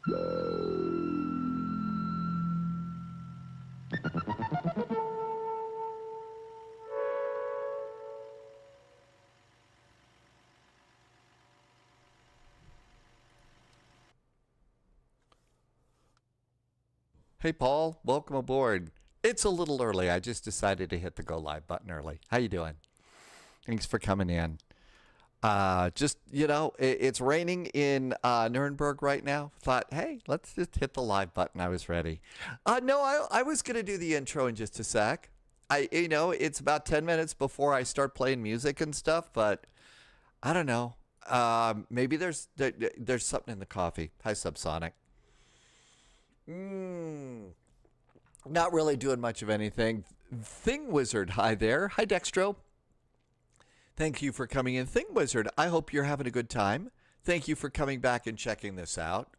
Hey Paul, welcome aboard. It's a little early. I just decided to hit the go live button early. How you doing? Thanks for coming in. Just, you know, it's raining in Nuremberg right now. Thought, hey, let's just hit the live button. I was ready. No, I was going to do the intro in just a sec. You know, it's about 10 minutes before I start playing music and stuff, but I don't know. Maybe there's something in the coffee. Hi, Subsonic. Not really doing much of anything. Thing Wizard, hi there. Hi, Dextro. Thank you for coming in. Thing Wizard, I hope you're having a good time. Thank you for coming back and checking this out.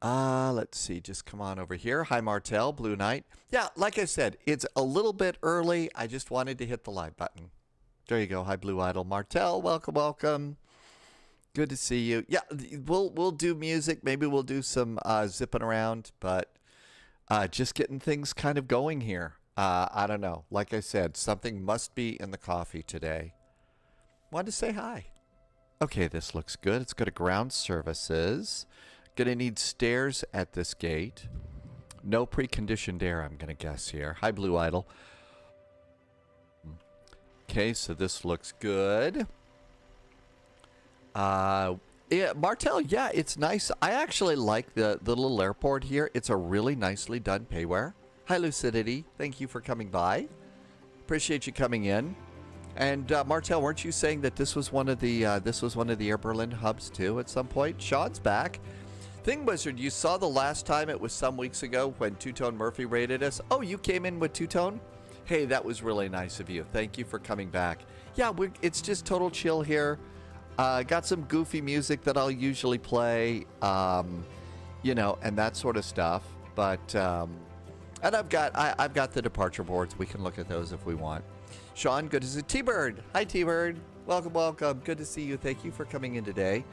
Let's see. Just come on over here. Hi, Martel, Blue Knight. Yeah, like I said, it's a little bit early. I just wanted to hit the live button. There you go. Hi, Blue Idol. Martel, welcome, welcome. Good to see you. Yeah, we'll do music. Maybe we'll do some zipping around, but just getting things kind of going here. I don't know. Like I said, something must be in the coffee today. Wanted to say hi. Okay, this looks good. Let's go to ground services. Gonna need stairs at this gate. No preconditioned air, I'm gonna guess here. Hi, Blue Idol. Okay, so this looks good. Yeah, Martel, yeah, it's nice. I actually like the little airport here. It's a really nicely done payware. Hi, Lucidity. Thank you for coming by. Appreciate you coming in. And Martel, weren't you saying that this was one of the Air Berlin hubs too at some point? Sean's back. Thing Wizard, you saw the last time, it was some weeks ago when Two Tone Murphy rated us. Oh, you came in with Two Tone? Hey, that was really nice of you. Thank you for coming back. Yeah, it's just total chill here. Got some goofy music that I'll usually play, you know, and that sort of stuff. But and I've got the departure boards. We can look at those if we want. Sean, good to see T-Bird. Hi, T-Bird. Welcome, welcome. Good to see you. Thank you for coming in today.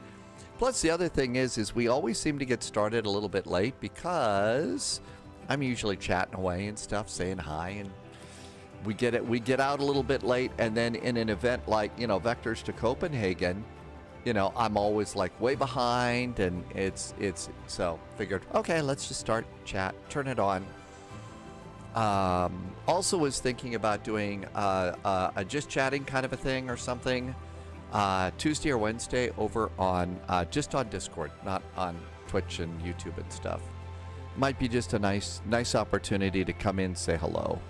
Plus, the other thing is we always seem to get started a little bit late because I'm usually chatting away and stuff, saying hi, and we get out a little bit late, and then in an event like, you know, Vectors to Copenhagen, you know, I'm always like way behind, and it's so figured, okay, let's just start chat, turn it on. Also was thinking about doing a just chatting kind of a thing or something, Tuesday or Wednesday over on just on Discord, not on Twitch and YouTube and stuff. Might be just a nice opportunity to come in, say hello.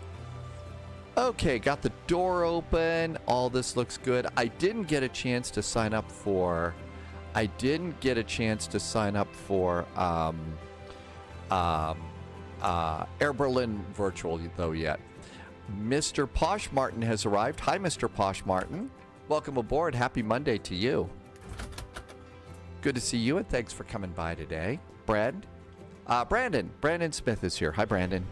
Okay, got the door open. All this looks good. I didn't get a chance to sign up for Air Berlin Virtual though yet. Mr. Posh Martin has arrived. Hi, Mr. Posh Martin. Welcome aboard. Happy Monday to you. Good to see you, and thanks for coming by today. Brandon Smith is here. Hi, Brandon.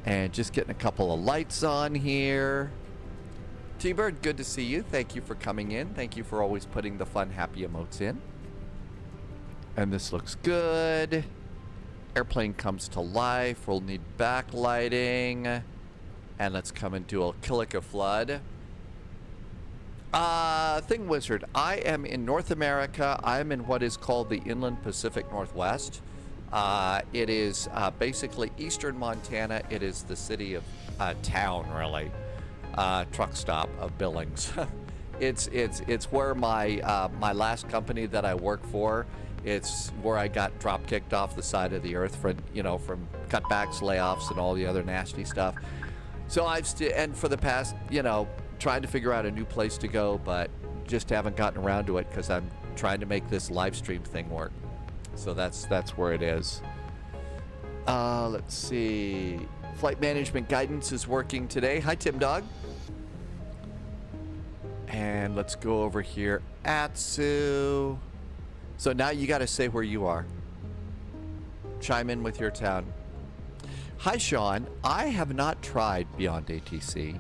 And just getting a couple of lights on here. T-Bird, good to see you. Thank you for coming in. Thank you for always putting the fun, happy emotes in. And this looks good. Airplane comes to life. We'll need backlighting. And let's come and do a Killica flood. Thing Wizard, I am in North America. I am in what is called the Inland Pacific Northwest. It is basically eastern Montana. It is the city of town, really. Truck stop of Billings. it's where my last company that I work for. It's where I got drop kicked off the side of the earth from cutbacks, layoffs, and all the other nasty stuff. So and for the past trying to figure out a new place to go, but just haven't gotten around to it because I'm trying to make this live stream thing work. So that's where it is. Let's see. Flight management guidance is working today. Hi, Tim Dog. And let's go over here. ASUS. So now you got to say where you are. Chime in with your town. Hi, Sean. I have not tried Beyond ATC.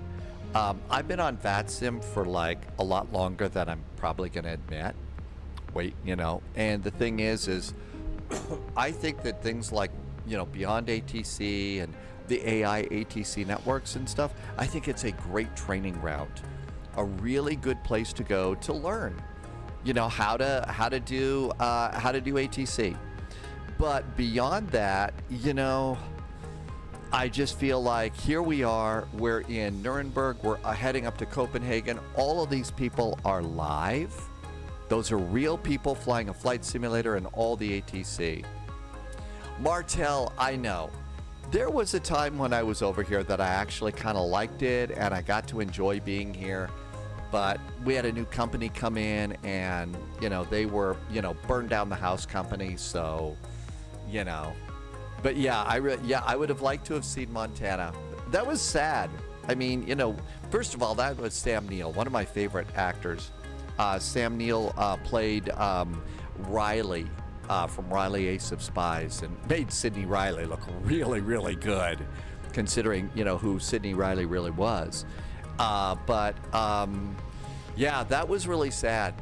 I've been on VATSIM for like a lot longer than I'm probably going to admit. And the thing is I think that things like, beyond ATC and the AI ATC networks and stuff, I think it's a great training ground, a really good place to go to learn, how to do ATC. But beyond that, I just feel like here we are, we're in Nuremberg, we're heading up to Copenhagen. All of these people are live. Those are real people flying a flight simulator and all the ATC. Martel, I know. There was a time when I was over here that I actually kind of liked it and I got to enjoy being here. But we had a new company come in and, they were, burned down the house company. So, But yeah, I would have liked to have seen Montana. That was sad. I mean, first of all, that was Sam Neill, one of my favorite actors. Sam Neill played Riley from Riley Ace of Spies and made Sidney Riley look really, really good, considering, who Sidney Riley really was. Yeah, that was really sad.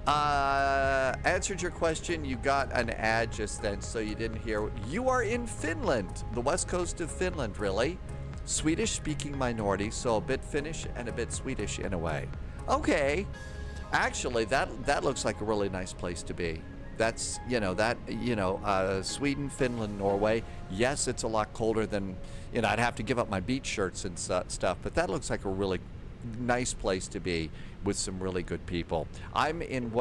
Answered your question. You got an ad just then, so you didn't hear. You are in Finland, the west coast of Finland, really. Swedish-speaking minority, so a bit Finnish and a bit Swedish in a way. Okay. Actually, that looks like a really nice place to be. That's, Sweden, Finland, Norway. Yes, it's a lot colder than, I'd have to give up my beach shirts and stuff, but that looks like a really nice place to be with some really good people. I'm in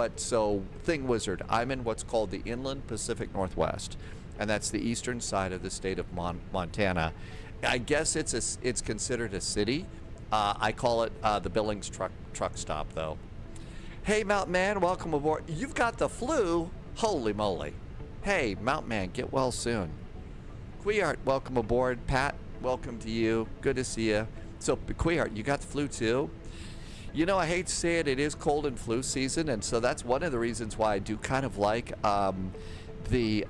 Thing Wizard, I'm in what's called the Inland Pacific Northwest, and that's the eastern side of the state of Montana. I guess it's considered a city. I call it the Billings truck stop, though. Hey, Mountain Man, welcome aboard. You've got the flu? Holy moly. Hey, Mountain Man, get well soon. Queart, welcome aboard. Pat, welcome to you. Good to see you. So, Queart, you got the flu too? I hate to say it, it is cold and flu season, and so that's one of the reasons why I do kind of like the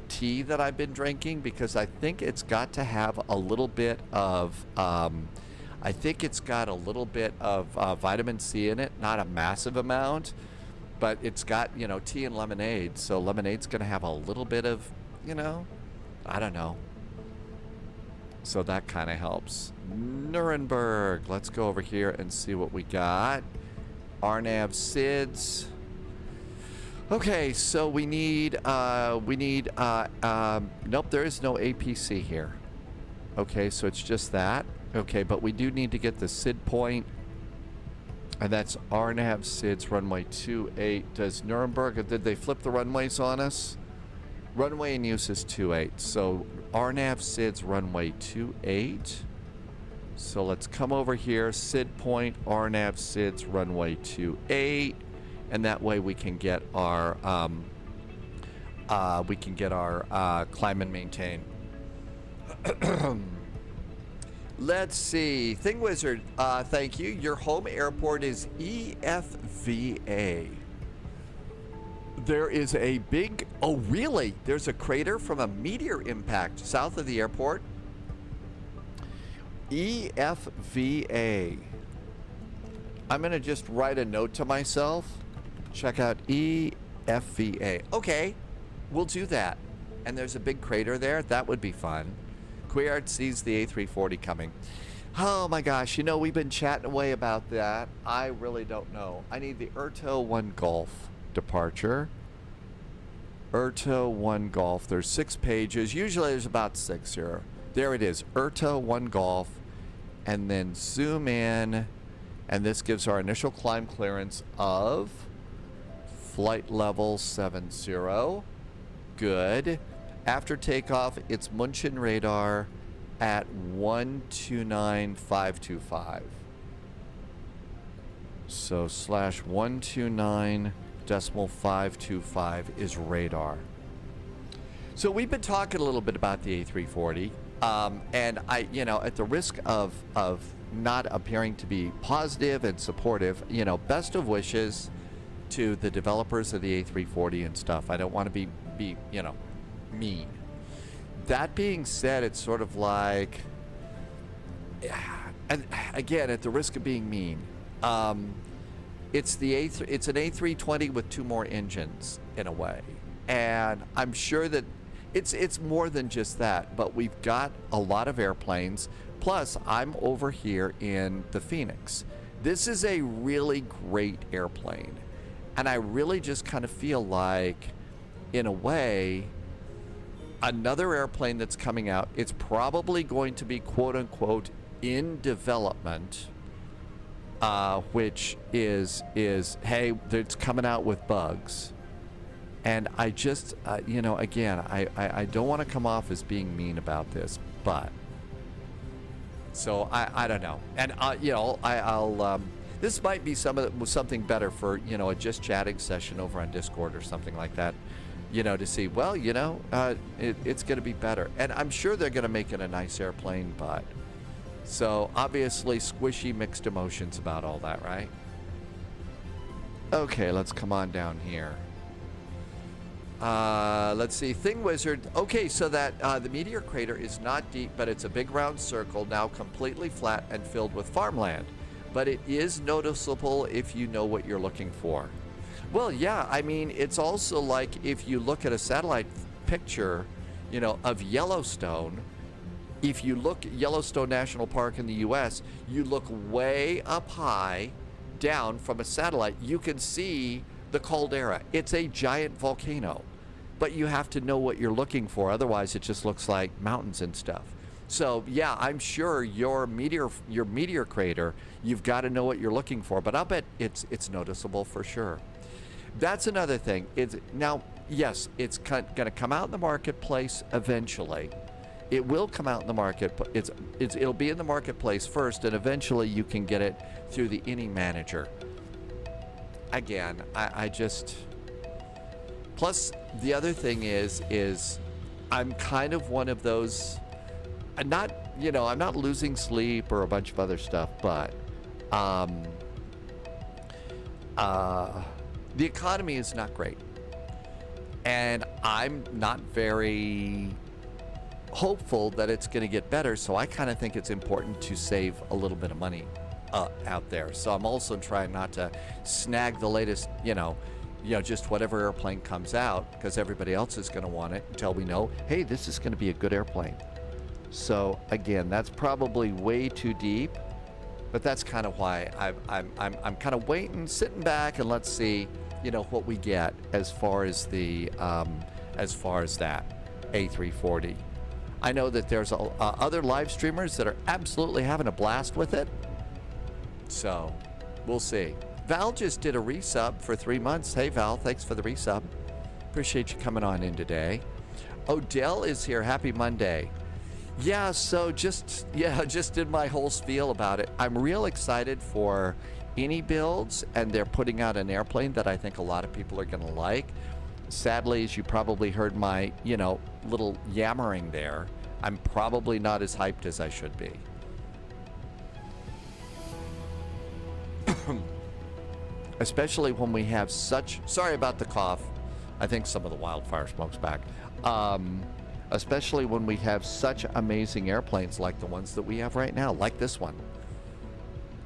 tea that I've been drinking, because I think it's got to have a little bit of vitamin C in it, not a massive amount, but it's got, tea and lemonade. So lemonade's going to have a little bit of, I don't know. So that kind of helps. Nuremberg. Let's go over here and see what we got. RNAV SIDS. Okay, so we need, nope, there is no APC here. Okay, so it's just that. Okay, but we do need to get the SID point, and that's RNAV SIDS runway 28. Does Nuremberg, did they flip the runways on us? Runway in use is 28, so RNAV SIDS runway 28. So let's come over here, SID point, RNAV SIDS runway 28, and that way we can get our climb and maintain. Let's see. Thing Wizard, thank you. Your home airport is EFVA. There is a big, oh really? There's a crater from a meteor impact south of the airport. EFVA. I'm going to just write a note to myself. Check out EFVA. Okay, we'll do that. And there's a big crater there. That would be fun. Queart sees the A340 coming. Oh my gosh, we've been chatting away about that. I really don't know. I need the Erto 1 Golf departure. Erto 1 Golf. There's 6 pages. Usually there's about 6 here. There it is. Erto 1 Golf. And then zoom in. And this gives our initial climb clearance of flight level 70. Good. After takeoff, it's München radar at 129.525. So /129.525 is radar. So we've been talking a little bit about the A340, and I, at the risk of not appearing to be positive and supportive, best of wishes to the developers of the A340 and stuff. I don't want to be mean. That being said, it's sort of like, and again, at the risk of being mean, it's an A320 with 2 more engines in a way. And I'm sure that it's more than just that, but we've got a lot of airplanes. Plus, I'm over here in the Phoenix. This is a really great airplane. And I really just kind of feel like, in a way, another airplane that's coming out, it's probably going to be quote unquote in development, which is hey, it's coming out with bugs. And I just, you know, again, I don't want to come off as being mean about this, but so I don't know. And you know, I'll this might be something better for, you know, a just chatting session over on Discord or something like that, you know, to see, well, you know, it's going to be better. And I'm sure they're going to make it a nice airplane, but so obviously squishy mixed emotions about all that, right? Okay, let's come on down here. Let's see, Thing Wizard. Okay, so that the meteor crater is not deep, but it's a big round circle, now completely flat and filled with farmland. But it is noticeable if you know what you're looking for. Well, yeah, I mean, it's also like if you look at a satellite picture, you know, of Yellowstone. If you look at Yellowstone National Park in the US, you look way up high down from a satellite, you can see the caldera. It's a giant volcano, but you have to know what you're looking for. Otherwise, it just looks like mountains and stuff. So yeah, I'm sure your meteor crater, you've got to know what you're looking for, but I'll bet it's noticeable for sure. That's another thing. Now, yes, it's going to come out in the marketplace eventually. It will come out in the market. It'll be in the marketplace first, and eventually you can get it through the innie manager. Again, I just. Plus, the other thing is I'm kind of one of those. I'm not losing sleep or a bunch of other stuff, but the economy is not great, and I'm not very hopeful that it's going to get better. So I kind of think it's important to save a little bit of money out there. So I'm also trying not to snag the latest, just whatever airplane comes out, because everybody else is going to want it until we know, hey, this is going to be a good airplane. So again, that's probably way too deep, but that's kind of why I'm kind of waiting, sitting back, and let's see, what we get as far as the that A340. I know that there's other live streamers that are absolutely having a blast with it. So we'll see. Val just did a resub for 3 months. Hey Val, thanks for the resub. Appreciate you coming on in today. Odell is here. Happy Monday. Yeah, so just did my whole spiel about it. I'm real excited for any builds, and they're putting out an airplane that I think a lot of people are going to like. Sadly, as you probably heard my, little yammering there, I'm probably not as hyped as I should be. Especially when we have such, sorry about the cough, I think some of the wildfire smoke's back. Especially when we have such amazing airplanes like the ones that we have right now, like this one.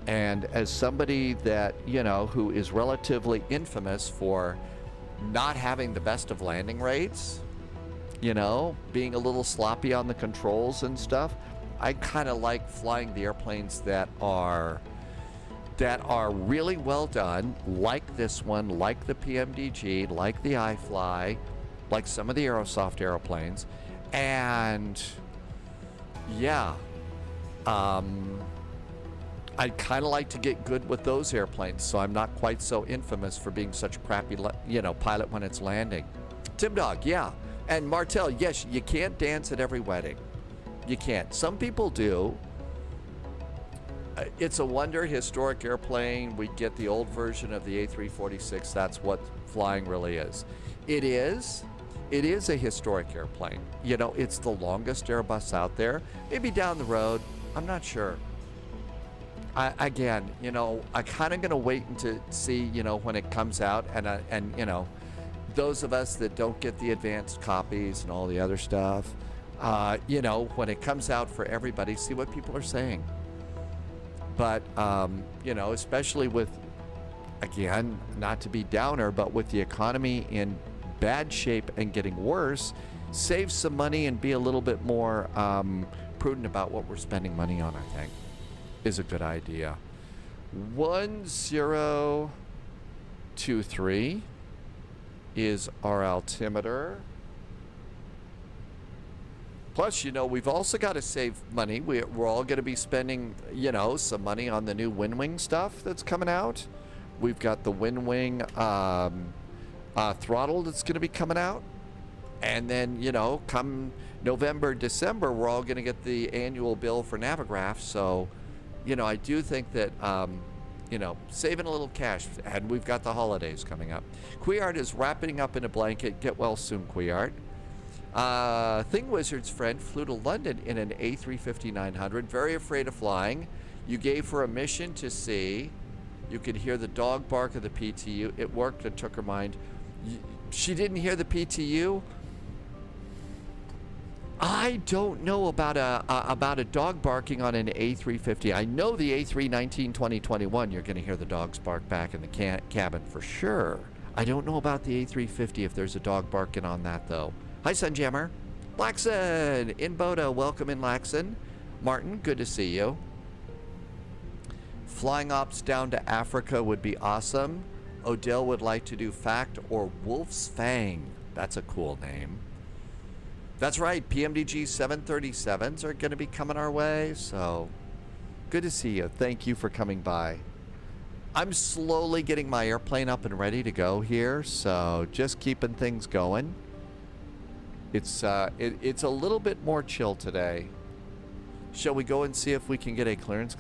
And as somebody that, who is relatively infamous for not having the best of landing rates, being a little sloppy on the controls and stuff, I kind of like flying the airplanes that are really well done, like this one, like the PMDG, like the iFly, like some of the Aerosoft airplanes. And yeah, I'd kind of like to get good with those airplanes, so I'm not quite so infamous for being such a crappy, pilot when it's landing. Tim Dog, yeah. And Martel, yes, you can't dance at every wedding. You can't. Some people do. It's a wonder historic airplane. We get the old version of the A346. That's what flying really is. It is a historic airplane. It's the longest Airbus out there. Maybe down the road, I'm not sure. I'm kind of going to wait to see, when it comes out, and those of us that don't get the advanced copies and all the other stuff, when it comes out for everybody, see what people are saying. But, especially with, again, not to be downer, but with the economy in bad shape and getting worse, save some money and be a little bit more prudent about what we're spending money on, I think, is a good idea. 1023 is our altimeter. Plus, you know, we've also got to save money. We're all going to be spending, you know, some money on the new WinWing stuff that's coming out. We've got the WinWing throttle that's going to be coming out. And then, you know, come November, December, we're all going to get the annual bill for Navigraph. So, you know, I do think that, you know, saving a little cash. And we've got the holidays coming up. Queart is wrapping up in a blanket. Get well soon, Queart. Thing Wizard's friend flew to London in an A350-900. Very afraid of flying. You gave her a mission to see. You could hear the dog bark of the PTU. It worked and took her mind. She didn't hear the PTU? I don't know about a dog barking on an A350. I know the A319 2021, you're going to hear the dogs bark back in the cabin for sure. I don't know about the A350 if there's a dog barking on that, though. Hi, Sunjammer. Laxon in Bodo. Welcome in, Laxon. Martin, good to see you. Flying ops down to Africa would be awesome. Odell would like to do FACT or Wolf's Fang. That's a cool name. That's right. PMDG 737s are going to be coming our way. So good to see you. Thank you for coming by. I'm slowly getting my airplane up and ready to go here. So just keeping things going. It's a little bit more chill today. Shall we go and see if we can get a clearance?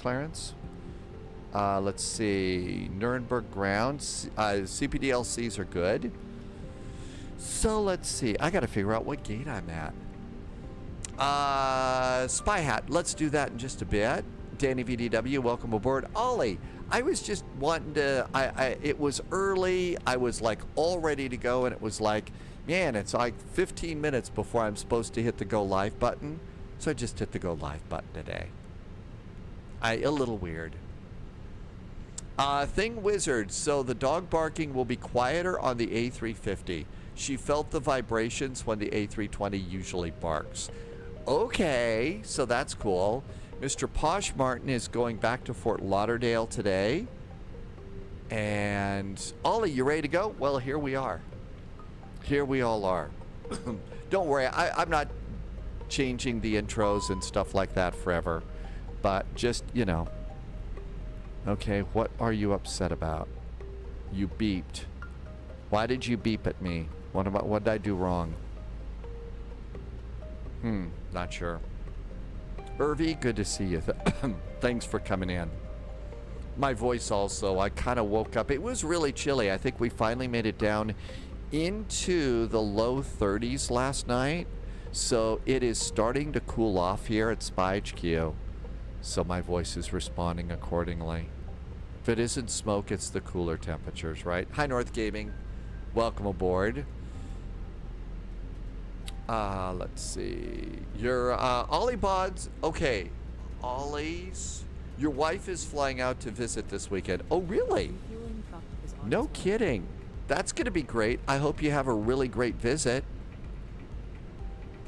Let's see. Nuremberg grounds. CPDLCs are good. So let's see. I got to figure out what gate I'm at. Spy Hat. Let's do that in just a bit. Danny VDW, welcome aboard. Ollie, I was just wanting to. It was early. I was like all ready to go, and it was like, man, it's like 15 minutes before I'm supposed to hit the go live button. So I just hit the go live button today. A little weird. Thing Wizard. So the dog barking will be quieter on the A350. She felt the vibrations when the A320 usually barks. Okay, so that's cool. Mr. Posh Martin is going back to Fort Lauderdale today. And Ollie, you ready to go? Well, here we are. Here we all are. Don't worry, I'm not changing the intros and stuff like that forever. But just, you know. Okay, what are you upset about? You beeped. Why did you beep at me? What did I do wrong? Not sure. Irvy, good to see you. Thanks for coming in. My voice also, I kind of woke up. It was really chilly. I think we finally made it down into the low 30s last night. So it is starting to cool off here at Spy HQ. So my voice is responding accordingly. If it isn't smoke, it's the cooler temperatures, right? Hi, North Gaming. Welcome aboard. Let's see. Your Ollie Bods. Okay. Ollie's. Your wife is flying out to visit this weekend. Oh, really? No kidding. That's going to be great. I hope you have a really great visit.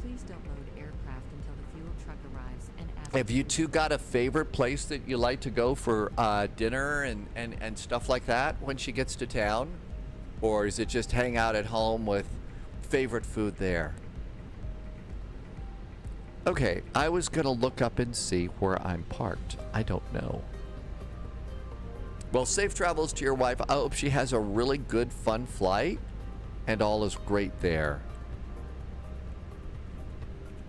Please don't load aircraft until the fuel truck arrives and ask. Have you two got a favorite place that you like to go for dinner and stuff like that when she gets to town? Or is it just hang out at home with favorite food there? Okay, I was going to look up and see where I'm parked. I don't know. Well, safe travels to your wife. I hope she has a really good, fun flight. And all is great there.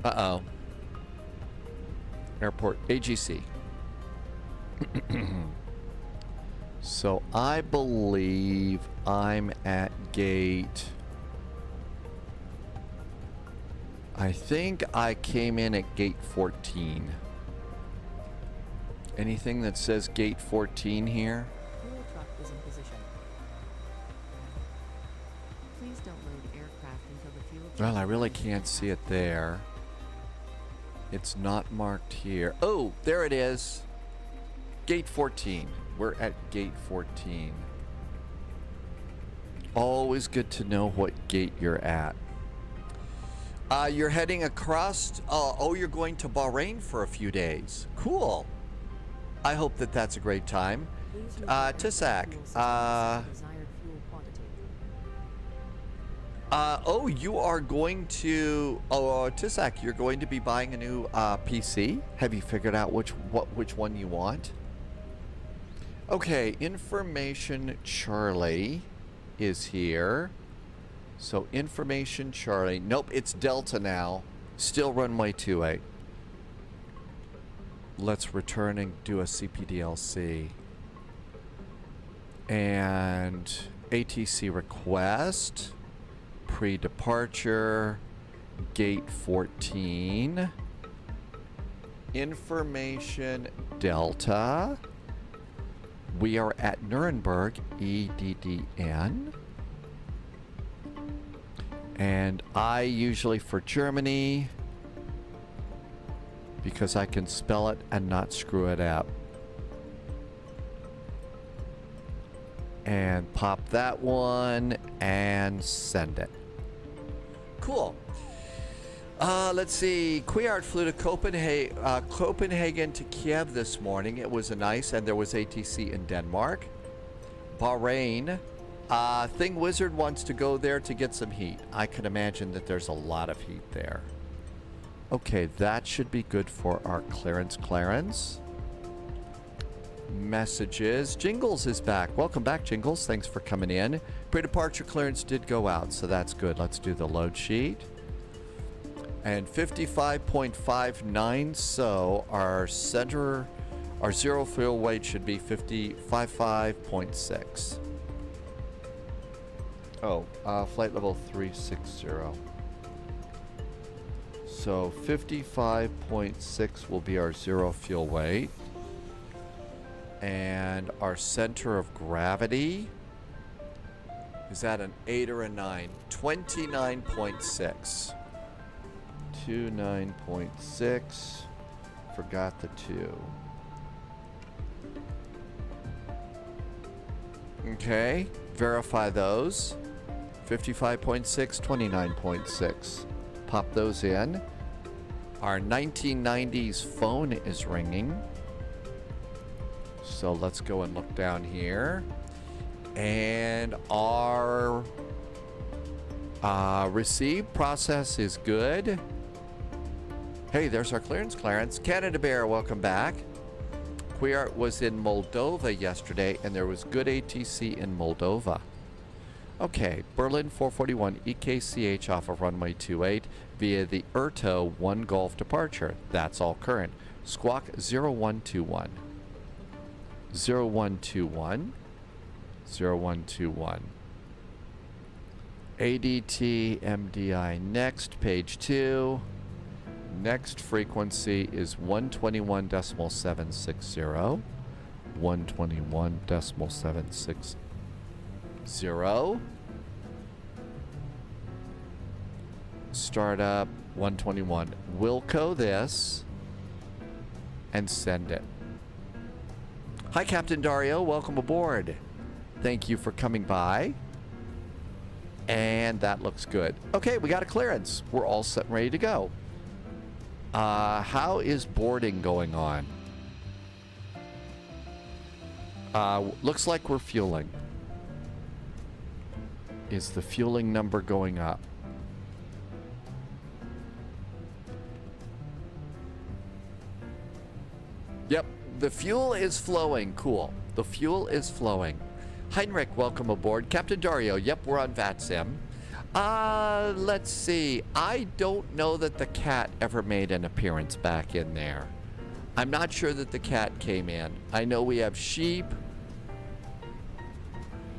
Uh-oh. Airport AGC. So I believe I'm at gate... I think I came in at gate 14. Anything that says gate 14 here? Fuel truck is in position. Please don't load aircraft until the fuel truck. Well, I really can't see it there. It's not marked here. Oh, there it is. Gate 14. We're at gate 14. Always good to know what gate you're at. You're heading across. Oh, you're going to Bahrain for a few days. Cool. I hope that that's a great time. Tissac. Oh, you are going to. Oh, Tissac, you're going to be buying a new PC. Have you figured out which one you want? Okay, Information Charlie is here. So Information Charlie. Nope, it's Delta now. Still runway 28. Let's return and do a CPDLC. And ATC request. Pre-departure. Gate 14. Information Delta. We are at Nuremberg, EDDN. And I usually for Germany, because I can spell it and not screw it up. And pop that one and send it. Cool. Let's see. Couillard flew to Copenhagen to Kiev this morning. It was nice, and there was ATC in Denmark. Bahrain. Thing Wizard wants to go there to get some heat. I can imagine that there's a lot of heat there. Okay, that should be good for our clearance. Messages. Jingles is back. Welcome back, Jingles. Thanks for coming in. Pre-departure clearance did go out, so that's good. Let's do the load sheet. And 55.59, so our zero fuel weight should be 55.6. Oh, flight level 360. So 55.6 will be our zero fuel weight. And our center of gravity, is that an 8 or a 9? 29.6. 29.6. Forgot the 2. Okay, verify those. 55.6, 29.6. Pop those in. Our 1990s phone is ringing. So let's go and look down here. And our receive process is good. Hey, there's our clearance. Canada Bear, welcome back. Couillard was in Moldova yesterday, and there was good ATC in Moldova. Okay, Berlin 441 EKCH off of runway 28 via the Erto 1 Golf departure. That's all current. Squawk 0121. 0121. 0121. ADT MDI next, page 2. Next frequency is 121.760. 121.760. Startup 121. Wilco this and send it. Hi, Captain Dario. Welcome aboard. Thank you for coming by. And that looks good. Okay, we got a clearance. We're all set and ready to go. How is boarding going on? Looks like we're fueling. Is the fueling number going up? Yep, the fuel is flowing. Cool. The fuel is flowing. Heinrich, welcome aboard. Captain Dario, yep, we're on VATSIM. Let's see. I don't know that the cat ever made an appearance back in there. I'm not sure that the cat came in. I know we have sheep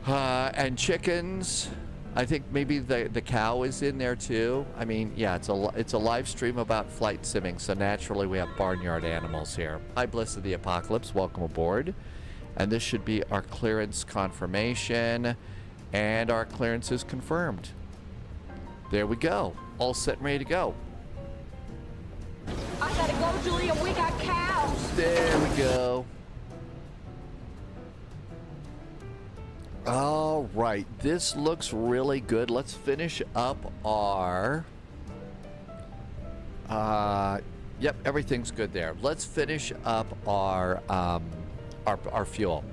and chickens. I think maybe the cow is in there too. I mean, yeah, it's a live stream about flight simming, so naturally we have barnyard animals here. Hi, Bliss of the Apocalypse, welcome aboard. And this should be our clearance confirmation, and our clearance is confirmed. There we go. All set and ready to go. I gotta go, Julia. We got cows. There we go. All right, this looks really good. Let's finish up our... yep, everything's good there. Let's finish up our fuel.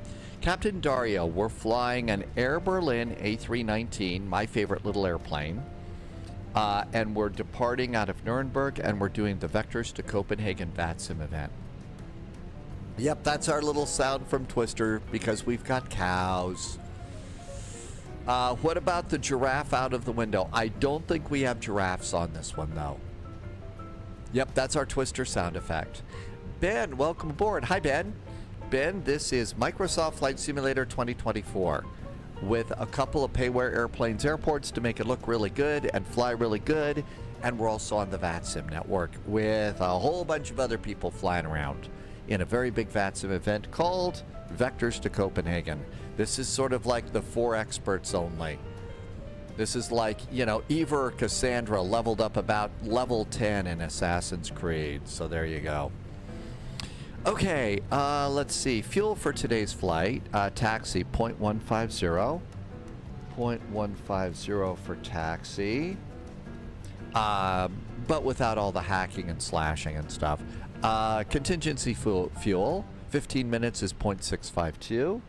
Captain Dario, we're flying an Air Berlin A319, my favorite little airplane. And we're departing out of Nuremberg, and we're doing the Vectors to Copenhagen VATSIM event. Yep, that's our little sound from Twister, because we've got cows. What about the giraffe out of the window? I don't think we have giraffes on this one, though. Yep, that's our Twister sound effect. Ben, welcome aboard. Hi, Ben. Ben, this is Microsoft Flight Simulator 2024 with a couple of payware airplanes airports to make it look really good and fly really good. And we're also on the VATSIM network with a whole bunch of other people flying around in a very big VATSIM event called Vectors to Copenhagen. This is sort of like the for experts only. This is like, you know, Eva or Cassandra leveled up about level 10 in Assassin's Creed. So there you go. Okay, let's see. Fuel for today's flight. Taxi, 0.150. 0.150 for taxi. But without all the hacking and slashing and stuff. Contingency fuel, 15 minutes is 0.652.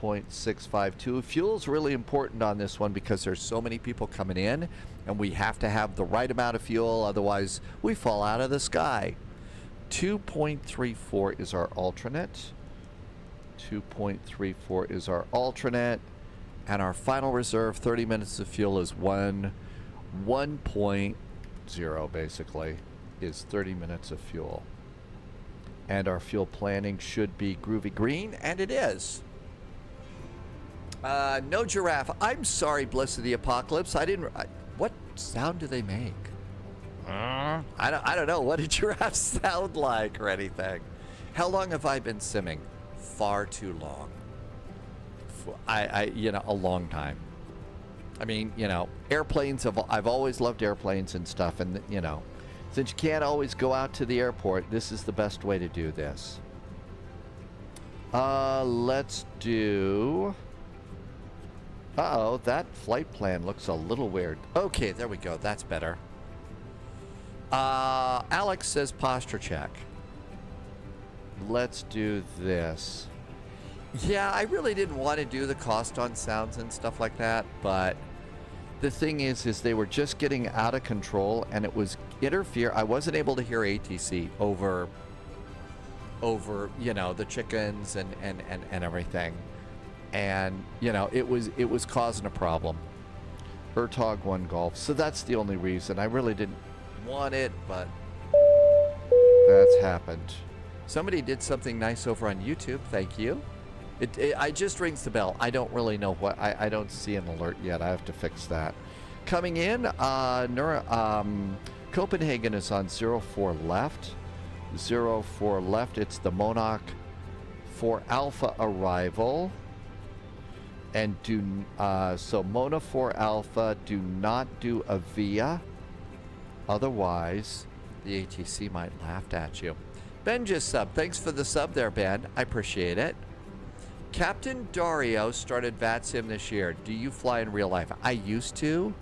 0.652. Fuel is really important on this one because there's so many people coming in and we have to have the right amount of fuel, otherwise we fall out of the sky. 2.34 is our alternate. 2.34 is our alternate. And our final reserve, 30 minutes of fuel, is 1.0 basically, is 30 minutes of fuel. And our fuel planning should be groovy green, and it is. No giraffe. I'm sorry, Bliss of the Apocalypse. What sound do they make? I don't know. What did giraffes sound like or anything? How long have I been simming? Far too long. You know, a long time. I mean, you know, airplanes, I've always loved airplanes and stuff. And, you know, since you can't always go out to the airport, this is the best way to do this. Let's do... Uh-oh, that flight plan looks a little weird. Okay, there we go. That's better. Alex says posture check. Let's do this. Yeah, I really didn't want to do the cost on sounds and stuff like that, but the thing is they were just getting out of control and it was I wasn't able to hear ATC over, you know, the chickens and everything. And, you know, it was causing a problem. Ertog 1 Golf. So that's the only reason. I really didn't want it, but that's happened. Somebody did something nice over on YouTube. Thank you. I just rings the bell. I don't really know what. I don't see an alert yet. I have to fix that. Coming in, Copenhagen is on 04 left. 04 left. It's the Monarch 4 Alpha arrival. And so Mona 4 Alpha, do not do a VIA. Otherwise, the ATC might laugh at you. Ben just subbed. Thanks for the sub there, Ben. I appreciate it. Captain Dario started VATSIM this year. Do you fly in real life? I used to.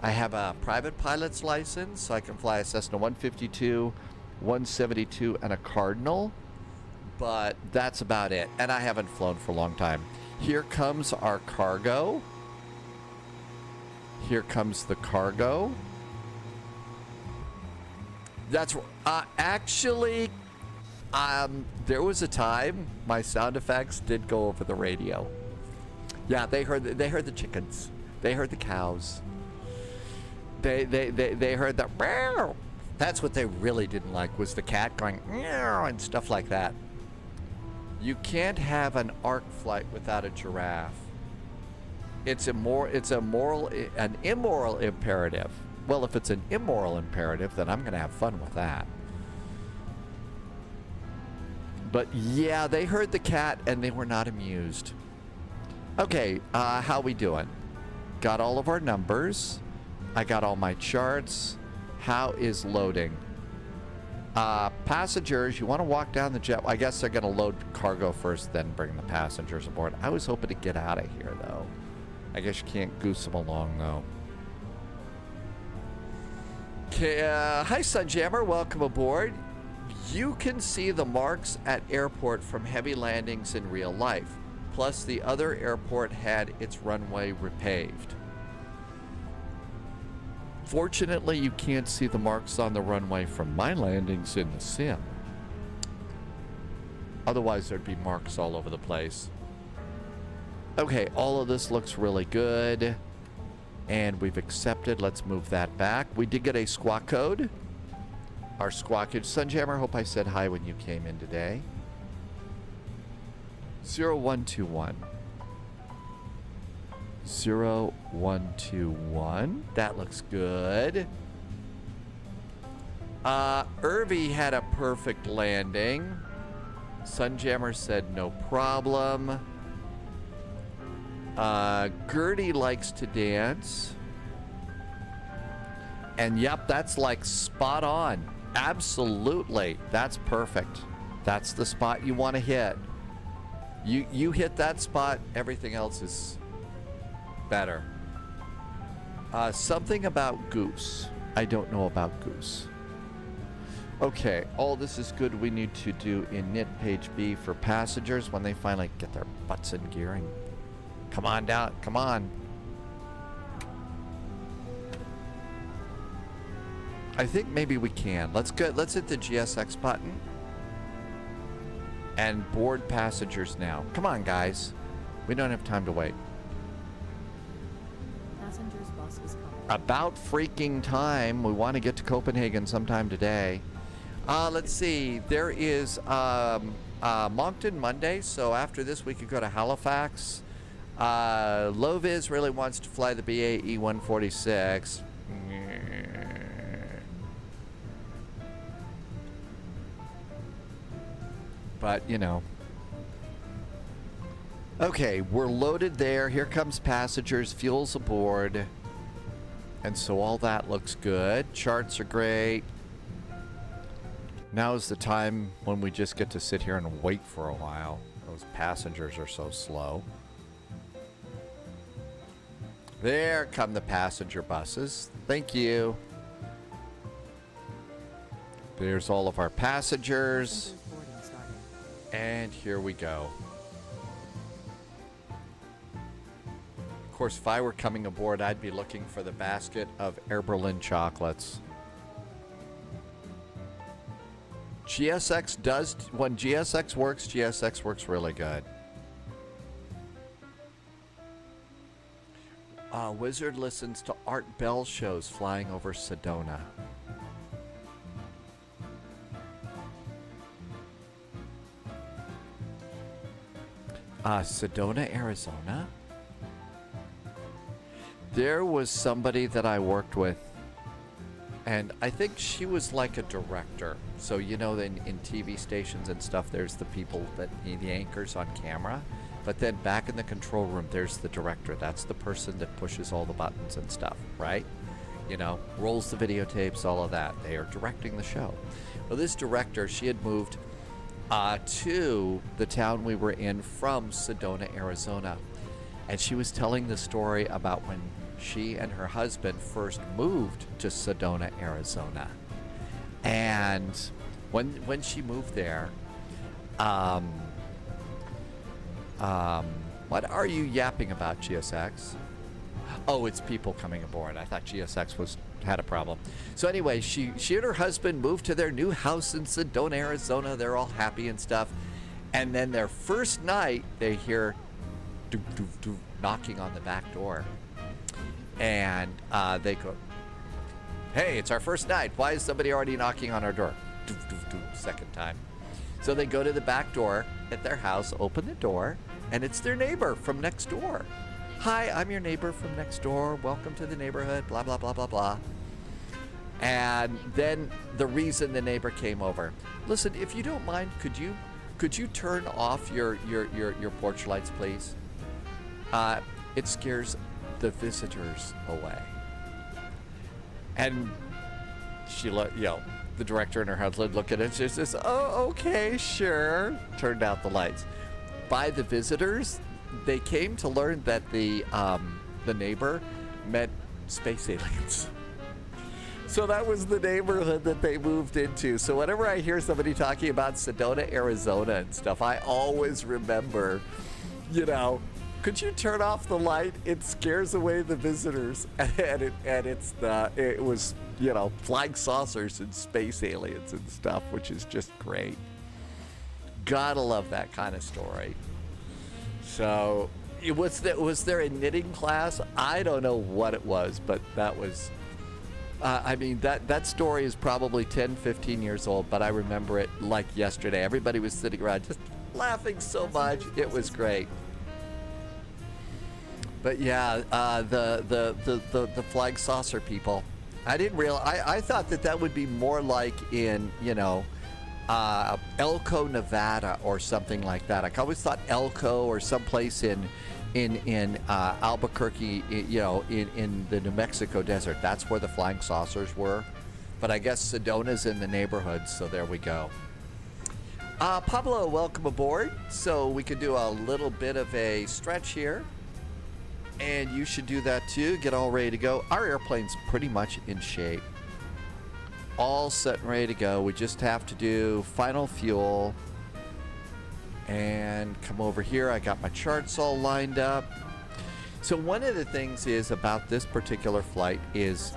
I have a private pilot's license, so I can fly a Cessna 152, 172, and a Cardinal. But that's about it. And I haven't flown for a long time. Here comes our cargo. Here comes the cargo. That's actually, there was a time my sound effects did go over the radio. Yeah, they heard the chickens. They heard the cows. They heard the meow. That's what they really didn't like, was the cat going meow and stuff like that. You can't have an arc flight without a giraffe. It's an immoral imperative. Well, if it's an immoral imperative, then I'm going to have fun with that. But yeah, they heard the cat and they were not amused. Okay, how we doing? Got all of our numbers. I got all my charts. How is loading? Passengers, you want to walk down the jet. I guess they're going to load cargo first, then bring the passengers aboard. I was hoping to get out of here, though. I guess you can't goose them along, though. Okay, hi, Sunjammer. Welcome aboard. You can see the marks at airport from heavy landings in real life. Plus, the other airport had its runway repaved. Fortunately, you can't see the marks on the runway from my landings in the sim. Otherwise, there'd be marks all over the place. Okay, all of this looks really good. And we've accepted. Let's move that back. We did get a squawk code. Our squawk code. Sunjammer, hope I said hi when you came in today. 0121. 0121. That looks good. Irvi had a perfect landing. Sunjammer said no problem. Gertie likes to dance. And yep, that's like spot on. Absolutely. That's perfect. That's the spot you want to hit. You hit that spot, everything else is better. Something about Goose. I don't know about Goose. Okay, all this is good. We need to do init page B for passengers when they finally get their butts in gearing. Come on down, come on. I think maybe we can. Let's hit the GSX button. And board passengers now. Come on, guys. We don't have time to wait. Passengers bus is coming. About freaking time. We want to get to Copenhagen sometime today. Let's see. There is Moncton Monday, so after this we could go to Halifax. Loviz really wants to fly the BAE 146. But, you know. Okay, we're loaded there. Here comes passengers. Fuel's aboard. And so all that looks good. Charts are great. Now is the time when we just get to sit here and wait for a while. Those passengers are so slow. There come the passenger buses. Thank you. There's all of our passengers. And here we go. Of course, if I were coming aboard, I'd be looking for the basket of Air Berlin chocolates. GSX does, when GSX works really good. Wizard listens to Art Bell shows flying over Sedona. Sedona, Arizona? There was somebody that I worked with, and I think she was like a director. So, you know, in TV stations and stuff, there's the people that need the anchors on camera. But then back in the control room, there's the director. That's the person that pushes all the buttons and stuff, right? You know, rolls the videotapes, all of that. They are directing the show. Well, this director, she had moved to the town we were in from Sedona, Arizona. And she was telling the story about when she and her husband first moved to Sedona, Arizona. And when she moved there, what are you yapping about, GSX? Oh, it's people coming aboard. I thought GSX had a problem. So anyway, she and her husband moved to their new house in Sedona, Arizona. They're all happy and stuff. And then their first night, they hear doo, doo, doo, knocking on the back door. And they go, hey, it's our first night. Why is somebody already knocking on our door? Doo, doo, doo, second time. So they go to the back door at their house, open the door, and it's their neighbor from next door. Hi, I'm your neighbor from next door. Welcome to the neighborhood, blah, blah, blah, blah, blah. And then the reason the neighbor came over. Listen, if you don't mind, could you turn off your porch lights, please? It scares the visitors away. And she The director and her husband look at it and she says, oh, okay, sure. Turned out the lights. By the visitors, they came to learn that the neighbor meant space aliens. So that was the neighborhood that they moved into. So whenever I hear somebody talking about Sedona, Arizona and stuff, I always remember, you know, could you turn off the light? It scares away the visitors. And it was, you know, flying saucers and space aliens and stuff, which is just great. Gotta love that kind of story. So, was there a knitting class? I don't know what it was, but that was, I mean, that story is probably 10, 15 years old, but I remember it like yesterday. Everybody was sitting around just laughing so much. It was great. But yeah, the flying saucer people. I didn't realize, I thought that would be more like in, you know, Elko, Nevada or something like that. I always thought Elko or someplace in Albuquerque, you know, in the New Mexico desert. That's where the flying saucers were. But I guess Sedona's in the neighborhood, so there we go. Pablo, welcome aboard. So we could do a little bit of a stretch here. And you should do that too. Get all ready to go. Our airplane's pretty much in shape. All set and ready to go. We just have to do final fuel. And come over here. I got my charts all lined up. So one of the things is about this particular flight is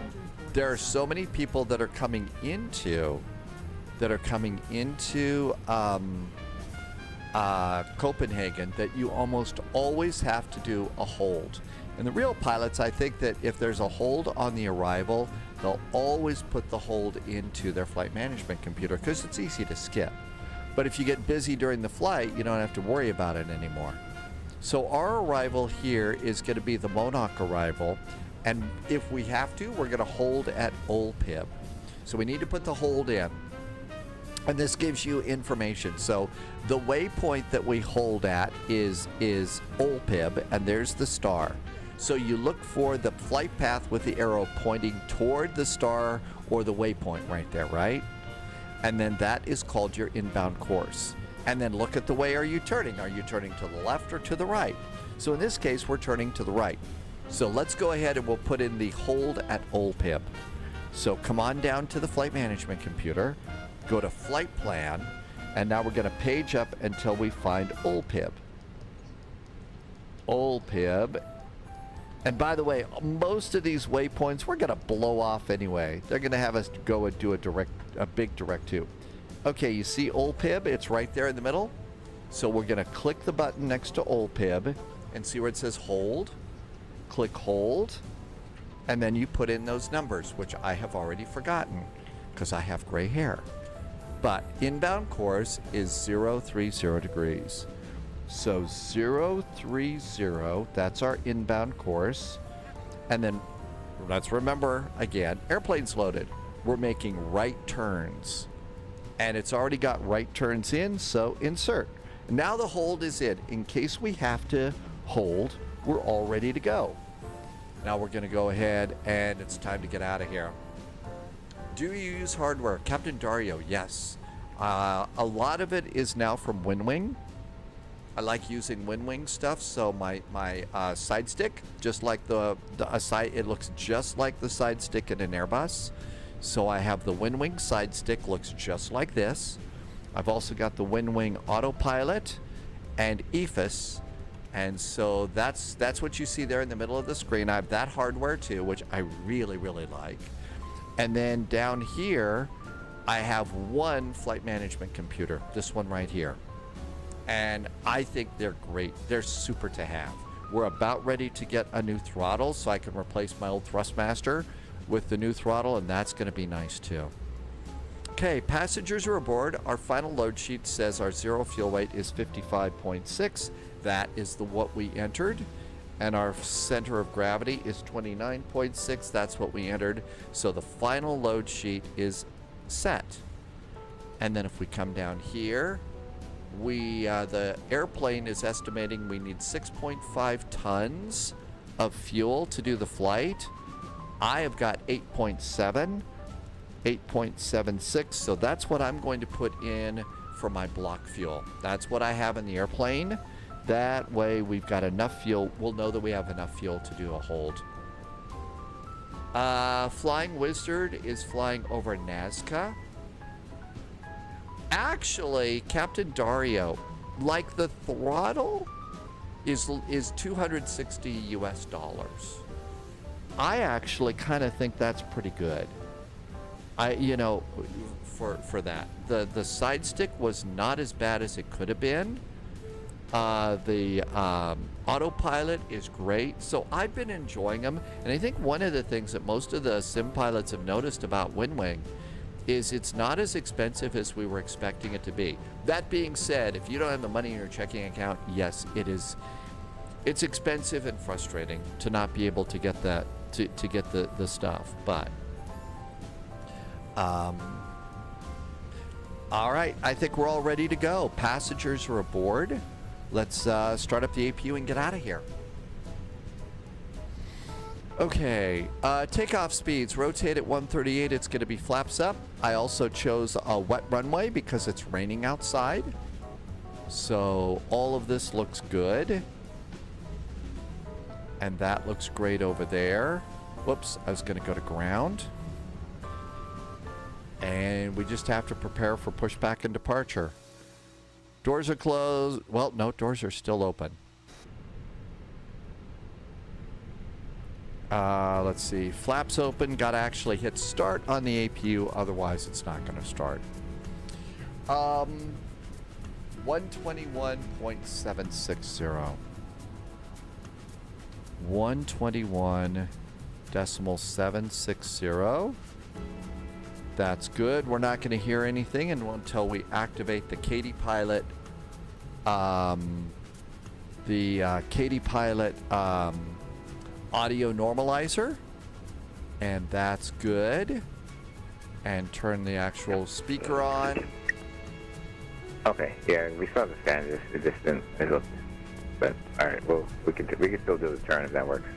there are so many people that are coming into Copenhagen that you almost always have to do a hold. And the real pilots, I think that if there's a hold on the arrival, they'll always put the hold into their flight management computer because it's easy to skip. But if you get busy during the flight, you don't have to worry about it anymore. So our arrival here is going to be the Monarch arrival. And if we have to, we're going to hold at Olpib. So we need to put the hold in. And this gives you information. So the waypoint that we hold at is Olpib, and there's the star. So you look for the flight path with the arrow pointing toward the star or the waypoint right there, right? And then that is called your inbound course. And then look at the way are you turning. Are you turning to the left or to the right? So in this case, we're turning to the right. So let's go ahead and we'll put in the hold at Olpib. So come on down to the flight management computer. Go to flight plan, and now we're going to page up until we find Olpib. Olpib. And by the way, most of these waypoints we're going to blow off anyway. They're going to have us go and do a big direct to. Okay, you see Olpib? It's right there in the middle. So we're going to click the button next to Olpib and see where it says hold. Click hold. And then you put in those numbers, which I have already forgotten because I have gray hair. But inbound course is 030 degrees. So 030, that's our inbound course. And then let's remember, again, airplane's loaded. We're making right turns. And it's already got right turns in, so insert. Now the hold is in case we have to hold, we're all ready to go. Now we're going to go ahead and it's time to get out of here. Do you use hardware? Captain Dario, yes. A lot of it is now from WinWing. I like using WinWing stuff, so my side stick, just like it looks just like the side stick in an Airbus. So I have the WinWing side stick, looks just like this. I've also got the WinWing Autopilot and EFIS. And so that's what you see there in the middle of the screen. I have that hardware too, which I really, really like. And then down here, I have one flight management computer, this one right here. And I think they're great. They're super to have. We're about ready to get a new throttle so I can replace my old Thrustmaster with the new throttle, and that's going to be nice too. Okay, passengers are aboard. Our final load sheet says our zero fuel weight is 55.6. That is what we entered. And our center of gravity is 29.6. That's what we entered. So the final load sheet is set. And then if we come down here, the airplane is estimating we need 6.5 tons of fuel to do the flight. I have got 8.7. 8.76. So that's what I'm going to put in for my block fuel. That's what I have in the airplane. That way we've got enough fuel. We'll know that we have enough fuel to do a hold. Flying Wizard is flying over Nazca. Actually, Captain Dario, like the throttle is $260 US. I actually kind of think that's pretty good. For that. The side stick was not as bad as it could have been. The autopilot is great. So I've been enjoying them. And I think one of the things that most of the sim pilots have noticed about WinWing is it's not as expensive as we were expecting it to be. That being said, if you don't have the money in your checking account, yes, it is. It's expensive and frustrating to not be able to get that to get the stuff. But all right, I think we're all ready to go. Passengers are aboard. Let's start up the APU and get out of here. Okay, takeoff speeds. Rotate at 138. It's going to be flaps up. I also chose a wet runway because it's raining outside. So all of this looks good. And that looks great over there. Whoops, I was going to go to ground. And we just have to prepare for pushback and departure. Doors are closed. Well, no, doors are still open. Let's see. Flaps open. Got to actually hit start on the APU. Otherwise, it's not going to start. 121.760. 121.760. That's good. We're not going to hear anything until we activate the Katie Pilot. Katie Pilot audio normalizer. And that's good. And turn the actual speaker on. Okay, yeah, we still understand this. It just didn't. But all right, well, we can still do the turn if that works.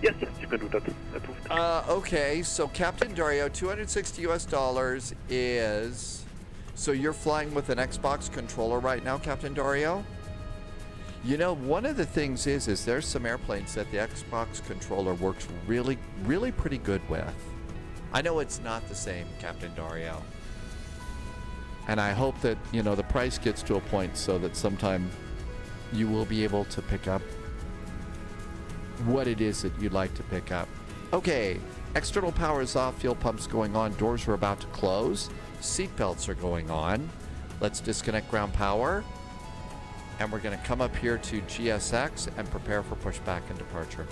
Yes, you can do that. Approved. Okay, so Captain Dario, $260 US is. So you're flying with an Xbox controller right now, Captain Dario? You know, one of the things is there's some airplanes that the Xbox controller works really, really pretty good with. I know it's not the same, Captain Dario. And I hope that, you know, the price gets to a point so that sometime you will be able to pick up what it is that you'd like to pick up. Okay, external power is off, fuel pumps going on, doors are about to close, seat belts are going on. Let's disconnect ground power. And we're going to come up here to GSX and prepare for pushback and departure.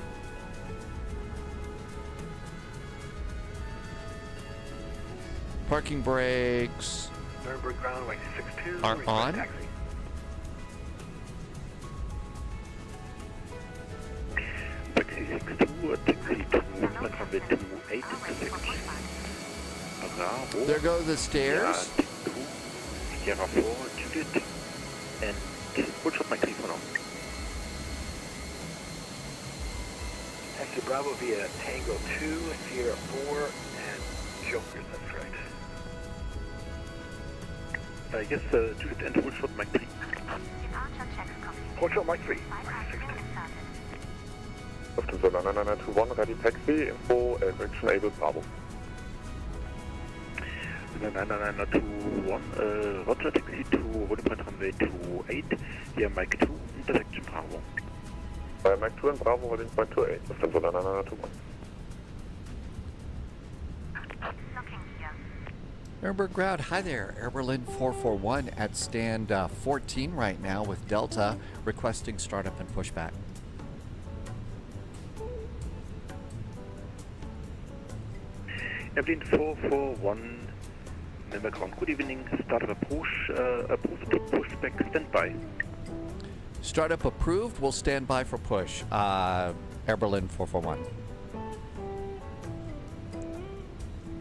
Parking brakes Nürnberg ground, runway 62. are on. Taxi. Taxi 62, taxi 2, runway 28, Bravo. There go the stairs. Sierra 4, Juliet, and push up my 3 for now. Taxi Bravo via Tango 2, Sierra 4, and Jokers, that's correct. Yes, Juliet and push up my 3. Portrait Mike 3. Lufthansa 99921, ready taxi, info, direction able, Bravo. 99921, Roger, taxi to volume point runway 28, here Mike 2, intersection Bravo. Mike 2 and Bravo, holding point 28, Lufthansa 99921. Nürnberg ground, hi there. Air Berlin 441 at stand 14 right now with Delta requesting startup and pushback. Airplane 441, Nürnberg ground, good evening, startup approach, approved, pushback, standby. Startup approved, we'll stand by for push. Air Berlin 441.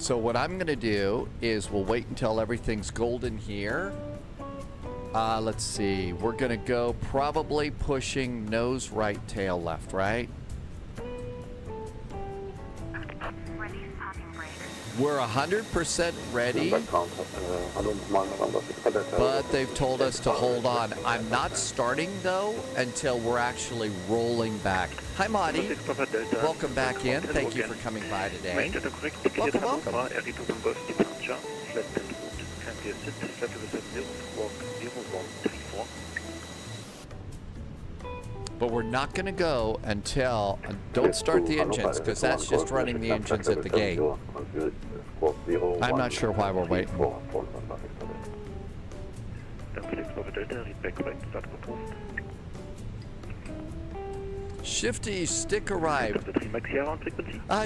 So what I'm going to do is we'll wait until everything's golden here. Let's see. We're going to go probably pushing nose right, tail left, right? We're 100% ready, but they've told us to hold on. I'm not starting, though, until we're actually rolling back. Hi, Marty. Welcome back in. Thank you for coming by today. Welcome, welcome. But we're not going to go until, don't start the engines, because that's just running the engines at the gate. I'm not sure why we're waiting. Shifty, stick arrived.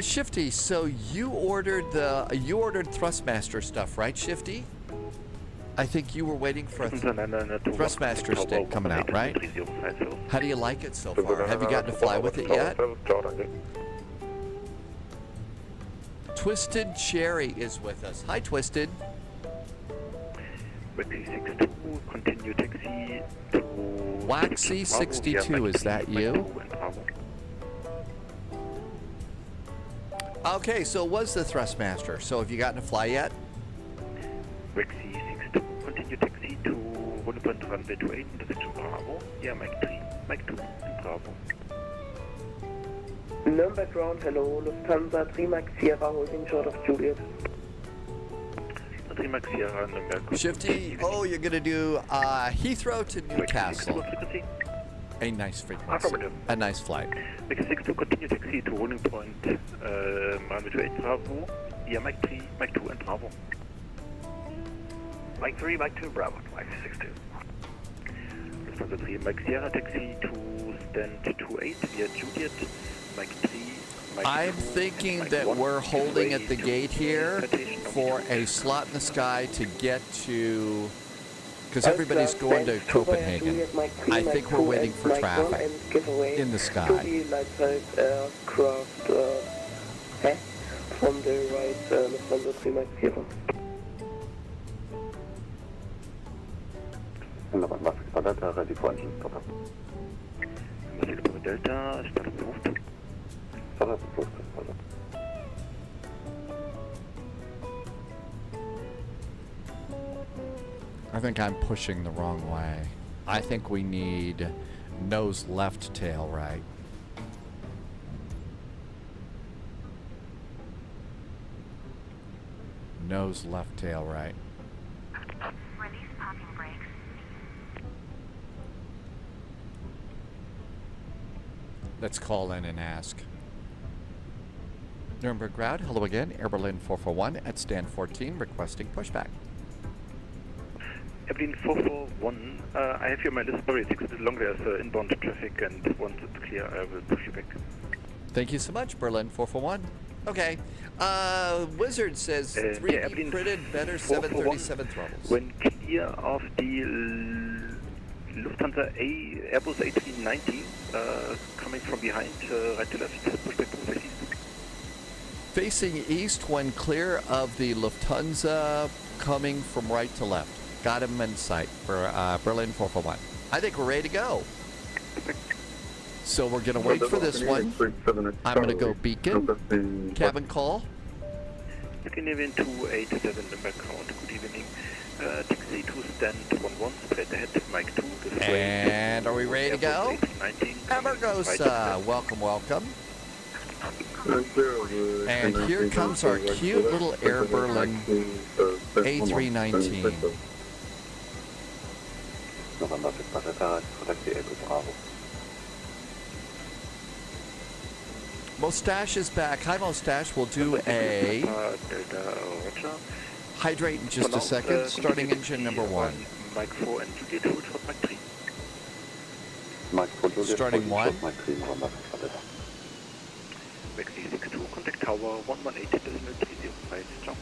Shifty, so you ordered Thrustmaster stuff, right, Shifty? I think you were waiting for a Thrustmaster stick coming out, right? How do you like it so far? Have you gotten to fly with it yet? Twisted Cherry is with us. Hi, Twisted. Waxy62, is that you? Okay, so it was the Thrustmaster. So have you gotten to fly yet? Continue taxi to Runway runway 28, intersection Bravo. Yeah, Mike 3, Mike 2, Bravo. Nürnberg ground, hello, Lufthansa, 3 Mike Sierra, holding short of Juliet. 3 Mike Sierra, Nürnberg. Shifty, oh, you're going to do Heathrow to Newcastle. A nice frequency. A nice flight. Mike 6 to continue taxi to rolling point, runway 28, Bravo. Yeah, Mike 3, Mike 2, and Bravo. Mike 3, Mike 2, Bravo, Mike 6-2. Lufthansa 3, Mike Sierra, taxi to stand 28 via Juliet, Mike 3, Mike I'm 2, thinking Mike that 1, we're holding at the to gate here for a slot in the sky to get to, because everybody's going to Copenhagen. I think we're waiting for traffic in the sky. Aircraft from the right, Lufthansa 3 Mike Sierra. Ready for engine stop. Delta, start approved. Start approved. I think I'm pushing the wrong way. I think we need nose left, tail right. Nose left, tail right. Release popping brakes. Let's call in and ask. Nuremberg Ground, hello again. Air Berlin 441 at stand 14, requesting pushback. Air Berlin 441, I have you on my list. Sorry, it takes a bit longer as inbound traffic, and once it's clear, I will push you back. Thank you so much, Berlin 441. Okay. Wizard says 3D printed better 737 throttles. When clear of the Lufthansa Airbus A390 coming from behind, right to left, push back to face east. Facing east when clear of the Lufthansa coming from right to left. Got him in sight for Berlin 441. I think we're ready to go. So we're going to wait for this one. I'm going to go beacon. Cabin call. Scandinavian 287, Nürnberg ground. Good evening. Taxi to stand 11, straight ahead, Mike 2. And are we ready to go? Amargosa, welcome, welcome. And here comes our cute little Air Berlin A319. Mustache is back. Hi, Mustache. We'll do a hydrate in just a second. Starting engine number 1. Mike 4 and Juliet, hold short Mike 3. Mike 4 Juliet, starting 1. Mike 3, Maxi 62, contact tower 118.305, jump.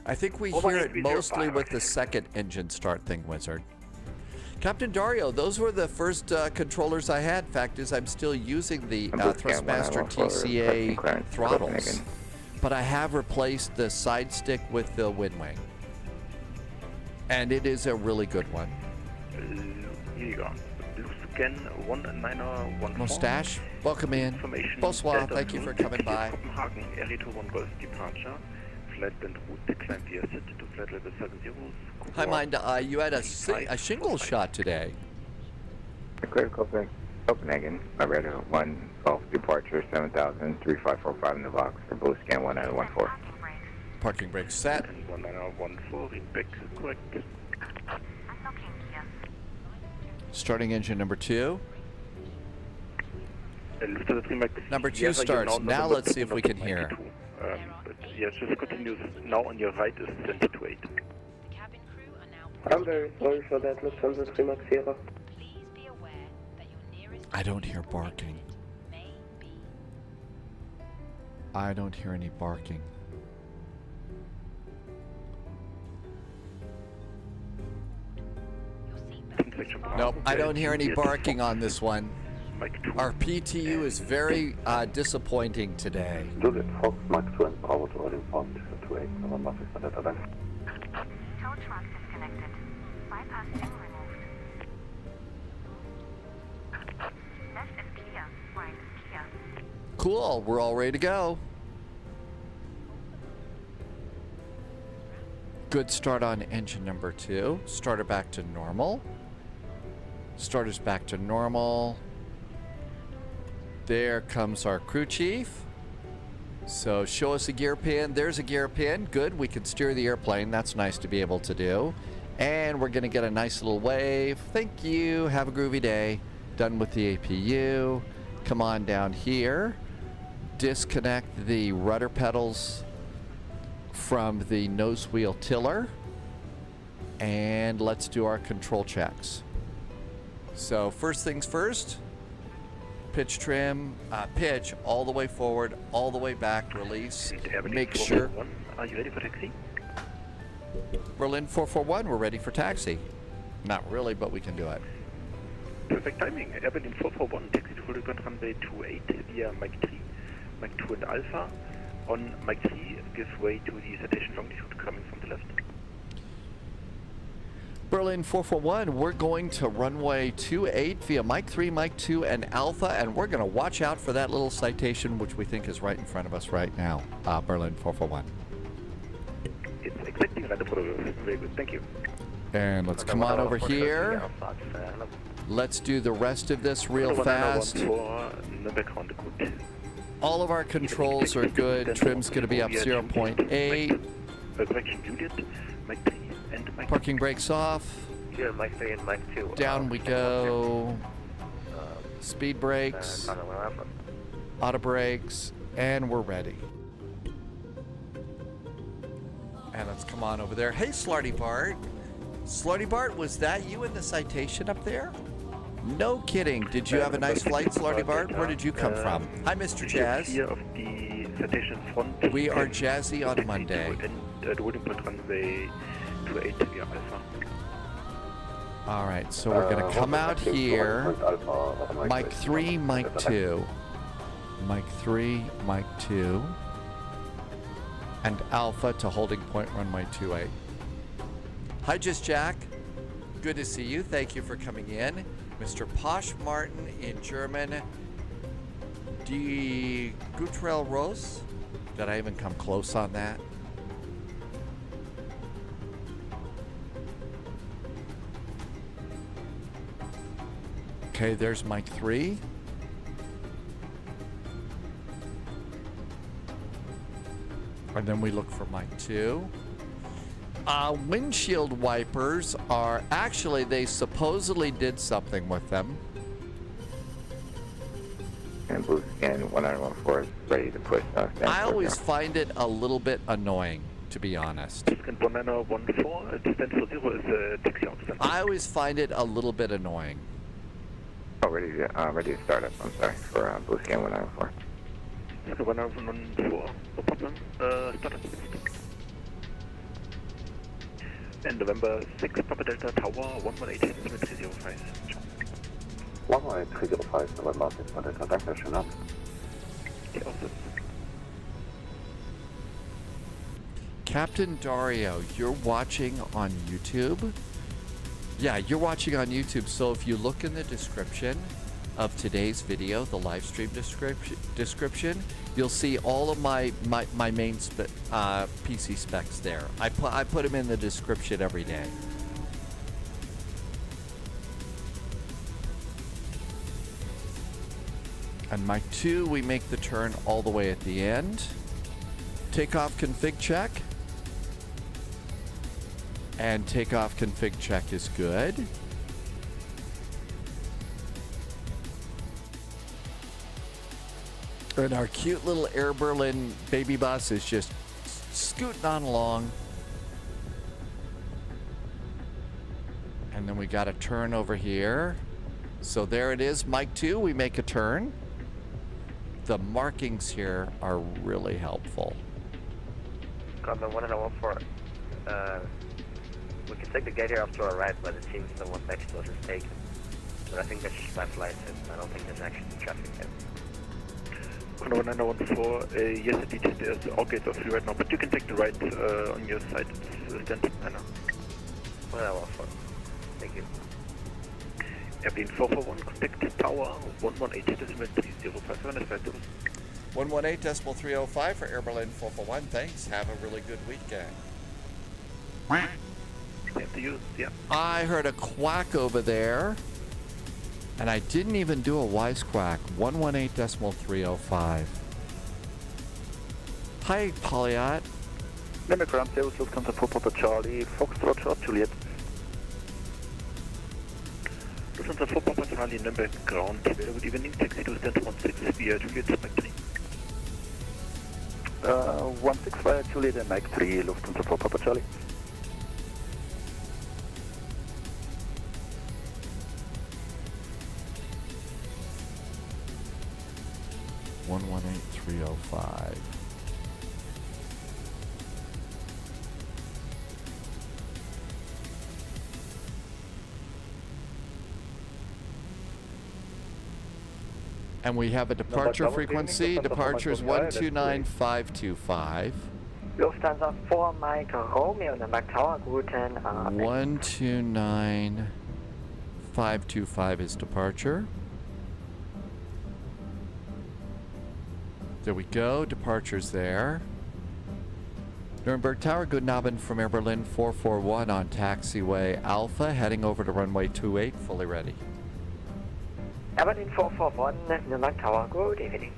I think we hear it mostly with the second engine start thing, Wizard. Captain Dario, those were the first controllers I had. Fact is, I'm still using the Thrustmaster TCA throttles. But I have replaced the side stick with the wind wing. And it is a really good one. Here you go. Again, 1914. Mustache, welcome in. Information Bonsoir, Delta thank you 2, for coming taxi by. Copenhagen, RE21 Golf departure. Flight band route, climb via sit to flight level 70. Hi, mind. You had a shingle shot today. Clear Copenhagen, Radar 1 Golf departure 7000, 3545 in the box for blue scan 1914. Parking brake set. And 1914, read back, correct. Starting engine number 2. Lufthansa 3 Max Number 2 Sierra, starts. you're Now number let's see if we can hear. 292. But yes, just continues. Now on your right is 2028. I'm very sorry for that, Lufthansa 3 Max Sierra. I don't hear barking. I don't hear any barking. Nope, I don't hear any barking on this one. Our PTU is very disappointing today. Juliet Fox, Mike 2 and Bravo to Orient Point 28, November 6 for Delta Bank. Tow truck disconnected. Bypass pin removed. Left is clear. Right is clear. Cool, we're all ready to go. Good start on engine number 2. Starter back to normal. Starter's back to normal. There comes our crew chief. So show us a gear pin. There's a gear pin. Good, we can steer the airplane. That's nice to be able to do. And we're gonna get a nice little wave. Thank you, have a groovy day. Done with the APU. Come on down here. Disconnect the rudder pedals from the nose wheel tiller. And let's do our control checks. So first things first, pitch trim, pitch all the way forward, all the way back, release. Make sure. Are you ready for taxi? Berlin 441, we're ready for taxi. Not really, but we can do it. Perfect timing. Air Berlin 441, taxi to full report runway 28 via Mike 3, Mike 2 and Alpha. On Mike 3, give way to the citation longitude coming from the left. Berlin 441, we're going to runway 28 via Mike 3, Mike 2, and Alpha, and we're going to watch out for that little citation, which we think is right in front of us right now. Berlin 441. It's exactly right up for the very good, thank you. And let's come on over here. Let's do the rest of this real fast. All of our controls are good. Trim's going to be up 0.8. Correction, Juliet, Mike 3 and Mike 2. Parking brakes off. Here, Mike 3 and Mike 2. Down we go. Speed brakes. Auto brakes. And we're ready. And let's come on over there. Hey, Slarty Bart. Slarty Bart, was that you in the citation up there? No kidding. Did you have a nice flight, Slarty Bart? Where did you come from? Hi, Mr. Jazz. We are jazzy on a Monday. All right, so we're going to come out here. Mike 3, Mike 2. Mike 3, Mike 2. And Alpha to holding point runway 28. Hi, Just Jack. Good to see you. Thank you for coming in. Mr. Posh Martin in German. Die Gutrell Rose. Did I even come close on that? Okay, there's Mike 3. And then we look for Mike 2. Windshield wipers are actually, they supposedly did something with them. And blue scan 1914 is ready to push. I always find it a little bit annoying, to be honest. Scan 1914, stand for 0 is taxi out. I always find it a little bit annoying. Oh, ready to start up. I'm sorry for blue scan 1914. Scan 1914, no problem. Start up. And November 6, Papa Delta Tower 118 305. 118 November 6 for Delta, danke, schönen Abend. Captain Dario, you're watching on YouTube. Yeah, you're watching on YouTube, so if you look in the description of today's video, the live stream description, you'll see all of my main PC specs there. I put them in the description every day. And Mike 2, we make the turn all the way at the end. Takeoff config check. And takeoff config check is good. And our cute little Air Berlin baby bus is just scooting on along. And then we got a turn over here. So there it is, Mike 2, we make a turn. The markings here are really helpful. Comment 114. We can take the gate here up to our right, but it seems the one next to us is taken. But I think that's just left lights, and I don't think there's actually traffic there. Condor 914, yes indeed, there's all gates are free right now, but you can take the right on your side, it's standard manner. 114. Thank you. Airplane 441, contact tower 118.3057 as flight 118.305 for Air Berlin 441. Thanks. Have a really good weekend. Same to you, yeah. I heard a quack over there, and I didn't even do a wisecrack. 118.305. Hi, Polyot. Nürnberg ground zero, Lufthansa 4 Papa Charlie, Foxtrot, Juliet. Lufthansa 4 Papa Charlie, Nürnberg ground, good evening, taxi to stand 16 via Juliet, Mike 3. 16 via Juliet and Mike 3, Lufthansa 4 Papa Charlie. (118.305). And we have a departure frequency. Departure is 129.525. Lufthansa 4 Mike Romeo, Nürnberg Tower, guten Abend. 129.525 is departure. There we go. Departure's there. Nuremberg Tower, guten Abend from Air Berlin 441 on taxiway Alpha, heading over to runway 28, fully ready. Air Berlin 441, Nürnberg Tower, good evening.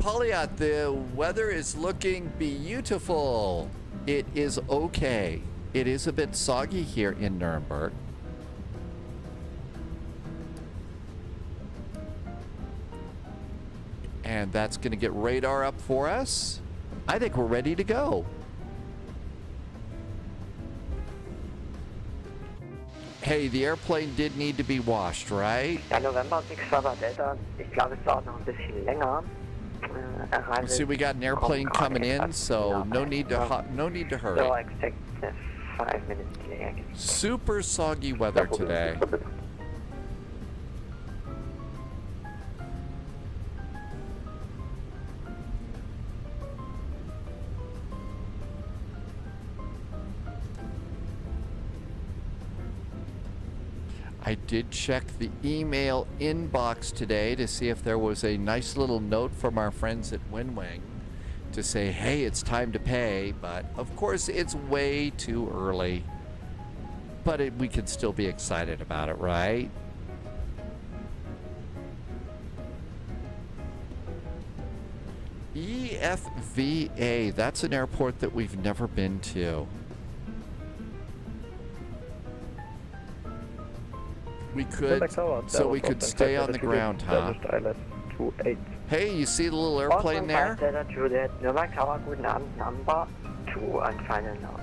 Polyot, the weather is looking beautiful. It is okay. It is a bit soggy here in Nuremberg. And that's going to get radar up for us. I think we're ready to go. Hey, the airplane did need to be washed, right? Ja, November 6 Delta. Ich glaube, es dauert noch ein bisschen länger. See, we got an airplane coming in, so no need to So hurry. I expect a 5-minute delay, I guess. Super soggy weather today. I did check the email inbox today to see if there was a nice little note from our friends at WinWing to say, hey, it's time to pay, but of course it's way too early. But we can still be excited about it, right? EFVA, that's an airport that we've never been to. We could, so we could stay on the ground, huh? Hey, you see the little airplane there? Juliet, Nürnberg Tower, guten Abend, number 2 and final now.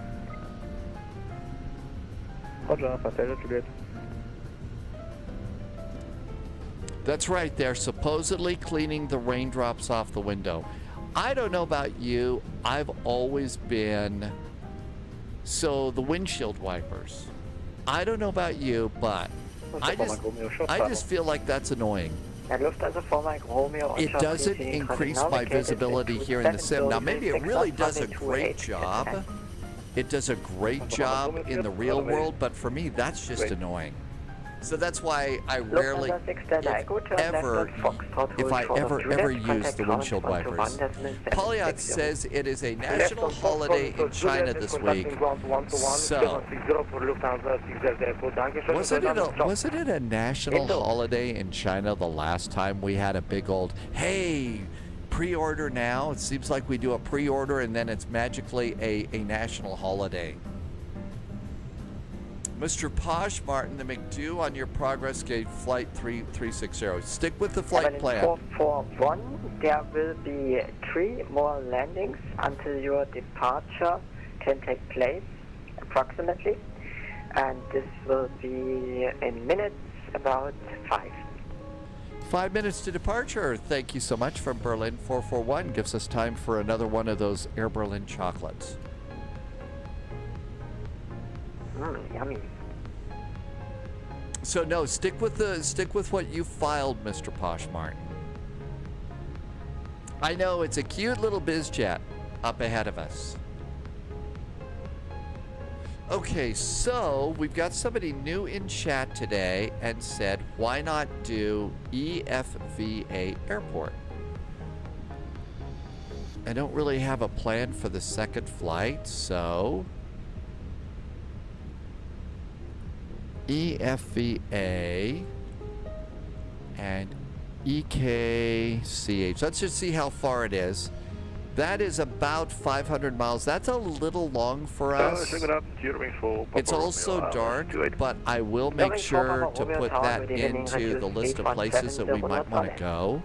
Roger, Delta Juliet. That's right, they're supposedly cleaning the raindrops off the window. I don't know about you, I've always been, so the windshield wipers. I don't know about you, but I just feel like that's annoying. It doesn't increase my visibility here in the sim. Now, maybe it really does a great job, It does a great job in the real world, but for me, that's just annoying. So that's why I rarely, if I ever use the windshield wipers. Polyot says it is a national holiday in China this week. So, wasn't it a national holiday in China the last time we had a big old, hey, pre-order now? It seems like we do a pre-order and then it's magically a national holiday. Mr. Posh Martin, the McDo on your progress gate flight 3360. Stick with the flight plan. 441, there will be 3 more landings until your departure can take place, approximately. And this will be in minutes, about 5. 5 minutes to departure. Thank you so much from Berlin 441. Gives us time for another one of those Air Berlin chocolates. Yummy. So no, stick with what you filed, Mr. Posh Martin. I know it's a cute little biz jet up ahead of us. Okay, so we've got somebody new in chat today and said, why not do EFVA Airport? I don't really have a plan for the second flight, so EFVA and EKCH. Let's just see how far it is. That is about 500 miles. That's a little long for us. It's also dark, but I will make sure to put that into the list of places that we might want to go.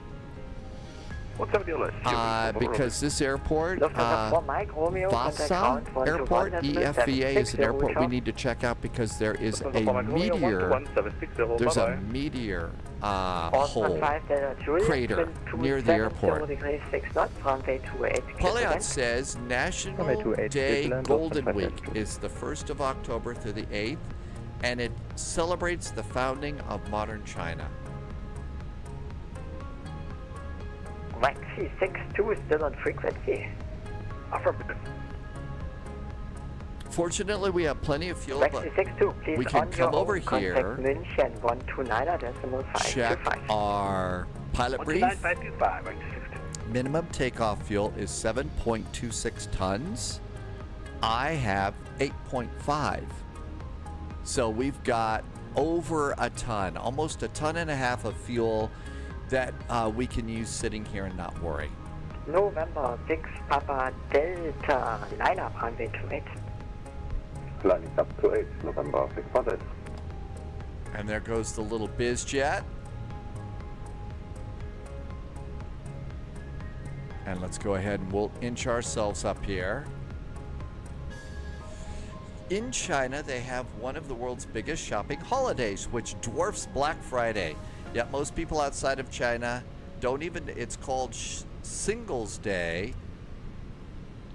Because this airport, Vasa Airport, EFVA, is an airport we need to check out because there is a meteor. There's a meteor hole, crater near the airport. Polyot says National Day Golden Week is the 1st of October through the 8th, and it celebrates the founding of modern China. Maxi 62 is still on frequency. Fortunately, we have plenty of fuel, Maxi 62, please we can come over here, München 129.525. check our pilot brief. Minimum takeoff fuel is 7.26 tons. I have 8.5. So we've got over a ton, almost a ton and a half of fuel that we can use sitting here and not worry. November 6 Papa Delta, line up runway 28. Lining up to 8, November 6 Papa. And there goes the little biz jet. And let's go ahead and we'll inch ourselves up here. In China, they have one of the world's biggest shopping holidays, which dwarfs Black Friday. Yet most people outside of China don't even, it's called Singles Day.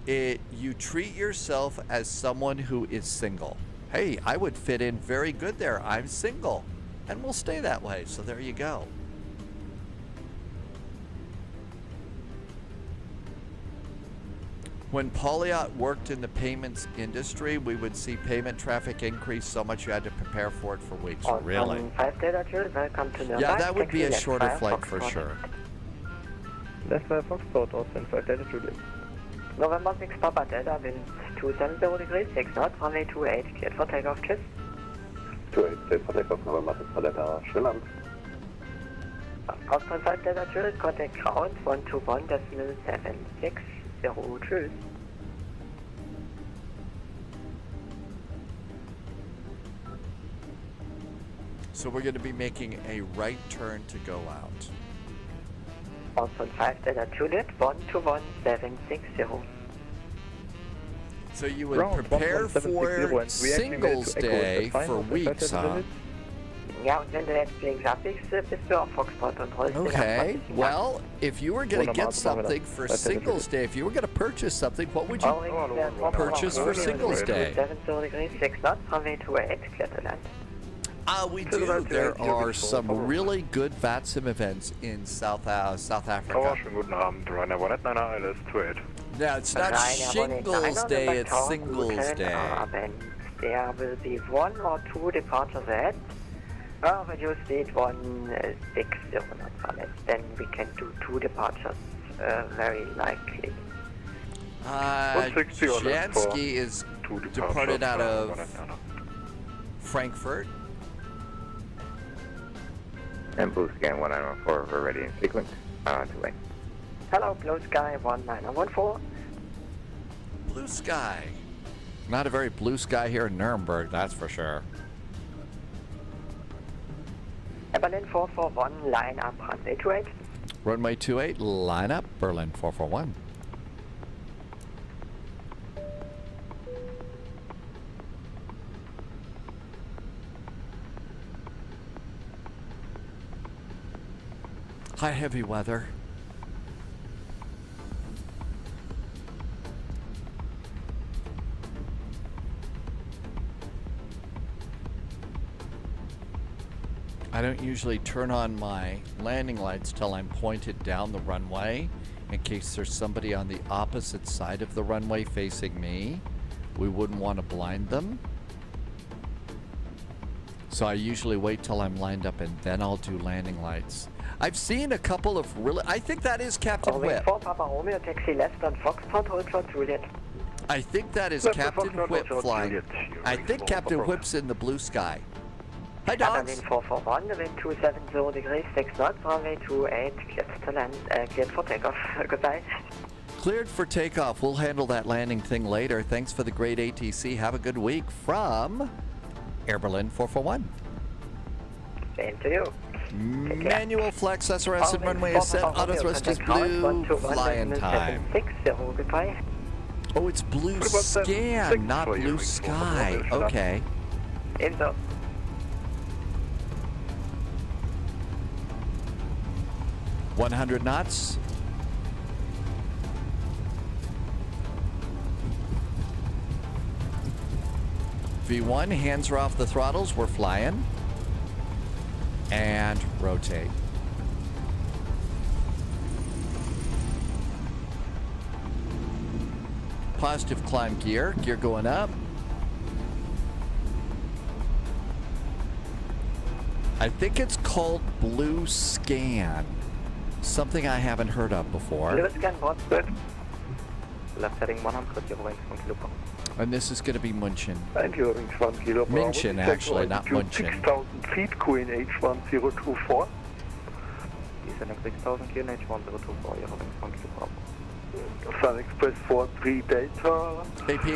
You treat yourself as someone who is single. Hey, I would fit in very good there. I'm single. And we'll stay that way. So there you go. When Polyot worked in the payments industry, we would see payment traffic increase so much you had to prepare for it for weeks. Really? Welcome to Nürnberg. Yeah, that would be a shorter flight for sure. That's Foxtrot, Austin 5 Delta Juliet. November 6 Papa Delta, wind 270 degrees, 6 knots, runway 28, cleared for takeoff, tschüss. 28, cleared for takeoff, November 6 Delta, schönen Abend. Austin 5 Delta Juliet, contact ground 121.76. Tschüss. So we're going to be making a right turn to go out. Austin 5 Delta Juliet 121.760. So you would prepare for Singles Day for weeks, huh? Ja, und wenn du jetzt links abbiegst, bist du auf Foxtrot und holst Okay, well, if you were going to get something for Singles Day, if you were going to purchase something, what would you purchase for Singles Day? 70 degrees, 6 knots, runway 28, clear to land. We do. There are some really good VATSIM events in South Africa. Schönen guten Abend, Ryanair 189 ILS 28. Yeah, it's not Shingles Day, it's Singles Day. There will be 1 or 2 departures ahead. When you speed 160 then we can do 2 departures, very likely. 160 on left for Jansky is 2 departures, departed out of 190. Frankfurt. And Blue Scan 1914, we're ready in sequence. 2-way. Hello, Blue Sky 1914. Blue sky. Not a very blue sky here in Nuremberg, that's for sure. Berlin 441, line up, runway 28. Runway 28, line up, Berlin 441. High heavy weather. I don't usually turn on my landing lights till I'm pointed down the runway in case there's somebody on the opposite side of the runway facing me. We wouldn't want to blind them. So I usually wait till I'm lined up and then I'll do landing lights. I've seen a couple of really... I think that is Captain Whip. 4 Papa Romeo, taxi left on Foxtrot, hold for Juliet. I think that is Captain Whip flying. I think Captain Whip's in the blue sky. Hi, dogs. Berlin 441, the wind 270 degrees, 6 knots, runway 28, cleared to land, cleared for takeoff. Goodbye. Cleared for takeoff. We'll handle that landing thing later. Thanks for the great ATC. Have a good week from Air Berlin 441. Same to you. Manual flex, SRS and runway is set. Auto thrust is blue. Flying time. 60, goodbye. Oh, it's blue scan, not blue sky. Okay. Info. $100 knots. V1, hands are off the throttles. We're flying. And rotate. Positive climb gear. Gear going up. I think it's called blue scan. Something I haven't heard of before. Blue scan, what's good? Left heading 100, you're going 1 kilo per hour. And this is going to be München. And you're in 1 kilo per hour. München, actually, not München. 6,000 feet, QNH 1024. Descending 6,000, QNH 1024, you're holding 1 kilo per hour. Sun Express 43 data. AP.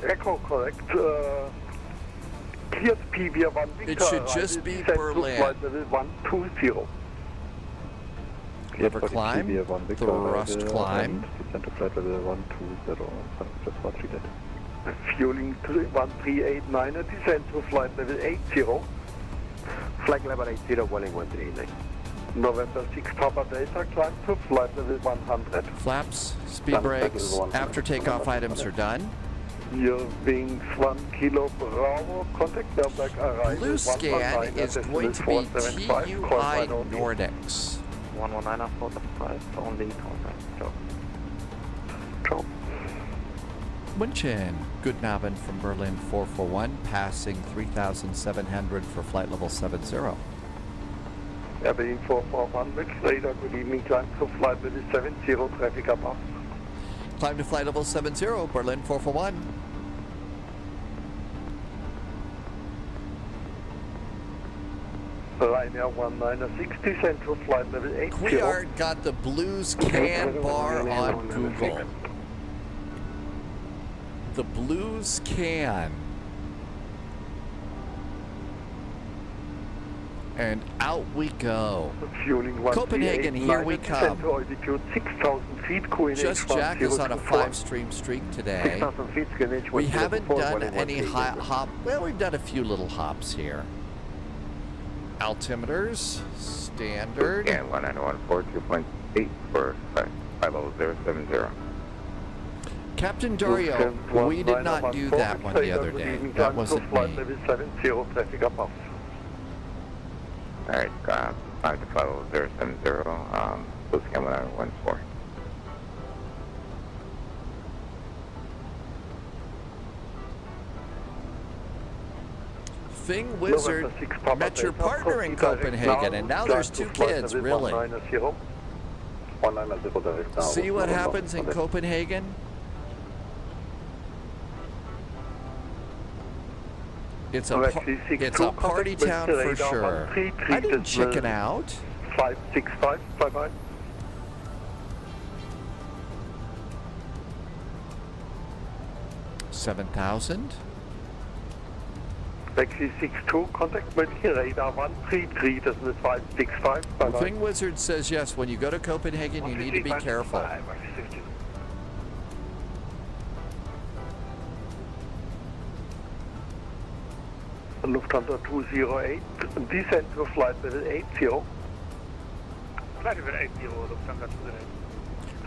Echo correct. Cleared PV 1 Victor. It should just be Berlin. Flight level 120. Never climb. Thrust climb. Descent to flight level 120. Sun Express 43 data. Fueling 1389, descent to flight level 80. Flight level 80, Welling 139. November 6 Papa Delta, climb to flight level 100. Flaps, speed brakes, after takeoff items are done. Your wings 1 kilo Bravo, contact Nürnberg arrival. Blue scan is going to be TUI Nordics. 119 45, only contact. Ciao. Ciao. München, good Abend from Berlin 441, passing 3,700 for flight level 70. Berlin 441, with radar, good evening, climb to flight level 70, traffic above. Climb to flight level 70, Berlin 441. Ryanair 1960, central flight level 80. We are got the blue scan bar on Google. The blue scan. And out we go. Copenhagen, here we come. Just Jack is on a 5-stream streak today. We haven't done any hop. Well, we've done a few little hops here. Altimeters, standard. And 1914, 2.8 for 50070. Captain Dario, we did not do that one the other day. That wasn't me. Alright, 5 to 50070, Blue Scan 1914. Thing Wizard met your partner in Copenhagen, and now there's 2 kids, really. See what happens in Copenhagen? It's a party town for sure. I didn't chicken out. 565, bye-bye. $7,000. Taxi 62, contact München, radar 133, das ist 565, bye-bye. Thing Wizard says yes, when you go to Copenhagen, you need to be careful. Lufthansa 208, descent to flight level 80. Flight level 80, Lufthansa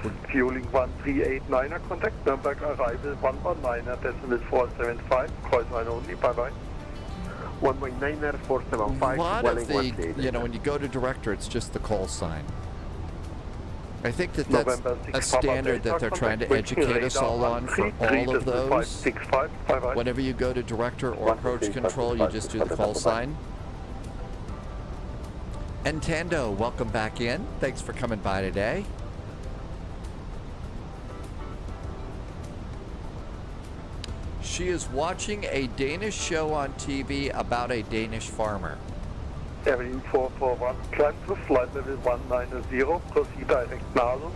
208. Fueling 1389er, contact Nürnberg arrival 119er, decimal 475, cross line only, bye-bye. 119er, 475, A lot Welling of the, 138. you know, when you go to director, it's just the call sign. I think that that's a standard that they're trying to educate us all on for all of those. Whenever you go to director or approach control, you just do the call sign. And Tando, welcome back in. Thanks for coming by today. She is watching a Danish show on TV about a Danish farmer. Bergen 441, climb to flight level 190, proceed direct now.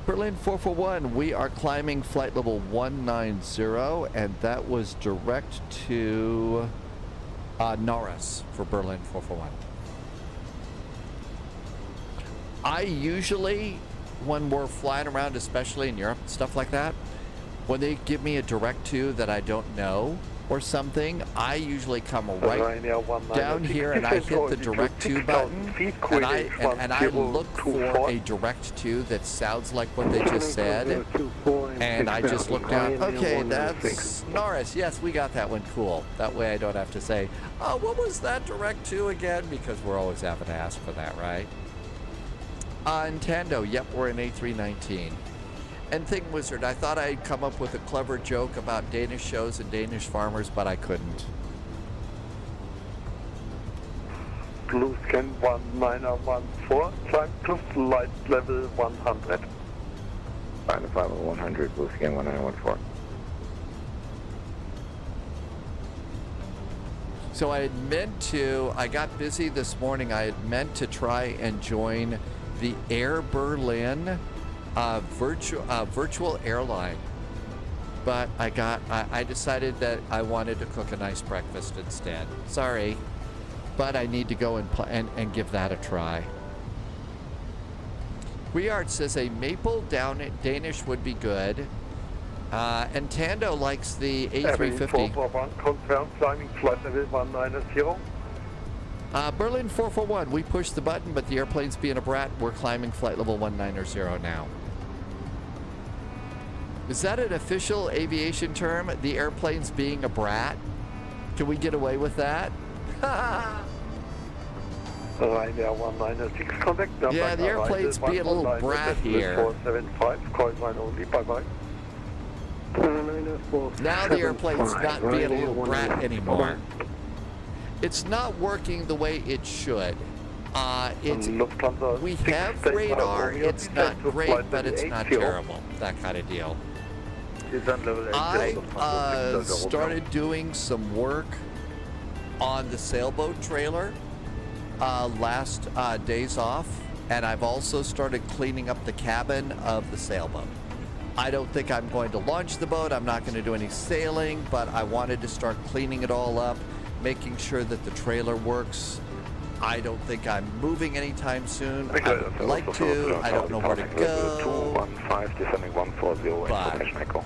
Berlin 441, we are climbing flight level 190, and that was direct to Norris for Berlin 441. I usually, when we're flying around, especially in Europe, stuff like that, when they give me a direct to that I don't know or something, I usually come right down here and I hit the direct to button, and I look for a direct to that sounds like what they just said, and I just look down. Okay, that's Norris. Yes, we got that one. Cool. That way I don't have to say, oh, what was that direct to again? Because we're always having to ask for that, right? Nintendo, yep, we're in A319. And Thing Wizard, I thought I'd come up with a clever joke about Danish shows and Danish farmers, but I couldn't. Blue scan 1914, climb to flight level 100. Find the flight level 100, blue scan 1914. So I got busy this morning. I had meant to try and join the Air Berlin virtual airline, but I decided that I wanted to cook a nice breakfast instead. Sorry, but I need to go and give that a try. Weird says a maple down Danish would be good, and Tando likes the A350. Confirmed climbing flight level 190. Berlin 441, we pushed the button, but the airplane's being a brat. We're climbing flight level 190 now. Is that an official aviation term? The airplane's being a brat? Can we get away with that? Ryanair 196, contact yeah, the airplane's being a little brat here. 475, call line only, bye-bye. Now the airplane's not being a little brat anymore. It's not working the way it should. We have radar. It's not great, but it's not terrible. That kind of deal. I started doing some work on the sailboat trailer last days off, and I've also started cleaning up the cabin of the sailboat. I don't think I'm going to launch the boat. I'm not going to do any sailing, but I wanted to start cleaning it all up, making sure that the trailer works. I don't think I'm moving anytime soon. I would like to. I don't know where to go. 215, descending 140, information echo.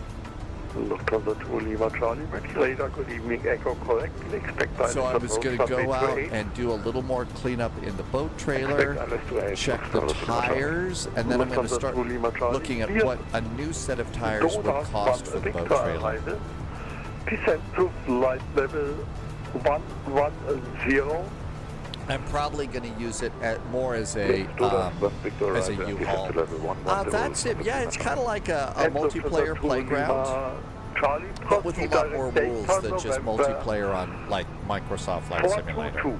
Lufthansa 2 Lima Charlie, radar, good evening, echo correct. Expect so I was going to go out and do a little more cleanup in the boat trailer, check the tires, and then I'm going to start looking at what a new set of tires would cost for the boat trailer. Descent to flight level 110. I'm probably going to use it more as a U-Haul. That's it. Yeah, it's kind of like a multiplayer playground. Charlie, but with a proceed lot more direct rules data than just November multiplayer on like Microsoft Flight Simulator. 422.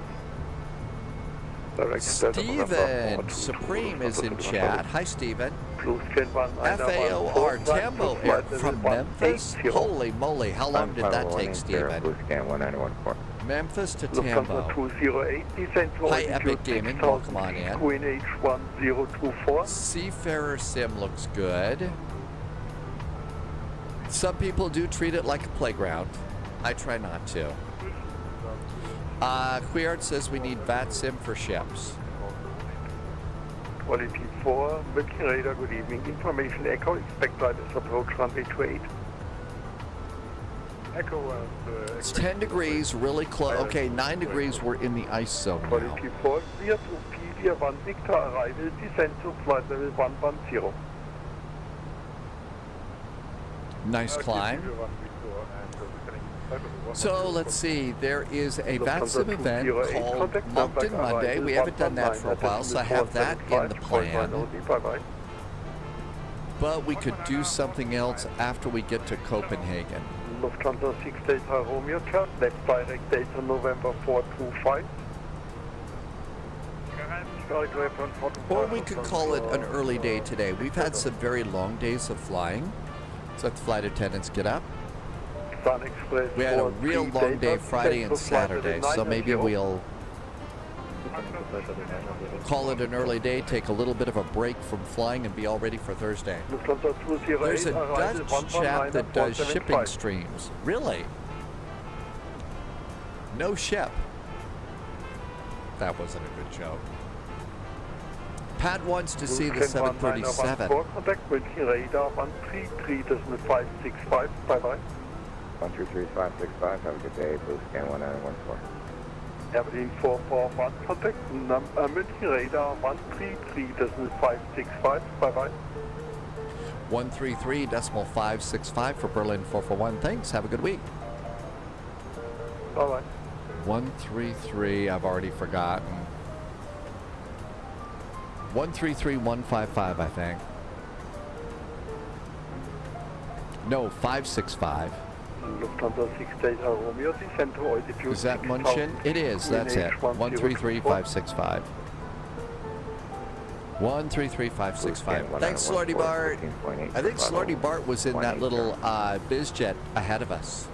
Direct data November Steven 422. Supreme is in chat. Hi, Steven. Plus scan 191 FAOR Tambo plus Air flight from level Memphis. 180. Holy moly, how long did that take, Steven? Blue scan 1914. Memphis to Lufthansa Tambo. 208, descent to Hi, altitude Epic Gaming. 6000 Welcome on in. QNH 1024. Seafarer Sim looks good. Some people do treat it like a playground. I try not to. Queert says we need VAT Sim for ships. Quality 4, Milky Radar, good evening. Information Echo, expect guidance approach runway 28. Echo, It's 10 degrees, really close. Okay, 9 degrees, we're in the ice zone now. Quality 4, clear to PV 1 Victor arrival, descent to flight level 110. Nice climb. So let's see, there is a VATSIM event called Moncton Monday. We haven't done that for a while, so I have that in the plan. But we could do something else after we get to Copenhagen. Lufthansa 6 Delta Romeo, chart, left direct data November 425. Or we could call it an early day today. We've had some very long days of flying. So let the flight attendants get up. We had a real long day Friday and Saturday, so maybe we'll call it an early day, take a little bit of a break from flying, and be all ready for Thursday. There's a Dutch chap that does shipping streams. Really? No ship. That wasn't a good joke. Pat wants to see the 737. Contact with radar 133.565. Bye-bye. 133565, have a good day, Blue scan 1914. Airplane 441, contact München radar 133.565. Bye-bye. 133.565 for Berlin 441. Thanks. Have a good week. Bye-bye. 133, I've already forgotten. 133.155, I think. No, 565. Lufthansa 6 Delta Romeo, descent to altitude. Is that Munchen? It is. That's it. 133.565. 133.565. Thanks, Slordy Bart. I think Slordy Bart was in that little bizjet ahead of us.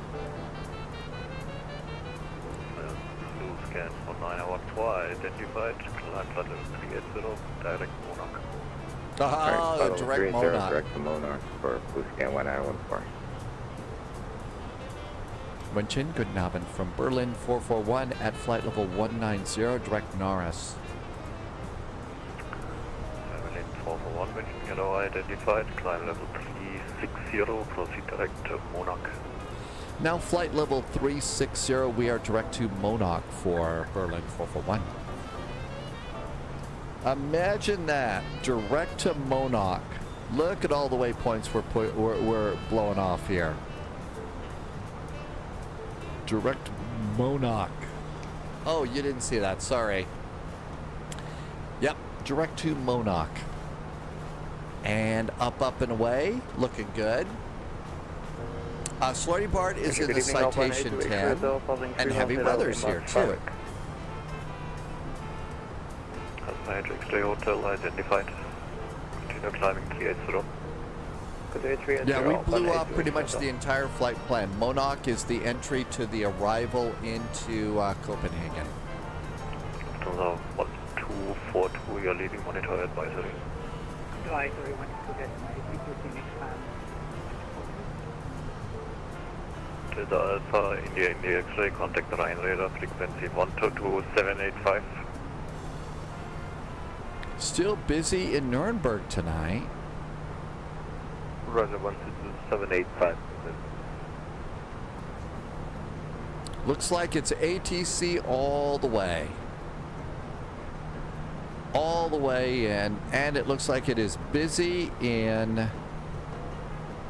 Scan 1912, identified, climb flight level 380, direct Monarch. Ah, the direct Monarch. Direct to Monarch for Blue scan 1914. München, good Abend from Berlin 441 at flight level 190, direct Norris. Berlin 441, München, yellow identified, climb level 360, proceed direct to Monarch. Now flight level 360, we are direct to Monarch for Berlin 441. Imagine that, direct to Monarch. Look at all the waypoints we're blowing off here. Direct Monarch. Oh, you didn't see that, sorry. Yep, direct to Monarch. And up and away, looking good. Slordy Bart is in the Citation 10, and heavy weather's here too. X-ray hotel identified. Continue climbing 380. Yeah, we blew off pretty much the entire flight plan. Monarch is the entry to the arrival into Copenhagen. Lufthansa 1242, you're leaving monitor advisory. Advisory, want to get my executing expand. Delta Alpha, India X-ray, contact the Rhine radar, frequency 122785. Still busy in Nuremberg tonight. Roger 122785. Looks like it's ATC all the way. All the way in, and it looks like it is busy in...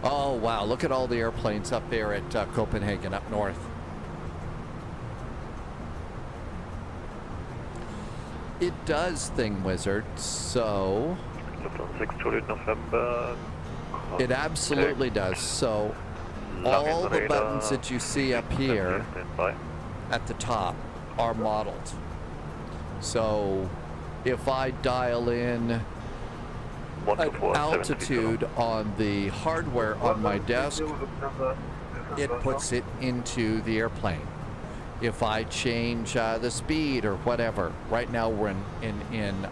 Oh wow, look at all the airplanes up there at Copenhagen, up north. It does, Thing Wizard, so... Lufthansa 6 Juliet November. It absolutely does, so... all the buttons that you see up here at the top are modeled. So if I dial in an altitude on the hardware on my desk, it puts it into the airplane. If I change the speed or whatever, right now we're in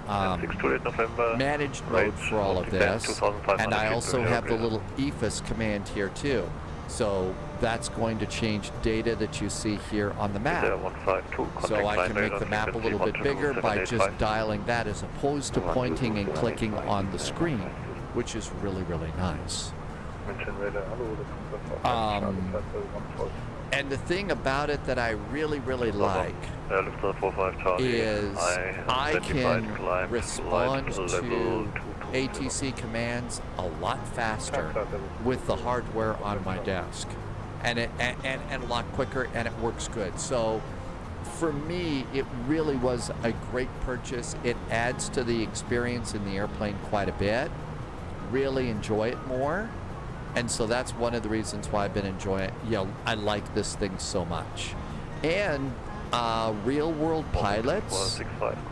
managed mode for all of this, and I also have the little EFIS command here too. So that's going to change data that you see here on the map. So I can make the map a little bit bigger by just dialing that as opposed to pointing and clicking on the screen, which is really, really nice. And the thing about it that I really, really like is I can respond to ATC commands a lot faster with the hardware on my desk, and a lot quicker, and it works good. So for me, it really was a great purchase. It adds to the experience in the airplane quite a bit. Really enjoy it more. And so that's one of the reasons why I've been enjoying it. You know, I like this thing so much. And real world pilots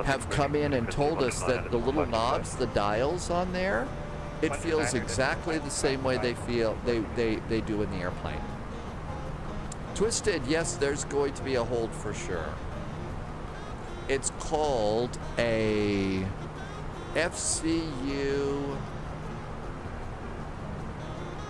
have come in and told us that the little knobs, the dials on there, it feels exactly the same way they feel they do in the airplane. Twisted, yes, there's going to be a hold for sure. It's called a FCU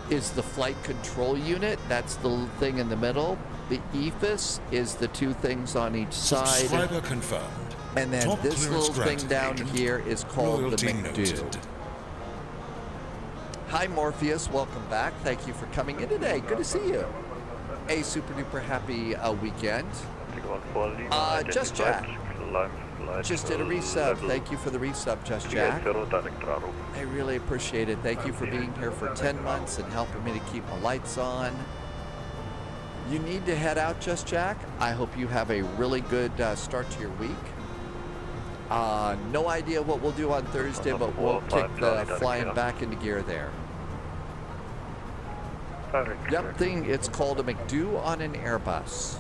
is the flight control unit. That's the little thing in the middle. The EFIS is the two things on each side. Subscriber confirmed. And then Top this little thing down here is called the McDo. Hi Morpheus, welcome back. Thank you for coming in today. Good to see you. A super duper happy weekend. Just Jack. Just did a resub. Thank you for the resub, Just Jack. I really appreciate it. Thank you for being here for 10 months and helping me to keep my lights on. You need to head out, Just Jack. I hope you have a really good start to your week. No idea what we'll do on Thursday, but we'll kick the flying back into gear there. Yep, it's called a McDo on an Airbus.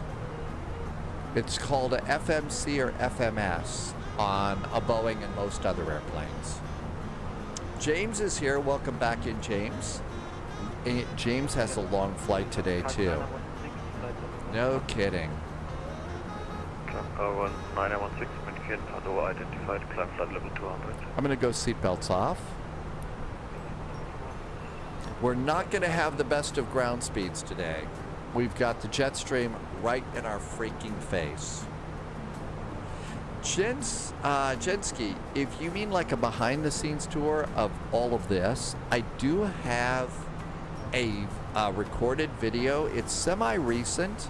It's called a FMC or FMS on a Boeing and most other airplanes. James is here. Welcome back in, James. James has a long flight today, too. No kidding. I'm going to go seatbelts off. We're not going to have the best of ground speeds today. We've got the jet stream right in our freaking face. Jensky, if you mean like a behind-the-scenes tour of all of this, I do have a recorded video. It's semi-recent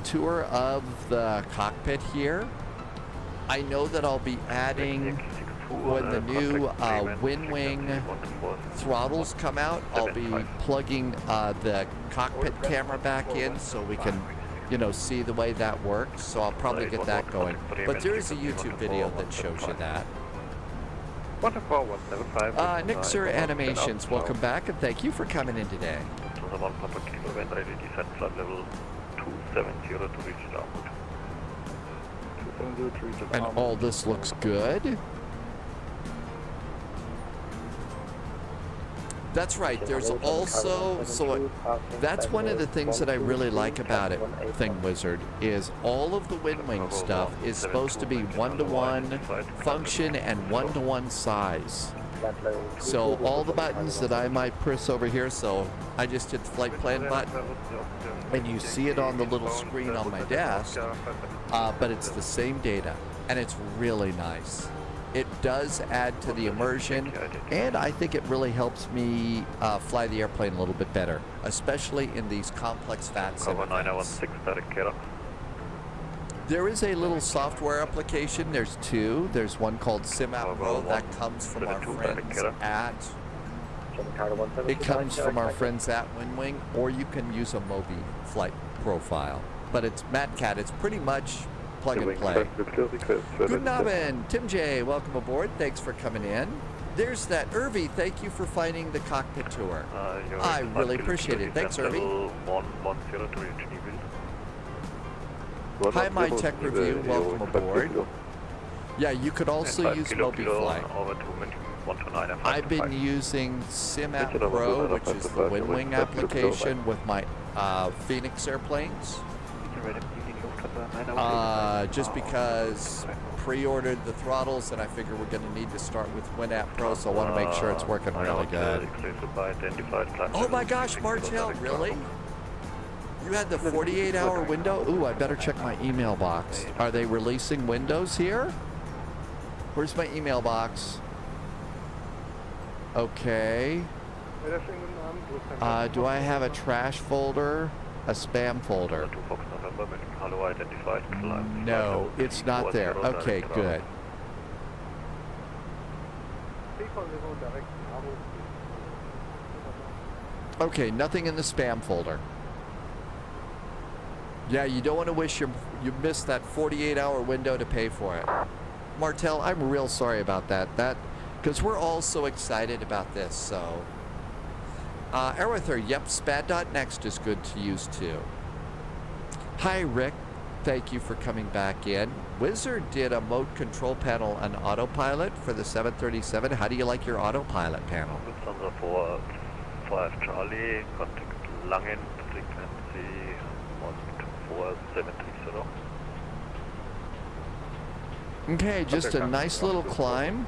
tour of the cockpit here. I know that I'll be adding, when the new wind wing throttles come out, I'll be plugging the cockpit camera back in so we can, you know, see the way that works. So I'll probably get that going. But there is a YouTube video that shows you that. Nixer Animations, welcome back and thank you for coming in today. And all this looks good. That's right. There's also, so that's one of the things that I really like about it, Thing Wizard, is all of the wind wing stuff is supposed to be one-to-one function and one-to-one size. So all the buttons that I might press over here, so I just hit the flight plan button, and you see it on the little screen on my desk, but it's the same data, and it's really nice. It does add to the immersion, and I think it really helps me fly the airplane a little bit better, especially in these complex VATS. There is a little software application. There's two. There's one called SimApp Pro that comes from our friends at. It comes from our friends at WinWing, or you can use a Mobi flight profile. But it's MatCat. It's pretty much plug and play. Good Nabin, Tim J, welcome aboard. Thanks for coming in. There's that. Irvi, thank you for finding the cockpit tour. You're I really appreciate it. Thanks, Irvi. 110 to reach Newville. Hi, my tech review. Welcome aboard. Yeah, you could also use MobiFly. Over to München, 129 and I've been 525. using SimApp Pro, which is the WinWing application with my Phoenix airplanes. Just because pre-ordered the throttles and I figure we're going to need to start with WinApp Pro, so I want to make sure it's working really good. Oh my gosh, Martel, really? You had the 48-hour window? Ooh, I better check my email box. Are they releasing Windows here? Where's my email box? Okay. Do I have a trash folder? A spam folder? No, it's not there. Okay, good. Okay, nothing in the spam folder. Yeah, you don't want to wish you missed that 48-hour window to pay for it. Martel, I'm real sorry about that. Because we're all so excited about this, so... Aerother, yep, SPAD.next is good to use too. Hi, Rick. Thank you for coming back in. Wizard did a mode control panel on autopilot for the 737. How do you like your autopilot panel? Lufthansa for 5 Charlie, contact Langen, frequency 14730. Okay, just a nice little climb.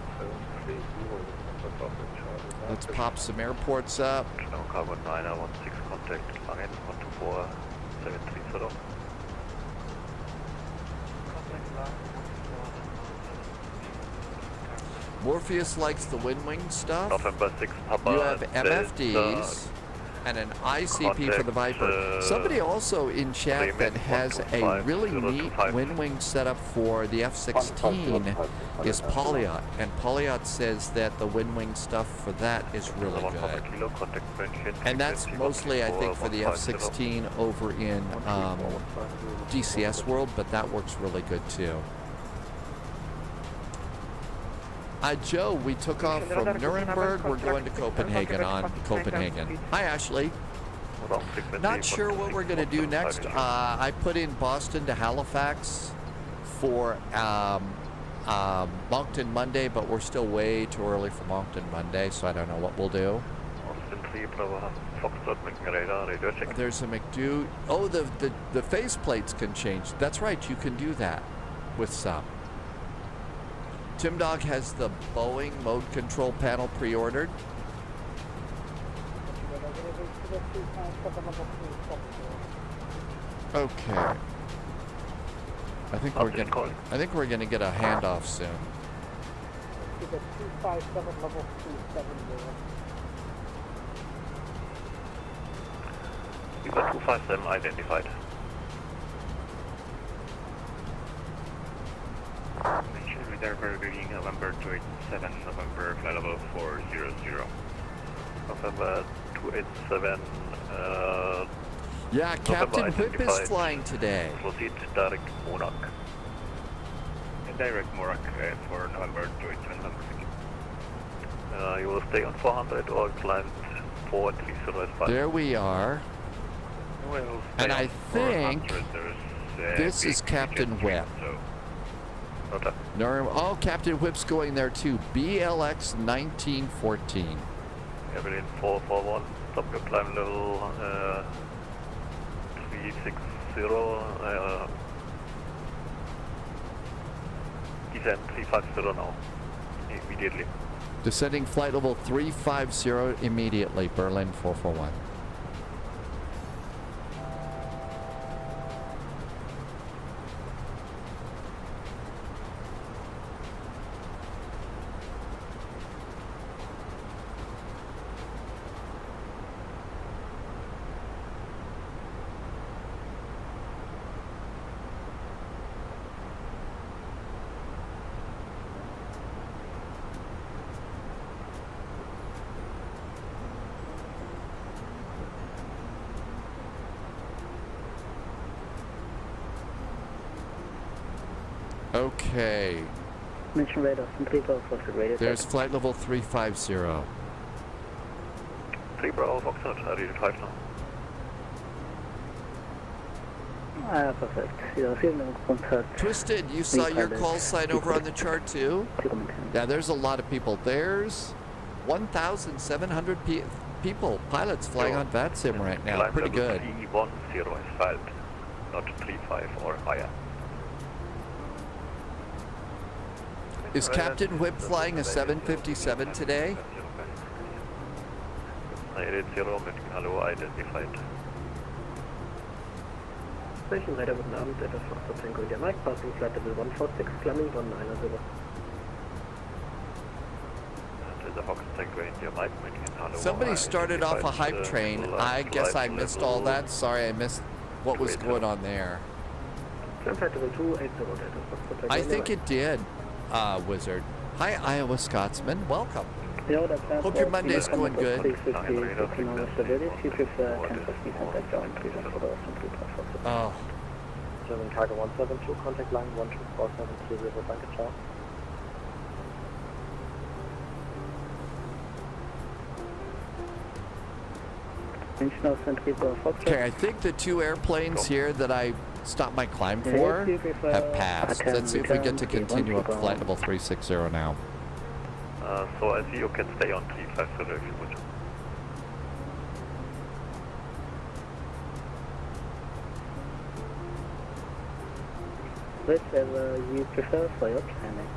Let's pop some airports up. Carbon 916, contact Langen, 14730. Morpheus likes the WinWing stuff. November 6, Papa. You have MFDs and an ICP for the Viper. Somebody also in chat that has a really neat WinWing setup for the F-16 is Polyot. And Polyot says that the WinWing stuff for that is really good. And that's mostly, I think, for the F-16 over in DCS World, but that works really good too. Joe, we took off from Nuremberg. We're going to Copenhagen on Copenhagen. Hi, Ashley. Not sure what we're going to do next. I put in Boston to Halifax for Moncton Monday, but we're still way too early for Moncton Monday, so I don't know what we'll do. There's a McDo. Oh, the faceplates can change. That's right, you can do that with some. Tim Dog has the Boeing mode control panel pre-ordered. Okay. I think we're gonna get a handoff soon. We got 257 identified. Reservoir reading November 287, November flight level 400. November 287, yeah, Captain Whip is flying today. Proceed direct Monarch. Direct Monarch for November 287. You will stay on 400 or climb 430. There we are. Well, and I think this is Captain Whip. Oh, Captain Whip's going there too. BLX 1914. Evelyn 441, stop your climb level 360. Descend 350 now, immediately. Descending flight level 350 immediately, Berlin 441. Okay. Mention radar, Central Bravo Foxtrot radio. There's flight level 350. 3 Bravo Foxtrot, ready to 5 now. Perfect. You're receiving contact. Twisted, you saw your call sign over on the chart too? Yeah, there's a lot of people. There's 1,700 people, pilots flying on VATSIM right now. Climb Pretty level good. 310 asphalt, not 35 or higher. Is Captain Whip flying a 757 today? 980, München, hello, identified. Station radar, guten Abend, etwas Foxtrot Tango India Mike, passing flight level 146, climbing 190. The Fox Tango India Mike, München, hello. Somebody started off a hype train. I guess I missed all that. Sorry, I missed what was going on there. I think it did, Wizard. Hi, Iowa Scotsman. Welcome. Hope your Monday's going good. Oh. German Cargo 172, contact line 12473, danke, ciao. Okay, I think the 2 airplanes here that I stopped my climb for have passed. Let's see if we get to continue up flight level 360 now. So I see you can stay on 350 if you would. Whatever you prefer for your planning.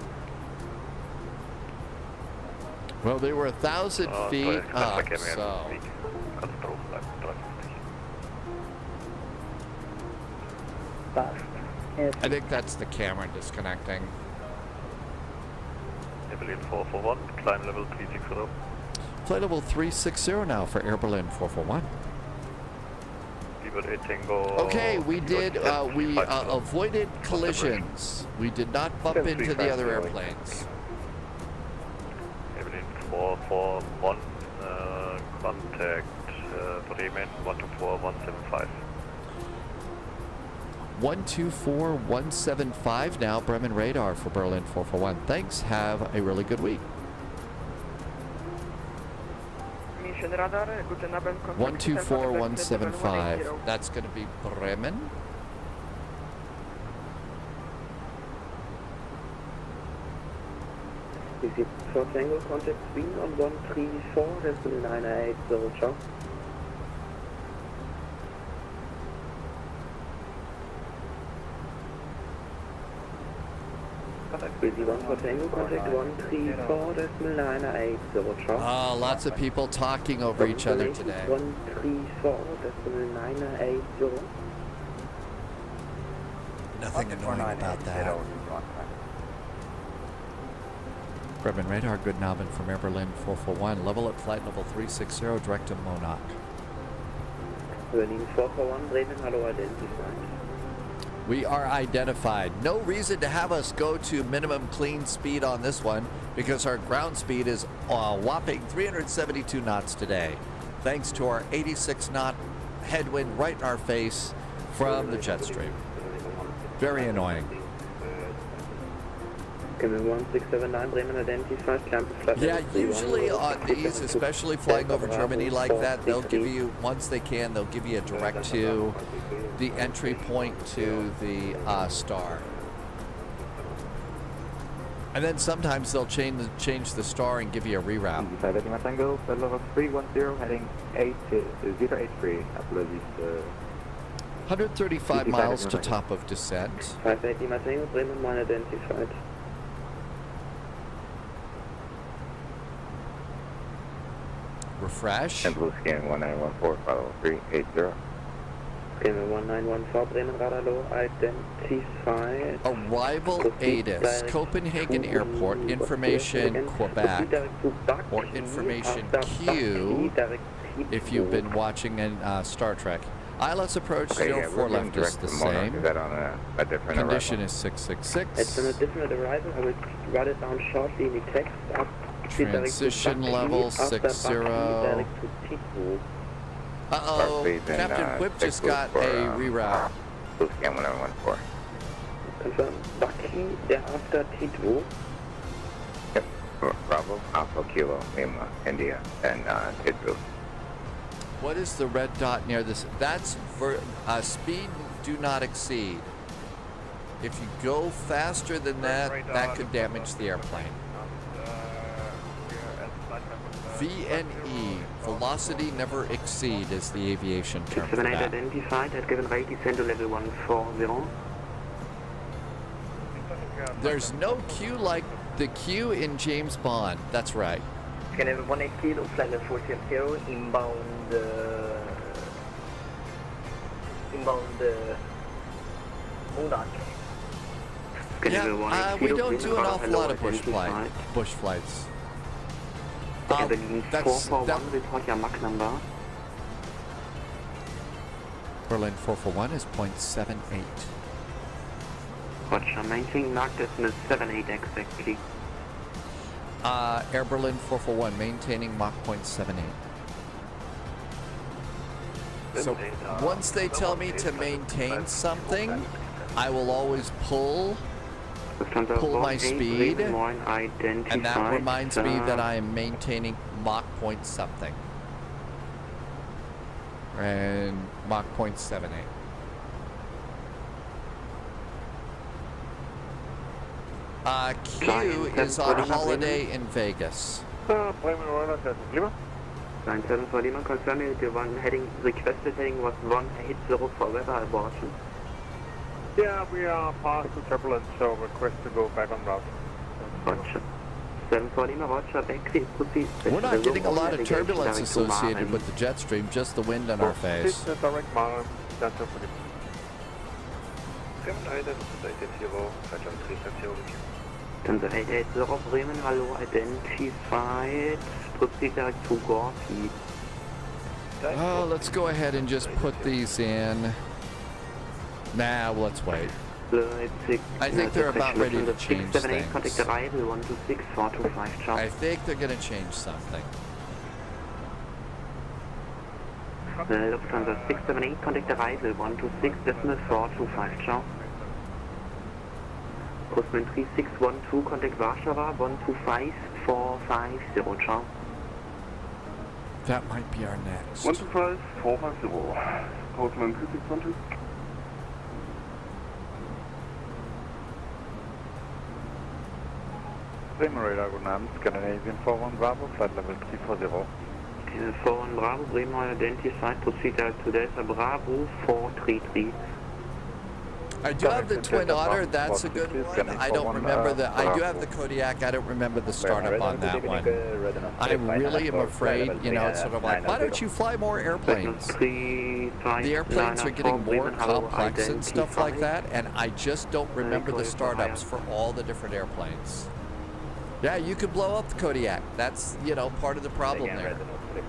Well, they were 1,000 feet up, so... I think that's the camera disconnecting. Berlin 441, climb level 360. Flight level 360 now for Air Berlin 441. Okay, we did, we avoided collisions. We did not bump into the other airplanes. Berlin 441, contact Bremen 124175. 124175 now, Bremen radar for Berlin 441. Thanks, have a really good week. 124175. That's going to be Bremen. Easy for Tango, contact Queen on 134, decimal 980, ciao. Busy 1 for Tango, contact 134, decimal 980, ciao. Oh, lots of people talking over each other today. 134, decimal 980. Nothing annoying about that. Bremen radar, good Nabend from Air Berlin 441. Level at flight level 360, direct to Monarch. Berlin 441, Bremen, hello, identified. We are identified. No reason to have us go to minimum clean speed on this one because our ground speed is a whopping 372 knots today. Thanks to our 86 knot headwind right in our face from the jet stream. Very annoying. 1679 Bremen identified, campus flight. Yeah, usually on these, especially flying over Germany like that, they'll give you, once they can, they'll give you a direct to the entry point to the star. And then sometimes they'll change the star and give you a reroute. 580 Tango, flight level 310, heading 083, apologies. 135 miles to top of descent. 580 Tango, Bremen 1 identified. Refresh. And blue scan 1914, follow 380. Bremen 1914, Bremen radar low, identified. Arrival ATIS, Copenhagen Airport, information Quebec, or information Q, if you've been watching in Star Trek. ILS approach 04 left is the same. Is that on a different Condition arrival? is 666. It's on a different arrival. I will write it down shortly in the text. Transition level 60. Uh-oh, Captain Whip just got a reroute. Blue scan 1914. Confirm. Baki, thereafter T2. Bravo, Alpha Kilo, Lima, India, and Tidru. What is the red dot near this? That's for speed do not exceed. If you go faster than that, that could damage the airplane. VNE, velocity never exceed, is the aviation term for 678 that. identified, had given right descent to level 140. There's no Q like the Q in James Bond. That's right. Can have 18 kilo, flight level 470, inbound, Moonarch. Yeah, we don't do an awful lot of bush flights. That's 441, report your Mach number. Berlin 441 is 0.78. Roger, maintaining Mach decimal 78 exactly. Air Berlin 441, maintaining Mach 0.78. So once they tell me to maintain something, I will always pull my speed, and that reminds me that I am maintaining Mach point something. And Mach 0.78. Q is on holiday in Vegas. Lima. 97 for Lima, confirming the one heading, requested heading was 180 for weather abortion. Yeah, we are past the turbulence, so request to go back on route. Roger. 7 for Lima, Roger, back, please proceed. We're not getting a lot of turbulence associated with the jet stream, just the wind in our face. Direct Mara, that's for Lima. 880 Bremen, hello, identified, proceed direct to Gorky. Oh, let's go ahead and just put these in. Nah, let's wait. I think they're about ready to change things. Contact arrival 126 425, ciao. I think they're going to change something. Lufthansa 678, contact arrival 126 decimal 425, ciao. Postman 3612, contact Warsaw 125 450, ciao. That might be our next. 125 450, Postman 3612. Bremen radar, guten Abend, Scandinavian 41 Bravo, flight level 340. 41 Bravo, Bremen identified, proceed direct to Delta Bravo 433. I do have the Twin Otter, that's a good one. I don't remember the, I do have the Kodiak, I don't remember the startup on that one. I really am afraid, you know, it's sort of like, why don't you fly more airplanes? The airplanes are getting more complex and stuff like that, and I just don't remember the startups for all the different airplanes. Yeah, you could blow up the Kodiak. That's, you know, part of the problem there.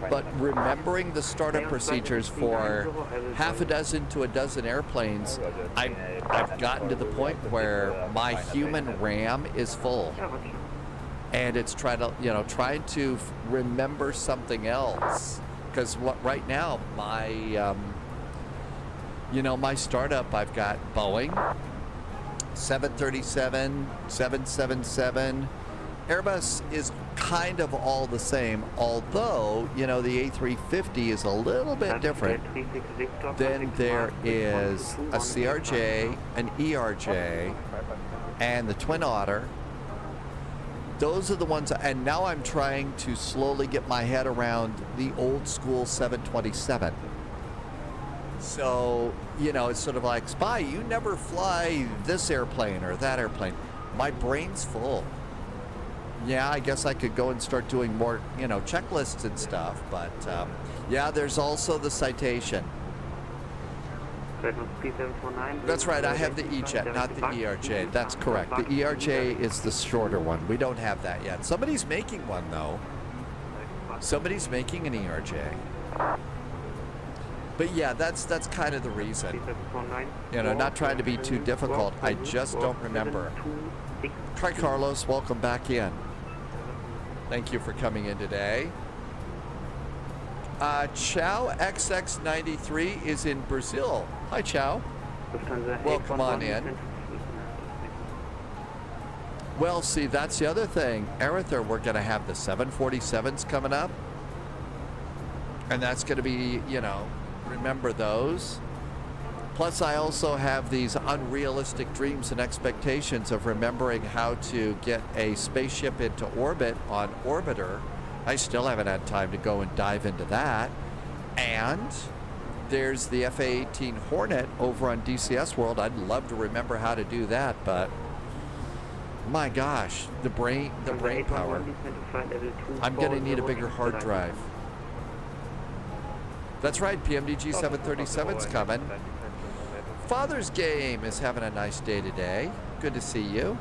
But remembering the startup procedures for half a dozen to a dozen airplanes, I've gotten to the point where my human RAM is full. And it's trying to remember something else. Because right now, my, my startup, I've got Boeing, 737, 777, Airbus is kind of all the same, although, you know, the A350 is a little bit different. Then there is a CRJ, an ERJ, and the Twin Otter. Those are the ones, and now I'm trying to slowly get my head around the old school 727. So, you know, it's sort of like, Spy, you never fly this airplane or that airplane. My brain's full. Yeah, I guess I could go and start doing more, you know, checklists and stuff. But, yeah, there's also the Citation. That's right, I have the E-Jet, not the ERJ. That's correct. The ERJ is the shorter one. We don't have that yet. Somebody's making one, though. Somebody's making an ERJ. But yeah, that's kind of the reason. You know, not trying to be too difficult. I just don't remember. Hi, Carlos. Welcome back in. Thank you for coming in today. Chow XX93 is in Brazil. Hi, Chow. Welcome on in. Well, see, that's the other thing. Arether, we're going to have the 747s coming up. And that's going to be, you know, remember those. Plus, I also have these unrealistic dreams and expectations of remembering how to get a spaceship into orbit on Orbiter. I still haven't had time to go and dive into that. And there's the FA-18 Hornet over on DCS World. I'd love to remember how to do that, but my gosh, the brain power. I'm going to need a bigger hard drive. That's right, PMDG 737's coming. Father's Game is having a nice day today. Good to see you.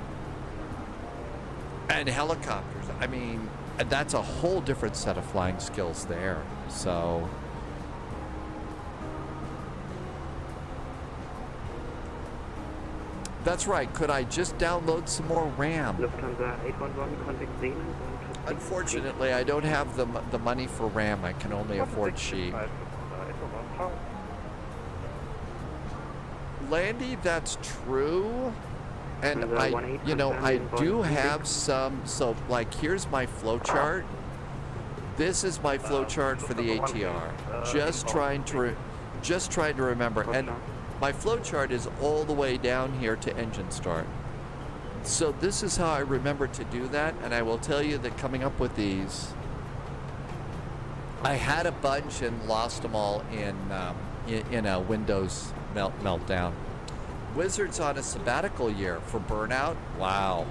And helicopters. I mean, that's a whole different set of flying skills there. So that's right. Could I just download some more RAM? Unfortunately, I don't have the money for RAM. I can only afford sheep. Landy, that's true. And I do have some, so like here's my flow chart. This is my flow chart for the ATR. Just trying to remember. And my flow chart is all the way down here to engine start. So this is how I remember to do that, and I will tell you that coming up with these, I had a bunch and lost them all in a Windows meltdown. Wizards on a sabbatical year for burnout. Wow.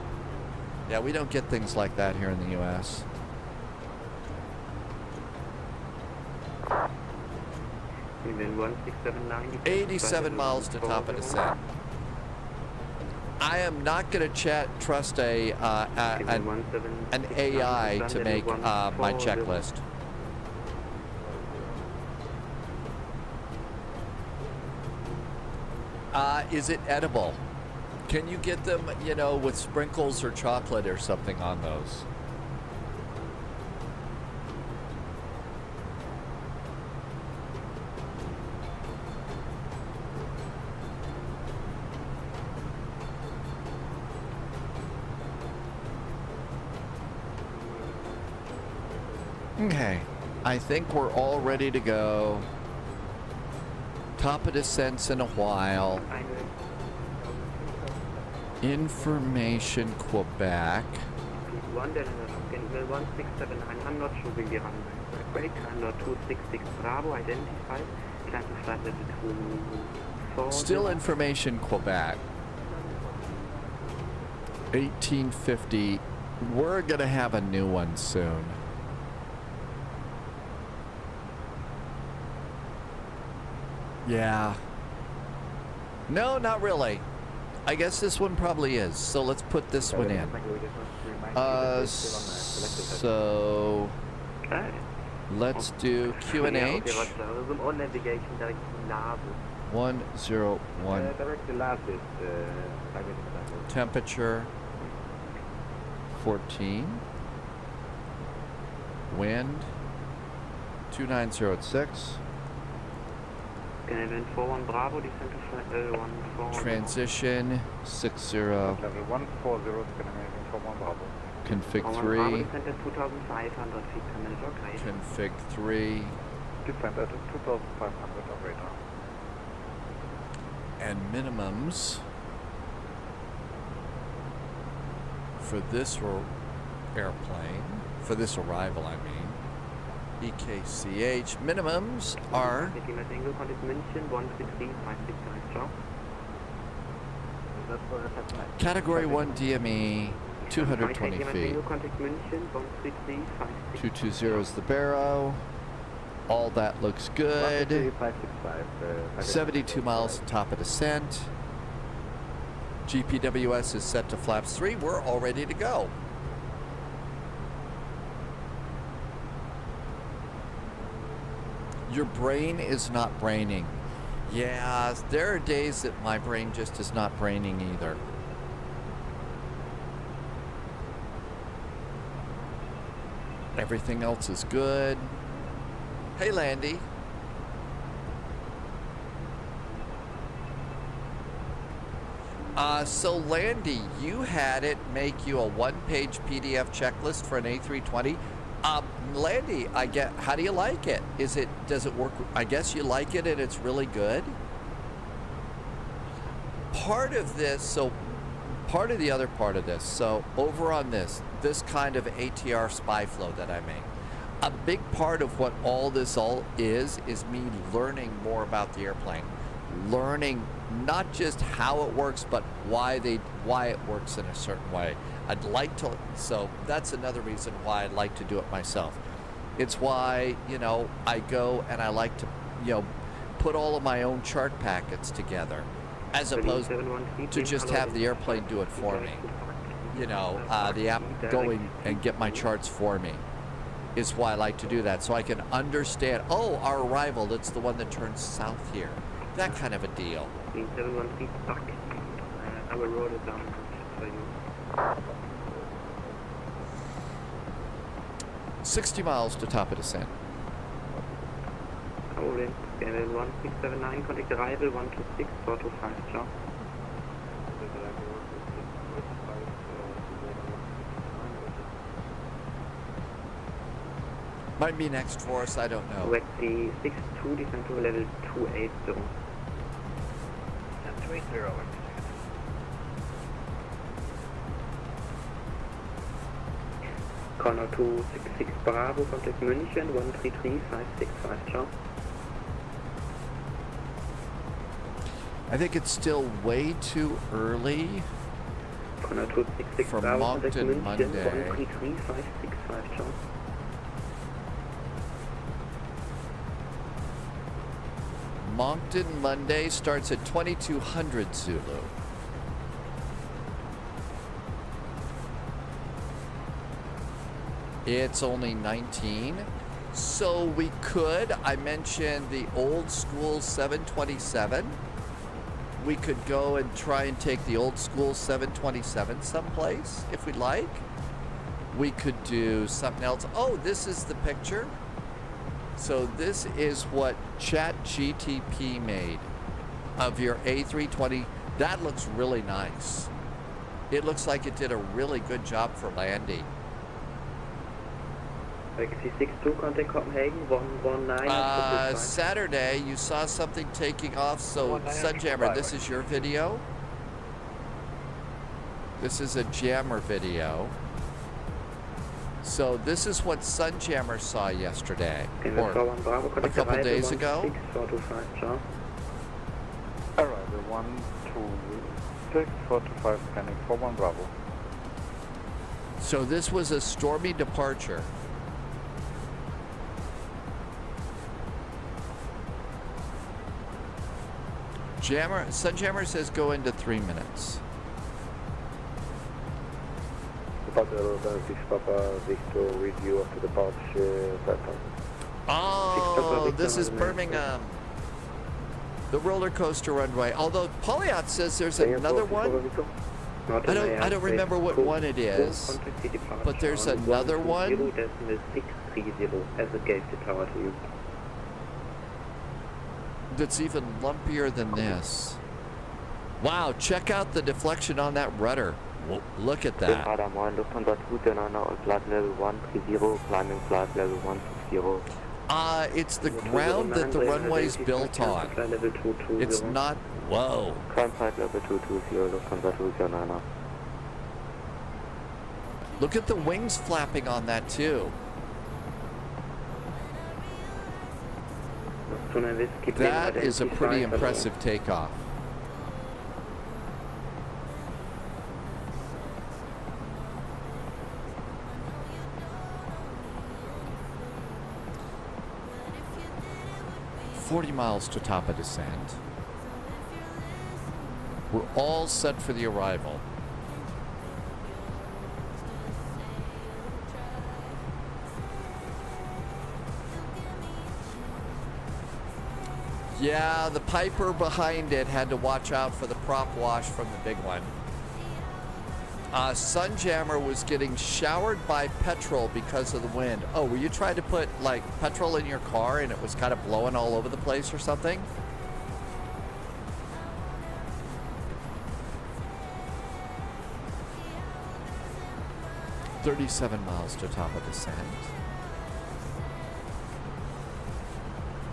Yeah, we don't get things like that here in the U.S. 87 miles to top of descent. I am not going to trust an AI to make my checklist. Is it edible? Can you get them, you know, with sprinkles or chocolate or something on those? Okay, I think we're all ready to go. Top of descents in a while. Information Quebec. Still Information Quebec. 1850. We're gonna have a new one soon. Yeah. No, not really. I guess this one probably is. So let's put this one in. So let's do QNH 101. Temperature 14. Wind 2906. Transition 60. Config 3. Config 3. And minimums for this airplane, for this arrival, I mean. EKCH minimums are Category 1 DME 220 feet. 220 is the barrow. All that looks good. 72 miles top of descent. GPWS is set to flaps 3. We're all ready to go. Your brain is not braining. Yeah, there are days that my brain just is not braining either. Everything else is good. Hey, Landy. So Landy, you had it make you a one-page PDF checklist for an A320. Landy, how do you like it? Does it work? I guess you like it and it's really good. Part of this, so over on this kind of ATR spy flow that I make, a big part of what all is me learning more about the airplane, learning not just how it works, but why it works in a certain way. So that's another reason why I'd like to do it myself. It's why, I go and I like to, put all of my own chart packets together, as opposed to just have the airplane do it for me. The app going and get my charts for me is why I like to do that, so I can understand, our arrival, it's the one that turns south here. That kind of a deal. 713 back. I will roll it down for you. 60 miles to top of descent. Rolling. Level 1679, contact arrival 126, 425, ciao. Might be next for us, I don't know. Waxy 62, descend to level 280. 280. Connor 266 Bravo, contact München 133565, ciao. I think it's still way too early Connor 266 for Bravo, contact Moncton München Monday. 133565, ciao. Moncton Monday starts at 2200 Zulu. It's only 19. So we could, I mentioned the old school 727. We could go and try and take the old school 727 someplace if we'd like. We could do something else. Oh, this is the picture. So this is what ChatGTP made of your A320. That looks really nice. It looks like it did a really good job for landing. XC62, contact Copenhagen 119. Saturday, you saw something taking off. So Sunjammer, this is your video. This is a jammer video. So this is what Sunjammer saw yesterday, or a couple days ago. Arrival 126, 425, scanning for 1 Bravo. So this was a stormy departure. Sunjammer says go into 3 minutes. Review of the departure pattern. Oh, this is Birmingham. The roller coaster runway. Although Polyot says there's another one. I don't remember what one it is, but there's another one. That's even lumpier than this. Wow, check out the deflection on that rudder. Well, look at that. It's the ground that the runway's built on. It's not, whoa. Look at the wings flapping on that too. That is a pretty impressive takeoff. $40 miles to top of descent. We're all set for the arrival. Yeah, the Piper behind it had to watch out for the prop wash from the big one. Sunjammer was getting showered by petrol because of the wind. Oh, were you trying to put like petrol in your car and it was kind of blowing all over the place or something? 37 miles to top of descent.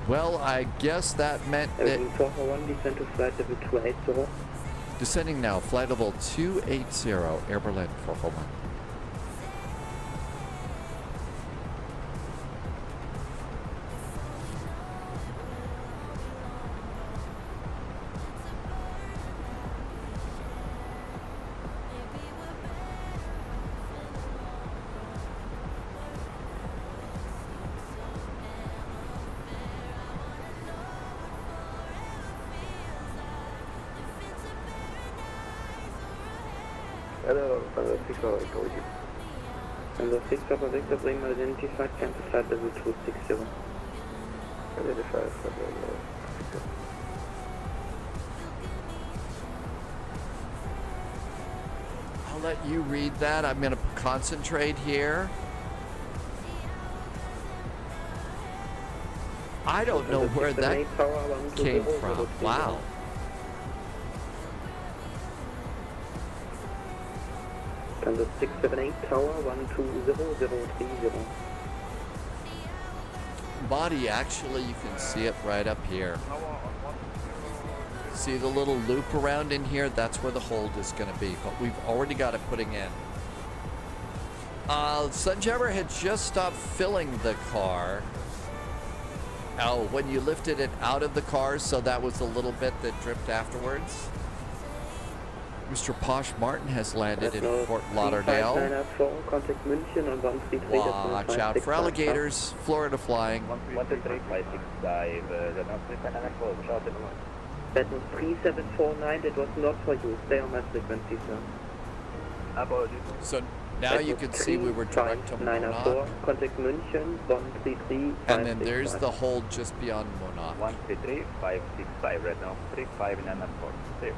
Well, I guess that meant that... 441, descend to flight level 280. Descending now, flight level 280, Air Berlin 441. Hello, Thunder 6 over Victor. Thunder 6 over Victor, bring my identified campus flight level 260. Identified flight level 260. I'll let you read that. I'm going to concentrate here. I don't know where that came from. Wow. Thunder 678 tower 120030. Body, actually, you can see it right up here. See the little loop around in here? That's where the hold is going to be, but we've already got it putting in. Sunjammer had just stopped filling the car. Oh, when you lifted it out of the car, so that was a little bit that dripped afterwards. Mr. Posh Martin has landed in Fort Lauderdale. Watch out for alligators. Florida flying. 3749, that was not for you. Stay on my frequency, sir. So now you can see we were direct to Monarch. Contact München 133. And then there's the hold just beyond Monarch. 133565 right now. 35994.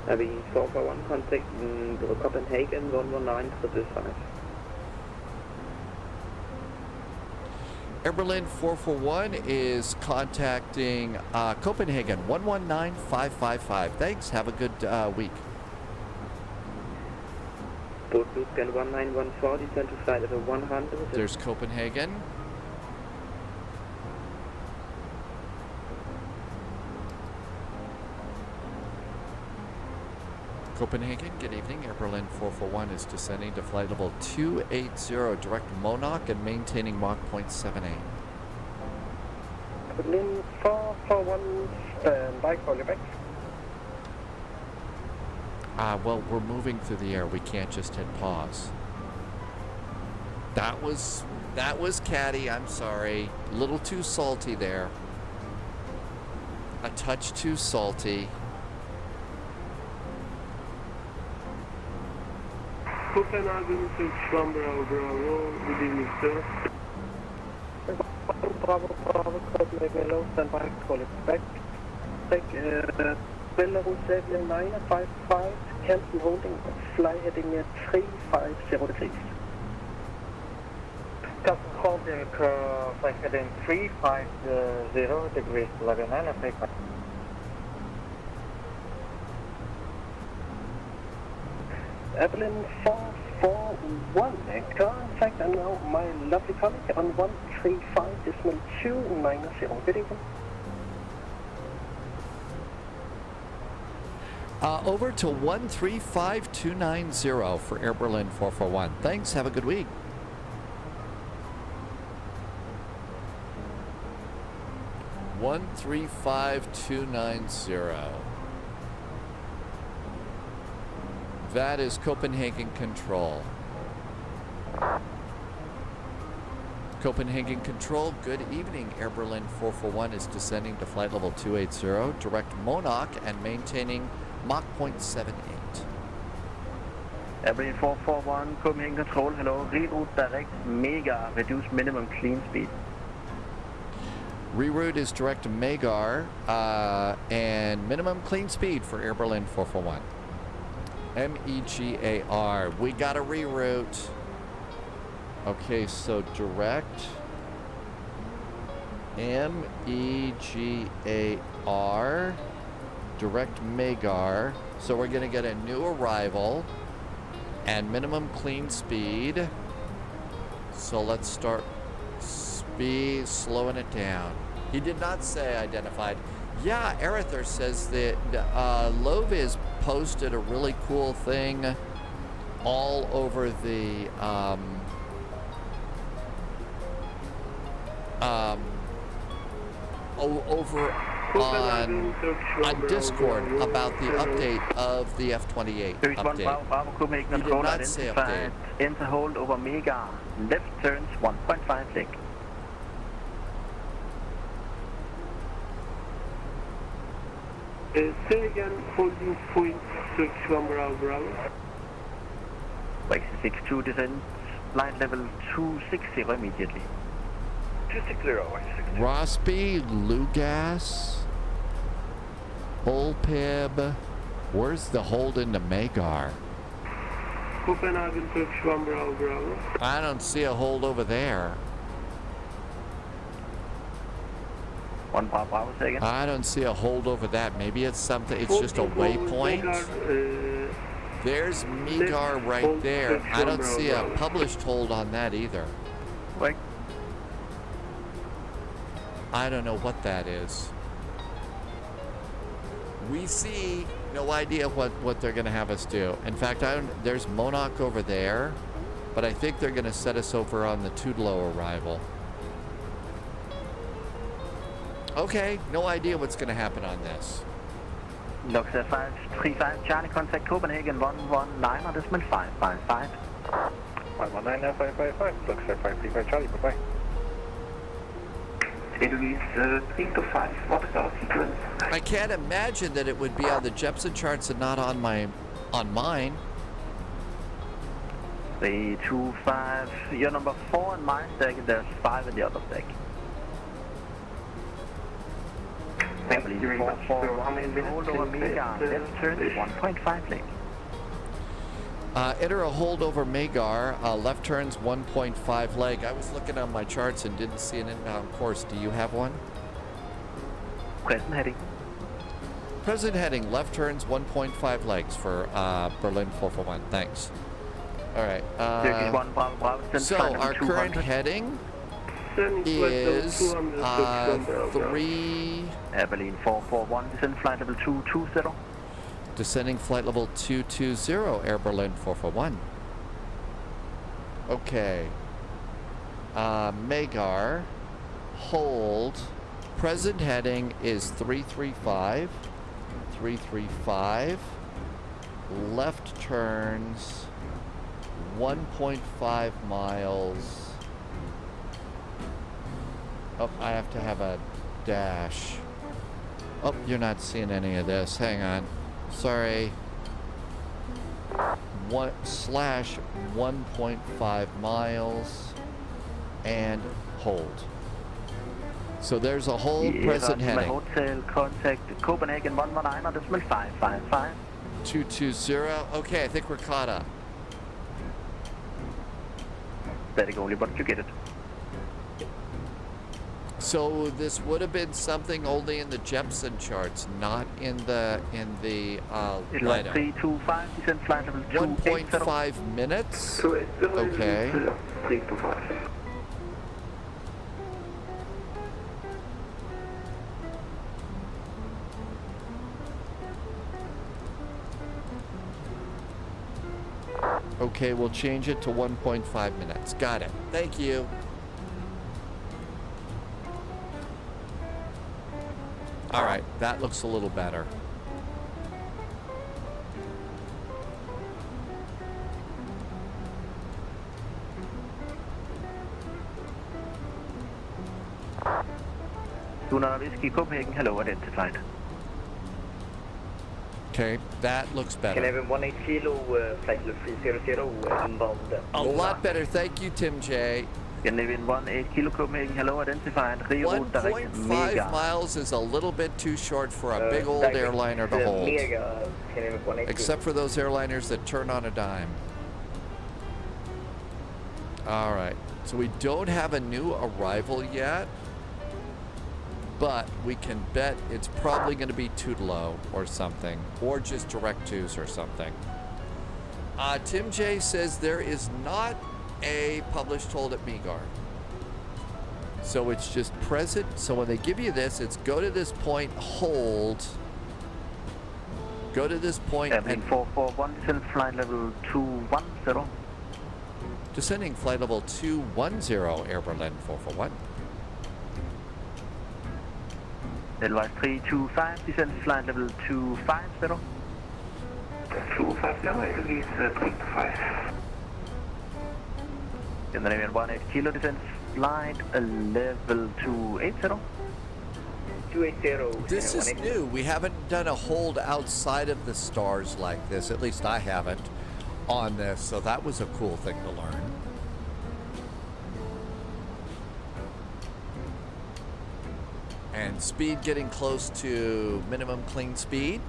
Having 441, contact Copenhagen 11955. Air Berlin 441 is contacting Copenhagen 119555. Thanks. Have a good week. Board Scan 1914, descend to flight level 100. There's Copenhagen. Copenhagen, good evening. Air Berlin 441 is descending to flight level 280, direct Monarch and maintaining Mach 0.78. Berlin 441, stand by, call you back. Well, we're moving through the air. We can't just hit pause. That was catty. I'm sorry. A little too salty there. A touch too salty. Copenhagen 6 Bravo, good evening, sir. Bravo, Copenhagen, low, stand by, call it back. Take Belarus Avian 955, cancel holding, fly heading at 350 degrees. Custom holding, fly heading 350 degrees, 1195. Evelyn 441, contact and now my lovely colleague on 135.290. Good evening. Over to 135290 for Air Berlin 441. Thanks. Have a good week. One 135290. That is Copenhagen Control. Copenhagen Control, good evening. Air Berlin 441 is descending to flight level 280, direct Monarch and maintaining Mach 0.78. Air Berlin 441, Copenhagen Control, hello. Reroute direct Mega, reduce minimum clean speed. Reroute is direct to Megar and minimum clean speed for Air Berlin 441. MEGAR. We got a reroute. Okay, so direct MEGAR, direct Megar. So we're going to get a new arrival. and minimum clean speed. So let's start slowing it down. He did not say identified. Yeah, Arether says that Loviz posted a really cool thing all over the over on Discord about the update of the F28 update. He did not say update. Enter hold over Mega. Left turns 1.5 leg. Say again, holding point 61 Bravo. Wake 62 descent, flight level 260 immediately. 260, Rossby, Lugas, Bullpib. Where's the hold into Magar? Copenhagen 61 Bravo. I don't see a hold over there. 1 Bravo, say again. I don't see a hold over that. Maybe it's something, it's just a waypoint. There's Megar right there. I don't see a published hold on that either. Wait. I don't know what that is. We see no idea what they're going to have us do. In fact, there's Monarch over there, but I think they're going to set us over on the Tudelo arrival. Okay, no idea what's going to happen on this. Lux 535, Charlie, contact Copenhagen 119.555. 119.555, Lux 535, Charlie, bye-bye. I can't imagine that it would be on the Jepson charts and not on mine. 325, you're number 4 in my deck, and there's 5 in the other deck. Thank you very much. Hold over Mega, left turn 1.5 leg. Enter a hold over Magar, left turns 1.5 leg. I was looking on my charts and didn't see an inbound course. Do you have one? Present heading. Present heading, left turns 1.5 legs for Berlin 441. Thanks. All right. So our current heading is 3. Berlin 441, descend flight level 220. Descending flight level 220, Air Berlin 441. Okay. Magar, hold. Present heading is 335. 335. Left turns 1.5 miles. Oh, I have to have a dash. Oh, you're not seeing any of this. Hang on. Sorry. 1/1.5 miles and hold. So there's a hold, present heading. Hotel, contact Copenhagen 119.555. 220. Okay, I think we're caught up. Very only, but you get it. So this would have been something only in the Jepson charts, not in the lineup. 325, descend flight level 1.5 minutes. Okay. 325. Okay, we'll change it to 1.5 minutes. Got it. Thank you. All right, that looks a little better. Whiskey Copenhagen, hello, identified. Okay, that looks better. Can I have 18 kilo flight level 300 inbound? A lot better, thank you, Tim J. Can I have 18 kilo Copenhagen, hello, identified. 1.5 miles is a little bit too short for a big old airliner to hold. Except for those airliners that turn on a dime. All right, so we don't have a new arrival yet, but we can bet it's probably going to be Tudelo or something, or just direct twos or something. Tim J says there is not a published hold at Meagard. So it's just present. So when they give you this, it's go to this point, hold. Go to this point and 441, descend flight level 210. Descending flight level 210, Air Berlin 441. Advise 325, descend flight level 250. 250, release 325. In the name 18 kilo, descend flight level 280. 280. This is new. We haven't done a hold outside of the stars like this. At least I haven't on this. So that was a cool thing to learn. And speed getting close to minimum clean speed.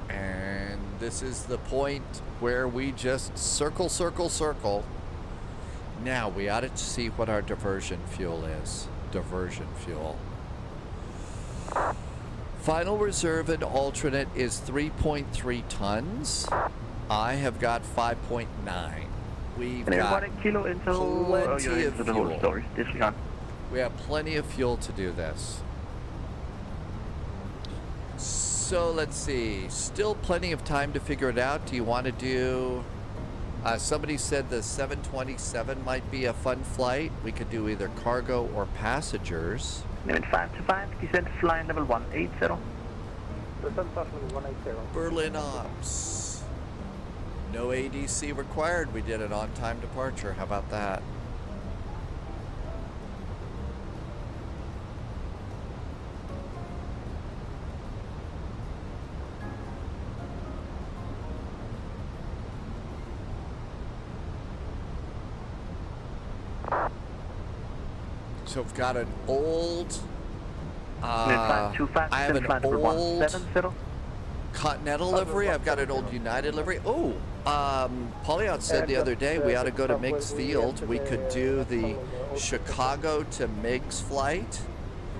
And this is the point where we just circle, circle, circle. Now we ought to see what our diversion fuel is. Diversion fuel. Final reserve and alternate is 3.3 tons. I have got 5.9. We've got kilo into plenty of the whole fuel. story. Disregard. We have plenty of fuel to do this. So let's see. Still plenty of time to figure it out. Do you want to do... somebody said the 727 might be a fun flight. We could do either cargo or passengers. Limit 525, descend flight level 180. Descend flight level 180. Berlin Ops. No ADC required. We did an on-time departure. How about that? So I've got an old, I have an old Continental livery. I've got an old United livery. Oh, Polyot said the other day we ought to go to Meigs Field. We could do the Chicago to Meigs flight.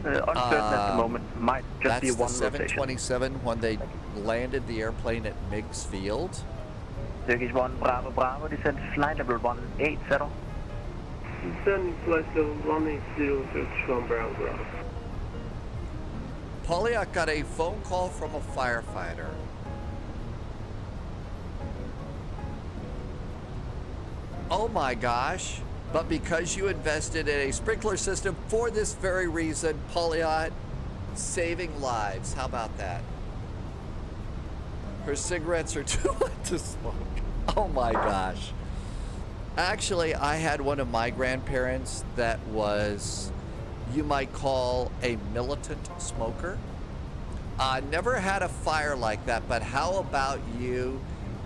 Uncertain at the moment, might just be one That's the 727 when they landed the airplane at Meigs Field. Turkish 1 Bravo Bravo, descend flight level 180. Descending flight level 180, Turkish 1 Bravo Bravo. Polyot got a phone call from a firefighter. Oh my gosh. But because you invested in a sprinkler system for this very reason, Polyot, saving lives. How about that? Her cigarettes are too hot to smoke. Oh my gosh. Actually, I had one of my grandparents that was, you might call, a militant smoker. Never had a fire like that, but how about you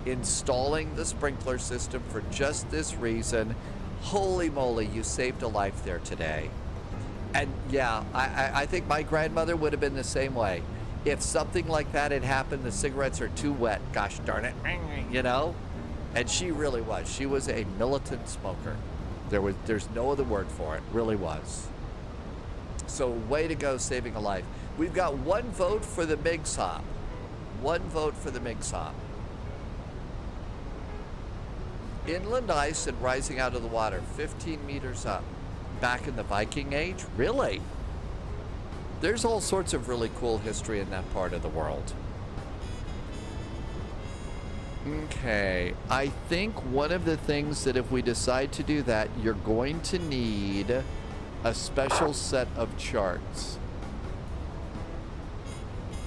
installing the sprinkler system for just this reason? Holy moly, you saved a life there today. And yeah, I think my grandmother would have been the same way. If something like that had happened, the cigarettes are too wet, gosh darn it, you know? And she really was. She was a militant smoker. There's no other word for it. Really was. So way to go saving a life. We've got one vote for the Meigs hop. One vote for the Meigs hop. Inland ice and rising out of the water, 15 meters up. Back in the Viking Age? Really? There's all sorts of really cool history in that part of the world. Okay, I think one of the things that if we decide to do that, you're going to need a special set of charts.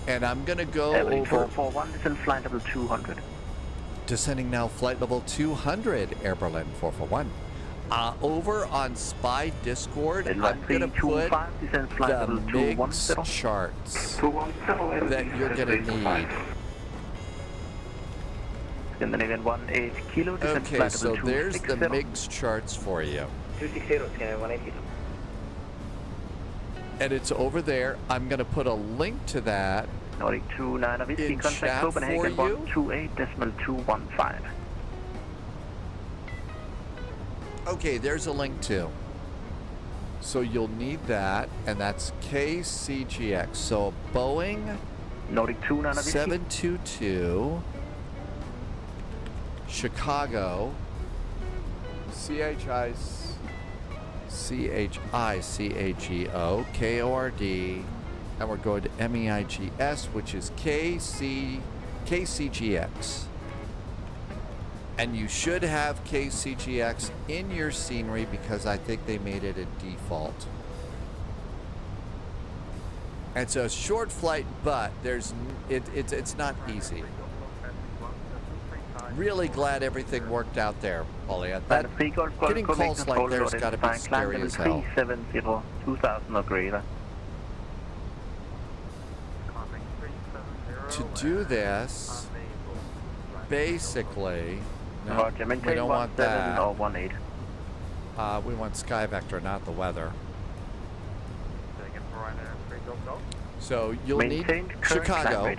And I'm going to go over... 441, descend flight level 200. Descending now flight level 200, Air Berlin 441. Over on Spy Discord, I'm going to put the Meigs charts that you're going to need. In the name 18 kilo, okay, so there's the Meigs charts for you. 260, 180. And it's over there. I'm going to put a link to that Nordic 29 of in chat Copenhagen for you. 128.215. Okay, there's a link too. So you'll need that, and that's KCGX. So Boeing Nordic 290. 722 Chicago CHICAGO KORD, and we're going to MEIGS, which is KCGX. And you should have KCGX in your scenery because I think they made it a default. It's a short flight, but it's not easy. Really glad everything worked out there, Polly. Getting calls like there's got to be scary as hell. 370, 2000 or greater. To do this, basically, no, we don't want that. Or 18. We want sky vector, not the weather. So you'll need Chicago.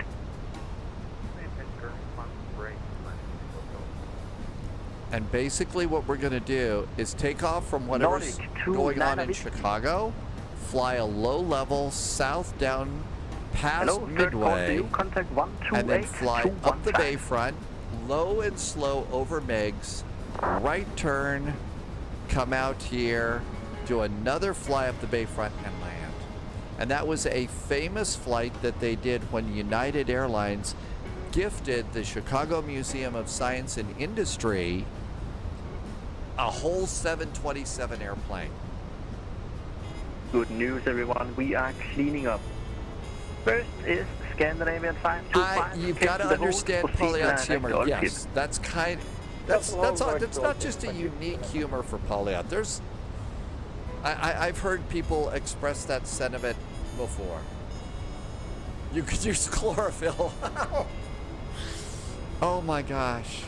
And basically what we're going to do is take off from whatever's going on in Chicago, fly a low level south down past Midway, and then fly up the bayfront, low and slow over Meigs, right turn, come out here, do another fly up the bayfront and land. And that was a famous flight that they did when United Airlines gifted the Chicago Museum of Science and Industry a whole 727 airplane. Good news, everyone. We are cleaning up. First is Scandinavian 525. You've got to understand Polyot's humor. Yes, that's not just a unique humor for Polyot. I've heard people express that sentiment before. You could use chlorophyll. Oh my gosh.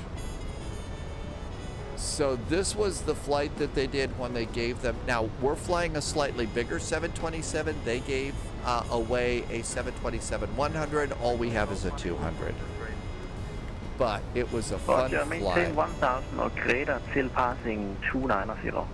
So this was the flight that they did when they gave them. Now, we're flying a slightly bigger 727. They gave away a 727-100. All we have is a 200. But it was a fun flight. Maintain 1000 or greater till passing 290.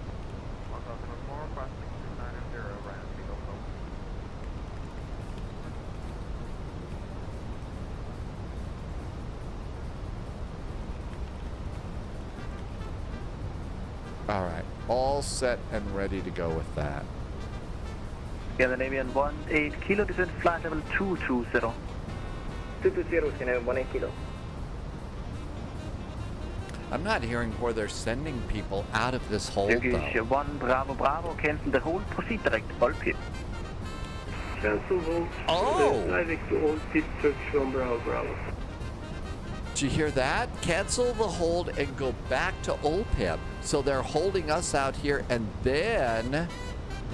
All right, all set and ready to go with that. Scandinavian 18 kilo, descent flight level 220. 220, Scandinavian 18 kilo. I'm not hearing where they're sending people out of this hold, though. 1 Bravo Bravo, cancel the hold, proceed direct to Olpip. Cancel hold. Oh! Direct to Olpip, search from Bravo Bravo. Did you hear that? Cancel the hold and go back to Olpip. So they're holding us out here, and then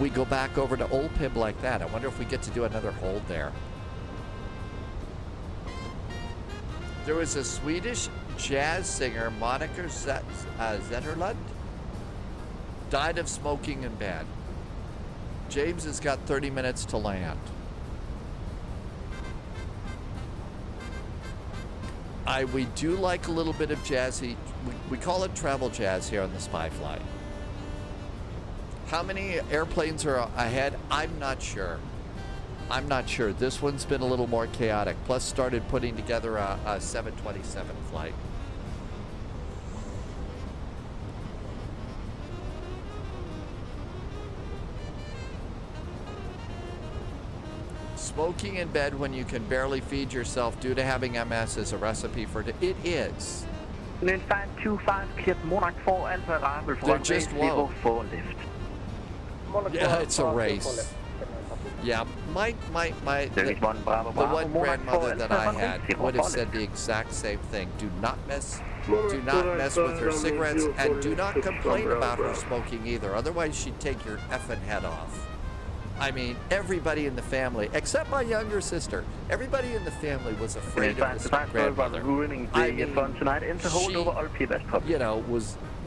we go back over to Olpib like that. I wonder if we get to do another hold there. There was a Swedish jazz singer, Monica Zetterlund, died of smoking in bed. James has got 30 minutes to land. We do like a little bit of jazzy, we call it travel jazz here on the Spy Fly. How many airplanes are ahead? I'm not sure. This one's been a little more chaotic. Plus started putting together a 727 flight. Smoking in bed when you can barely feed yourself due to having MS is a recipe for it is. Then 525 cleared Monarch 4 Alpha arrival for They're just low. 04 lift. Yeah, it's a race. Yeah, the one grandmother that I had would have said the exact same thing. Do not mess with her cigarettes, and do not complain about her smoking either. Otherwise, she'd take your effing head off. I mean, everybody in the family, except my younger sister, everybody in the family was afraid of this grandmother. I mean,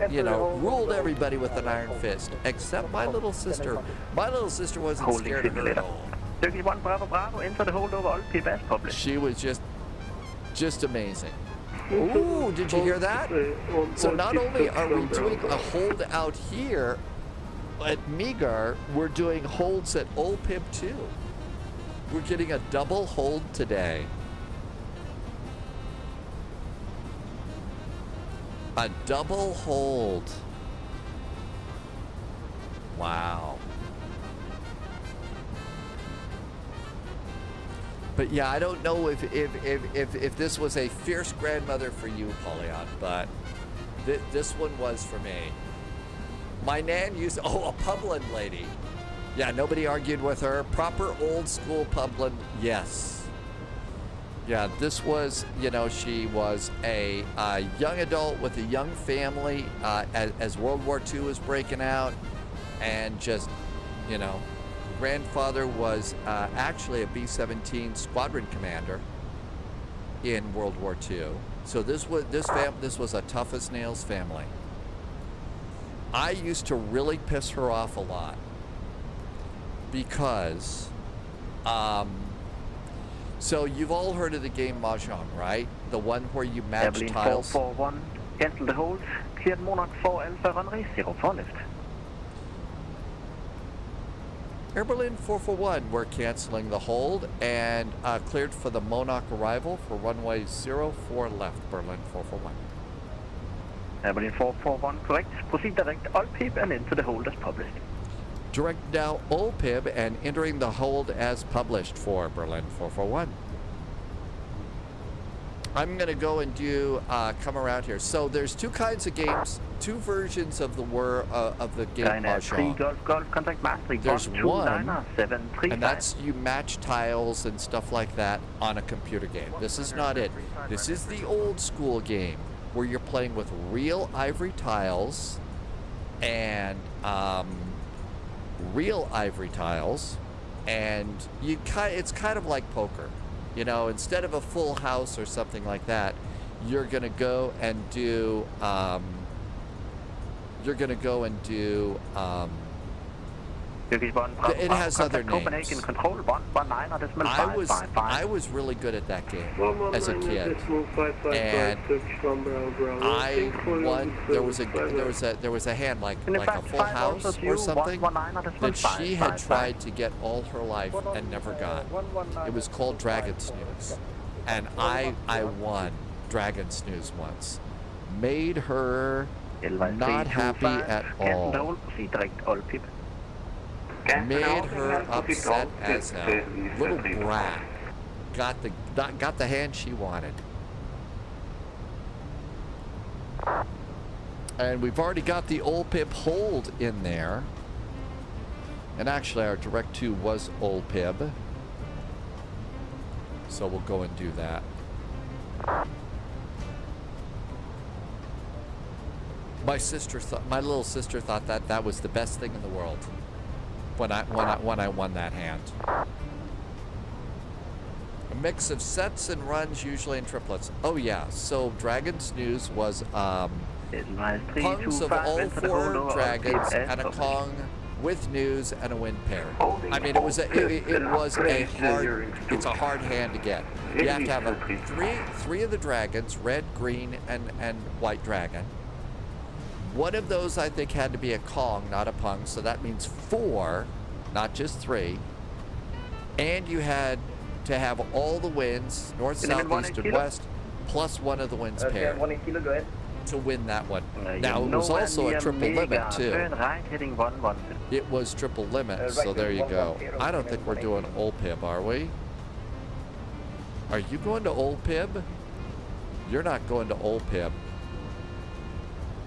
she, ruled everybody with an iron fist, except my little sister. My little sister wasn't scared of her at all. 31 Bravo Bravo, enter the hold over Olpip West Public. She was just amazing. Ooh, did you hear that? So not only are we doing a hold out here at Meager, we're doing holds at OLPIB too. We're getting a double hold today. A double hold. Wow. But yeah, I don't know if this was a fierce grandmother for you, Paulion, but this one was for me. My nan used, a Publin lady. Yeah, nobody argued with her. Proper old school Publin, yes. Yeah, this was, she was a young adult with a young family as World War II was breaking out. And just, grandfather was actually a B-17 squadron commander in World War II. So this was a tough as nails family. I used to really piss her off a lot because, so you've all heard of the game Mahjong, right? The one where you match tiles. 441, cancel the hold, cleared Monarch 4 Alpha runway 04 left. Air Berlin 441, we're canceling the hold and cleared for the Monarch arrival for runway 04 left, Berlin 441. Air Berlin 441, correct. Proceed direct OLPIB and into the hold as published. Direct now OLPIB and entering the hold as published for Berlin 441. I'm going to go and do, come around here. So there's two kinds of games, two versions of the game Mahjong. Golf, contact mastery. There's one, 735. and that's you match tiles and stuff like that on a computer game. This is not it. This is the old school game where you're playing with real ivory tiles and it's kind of like poker. Instead of a full house or something like that, you're gonna go and do it has other names. Copenhagen control 119.555. I was really good at that game as a kid, and I won. There was a hand like a full house or something that she had tried to get all her life and never got. It was called Dragon Snooze, and I won Dragon Snooze once. Made her not happy at all. Made her upset as hell. Little brat. Got the hand she wanted. And we've already got the OLPIB hold in there. And actually our direct to was OLPIB. So we'll go and do that. My little sister thought that was the best thing in the world. When I won that hand. A mix of sets and runs, usually in triplets. Oh yeah, so Dragon Snooze was pungs of all 4 dragons and a Kong with news and a wind pair. I mean, it's a hard hand to get. You have to have three of the dragons, red, green, and white dragon. One of those, I think, had to be a Kong, not a Pung, so that means 4, not just 3. And you had to have all the winds, north, south, east, and west, plus one of the winds paired to win that one. Now, it was also a triple limit, too. It was triple limit, so there you go. I don't think we're doing OLPIB, are we? Are you going to OLPIB? You're not going to OLPIB.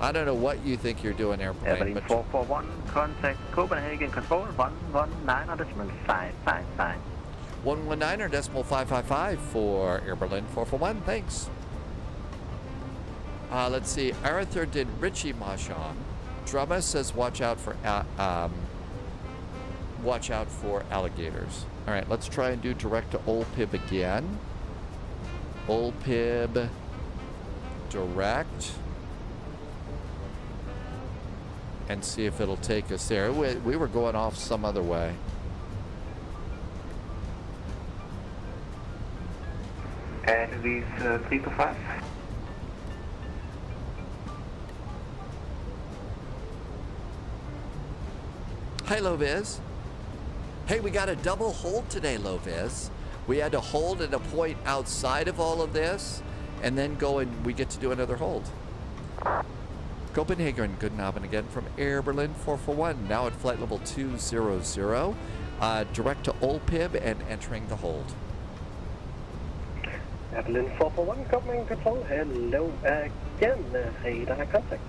I don't know what you think you're doing, airplane. But 441, contact Copenhagen control 119.555. 119.555 for Air Berlin 441. Thanks. Let's see. Arthur did Richie Mahjong. Drama says watch out for alligators. All right, let's try and do direct to OLPIB again. OLPIB direct. And see if it'll take us there. We were going off some other way. And these 325. Hi, Loviz. Hey, we got a double hold today, Loviz. We had to hold at a point outside of all of this, and then go and we get to do another hold. Copenhagen, good Abend again from Air Berlin 441, now at flight level 200, direct to OLPIB and entering the hold. Air Berlin 441, Copenhagen Control, hello again, radar contact.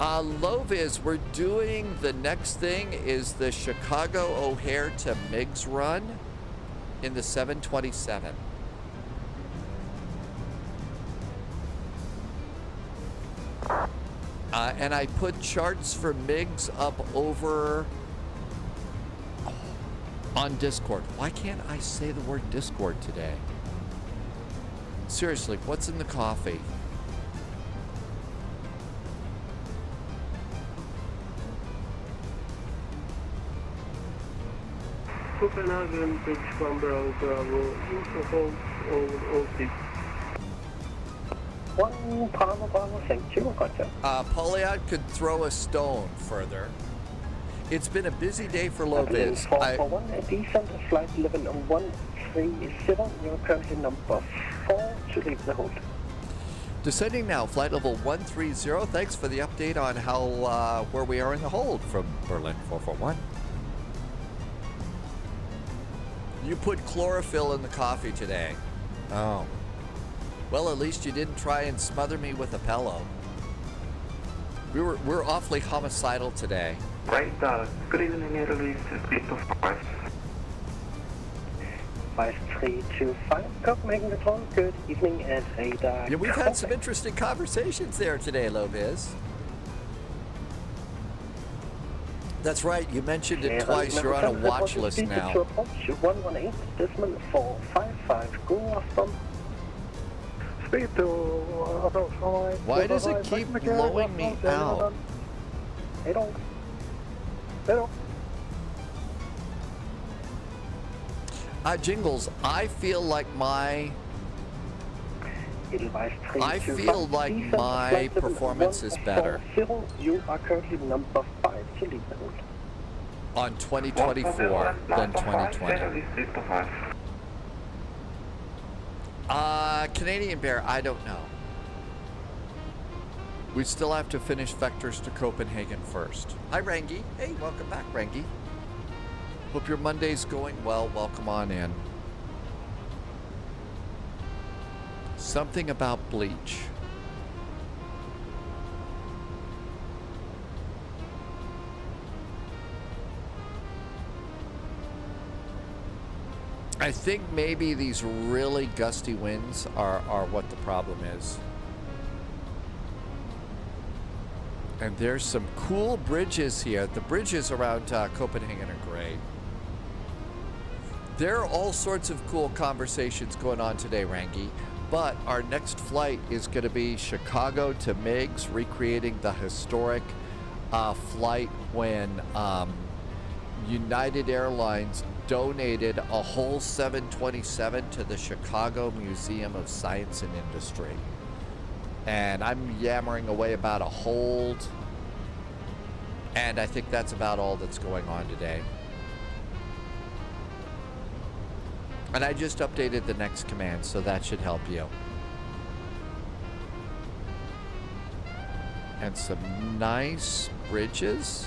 Loviz, we're doing, the next thing is the Chicago O'Hare to Miggs run in the 727. And I put charts for MiGs up over on Discord. Why can't I say the word Discord today? Seriously, what's in the coffee? Copenhagen, Bridge 1 Bravo, info hold, all six. 1 Bravo, thank you, gotcha. Polyad could throw a stone further. It's been a busy day for Loviz. 441, descent flight level 130, your currently number 4 to leave the hold. Descending now, flight level 130. Thanks for the update on how where we are in the hold from Berlin 441. You put chlorophyll in the coffee today. Oh. Well, at least you didn't try and smother me with a pillow. We're awfully homicidal today. Right, good evening, Italy, to 5325, Copenhagen Control, good evening, and radar. Yeah, we've had some interesting conversations there today, Loviz. That's right, you mentioned it twice. You're on a watch list now. 118, decimal 455, go off from. Speed to Why does it keep blowing me out? Jingles, I feel like my performance is better You are currently number 5 to leave the hold. on 2024 than 2020. Canadian Bear, I don't know. We still have to finish vectors to Copenhagen first. Hi, Rangi. Hey, welcome back, Rangi. Hope your Monday's going well. Welcome on in. Something about bleach. I think maybe these really gusty winds are what the problem is. And there's some cool bridges here. The bridges around Copenhagen are great. There are all sorts of cool conversations going on today, Rangi. But our next flight is going to be Chicago to Miggs, recreating the historic flight when United Airlines donated a whole 727 to the Chicago Museum of Science and Industry. And I'm yammering away about a hold. And I think that's about all that's going on today. And I just updated the next command, so that should help you. And some nice bridges.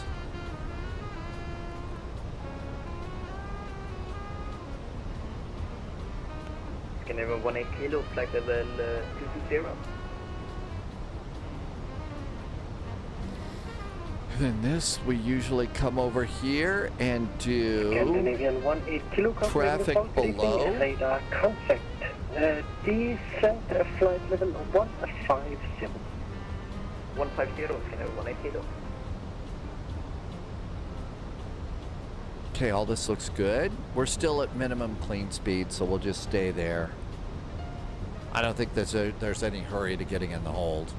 Scanner 18 kilo, flight level 220. Then this, we usually come over here and do Scandinavian 18 kilo, traffic below. Radar contact. Descent flight level 150. 150, Scanner 18 kilo. Okay, all this looks good. We're still at minimum clean speed, so we'll just stay there. I don't think there's any hurry to getting in the hold.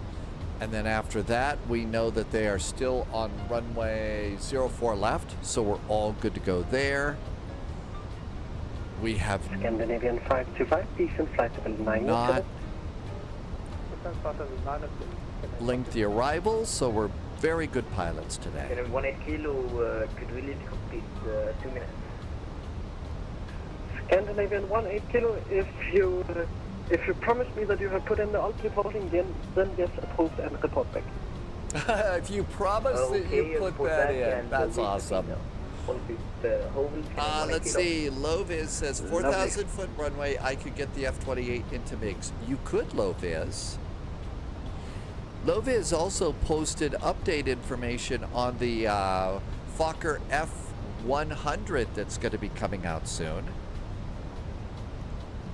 And then after that, we know that they are still on runway 04 left, so we're all good to go there. We have Scandinavian 525, decent flight level 9. not linked the arrival, so we're Very good pilots today. And 18 kilo, could we leave the cockpit 2 minutes? Scandinavian 18 kilo, if you promise me that you have put in the alt reporting, then yes, approved and report back. If you promise that you put that in, that's awesome. Let's see. Loviz says 4,000 foot runway. I could get the F-28 into MiGs. You could, Loviz. Loviz also posted update information on the Fokker F-100 that's going to be coming out soon.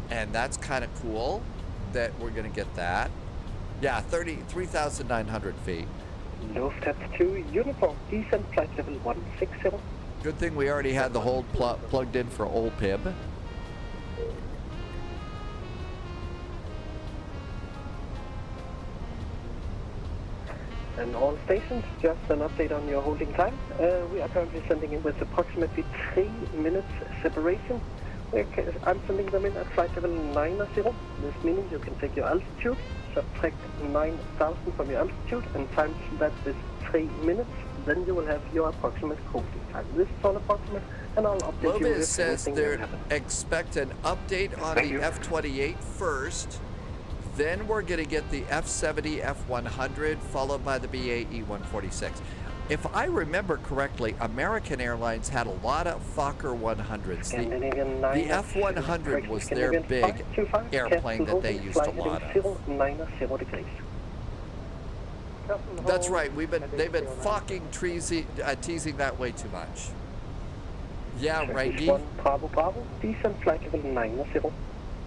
And that's kind of cool that we're going to get that. Yeah, 3,900 feet. Lufthansa 2, uniform, descent flight level 160. Good thing we already had the hold plugged in for old Pib. And all stations, just an update on your holding time. We are currently sending in with approximately 3 minutes separation. I'm sending them in at flight level 90. This meaning you can take your altitude, subtract 9,000 from your altitude, and times that with 3 minutes. Then you will have your approximate holding time. This is all approximate, and I'll update you. Loviz says they expect an update on the F-28 first. Then we're going to get the F-70, F-100, followed by the BAE 146. If I remember correctly, American Airlines had a lot of Fokker 100s. The F-100 was their big airplane that they used a lot of. That's right. They've been fucking teasing that way too much. Yeah, right.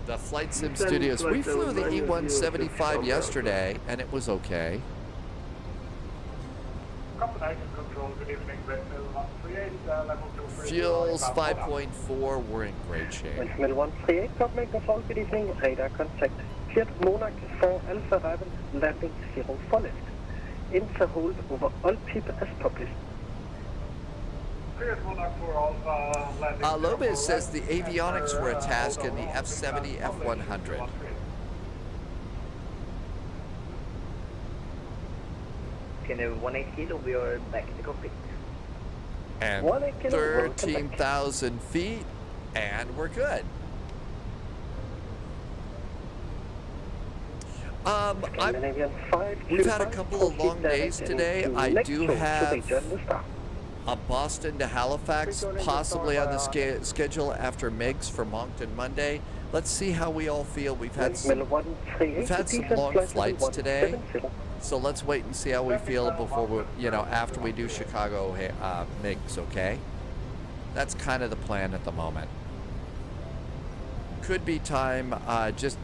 The Flight Sim Studios. We flew the E-175 yesterday, and it was okay. Copenhagen Control, good evening. Fuels 5.4. We're in great shape. 138, Copenhagen Control, good evening. Radar contact. Fiat Monarch 4 Alpha Raven, landing 0 for left. Enter hold over all people as published. Lopez says the avionics were a task in the F-70, F-100. Okay, 18 kilo, we are back in the cockpit. And 13,000 feet, and we're good. We've had a couple of long days today. I do have a Boston to Halifax, possibly on the schedule after MiGs for Moncton Monday. Let's see how we all feel. We've had some long flights today, so let's wait and see how we feel before we, after we do Chicago MiGs. Okay, that's kind of the plan at the moment. Could be time, just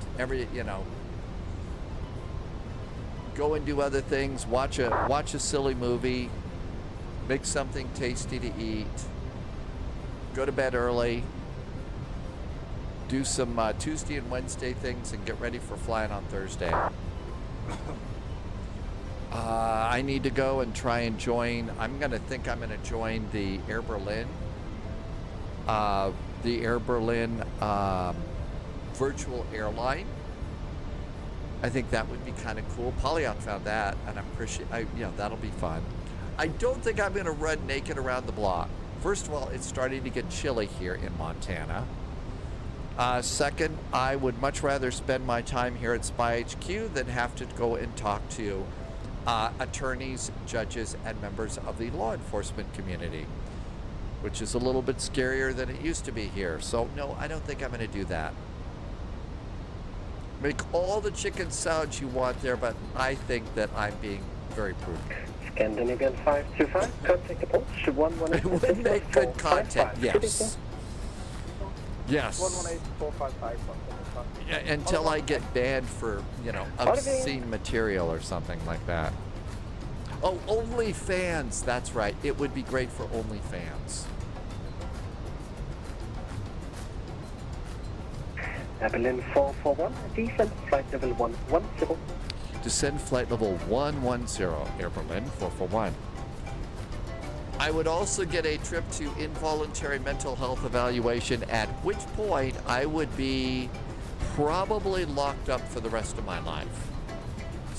go and do other things. Watch a silly movie. Make something tasty to eat. Go to bed early. Do some Tuesday and Wednesday things and get ready for flying on Thursday. I need to go and try and join. I'm going to join the Air Berlin. The Air Berlin virtual airline. I think that would be kind of cool. Polyon found that, and that'll be fun. I don't think I'm going to run naked around the block. First of all, it's starting to get chilly here in Montana. Second, I would much rather spend my time here at Spy HQ than have to go and talk to attorneys, judges, and members of the law enforcement community, which is a little bit scarier than it used to be here. So, no, I don't think I'm going to do that. Make all the chicken sounds you want there, but I think that I'm being very prudent. Scandinavian 525, contact approach 118. It would make good content, yes. Yes. 118.455. Yeah, until I get banned for, obscene material or something like that. Oh, OnlyFans, that's right. It would be great for OnlyFans. Berlin 441, descent flight level 110. Descend flight level 110, Air Berlin 441. I would also get a trip to involuntary mental health evaluation, at which point I would be probably locked up for the rest of my life.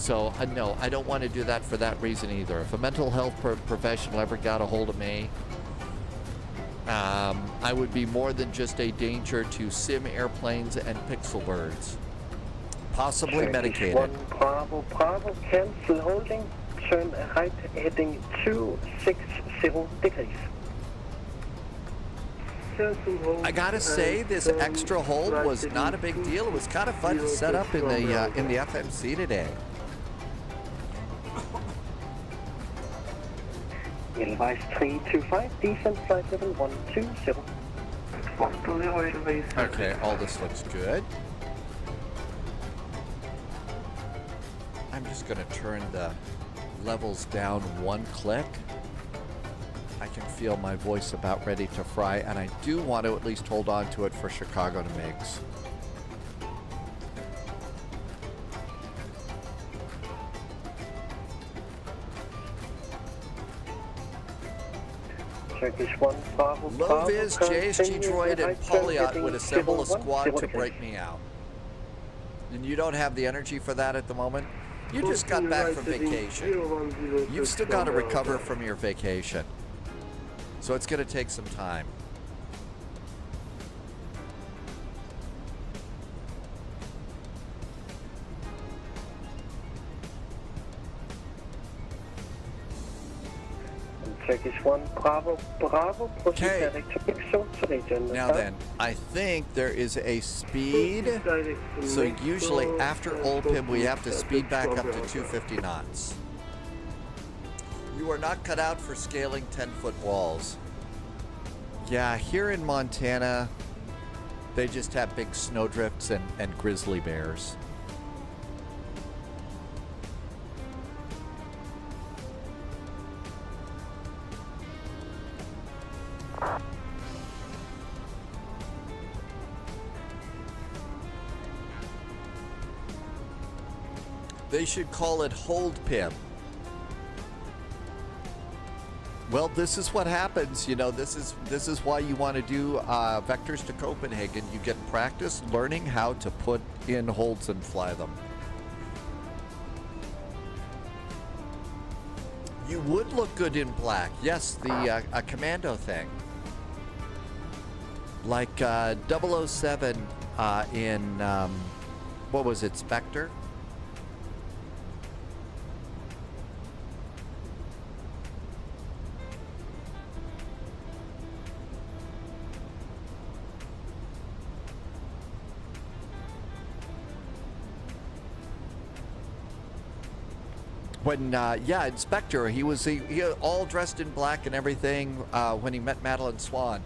So, no, I don't want to do that for that reason either. If a mental health professional ever got a hold of me, I would be more than just a danger to sim airplanes and pixel birds. Possibly medicated. 1 Bravo, Bravo, cancel holding, turn right heading 260 degrees. I gotta say, this extra hold was not a big deal. It was kind of fun to set up in the FMC today. Advice 325, descent flight level 120. Okay, all this looks good. I'm just gonna turn the levels down 1 click. I can feel my voice about ready to fry, and I do want to at least hold on to it for Chicago to Meigs. Turkish 1 Bravo, Low Viz, JSG Droid, and Polyot would assemble a squad to break me out. And you don't have the energy for that at the moment? You just got back from vacation. You've still got to recover from your vacation. So it's going to take some time. Turkish 1 Bravo, Bravo, proceed direct to Pixel to region. Now then, I think there is a speed. So usually after OLPIM we have to speed back up to 250 knots. You are not cut out for scaling 10-foot walls. Yeah, here in Montana, they just have big snowdrifts and grizzly bears. They should call it hold pim. Well, this is what happens. You know, this is why you want to do vectors to Copenhagen. You get practice learning how to put in holds and fly them. You would look good in black. Yes, the a commando thing. Like 007 in, what was it, Spectre? When, yeah, Inspector, he was all dressed in black and everything when he met Madeline Swan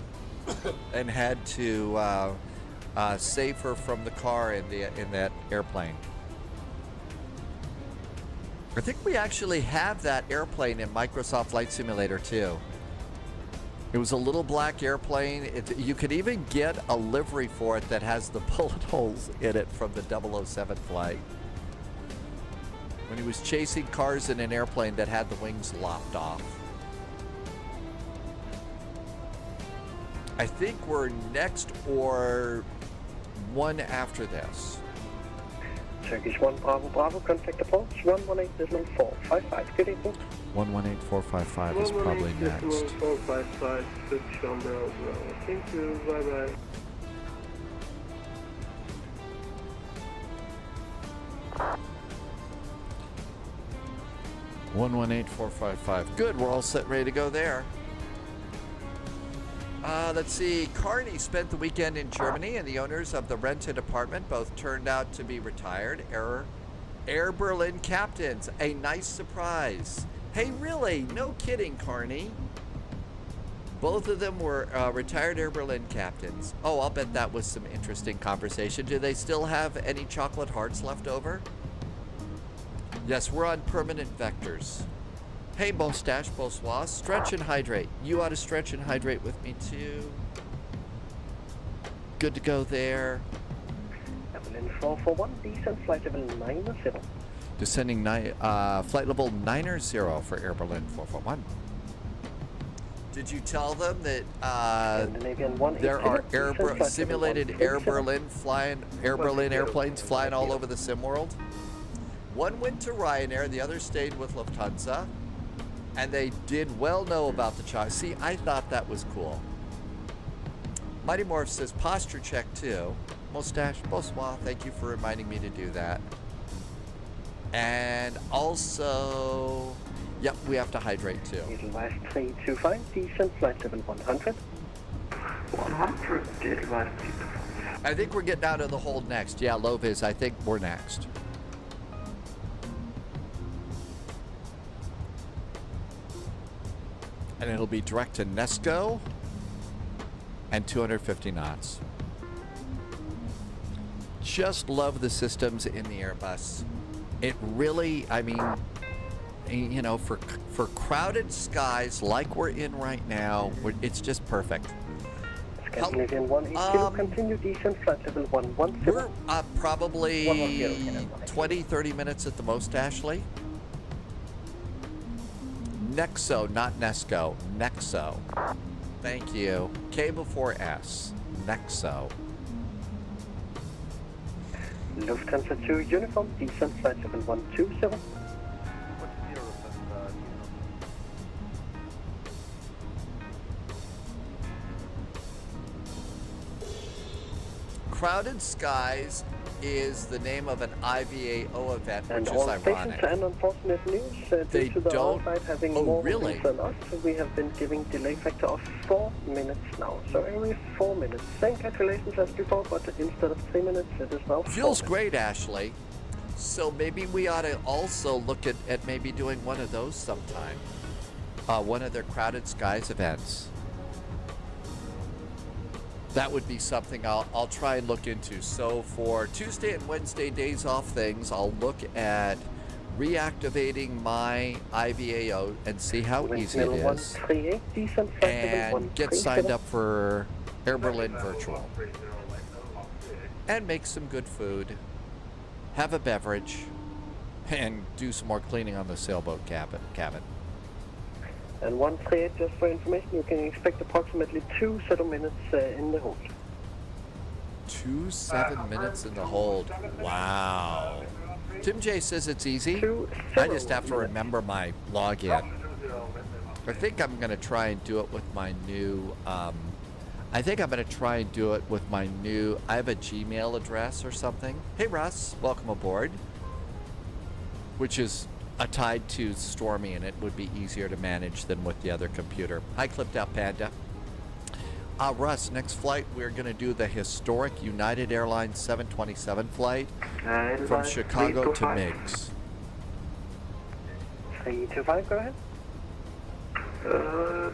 and had to save her from the car in that airplane. I think we actually have that airplane in Microsoft Flight Simulator too. It was a little black airplane. You could even get a livery for it that has the bullet holes in it from the 007 flight. When he was chasing cars in an airplane that had the wings lopped off. I think we're next or one after this. Turkish 1 Bravo, Bravo, contact approach 118.455. Good evening. 118455 is probably next. 455, switch on the Thank you, bye-bye. $118,455. Good, we're all set, ready to go there. Let's see. Carney spent the weekend in Germany, and the owners of the rented apartment both turned out to be retired Air Berlin captains. A nice surprise. Hey, really? No kidding, Carney. Both of them were retired Air Berlin captains. Oh, I'll bet that was some interesting conversation. Do they still have any chocolate hearts left over? Yes, we're on permanent vectors. Hey, Mustache, bonsoir. Stretch and hydrate. You ought to stretch and hydrate with me, too. Good to go there. Evelyn 441, descent flight level 90. Descending flight level 90 for Air Berlin 441. Did you tell them that there are simulated Air Berlin airplanes flying all over the sim world? One went to Ryanair, the other stayed with Lufthansa, and they did well know about the child. See, I thought that was cool. Mighty Morph says posture check too. Mustache, bonsoir, thank you for reminding me to do that. And also, yep, we have to hydrate too. Edelweiss 325, descent flight level 100. 100, Edelweiss 325. I think we're getting out of the hold next. Yeah, Loviz, I think we're next. And it'll be direct to Nesco and 250 knots. Just love the systems in the Airbus. It really, I mean, you know, for crowded skies like we're in right now, it's just perfect. Scandinavian 180, continue descent flight level 117. We're probably 20, 30 minutes at the most, Ashley. Nexo, not Nesco. Nexo. Thank you. K before S. Nexo. Lufthansa 2 uniform, descent flight level 127. Crowded Skies is the name of an IVAO event, which And is all ironic. stations and unfortunate news, They due to the don't- outside having Oh, more really? wings than us, we have been giving delay factor of 4 minutes now. So every 4 minutes. Same calculations as before, but instead of 3 minutes, it is now 4 Feels minutes. great, Ashley. So maybe we ought to also look at maybe doing one of those sometime. One of their Crowded Skies events. That would be something I'll try and look into. So for Tuesday and Wednesday days off things, I'll look at reactivating my IVAO and see how easy it is. And get signed up for Air Berlin Virtual. And make some good food. Have a beverage. And do some more cleaning on the sailboat cabin. And 138, just for information, you can expect approximately 2 7 minutes in the hold. 7 minutes in the hold. Wow. Tim J says it's easy. I just have to remember my login. I think I'm going to try and do it with my new, I have a Gmail address or something. Hey Russ, welcome aboard. Which is tied to Stormy, and it would be easier to manage than with the other computer. Hi, Clipped Out Panda. Russ, next flight, we're going to do the historic United Airlines 727 flight from Chicago to Meigs. 325, go ahead.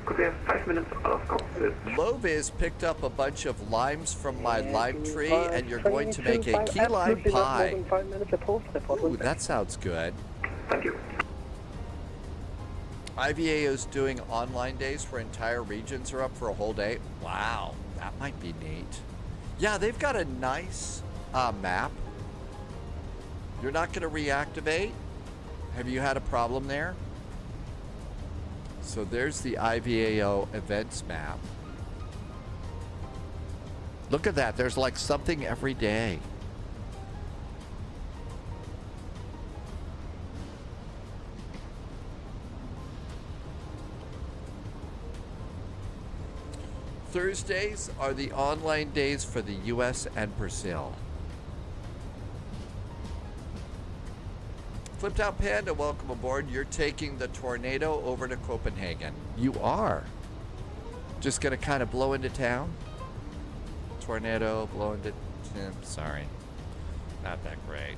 Could we have 5 minutes of cockpit? Loviz picked up a bunch of limes from my lime tree, and you're going to make a key lime pie. Ooh, that sounds good. Thank you. IVA is doing online days where entire regions are up for a whole day. Wow, that might be neat. Yeah, they've got a nice map. You're not going to reactivate? Have you had a problem there? So there's the IVAO events map. Look at that. There's like something every day. Thursdays are the online days for the US and Brazil. Flipped Out Panda, welcome aboard. You're taking the Tornado over to Copenhagen. You are. Just gonna kind of blow into town? Tornado, blow into... sorry. Not that great.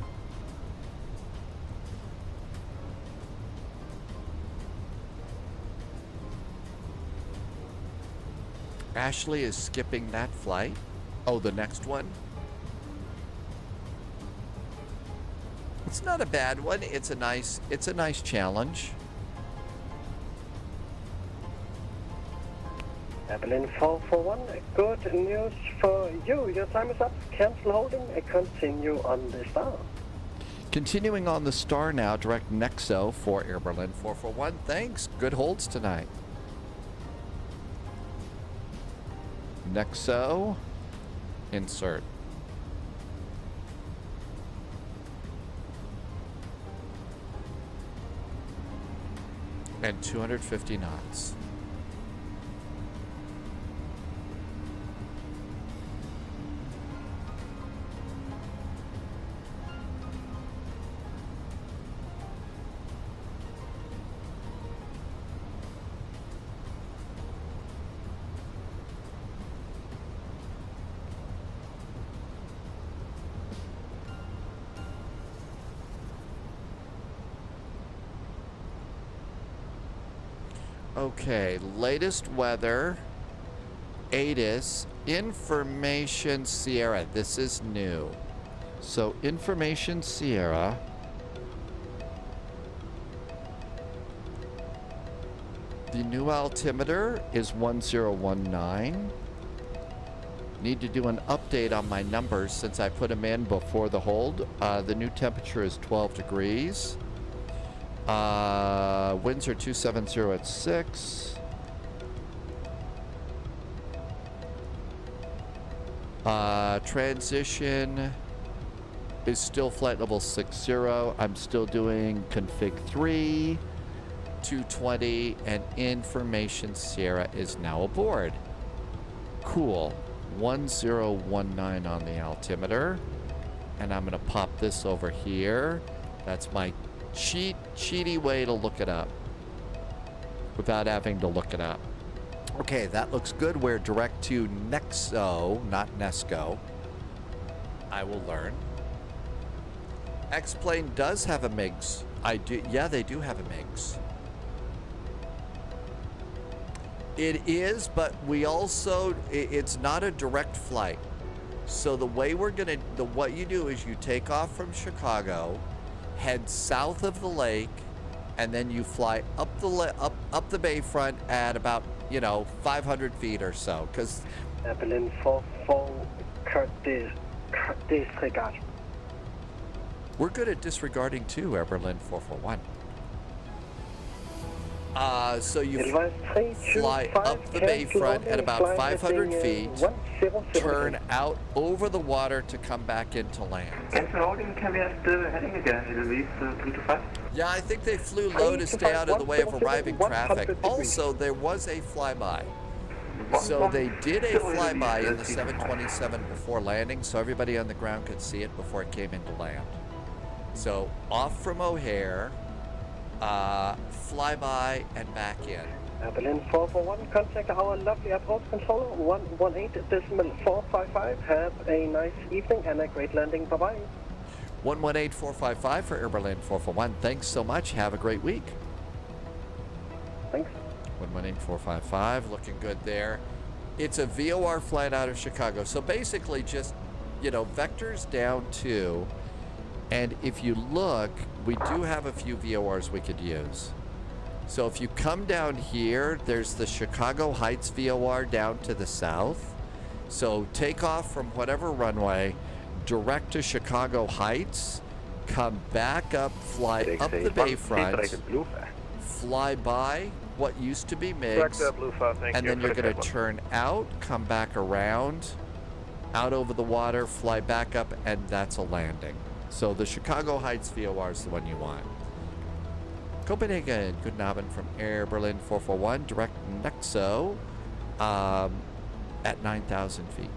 Ashley is skipping that flight. Oh, the next one? It's not a bad one. It's a nice challenge. Berlin 441, good news for you. Your time is up. Cancel holding and continue on the star. Continuing on the star now, direct Nexo for Air Berlin 441. Thanks. Good holds tonight. Nexo, insert. And 250 knots. Okay, latest weather, ASUS, Information Sierra. This is new. So Information Sierra. The new altimeter is 1019. Need to do an update on my numbers since I put them in before the hold. The new temperature is 12 degrees. Winds are 270 at 6. Transition is still flight level 60. I'm still doing config 3, 220, and Information Sierra is now aboard. Cool. 1019 on the altimeter. And I'm gonna pop this over here. That's my cheaty way to look it up without having to look it up. Okay, that looks good. We're direct to Nexo, not Nesco. I will learn. X-Plane does have a MiGs. Yeah, they do have a MiGs. It is, but we also, it's not a direct flight. So the way we're gonna, what you do is you take off from Chicago, head south of the lake, and then you fly up the bayfront at about 500 feet or so. Because Berlin 44, disregard. We're good at disregarding too, Air Berlin 441. So you fly up the bayfront at about 500 feet, turn out over the water to come back into land. Yeah, I think they flew low to stay out of the way of arriving traffic. Also, there was a flyby. So they did a flyby in the 727 before landing, so everybody on the ground could see it before it came into land. So off from O'Hare, flyby and back in. Berlin 441, contact our lovely approach controller 118.455. Have a nice evening and a great landing. Bye-bye. 118455 for Air Berlin 441. Thanks so much. Have a great week. Thanks. 118455, looking good there. It's a VOR flight out of Chicago. So basically just, vectors down 2. And if you look, we do have a few VORs we could use. So if you come down here, there's the Chicago Heights VOR down to the south. So take off from whatever runway, direct to Chicago Heights, come back up, fly up the bayfront, fly by what used to be MiGs, and then you're going to turn out, come back around, out over the water, fly back up, and that's a landing. So the Chicago Heights VOR is the one you want. Copenhagen, guten Abend from Air Berlin 441, direct Nexo at 9,000 feet.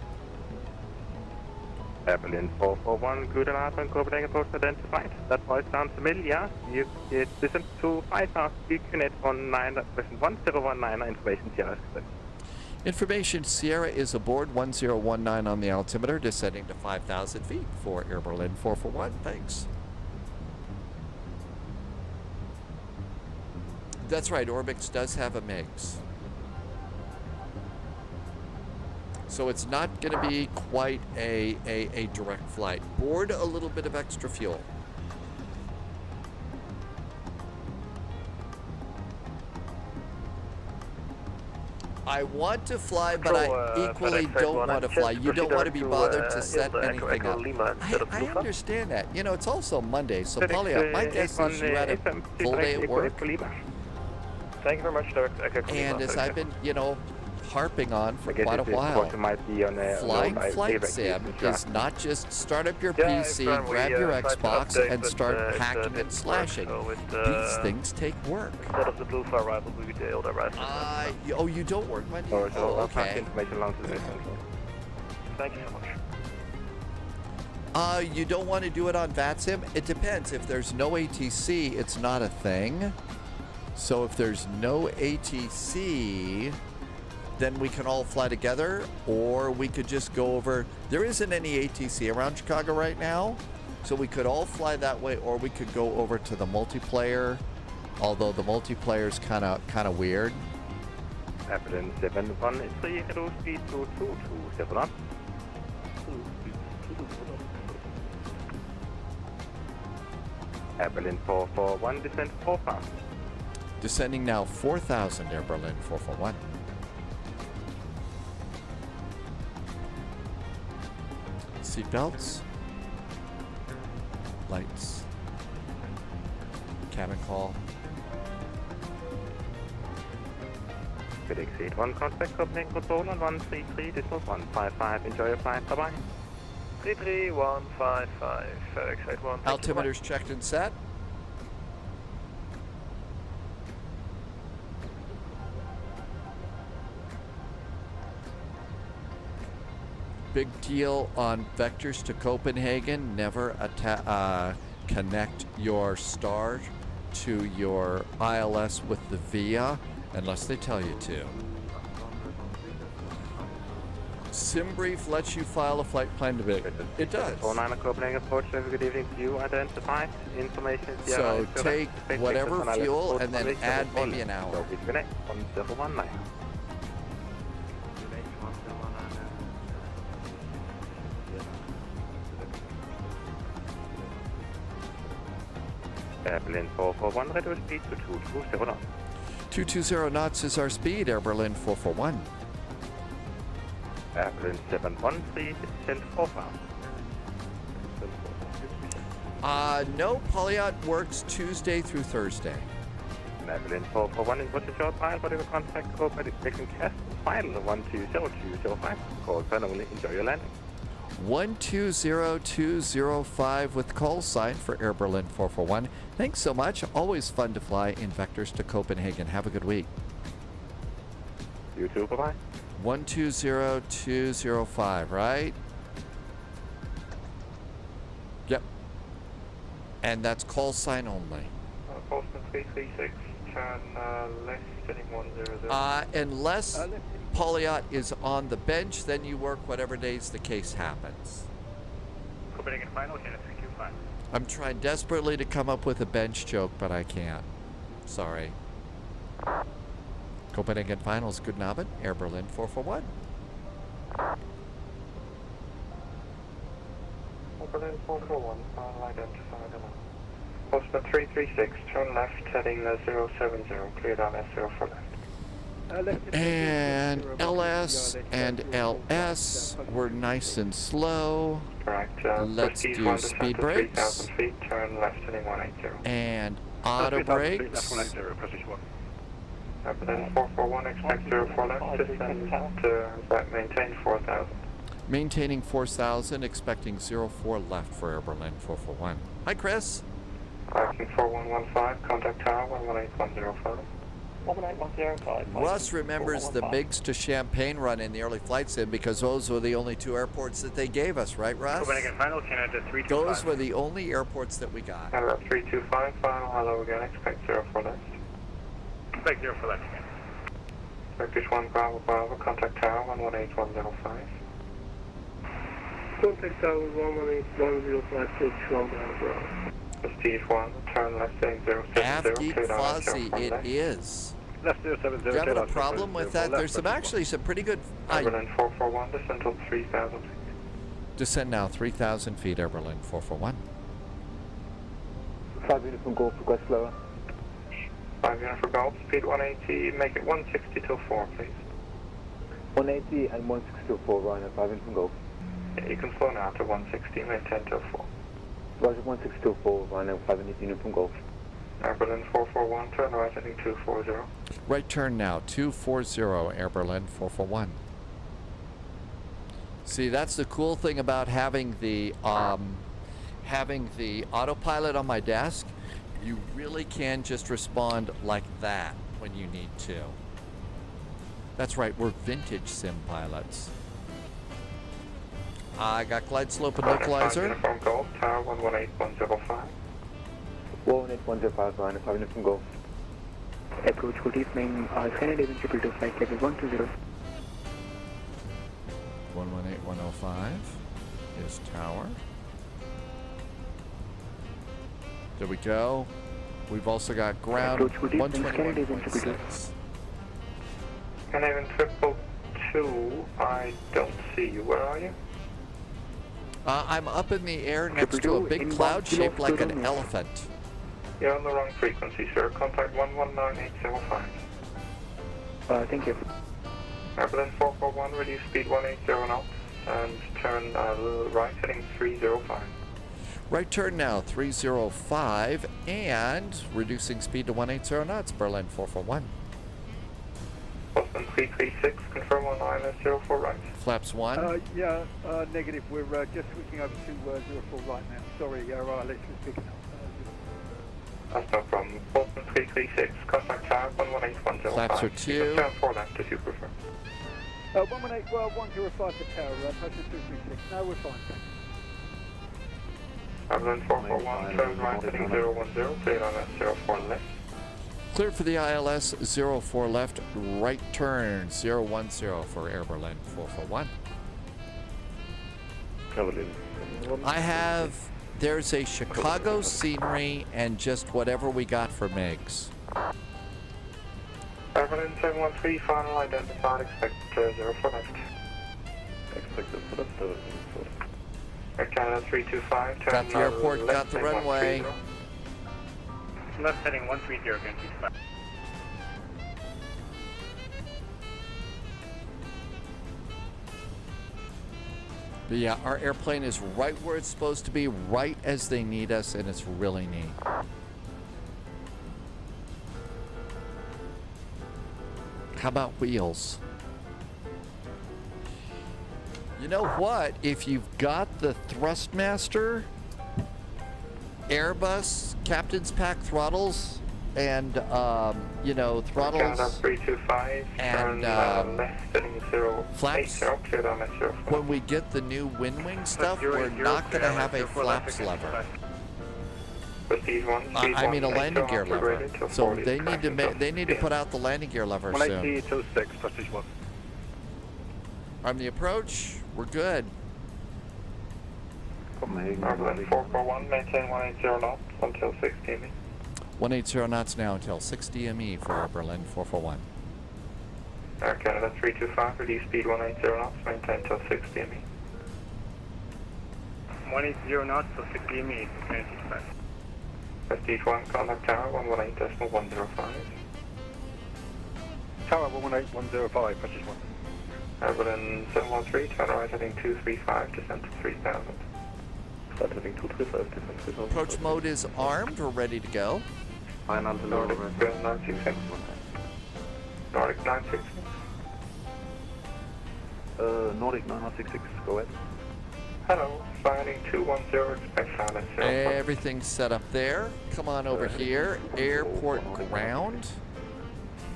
Air Berlin 441, guten Abend, Copenhagen Post identified. That voice sounds familiar. You get listen to 5,000 feet, QNet 1019, information Sierra. Information Sierra is aboard 1019 on the altimeter, descending to 5,000 feet for Air Berlin 441. Thanks. That's right, Orbix does have a MiGs. So it's not going to be quite a direct flight. Board a little bit of extra fuel. I want to fly, but I equally don't want to fly. You don't want to be bothered to set anything up. I understand that. It's also Monday, so probably my guess is you had a full day at work. Thank you very much, Direct Echo. And as I've been, harping on for I guess quite a this while. quarter might be on a Flying low Flight AVAC Sim usage, is not just start up your Yeah, PC, Fran, we, grab your tried to Xbox, update, and but, start it, hacking didn't and work, slashing. so it, These things take work. Instead of the blue fire rifle, we did the older rifle. Oh, you don't work Monday? Or so Oh, I'll pass okay. information along to the central. Thank you so much. You don't want to do it on VATSIM? It depends. If there's no ATC, it's not a thing. So if there's no ATC, then we can all fly together, or we could just go over. There isn't any ATC around Chicago right now, so we could all fly that way, or we could go over to the multiplayer, although the multiplayer is kind of weird. Airplane 713, hello, speed 22271. Airplane 441, descent 4 fast. Descending now 4,000, Air Berlin 441. Seatbelts. Lights. Cabin call. FedEx 81, contact Copenhagen control on 133.155. Enjoy your flight, bye-bye. 33155, FedEx 81. Altimeter's checked and set. Big deal on vectors to Copenhagen. Never connect your star to your ILS with the VIA unless they tell you to. SimBrief lets you file a flight plan to big. It does. 49 Copenhagen approach, have a good evening to you. Identified information. So take whatever fuel and then add maybe an hour. Connect 1019. Airplane 441, reduce speed to 220 knots. 220 knots is our speed, Air Berlin 441. Airplane 713, descent 4 fast. No, Polyot works Tuesday through Thursday. Airplane 441, it was a short while, but it will contact Copenhagen CAS, final 120205. Call sign only, enjoy your landing. 120205 with call sign for Air Berlin 441. Thanks so much. Always fun to fly in vectors to Copenhagen. Have a good week. You too, bye-bye. 120205, right? Yep. And that's call sign only. Postman 336, turn left, heading 100. Unless Polyot is on the bench, then you work whatever days the case happens. Copenhagen final, Canada 325. I'm trying desperately to come up with a bench joke, but I can't. Sorry. Copenhagen finals, good Abend, Air Berlin 441. Berlin 441, final identified. Postman 336, turn left, heading 070, cleared on S04 left. And LS and LS were nice and slow. Correct. Let's do speed brakes. 3,000 feet, turn left, heading 180. And auto brakes. Berlin 441, expect 04 left, descend, maintain 4,000. Maintaining 4,000, expecting 04 left for Air Berlin 441. Hi, Chris. Viking 4115, contact tower 118.105. Russ remembers the Biggs to Champaign run in the early flight sim because those were the only two airports that they gave us, right, Russ? Copenhagen final, Canada 325. Those were the only airports that we got. Canada 325, final, hello again, expect 04 left. Expect 04 left again. Turkish 1 Bravo Bravo, contact tower 118.105. Contact tower 118.105, Turkish 1 Bravo Bravo. Prestige 1, turn left, heading 070, Afgeek cleared on Fuzzy, S04 it left. is. Left 070, Do you have a problem with that? There's actually some pretty good... Berlin 441, descend till 3,000 feet. Descend now 3,000 feet, Air Berlin 441. 5 unit from Golf, request lower. 5 unit for Golf, speed 180, make it 160 till 4, please. 180 and 160 till 4, Ryan, 5 unit from Golf. Yeah, you can slow now to 160, maintain till 4. Roger, 160 till 4, Ryan, 5 unit from Golf. Air Berlin 441, turn right heading 240. Right turn now, 240, Air Berlin 441. See, that's the cool thing about having the autopilot on my desk. You really can just respond like that when you need to. That's right, we're vintage sim pilots. I got glide slope and localizer. Uniform Golf, Tower 118105. 18105, line 5 Uniform Golf. Approach, good evening. Skyline 11 to flight level 120. 118105 is tower. There we go. We've also got ground 121.6. Canadian 222, I don't see you. Where are you? I'm up in the air next to a big cloud shaped like an elephant. You're on the wrong frequency, sir. Contact 119805. Thank you. Berlin 441, reduce speed 180 knots and turn right heading 305. Right turn now, 305, and reducing speed to 180 knots, Berlin 441. Boston 336, confirm 1904 right. Flaps 1. Yeah, negative. We're just switching over to 04 right now. Sorry, our ILS was picking up. That's no problem. Boston 336, contact tower 11810. Flaps are 2. Turn 4 left if you prefer. 105 for tower, passenger 236. No, we're fine. Berlin 441, turn right heading 010, clear on that 04 left. Clear for the ILS 04 left, right turn 010 for Air Berlin 441. There's a Chicago scenery and just whatever we got for MiGs. Berlin 713, final identified, expect 04 left. Expected for left, Canada 325, turn Got the airport, got the runway. Left heading 130, again, keep back. But yeah, our airplane is right where it's supposed to be, right as they need us, and it's really neat. How about wheels? You know what? If you've got the Thrustmaster, Airbus, Captain's Pack throttles, and, throttles and flaps, when we get the new wind wing stuff, we're not going to have a flaps lever. I mean a landing gear lever. So they need to put out the landing gear lever soon. 18026, prestige 1. On the approach, we're good. Berlin 441, maintain 180 knots until 60 ME. 180 knots now until 60 ME for Berlin 441. Air Canada 325, reduce speed 180 knots, maintain until 60 ME. 180 knots to 60 ME, Prestige 1, contact tower 118.105. Tower 118.105, Prestige 1. Berlin 713, turn right heading 235, descent to 3000. Start heading 235, descent to 3000. Approach mode is armed, we're ready to go. Final Nordic 966. Nordic 966. Nordic 966, go ahead. Hello, flying 210, expect sound at 0. Everything's set up there. Come on over here. Airport ground.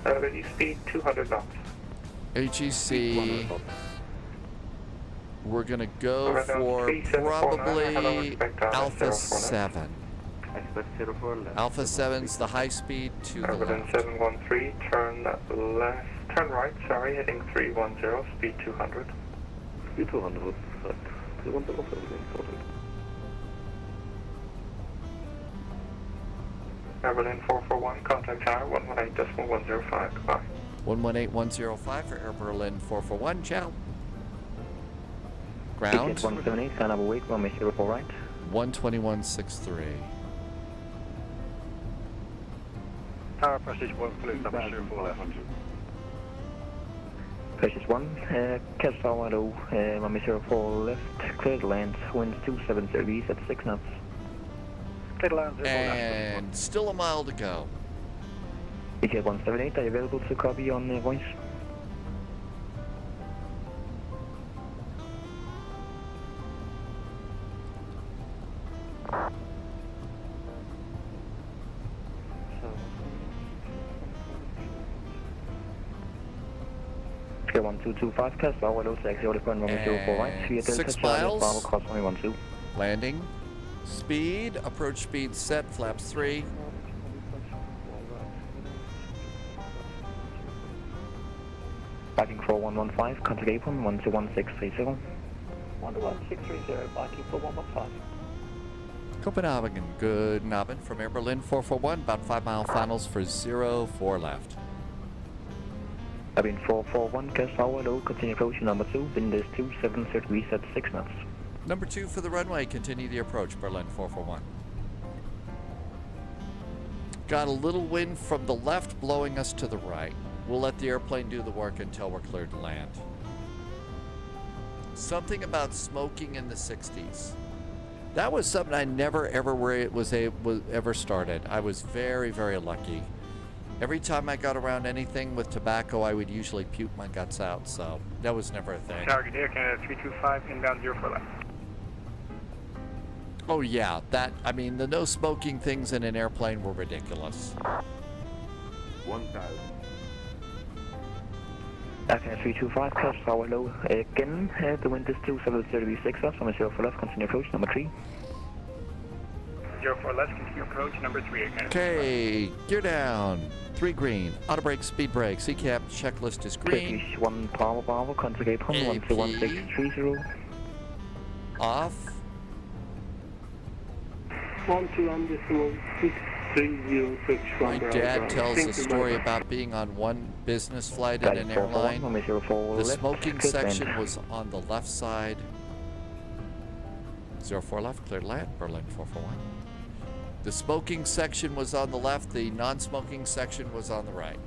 Ready speed 200 knots. AGC. We're gonna go for probably Alpha 7. Alpha 7's the high speed to the left. 713, turn right, heading 310, speed 200. Speed 200, right. 310, everything sorted. Berlin 441, contact tower 118.105, goodbye. 118.105 for Air Berlin 441, ciao. Ground. 178, sign up awake, 104 right. 121.63. Tower Prestige 1, please, number 04 left. Prestige 1, catch tower 104 left, clear to land, winds 270 at 6 knots. Clear to land 04 left. And still a mile to go. EKCH 178, are you available to copy on voice? EKCH 1225, cast power low taxi, order point 104 right, 4 Delta, 6 Charlie, miles. Bravo, cross 112. Landing. Speed. Approach speed set. Flaps 3. Backing 4115, contact apron 121630. 121630, backing for 115. Copenhagen. Good Abend from Air Berlin 441. About 5 mile finals for 04 left. Cabin 441, cast power low, continue approach number 2, wind is 27 degrees at 6 knots. Number 2 for the runway. Continue the approach. Berlin 441. Got a little wind from the left blowing us to the right. We'll let the airplane do the work until we're cleared to land. Something about smoking in the 60s. That was something I never ever ever started. I was very, very lucky. Every time I got around anything with tobacco, I would usually puke my guts out, so that was never a thing. Target Air Canada 325, inbound 04 left. Oh yeah, I mean, the no smoking things in an airplane were ridiculous. 1000. Aircraft 325, cast power low again, the wind is 27 degrees 6 knots, from 04 left, continue approach number 3. 04 left, continue approach number 3 again. Okay, gear down. 3 green. Auto brake, speed brake. CCAP checklist is green. British 1 Bravo, contact apron 121630. Off. 12.63061. My dad tells a story about being on one business flight in an airline. The smoking section was on the left side. 04 left, clear to land, Berlin 441. The smoking section was on the left, the non-smoking section was on the right.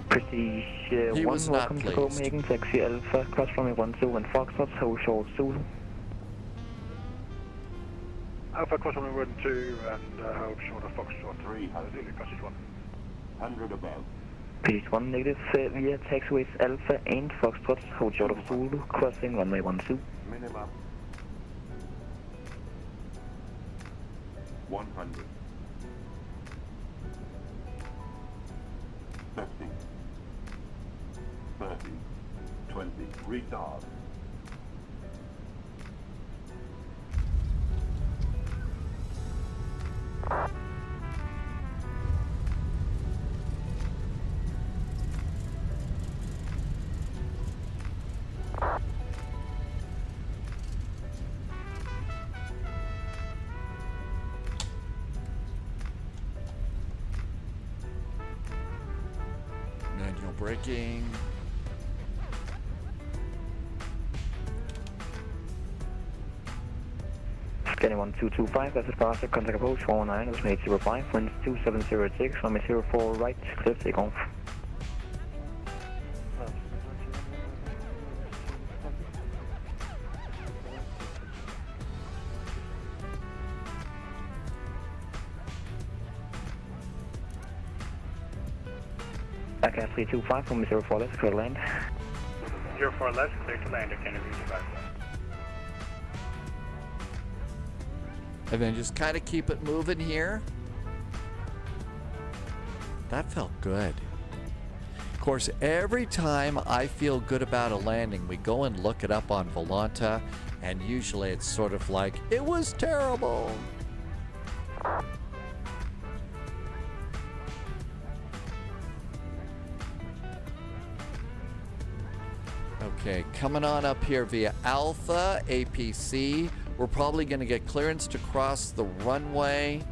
British He 1, was not welcome to pleased. Copenhagen, taxi Alpha, cross runway 12 and Foxtrot, hold short Zulu. Alpha cross on 12 and hold short of Foxtrot 300. Zulu, cross 1. 100 above. British 1 negative, via taxiways Alpha and Foxtrot, hold short of Zulu, crossing runway 12. Minimum. 100. 50. 30. 20. Retard. Manual braking. Scanning 1225, that's a departure, contact approach 419, that's 805, wind 2706, runway 04 right, clear take off. Aircraft 325 from 04 left, clear to land. 04 left, clear to land, Canada 325. And then just kind of keep it moving here. That felt good. Of course, every time I feel good about a landing, we go and look it up on Volanta, and usually it's sort of like, it was terrible. Okay, coming on up here via Alpha, APC. We're probably going to get clearance to cross the runway,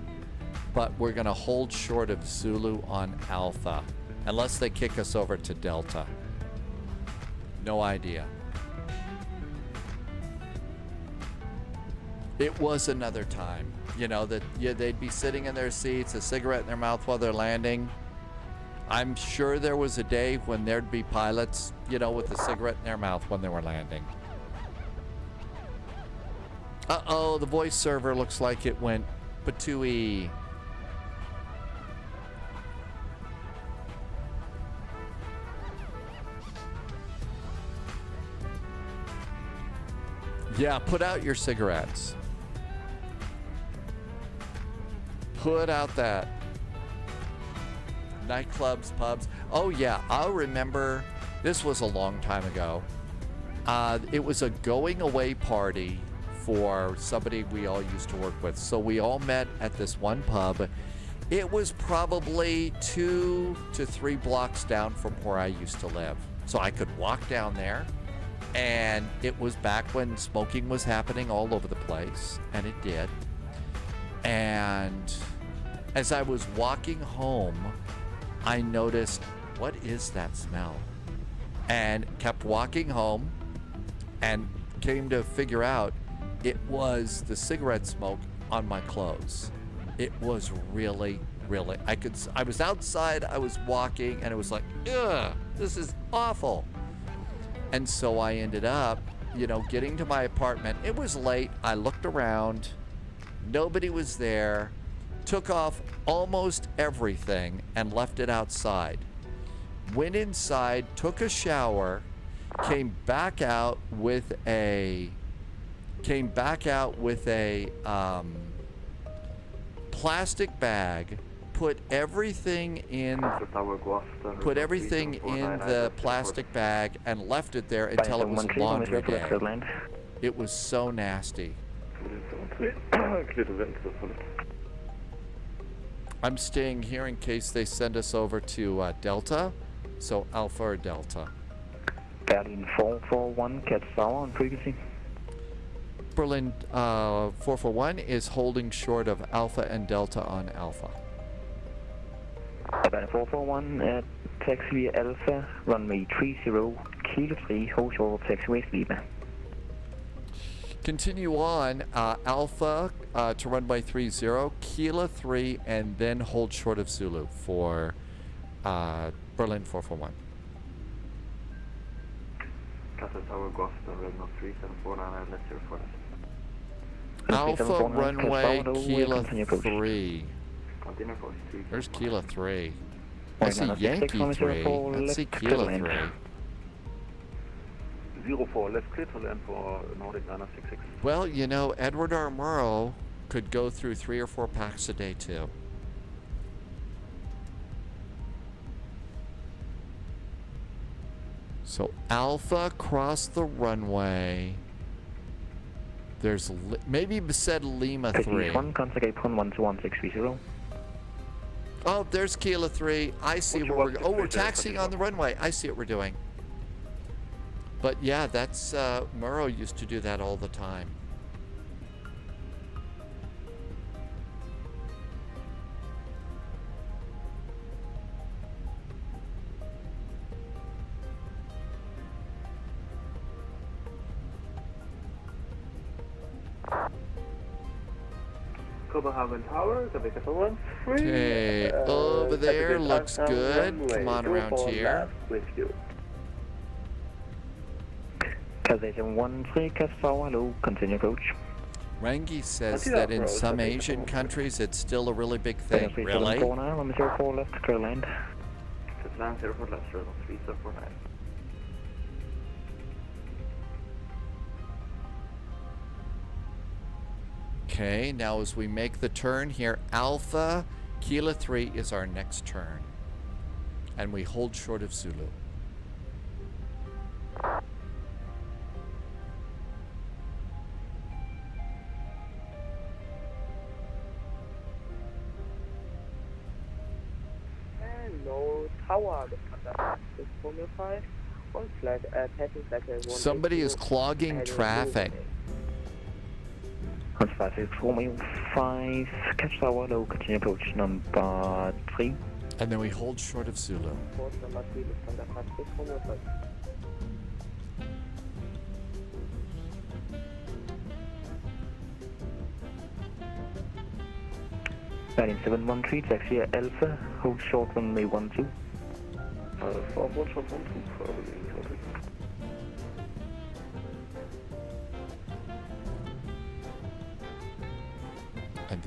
but we're going to hold short of Zulu on Alpha, unless they kick us over to Delta. No idea. It was another time, you know, that they'd be sitting in their seats, a cigarette in their mouth while they're landing. I'm sure there was a day when there'd be pilots, you know, with a cigarette in their mouth when they were landing. Uh-oh, the voice server looks like it went patooey. Yeah, put out your cigarettes. Put out that. Nightclubs, pubs. Oh yeah, I'll remember. This was a long time ago. It was a going away party for somebody we all used to work with. So we all met at this one pub. It was probably 2 to 3 blocks down from where I used to live. So I could walk down there. And it was back when smoking was happening all over the place. And it did. And as I was walking home, I noticed, what is that smell? And kept walking home and came to figure out it was the cigarette smoke on my clothes. It was really, really, I was outside, I was walking, and it was like, ugh, this is awful. And so I ended up, getting to my apartment. It was late. I looked around. Nobody was there. Took off almost everything and left it outside. Went inside, took a shower, came back out with a plastic bag, put everything in the plastic bag and left it there until it was laundry day. It was so nasty. I'm staying here in case they send us over to Delta, so Alpha or Delta. Berlin 441, catch tower on frequency. Berlin 441 is holding short of Alpha and Delta on Alpha. Berlin 441, taxi Alpha, runway 30, Kilo 3, hold short taxiway Lima. Continue on, Alpha to runway 30, Kilo 3, and then hold short of Zulu for Berlin 441. Alpha runway Kilo 3. There's Kilo 3. I see Yankee 3. Let's see Kilo 3. 04, left clear to land for Nordic 966. Well, Edward R. Murrow could go through 3 or 4 packs a day too. So Alpha cross the runway. There's maybe said Lima 3. Oh, there's Kilo 3. I see where we're going. Oh, we're taxiing on the runway. I see what we're doing. But yeah, that's Murrow used to do that all the time. Copenhagen Tower, Quebec 1 free. Okay, over there looks good. Come on around here. With you. Calculation 13, catch tower, hello, continue approach. Rangi says that in some Asian countries it's still a really big thing. Really? 04 left, clear land. Land 04 left, 3749. Okay, now as we make the turn here, Alpha, Kilo 3 is our next turn. And we hold short of Zulu. Somebody is clogging traffic. 5, catch tower, low, continue approach number 3. And then we hold short of Zulu. Berlin 713, taxi Alpha, hold short runway 12. 4 short 12,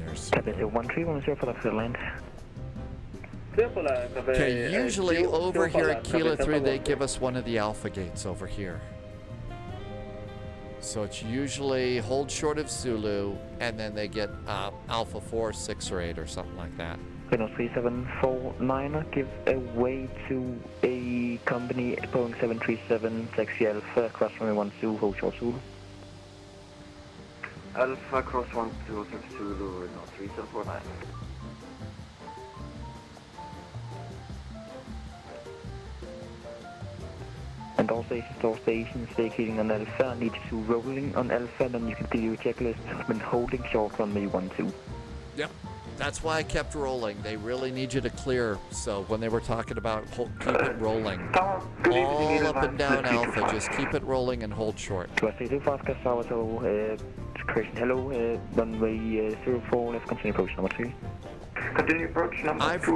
There's Cabin 1310 for the land. Okay, usually over here at Kilo 3, they give us one of the alpha gates over here. So it's usually hold short of Zulu, and then they get Alpha 4, 6, or 8, or something like that. Renault 3749, give away to a company Boeing 737 Taxi Alpha, cross runway 12, hold short Zulu. Alpha cross 12, Zulu, Renault 3749. And all stations vacating on Alpha, need to rolling on Alpha, then you can do your checklist when holding short runway 12. Yep. That's why I kept rolling. They really need you to clear. So when they were talking about keep it rolling, all up and down Alpha, just keep it rolling and hold short. Question, hello, runway 04, let's continue approach number 3. Continue approach number 2. I've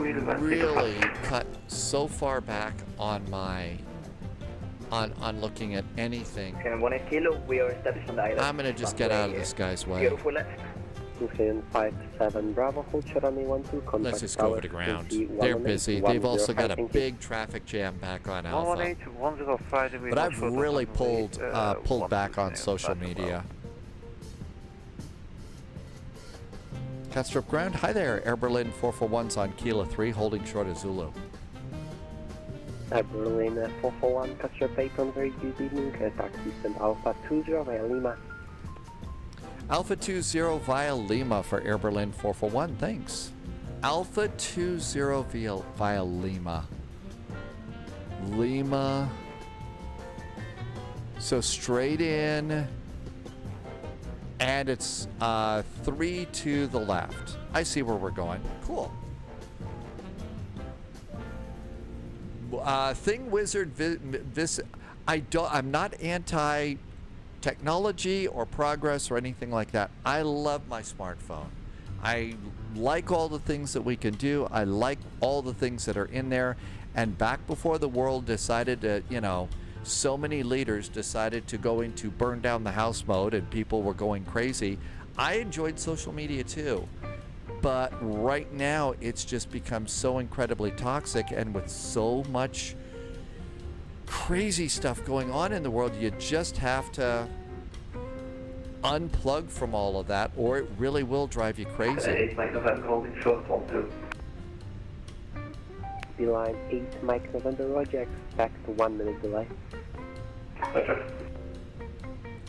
really cut so far back on my on looking at anything. And 1 kilo, we are established on the island. I'm gonna just get out of this guy's way. Beautiful left. 257 Bravo, hold short on me 12. Let's just go over the ground. They're busy. They've also got a big traffic jam back on Alpha. But I've really pulled back on social media. Catstrip ground. Hi there. Air Berlin 441's on Kilo 3, holding short of Zulu. Air Berlin 441, Catstrip 8 on very good evening. Taxi send Alpha 20 via Lima. Alpha 20 via Lima for Air Berlin 441, thanks. Alpha 20 via Lima. Lima. So straight in, and it's 3 to the left. I see where we're going. Cool. Thing Wizard, I'm not anti technology or progress or anything like that. I love my smartphone. I like all the things that we can do. I like all the things that are in there. And back before the world decided to, so many leaders decided to go into burn down the house mode and people were going crazy, I enjoyed social media too. But right now, it's just become so incredibly toxic, and with so much crazy stuff going on in the world, you just have to unplug from all of that, or it really will drive you crazy. 8 Mike November holding short 12. Beeline 8 Mike November Roger, expect 1 minute delay.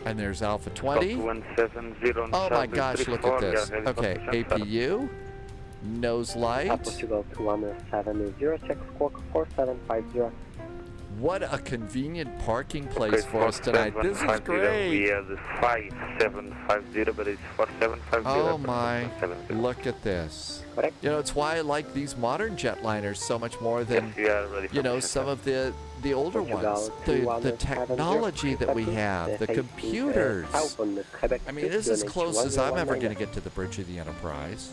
And there's Alpha 20. Oh my gosh, look at this. Okay, APU, nose light. Portugal 2170, check squawk 4750. What a convenient parking place for us tonight. This is great. We have the 5750, but it's 4750. Oh my, look at this. It's why I like these modern jetliners so much more than, some of the older ones. The technology that we have, the computers. I mean, this is as close as I'm ever going to get to the bridge of the Enterprise.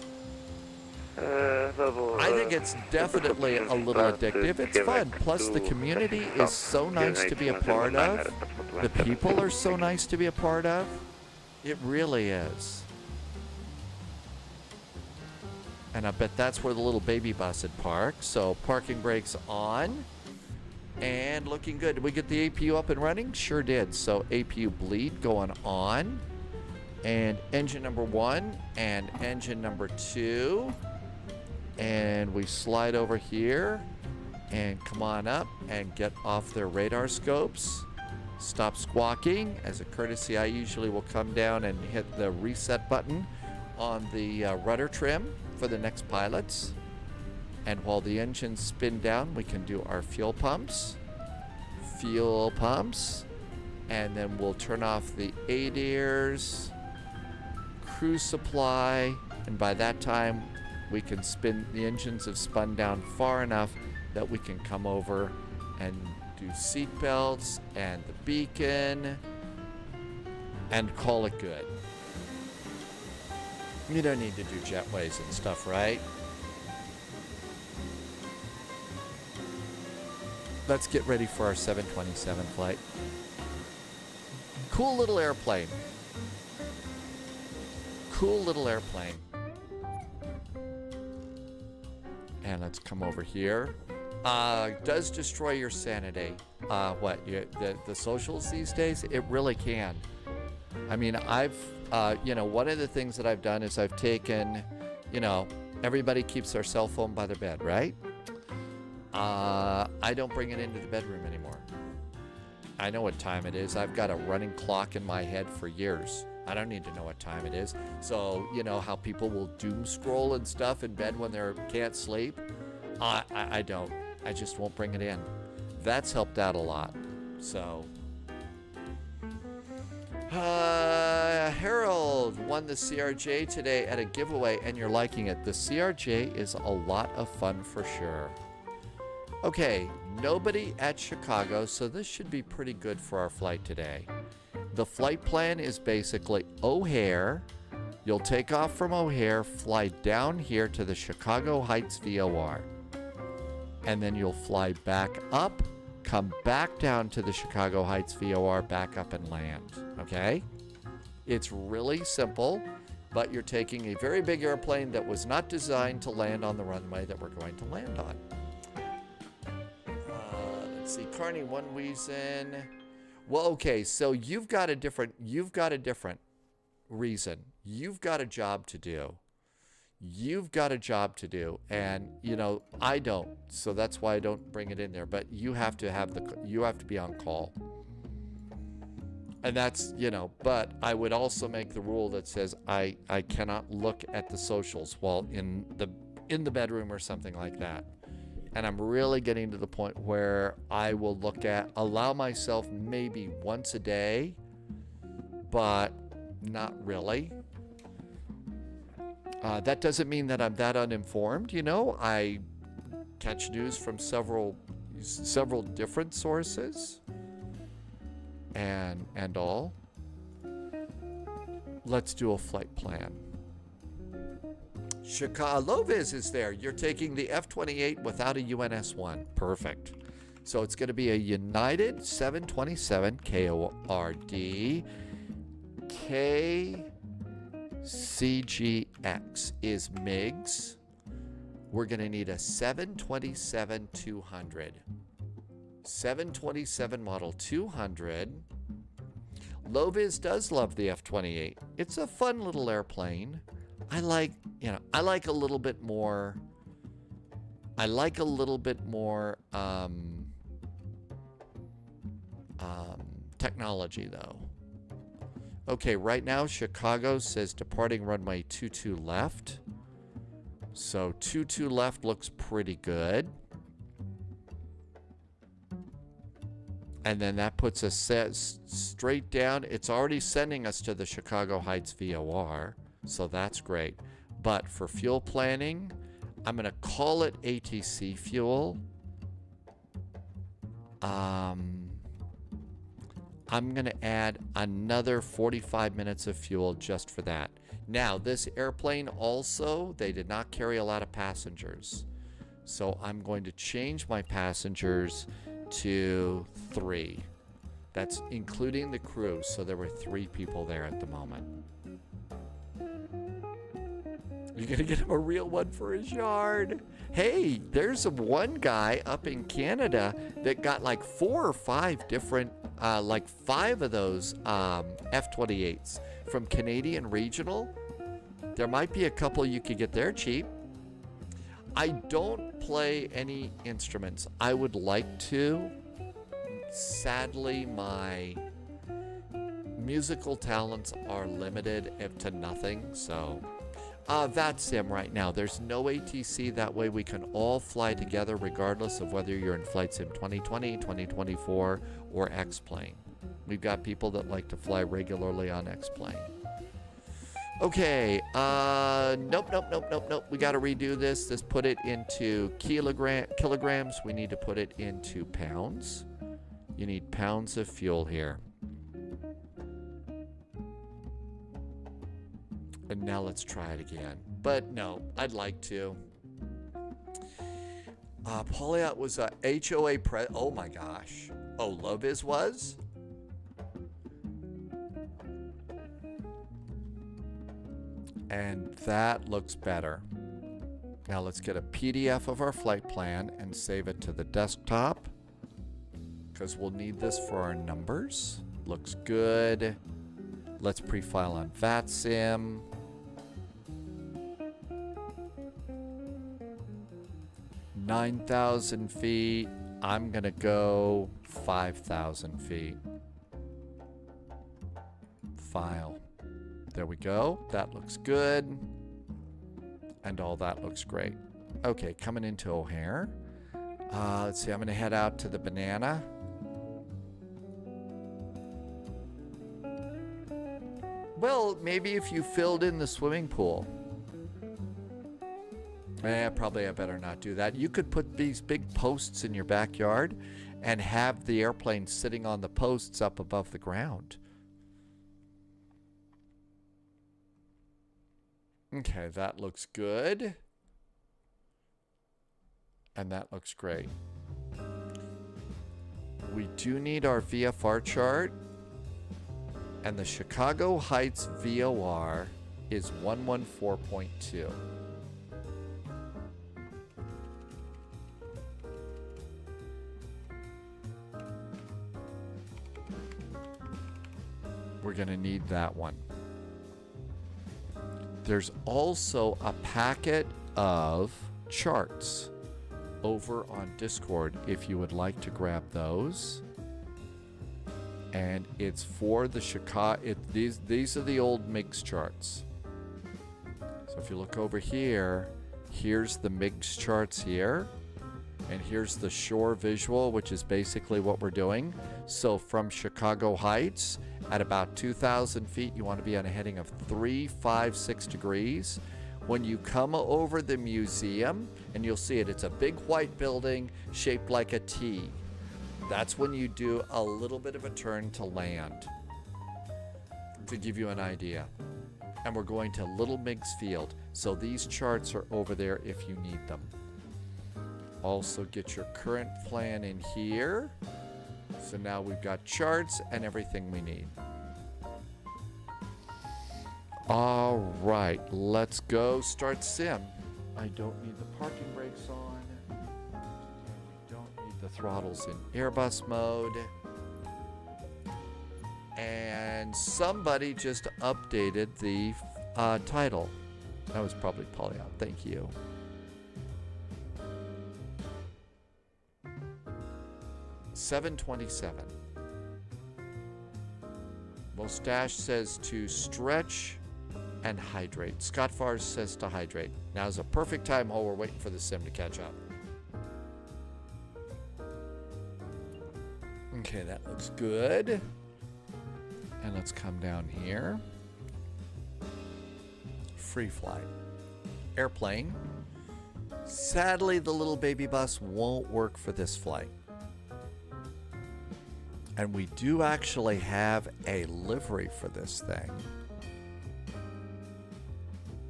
I think it's definitely a little addictive. It's fun. Plus, the community is so nice to be a part of. The people are so nice to be a part of. It really is. And I bet that's where the little baby bus had parked. So parking brakes on. And looking good. Did we get the APU up and running? Sure did. So APU bleed going on. And engine number 1 and engine number 2. And we slide over here and come on up and get off their radar scopes. Stop squawking. As a courtesy, I usually will come down and hit the reset button on the rudder trim for the next pilots. And while the engines spin down, we can do our fuel pumps. Fuel pumps. And then we'll turn off the ADIRs, cruise supply, and by that time, we can spin, the engines have spun down far enough that we can come over and do seat belts and the beacon and call it good. You don't need to do jetways and stuff, right? Let's get ready for our 727 flight. Cool little airplane. Cool little airplane. And let's come over here. Does destroy your sanity. The socials these days? It really can. I mean, I've, one of the things that I've done is I've taken, everybody keeps their cell phone by their bed, right? I don't bring it into the bedroom anymore. I know what time it is. I've got a running clock in my head for years. I don't need to know what time it is. So, you know how people will doom scroll and stuff in bed when they can't sleep? I don't. I just won't bring it in. That's helped out a lot. So, Harold won the CRJ today at a giveaway, and you're liking it. The CRJ is a lot of fun for sure. Okay, nobody at Chicago, so this should be pretty good for our flight today. The flight plan is basically O'Hare. You'll take off from O'Hare, fly down here to the Chicago Heights VOR. And then you'll fly back up, come back down to the Chicago Heights VOR, back up and land, okay? It's really simple, but you're taking a very big airplane that was not designed to land on the runway that we're going to land on. Let's see, Carney, one reason. Well, okay, so you've got a different reason. You've got a job to do. And I don't, so that's why I don't bring it in there. But you have to be on call, and that's But I would also make the rule that says I cannot look at the socials while in the bedroom or something like that. And I'm really getting to the point where I will allow myself maybe once a day, but not really. That doesn't mean that I'm that uninformed. I catch news from several different sources and all. Let's do a flight plan. Loviz is there. You're taking the F-28 without a UNS-1. Perfect. So it's going to be a United 727 KORD. KCGX is MiGs. We're going to need a 727-200. 727 model 200. Loviz does love the F-28. It's a fun little airplane. I like a little bit more technology though. Okay, right now Chicago says departing runway 22 left. So 22 left looks pretty good. And then that puts us straight down. It's already sending us to the Chicago Heights VOR. So that's great. But for fuel planning, I'm going to call it ATC fuel. I'm going to add another 45 minutes of fuel just for that. Now, this airplane also, they did not carry a lot of passengers. So I'm going to change my passengers to 3. That's including the crew. So there were 3 people there at the moment. You're going to get him a real one for his yard. Hey, there's one guy up in Canada that got like 4 or 5 different, 5 of those F-28s from Canadian Regional. There might be a couple you could get there cheap. I don't play any instruments. I would like to. Sadly, my musical talents are limited to nothing, so... that's him right now. There's no ATC. That way we can all fly together regardless of whether you're in Flight Sim 2020, 2024, or X-Plane. We've got people that like to fly regularly on X-Plane. Okay, nope. We got to redo this. Let's put it into kilograms. We need to put it into pounds. You need pounds of fuel here. And now let's try it again. But no, I'd like to. Pauliot was a HOA oh my gosh. Oh, Loviz was? And that looks better. Now let's get a PDF of our flight plan and save it to the desktop, because we'll need this for our numbers. Looks good. Let's pre-file on VATSIM. $9,000 feet. I'm gonna go 5,000 feet. File. There we go. That looks good. And all that looks great. Okay, coming into O'Hare. Let's see, I'm gonna head out to the Banana. Well, maybe if you filled in the swimming pool. Probably I better not do that. You could put these big posts in your backyard and have the airplane sitting on the posts up above the ground. Okay, that looks good. And that looks great. We do need our VFR chart. And the Chicago Heights VOR is 114.2. We're going to need that one. There's also a packet of charts over on Discord if you would like to grab those. And it's for the Chicago. These are the old MIGS charts. So if you look over here, here's the MIGS charts here. And here's the shore visual, which is basically what we're doing. So from Chicago Heights, at about 2,000 feet, you want to be on a heading of 356 degrees. When you come over the museum, and you'll see it, it's a big white building shaped like a T. That's when you do a little bit of a turn to land, to give you an idea. And we're going to Little Miggs Field. So these charts are over there if you need them. Also get your current plan in here. So now we've got charts and everything we need. All right, let's go start sim. I don't need the parking brakes on. We don't need the throttles in Airbus mode. And somebody just updated the title. That was probably Polyout. Thank you. $727. Mustache says to stretch and hydrate. Scott Fars says to hydrate. Now's a perfect time while we're waiting for the sim to catch up. Okay, that looks good. And let's come down here. Free flight. Airplane. Sadly, the little baby bus won't work for this flight. And we do actually have a livery for this thing.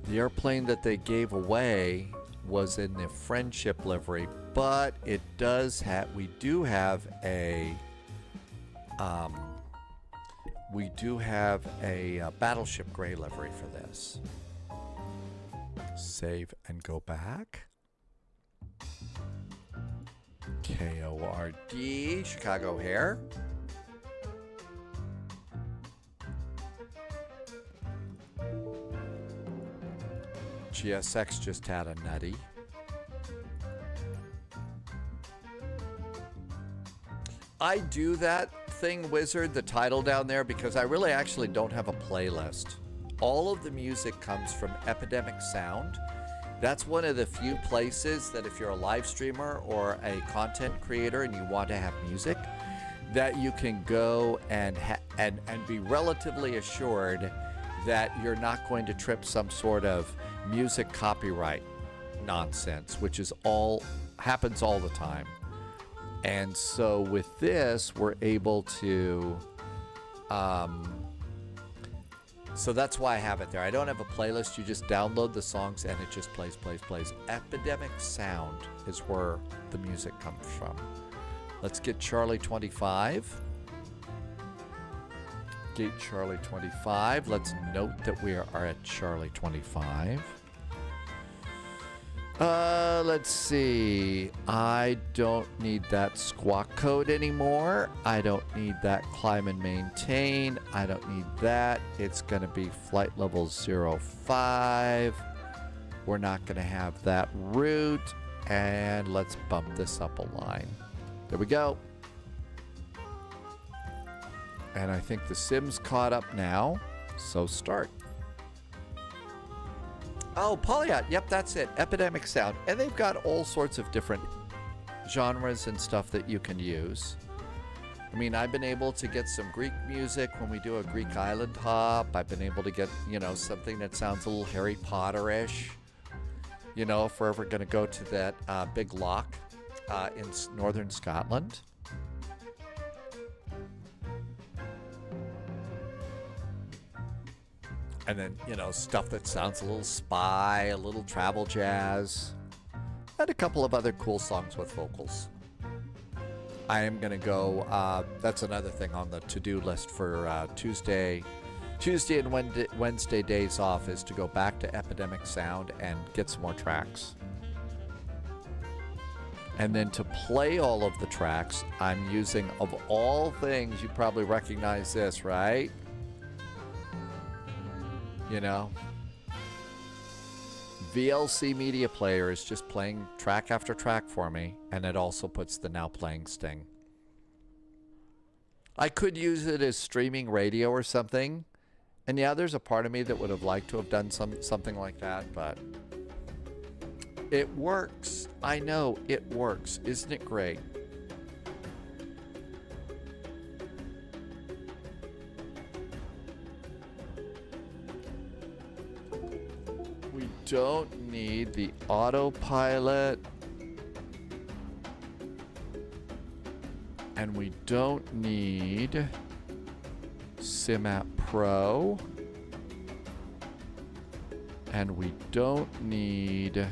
The airplane that they gave away was in the Friendship livery, but it does have, we do have a Battleship Gray livery for this. Save and go back. KORD, Chicago O'Hare. GSX just had a nutty. I do that thing, Wizard, the title down there, because I really actually don't have a playlist. All of the music comes from Epidemic Sound. That's one of the few places that if you're a live streamer or a content creator and you want to have music, that you can go and be relatively assured that you're not going to trip some sort of music copyright nonsense, which is happens all the time. And so with this, we're able to so that's why I have it there. I don't have a playlist. You just download the songs and it just plays. Epidemic Sound is where the music comes from. Let's get Charlie 25. Gate Charlie 25. Let's note that we are at Charlie 25. Let's see. I don't need that squawk code anymore. I don't need that climb and maintain. I don't need that. It's going to be flight level 05. We're not going to have that route. And let's bump this up a line. There we go. And I think the sim's caught up now. So start. Oh, Polyot. Yep, that's it. Epidemic Sound. And they've got all sorts of different genres and stuff that you can use. I mean, I've been able to get some Greek music when we do a Greek island hop. I've been able to get, you know, something that sounds a little Harry Potter-ish. You know, if we're ever going to go to that big loch in northern Scotland. And then, you know, stuff that sounds a little spy, a little travel jazz, and a couple of other cool songs with vocals. I am going to go, that's another thing on the to-do list for Tuesday and Wednesday days off is to go back to Epidemic Sound and get some more tracks. And then to play all of the tracks, I'm using, of all things, you probably recognize this, right? You know, VLC Media Player is just playing track after track for me, and it also puts the now playing sting. I could use it as streaming radio or something, and yeah, there's a part of me that would have liked to have done something like that, but it works. I know it works. Isn't it great? Don't need the autopilot, and we don't need SimApp Pro, and we don't need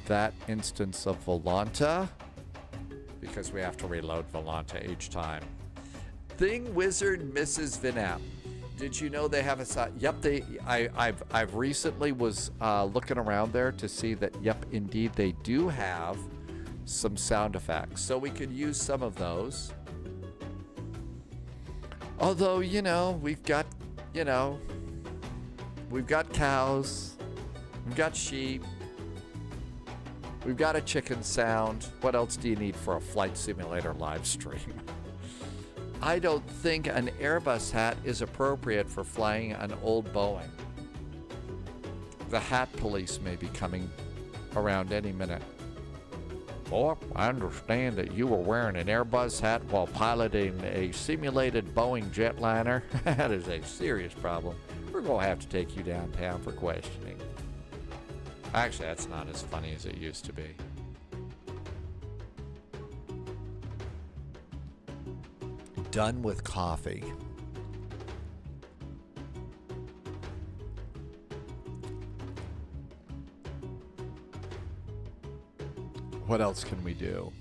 that instance of Volanta because we have to reload Volanta each time. Thing Wizard misses Vinap. Did you know they have a site? Yep, I've recently was looking around there to see that, yep, indeed they do have some sound effects. So we could use some of those. Although, you know, we've got cows, we've got sheep, we've got a chicken sound. What else do you need for a flight simulator live stream? I don't think an Airbus hat is appropriate for flying an old Boeing. The hat police may be coming around any minute. Oh, I understand that you were wearing an Airbus hat while piloting a simulated Boeing jetliner. That is a serious problem. We're going to have to take you downtown for questioning. Actually, that's not as funny as it used to be. Done with coffee. What else can we do?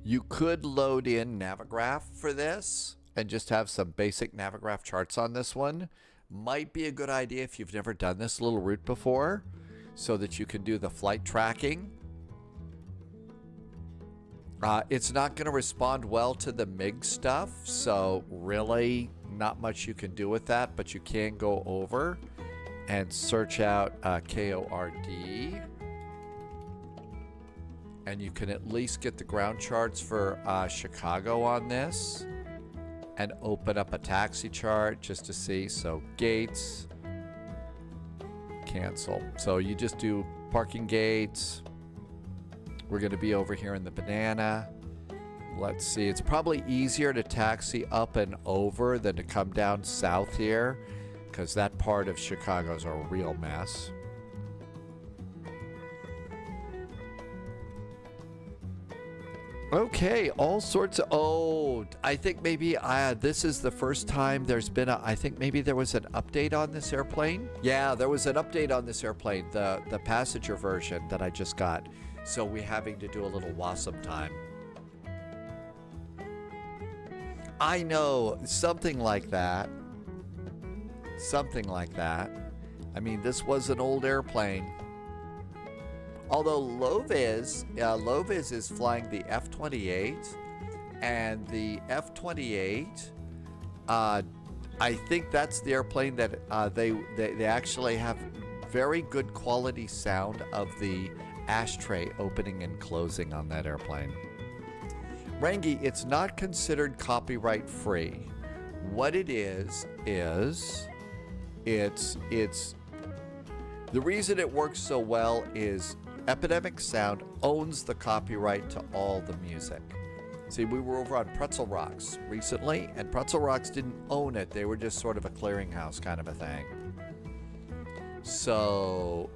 You could load in Navigraph for this and just have some basic Navigraph charts on this one. Might be a good idea if you've never done this little route before, so that you can do the flight tracking. It's not going to respond well to the MiG stuff, so really not much you can do with that, but you can go over and search out KORD, and you can at least get the ground charts for Chicago on this, and open up a taxi chart just to see. So gates, cancel. So you just do parking gates. We're going to be over here in the banana. Let's see. It's probably easier to taxi up and over than to come down south here, because that part of Chicago's a real mess. Okay, all sorts of... Oh, I think maybe this is the first time there's been a... I think maybe there was an update on this airplane. Yeah, there was an update on this airplane, the passenger version that I just got. So we're having to do a little WASM time. I know, something like that. Something like that. I mean, this was an old airplane. Although Loviz is flying the F-28, and the F-28, I think that's the airplane that they actually have very good quality sound of the ashtray opening and closing on that airplane. Rangi, it's not considered copyright free. What it is it's the reason it works so well is Epidemic Sound owns the copyright to all the music. See, we were over on Pretzel Rocks recently, and Pretzel Rocks didn't own it. They were just sort of a clearinghouse kind of a thing. So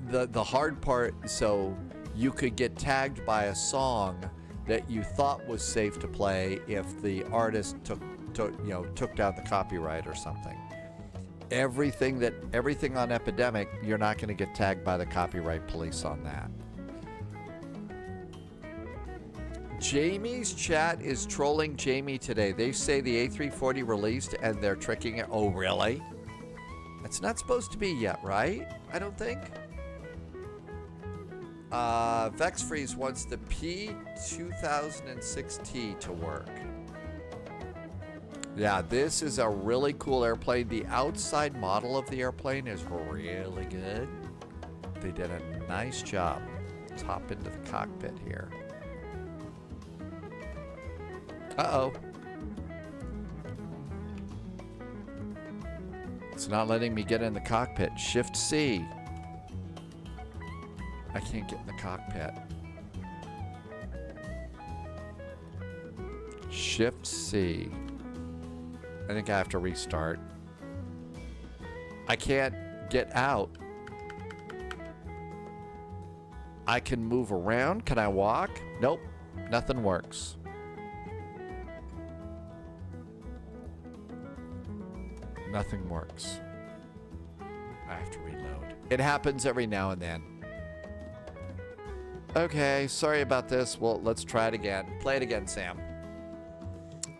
the hard part, so you could get tagged by a song that you thought was safe to play if the artist took down the copyright or something. Everything on Epidemic, you're not going to get tagged by the copyright police on that. Jamie's chat is trolling Jamie today. They say the A340 released and they're tricking it. Oh, really? It's not supposed to be yet, right? I don't think. VexFreeze wants the P2006T to work. Yeah, this is a really cool airplane. The outside model of the airplane is really good. They did a nice job. Let's hop into the cockpit here. Uh-oh. It's not letting me get in the cockpit. Shift C. I can't get in the cockpit. Shift C. I think I have to restart. I can't get out. I can move around. Can I walk? Nope. Nothing works. Nothing works. I have to reload. It happens every now and then. Okay, sorry about this. Well, let's try it again. Play it again, Sam.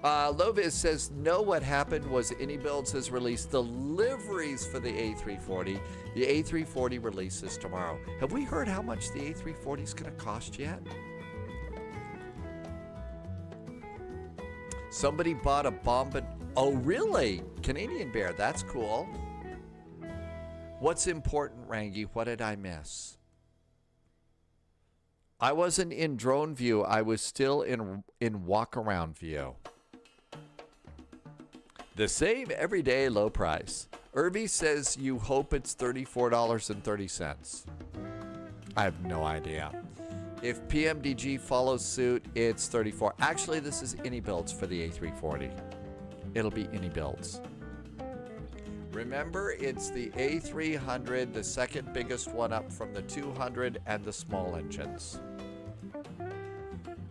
Loviz says, no, what happened was AnyBuilds has released the liveries for the A340. The A340 releases tomorrow. Have we heard how much the A340 is going to cost yet? Somebody bought a bomb. Oh, really? Canadian Bear, that's cool. What's important, Rangi? What did I miss? I wasn't in drone view. I was still in walk-around view. The same everyday low price. Irby says you hope it's $34.30. I have no idea. If PMDG follows suit, it's $34. Actually, this is AnyBuilds for the A340. It'll be AnyBuilds. Remember, it's the A300, the second biggest one up from the 200 and the small engines.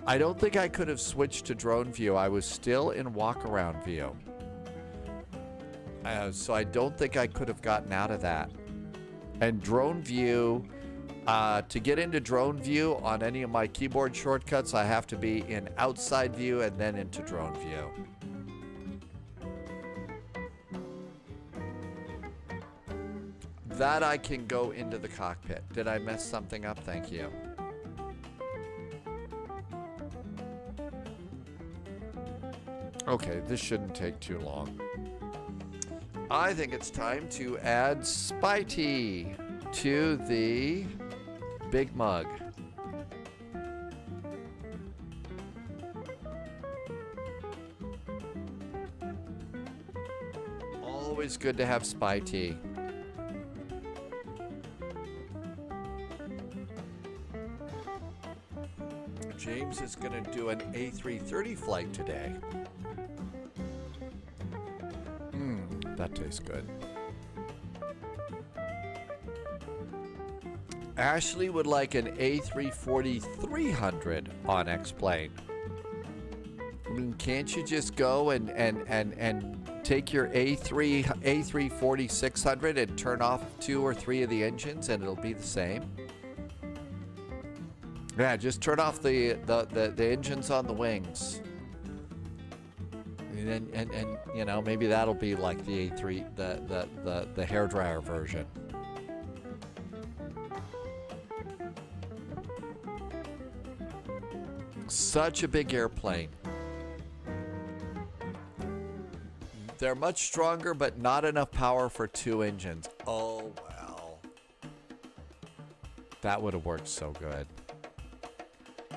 I don't think I could have switched to drone view. I was still in walk-around view. So I don't think I could have gotten out of that. And drone view, to get into drone view on any of my keyboard shortcuts, I have to be in outside view and then into drone view. That I can go into the cockpit. Did I mess something up? Thank you. Okay, this shouldn't take too long. I think it's time to add Spitey to the big mug. Always good to have Spitey. James is going to do an A330 flight today. That tastes good. Ashley would like an A340-300 on X-Plane. I mean, can't you just go and take your A340-600 and turn off 2 or 3 of the engines and it'll be the same? Yeah, just turn off the engines on the wings. And you know, maybe that'll be like the A3, the hairdryer version. Such a big airplane. They're much stronger, but not enough power for 2 engines. Oh, well. That would have worked so good.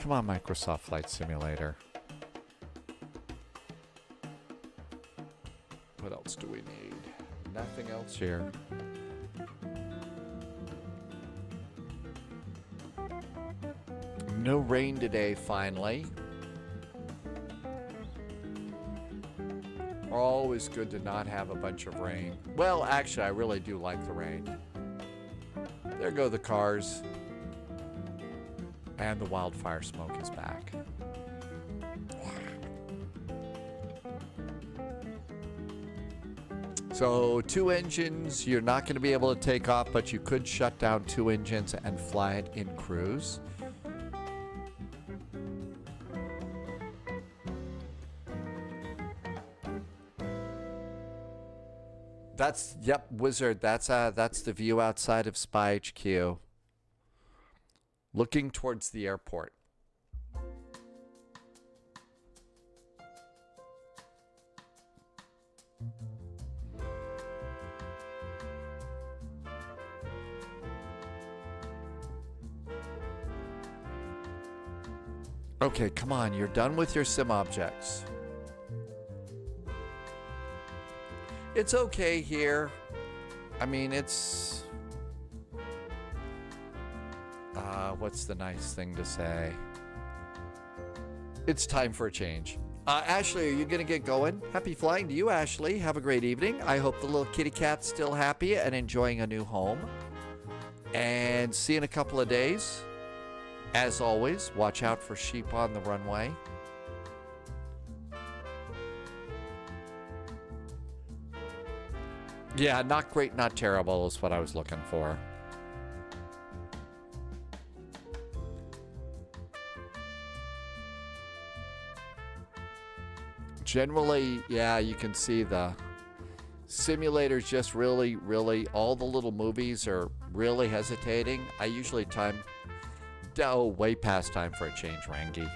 Come on, Microsoft Flight Simulator. What else do we need? Nothing else here. No rain today, finally. Always good to not have a bunch of rain. Well, actually, I really do like the rain. There go the cars. And the wildfire smoke is back. So 2 engines, you're not going to be able to take off, but you could shut down 2 engines and fly it in cruise. That's, yep, Wizard, that's the view outside of Spy HQ. Looking towards the airport. Okay, come on, you're done with your sim objects. It's okay here. I mean, it's... what's the nice thing to say? It's time for a change. Ashley, are you going to get going? Happy flying to you, Ashley. Have a great evening. I hope the little kitty cat's still happy and enjoying a new home. And see you in a couple of days. As always, watch out for sheep on the runway. Yeah, not great, not terrible is what I was looking for. Generally, yeah, you can see the simulators just really, all the little movies are really hesitating. I usually way past time for a change, Rangi.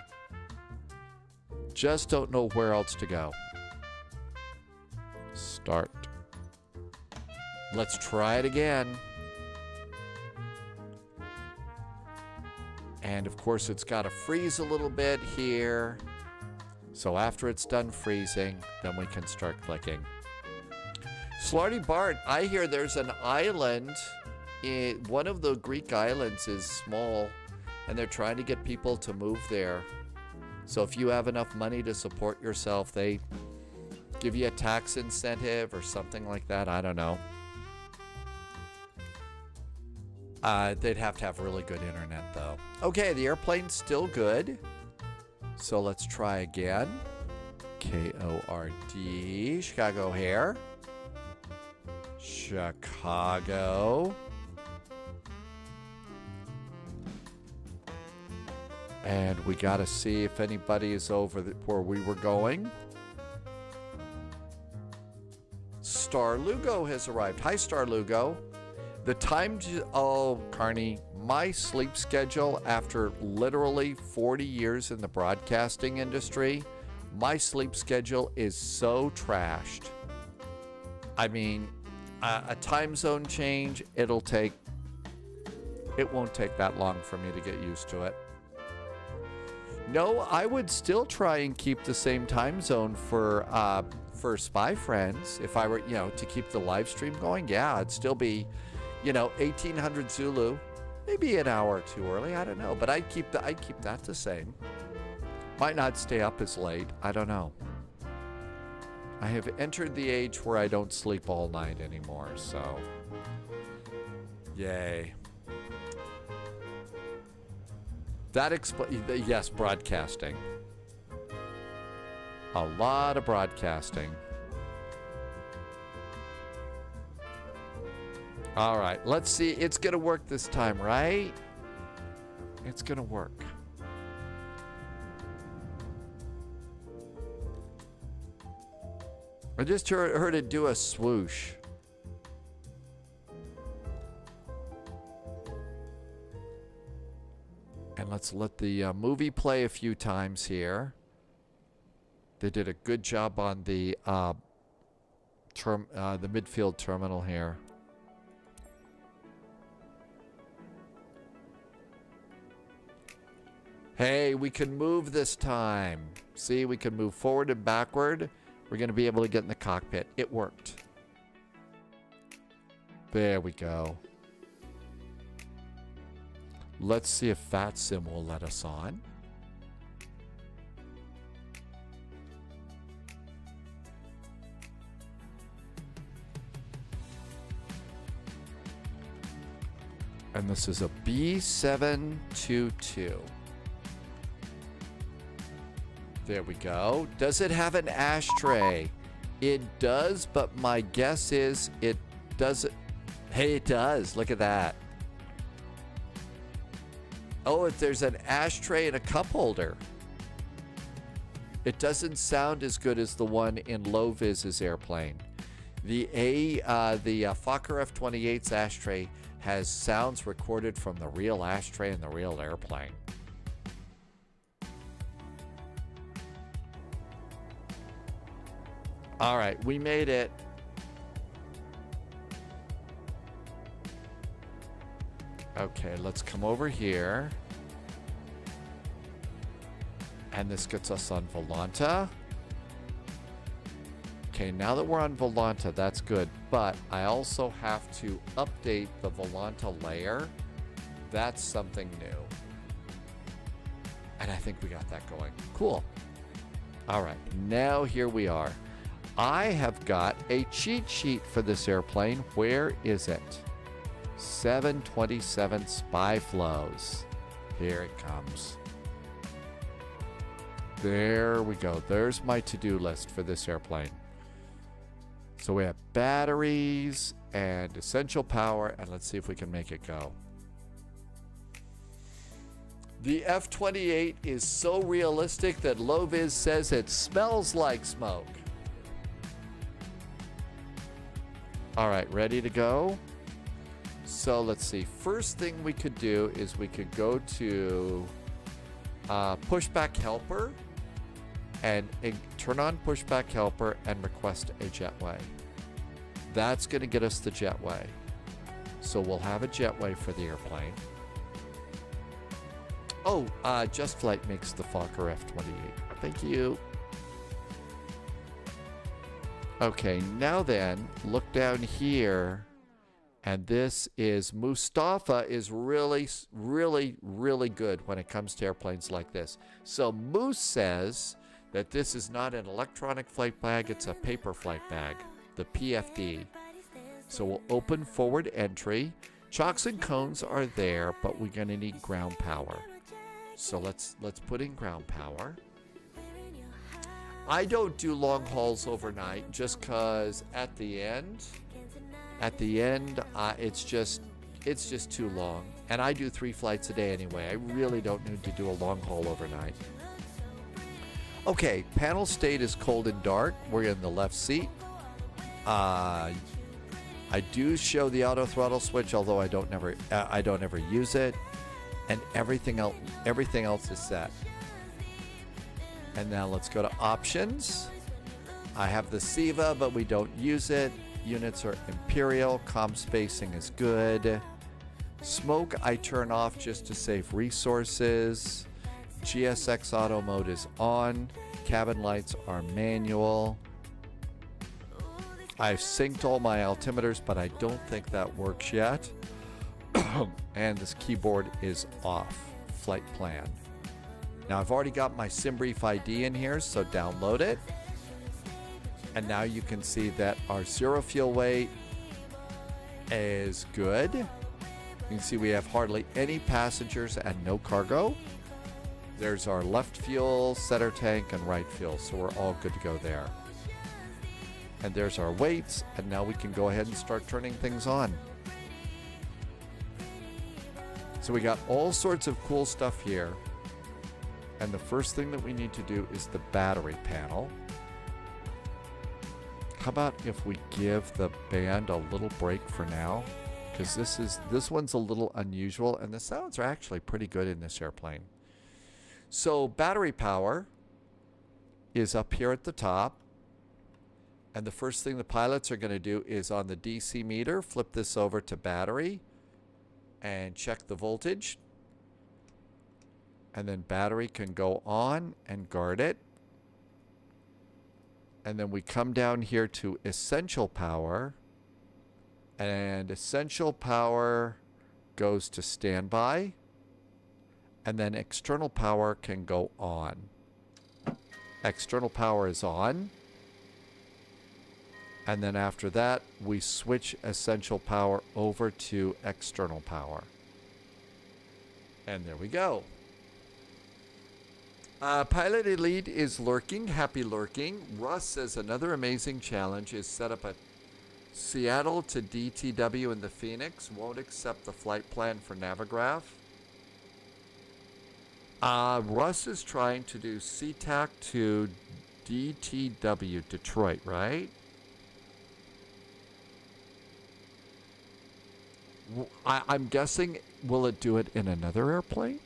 Just don't know where else to go. Start. Let's try it again. And of course, it's got to freeze a little bit here. So after it's done freezing, then we can start clicking. Slarty Bart, I hear there's an island. One of the Greek islands is small, and they're trying to get people to move there. So if you have enough money to support yourself, they give you a tax incentive or something like that. I don't know. They'd have to have really good internet, though. Okay, the airplane's still good. So let's try again. KORD, Chicago O'Hare. Chicago. And we got to see if anybody is over where we were going. Star Lugo has arrived. Hi, Star Lugo. The time to... Oh, Carney, my sleep schedule after literally 40 years in the broadcasting industry, my sleep schedule is so trashed. I mean, a time zone change, it won't take that long for me to get used to it. No, I would still try and keep the same time zone for Spy Friends. If I were, to keep the live stream going, yeah, it'd still be, 1800 Zulu. Maybe an hour or two early, I don't know. But I'd keep that the same. Might not stay up as late, I don't know. I have entered the age where I don't sleep all night anymore, so. Yay. That yes, broadcasting. A lot of broadcasting. All right, let's see. It's going to work this time, right? It's going to work. I just heard it do a swoosh. And let's let the movie play a few times here. They did a good job on the midfield terminal here. Hey, we can move this time. See, we can move forward and backward. We're going to be able to get in the cockpit. It worked. There we go. Let's see if FatSim will let us on. And this is a B722. There we go. Does it have an ashtray? It does, but my guess is it doesn't. Hey, it does. Look at that. Oh, if there's an ashtray and a cup holder. It doesn't sound as good as the one in Low-Vis's airplane. The Fokker F-28's ashtray has sounds recorded from the real ashtray in the real airplane. All right, we made it. Okay, let's come over here. And this gets us on Volanta. Okay, now that we're on Volanta, that's good. But I also have to update the Volanta layer. That's something new. And I think we got that going. Cool. All right, now here we are. I have got a cheat sheet for this airplane. Where is it? 727 spy flows. Here it comes. There we go. There's my to-do list for this airplane. So we have batteries and essential power, and let's see if we can make it go. The F-28 is so realistic that Low-Vis says it smells like smoke. All right, ready to go? So let's see. First thing we could do is we could go to pushback helper and turn on pushback helper and request a jetway. That's going to get us the jetway. So we'll have a jetway for the airplane. Oh, Just Flight makes the Fokker F-28. Thank you. Okay, now then, look down here. And this is Mustafa is really, really, really good when it comes to airplanes like this. So Moose says that this is not an electronic flight bag, it's a paper flight bag, the PFD. So we'll open forward entry. Chocks and cones are there, but we're gonna need ground power. So let's put in ground power. I don't do long hauls overnight just because at the end, it's just too long. And I do 3 flights a day anyway. I really don't need to do a long haul overnight. Okay, panel state is cold and dark. We're in the left seat. I do show the auto throttle switch, although I don't ever use it. And everything else is set. And now let's go to options. I have the SIVA, but we don't use it. Units are Imperial. Comm spacing is good. Smoke I turn off just to save resources. GSX auto mode is on. Cabin lights are manual. I've synced all my altimeters, but I don't think that works yet. And this keyboard is off. Flight plan. Now I've already got my SimBrief ID in here, so download it. And now you can see that our zero fuel weight is good. You can see we have hardly any passengers and no cargo. There's our left fuel, center tank, and right fuel, so we're all good to go there. And there's our weights, and now we can go ahead and start turning things on. So we got all sorts of cool stuff here. And the first thing that we need to do is the battery panel. How about if we give the band a little break for now? because this one's a little unusual, and the sounds are actually pretty good in this airplane. So battery power is up here at the top, and the first thing the pilots are going to do is on the DC meter, flip this over to battery and check the voltage, and then battery can go on and guard it. And then we come down here to essential power, and essential power goes to standby, and then external power can go on. External power is on, and then after that we switch essential power over to external power, and there we go. Pilot Elite is lurking. Happy lurking. Russ says another amazing challenge is set up a Seattle to DTW in the Phoenix. Won't accept the flight plan for Navigraph. Russ is trying to do SeaTac to DTW, Detroit, right? I'm guessing, will it do it in another airplane?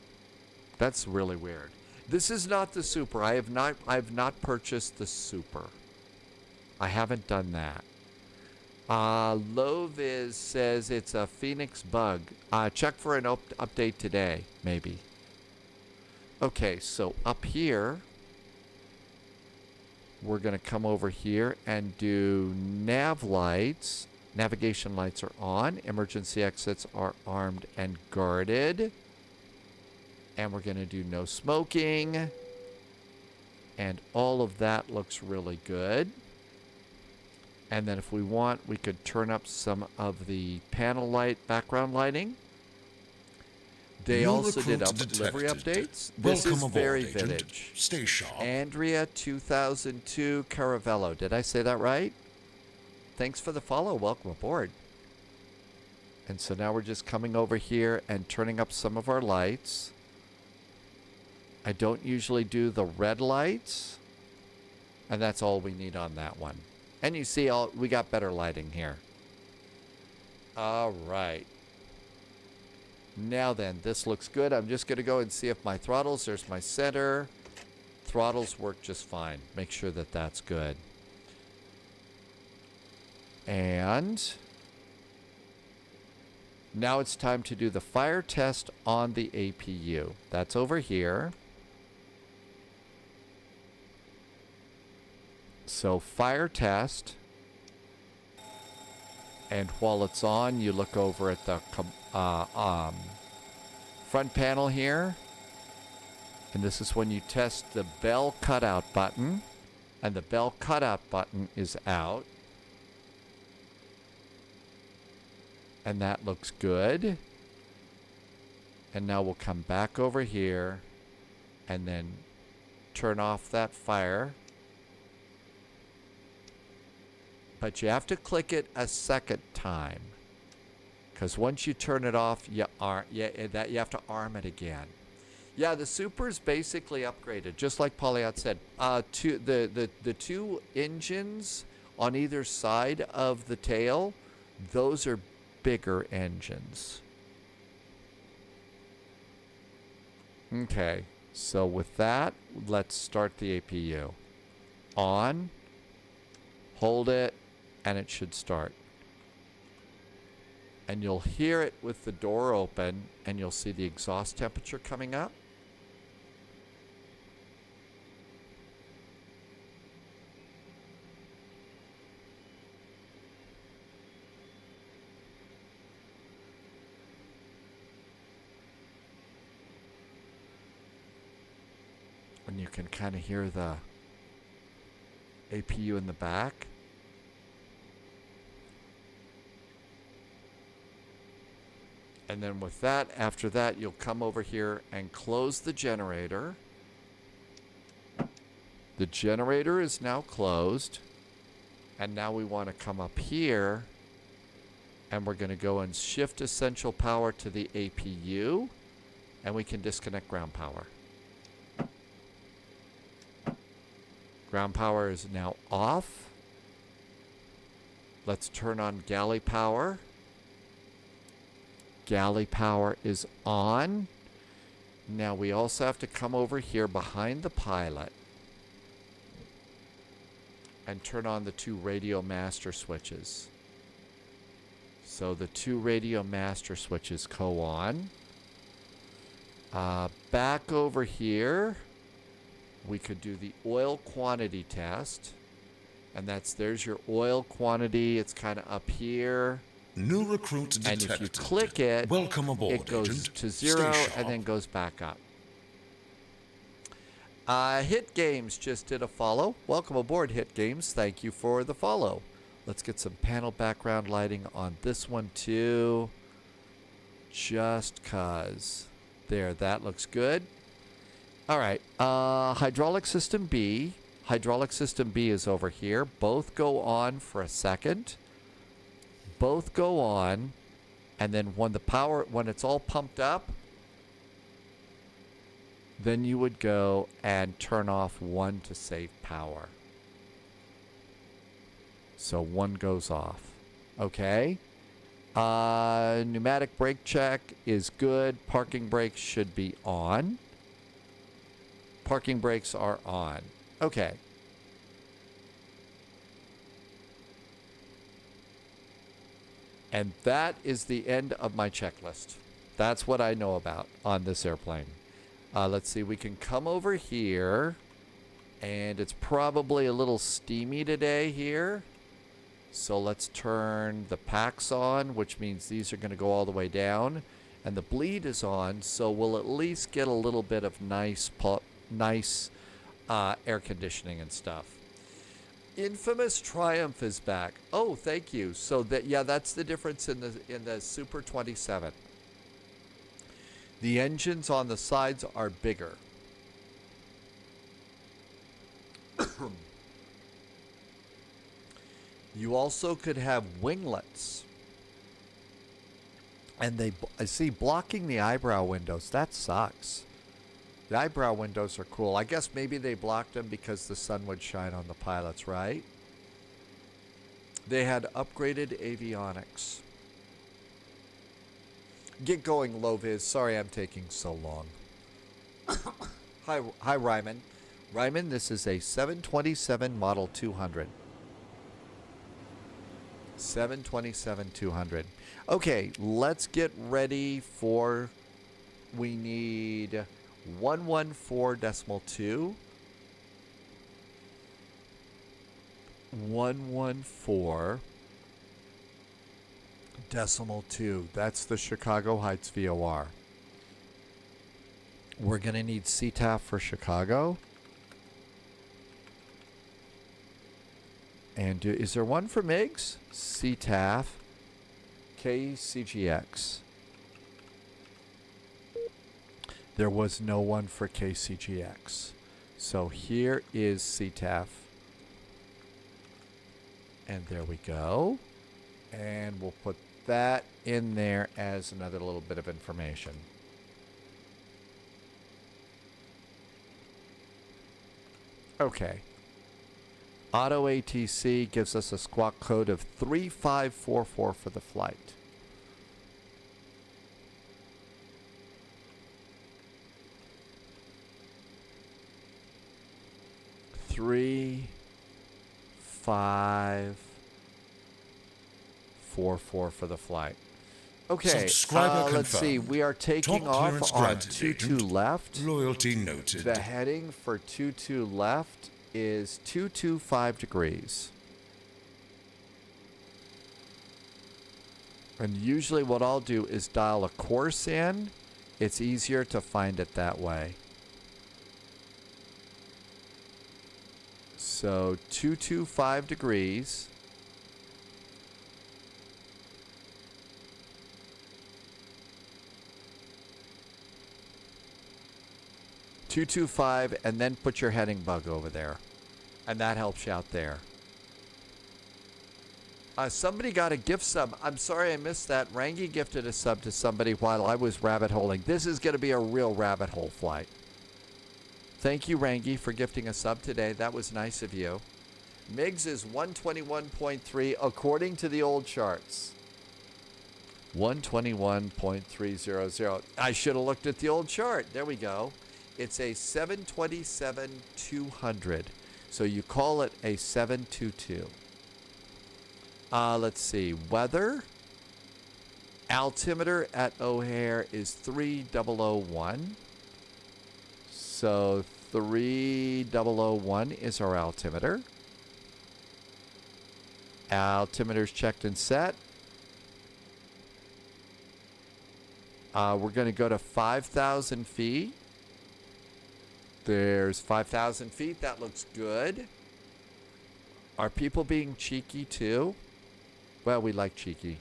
That's really weird. This is not the Super. I have not purchased the Super. I haven't done that. Loviz says it's a Phoenix bug. Check for an update today, maybe. Okay, so up here, we're going to come over here and do nav lights. Navigation lights are on. Emergency exits are armed and guarded. And we're going to do no smoking. And all of that looks really good. And then if we want, we could turn up some of the panel light background lighting. They also did livery updates. This is very vintage. Stay sharp. Andrea 2002 Caravello. Did I say that right? Thanks for the follow. Welcome aboard. And so now we're just coming over here and turning up some of our lights. I don't usually do the red lights. And that's all we need on that one. And you see, we got better lighting here. All right. Now then, this looks good. I'm just going to go and see if my throttles, there's my center. Throttles work just fine. Make sure that that's good. And now it's time to do the fire test on the APU. That's over here. So fire test. And while it's on, you look over at the front panel here. And this is when you test the bell cutout button. And the bell cutout button is out. And that looks good. And now we'll come back over here and then turn off that fire. But you have to click it a second time, because once you turn it off, you have to arm it again. Yeah, the Super's basically upgraded, just like Polyot said. The two engines on either side of the tail, those are bigger engines. Okay, so with that, let's start the APU. On, hold it, and it should start. And you'll hear it with the door open, and you'll see the exhaust temperature coming up. And you can kind of hear the APU in the back. And then with that, after that, you'll come over here and close the generator. The generator is now closed. And now we want to come up here. And we're going to go and shift essential power to the APU. And we can disconnect ground power. Ground power is now off. Let's turn on galley power. Galley power is on. Now we also have to come over here behind the pilot and turn on the 2 radio master switches. So the 2 radio master switches go on. Back over here, we could do the oil quantity test. And there's your oil quantity. It's kind of up here. New recruit detected. And if you click it, welcome aboard, it goes agent. to 0 Stay and then goes back up. Hit Games just did a follow. Welcome aboard, Hit Games. Thank you for the follow. Let's get some panel background lighting on this one too. Just cause. There, that looks good. All right, hydraulic system B. Hydraulic system B is over here. Both go on for a second. Both go on, and then when it's all pumped up, then you would go and turn off one to save power. So one goes off. Okay. Pneumatic brake check is good. Parking brakes should be on. Parking brakes are on. Okay. And that is the end of my checklist. That's what I know about on this airplane. Let's see, we can come over here, and it's probably a little steamy today here. So let's turn the packs on, which means these are going to go all the way down. And the bleed is on, so we'll at least get a little bit of nice air conditioning and stuff. Infamous Triumph is back. Oh, thank you. So that's the difference in the Super 27. The engines on the sides are bigger. You also could have winglets. And I see blocking the eyebrow windows. That sucks. The eyebrow windows are cool. I guess maybe they blocked them because the sun would shine on the pilots, right? They had upgraded avionics. Get going, Loviz. Sorry I'm taking so long. Hi, Ryman. Ryman, this is a 727 Model 200. 727-200. Okay, let's get ready for... We need 114.2. 114.2. That's the Chicago Heights VOR. We're going to need CTAF for Chicago. And is there one for MiGs? CTAF, KCGX. There was no one for KCGX. So here is CTAF. And there we go. And we'll put that in there as another little bit of information. Okay. Auto ATC gives us a squawk code of 3544 for the flight. Three, 5, 4, 4 for the flight. Okay, let's see. We are taking off on 22 left. Loyalty noted. The heading for 22 left is 225 degrees. And usually what I'll do is dial a course in. It's easier to find it that way. So 225 degrees. .225, and then put your heading bug over there. And that helps you out there. Somebody got a gift sub. I'm sorry I missed that. Rangi gifted a sub to somebody while I was rabbit holing. This is going to be a real rabbit hole flight. Thank you, Rangi, for gifting a sub today. That was nice of you. MiGs is 121.3 according to the old charts. 121.300. I should have looked at the old chart. There we go. It's a 727-200. So you call it a 722. Let's see. Weather. Altimeter at O'Hare is 3001. So 3001 is our altimeter. Altimeter's checked and set. We're going to go to 5,000 feet. There's 5,000 feet. That looks good. Are people being cheeky too? Well, we like cheeky.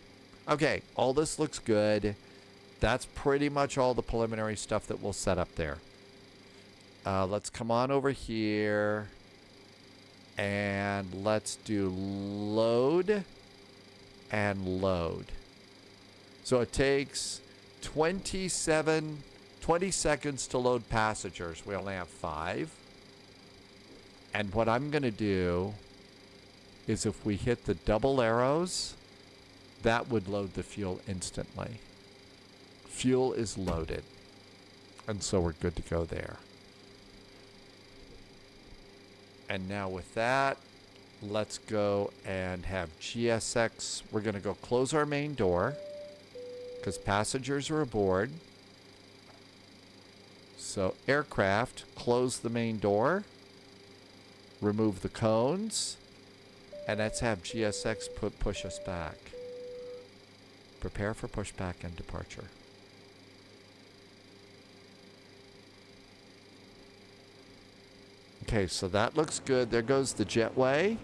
Okay, all this looks good. That's pretty much all the preliminary stuff that we'll set up there. Let's come on over here. And let's do load and load. So it takes 20 seconds to load passengers. We only have 5. And what I'm going to do is if we hit the double arrows, that would load the fuel instantly. Fuel is loaded. And so we're good to go there. And now with that, let's go and have GSX. We're going to go close our main door because passengers are aboard. So aircraft, close the main door, remove the cones, and let's have GSX push us back. Prepare for pushback and departure. Okay, so that looks good. There goes the jetway.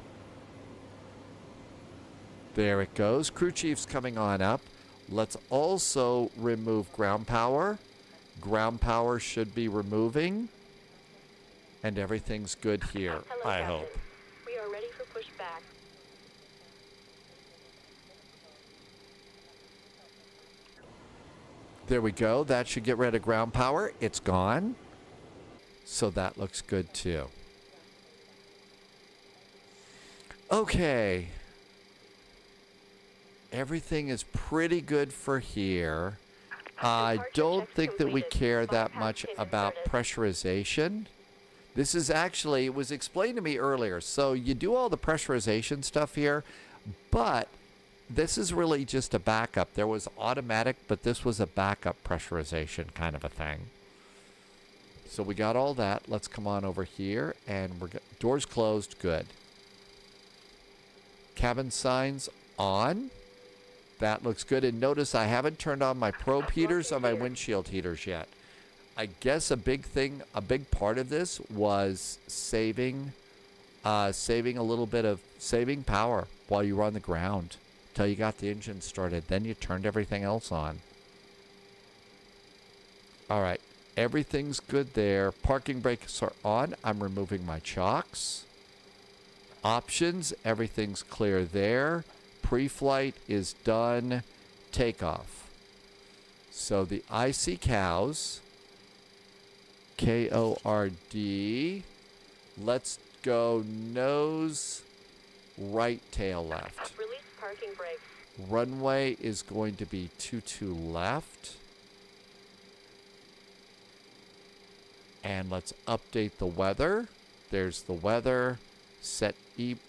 There it goes. Crew chief's coming on up. Let's also remove ground power. Ground power should be removing. And everything's good here, I hope. We are ready for pushback. There we go. That should get rid of ground power. It's gone. So that looks good too. Okay. Everything is pretty good for here. I don't think that we care that much about pressurization. This is actually, it was explained to me earlier. So you do all the pressurization stuff here, but this is really just a backup. There was automatic, but this was a backup pressurization kind of a thing. So we got all that. Let's come on over here, and doors closed. Good. Cabin signs on. That looks good. And notice I haven't turned on my probe heaters on my windshield heaters yet. I guess a big part of this was saving a little bit of saving power while you were on the ground till you got the engine started. Then you turned everything else on. All right. Everything's good there. Parking brakes are on. I'm removing my chocks. Options, everything's clear there. Pre-flight is done. Takeoff. So the IC cows, KORD. Let's go nose, right, tail left. Release parking brakes. Runway is going to be 22 left. And let's update the weather. There's the weather. Set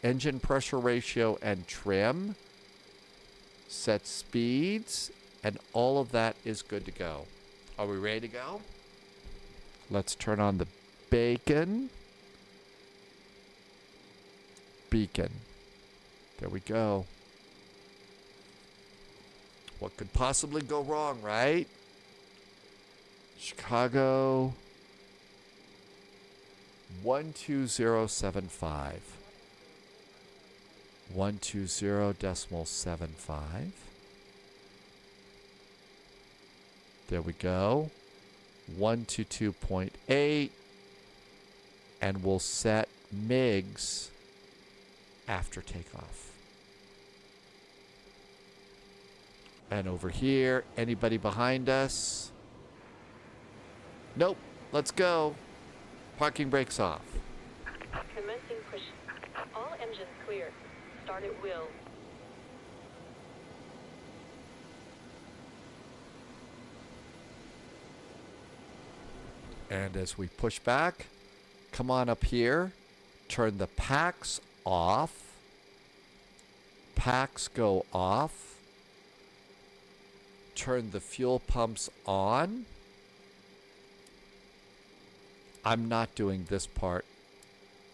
engine pressure ratio and trim. Set speeds. And all of that is good to go. Are we ready to go? Let's turn on the beacon. There we go. What could possibly go wrong, right? Chicago 12075. 120.75. There we go. 122.8. And we'll set MIGs after takeoff. And over here, anybody behind us? Nope. Let's go. Parking brakes off. Commencing push. All engines clear. Start at will. And as we push back, come on up here, turn the packs off. Packs go off. Turn the fuel pumps on. I'm not doing this part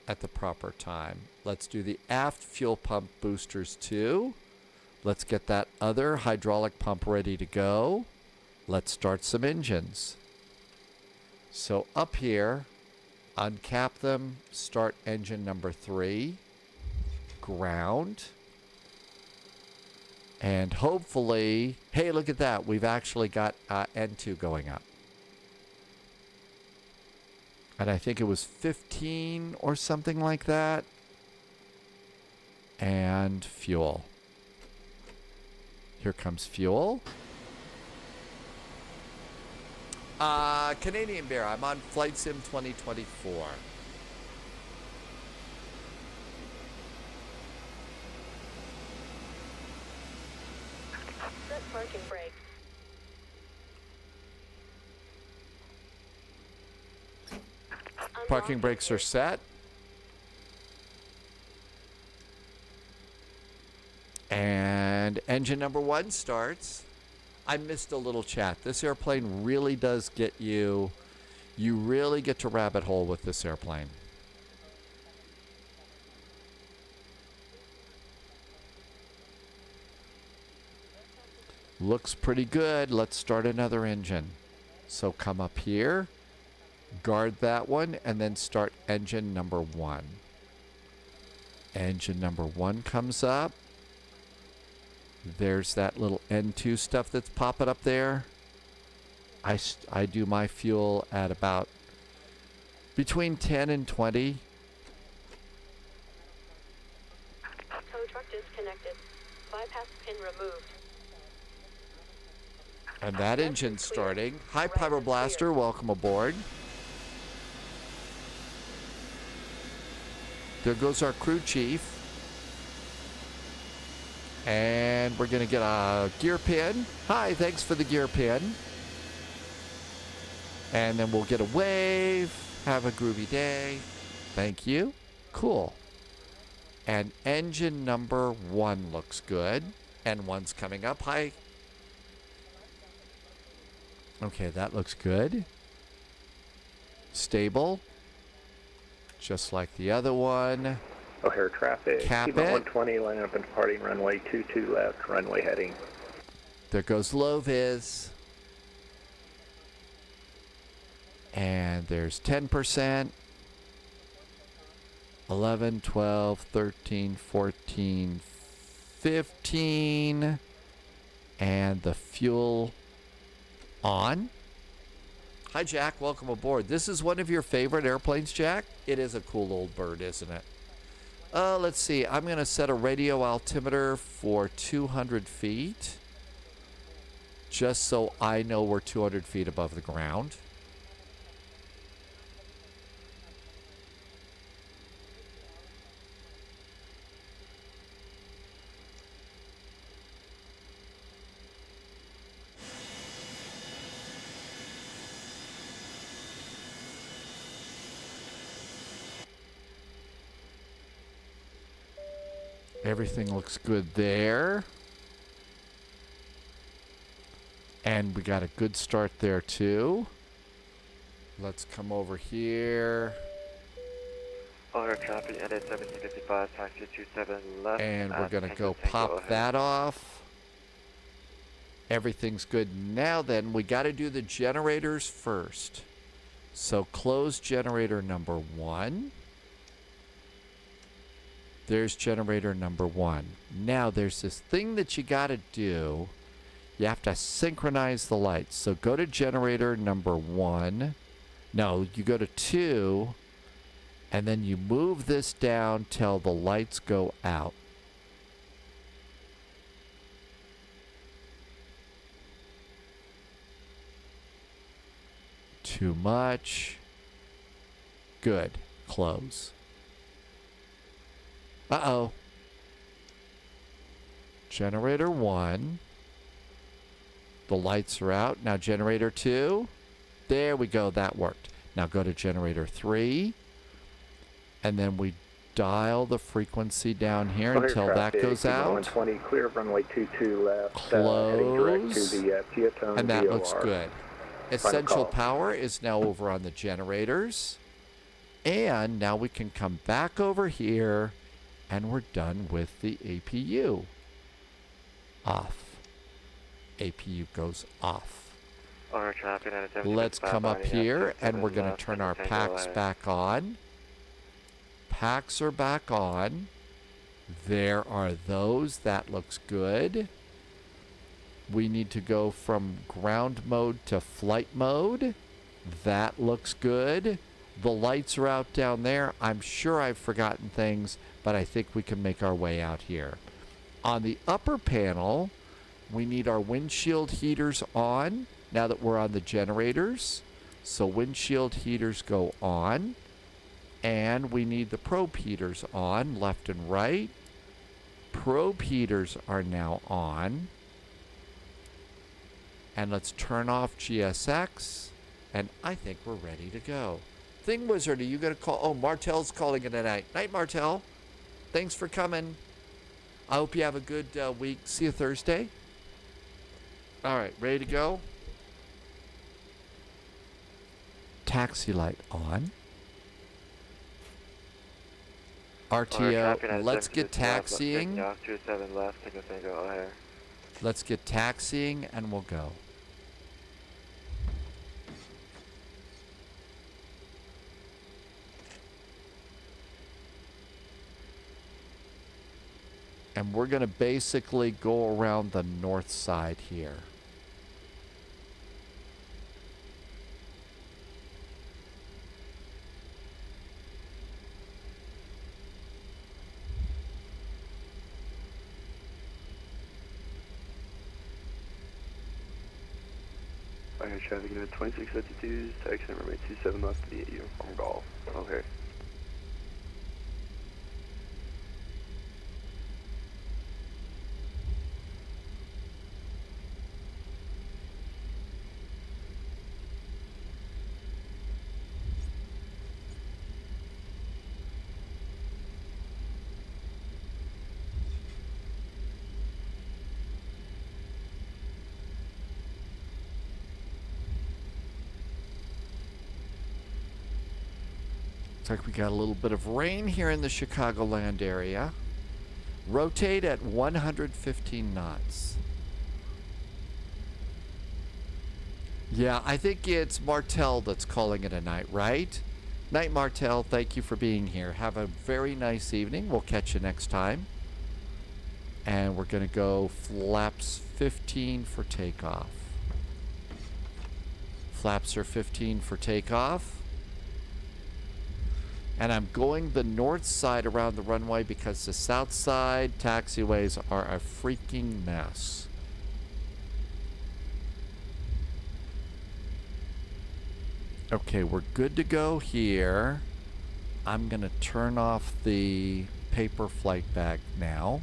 at the proper time. Let's do the aft fuel pump boosters too. Let's get that other hydraulic pump ready to go. Let's start some engines. So up here, uncap them, start engine number 3, ground. And hopefully, hey, look at that. We've actually got N2 going up. And I think it was 15 or something like that. And fuel. Here comes fuel. Canadian Bear, I'm on Flight Sim 2024. Set parking brake. Parking brakes are set. And engine number 1 starts. I missed a little chat. This airplane really does get you. You really get to rabbit hole with this airplane. Looks pretty good. Let's start another engine. So come up here, guard that one, and then start engine number 1. Engine number 1 comes up. There's that little N2 stuff that's popping up there. I do my fuel at about between 10 and 20. Tow truck disconnected. Bypass pin removed. And that engine's starting. Hi, Pyroblaster. Welcome aboard. There goes our crew chief. And we're going to get a gear pin. Hi, thanks for the gear pin. And then we'll get a wave. Have a groovy day. Thank you. Cool. And engine number 1 looks good. And 1's coming up. Hi. Okay, that looks good. Stable. Just like the other one. O'Hare traffic. Cap it. 120, line up and departing runway 22 left, runway heading. There goes low vis. And there's 10%. 11, 12, 13, 14, 15. And the fuel on. Hi, Jack. Welcome aboard. This is one of your favorite airplanes, Jack? It is a cool old bird, isn't it? Let's see. I'm going to set a radio altimeter for 200 feet. Just so I know we're 200 feet above the ground. Everything looks good there. And we got a good start there too. Let's come over here. O'Hare traffic, edit 1755, taxi 27 left. And we're going to go pop that off. Everything's good. Now then, we got to do the generators first. So close generator number 1. There's generator number 1. Now there's this thing that you got to do. You have to synchronize the lights. So go to generator number 1. No, you go to 2. And then you move this down till the lights go out. Too much. Good. Close. Uh-oh. Generator 1. The lights are out. Now generator 2. There we go. That worked. Now go to generator 3. And then we dial the frequency down here until that goes out. 120, clear runway 22 left. Close. Heading direct to the Teatone And that VOR. looks good. Essential power is now over on the generators. And now we can come back over here and we're done with the APU. Off. APU goes off. Let's come up here and we're going to turn our packs back on. Packs are back on. There are those. That looks good. We need to go from ground mode to flight mode. That looks good. The lights are out down there. I'm sure I've forgotten things, but I think we can make our way out here. On the upper panel, we need our windshield heaters on now that we're on the generators. So windshield heaters go on. And we need the probe heaters on left and right. Probe heaters are now on. And let's turn off GSX. And I think we're ready to go. Thing Wizard, are you going to call? Oh, Martel's calling it a night. Night, Martel. Thanks for coming. I hope you have a good week. See you Thursday. All right, ready to go? Taxi light on. RTO, let's get taxiing. Let's get taxiing and we'll go. And we're going to basically go around the north side here. Fire traffic unit 2652, taxi number 27 left to the uniform golf. Okay. Looks like we got a little bit of rain here in the Chicagoland area. Rotate at 115 knots. Yeah, I think it's Martel that's calling it a night, right? Night, Martel. Thank you for being here. Have a very nice evening. We'll catch you next time. And we're going to go flaps 15 for takeoff. Flaps are 15 for takeoff. And I'm going the north side around the runway because the south side taxiways are a freaking mess. Okay, we're good to go here. I'm going to turn off the paper flight bag now.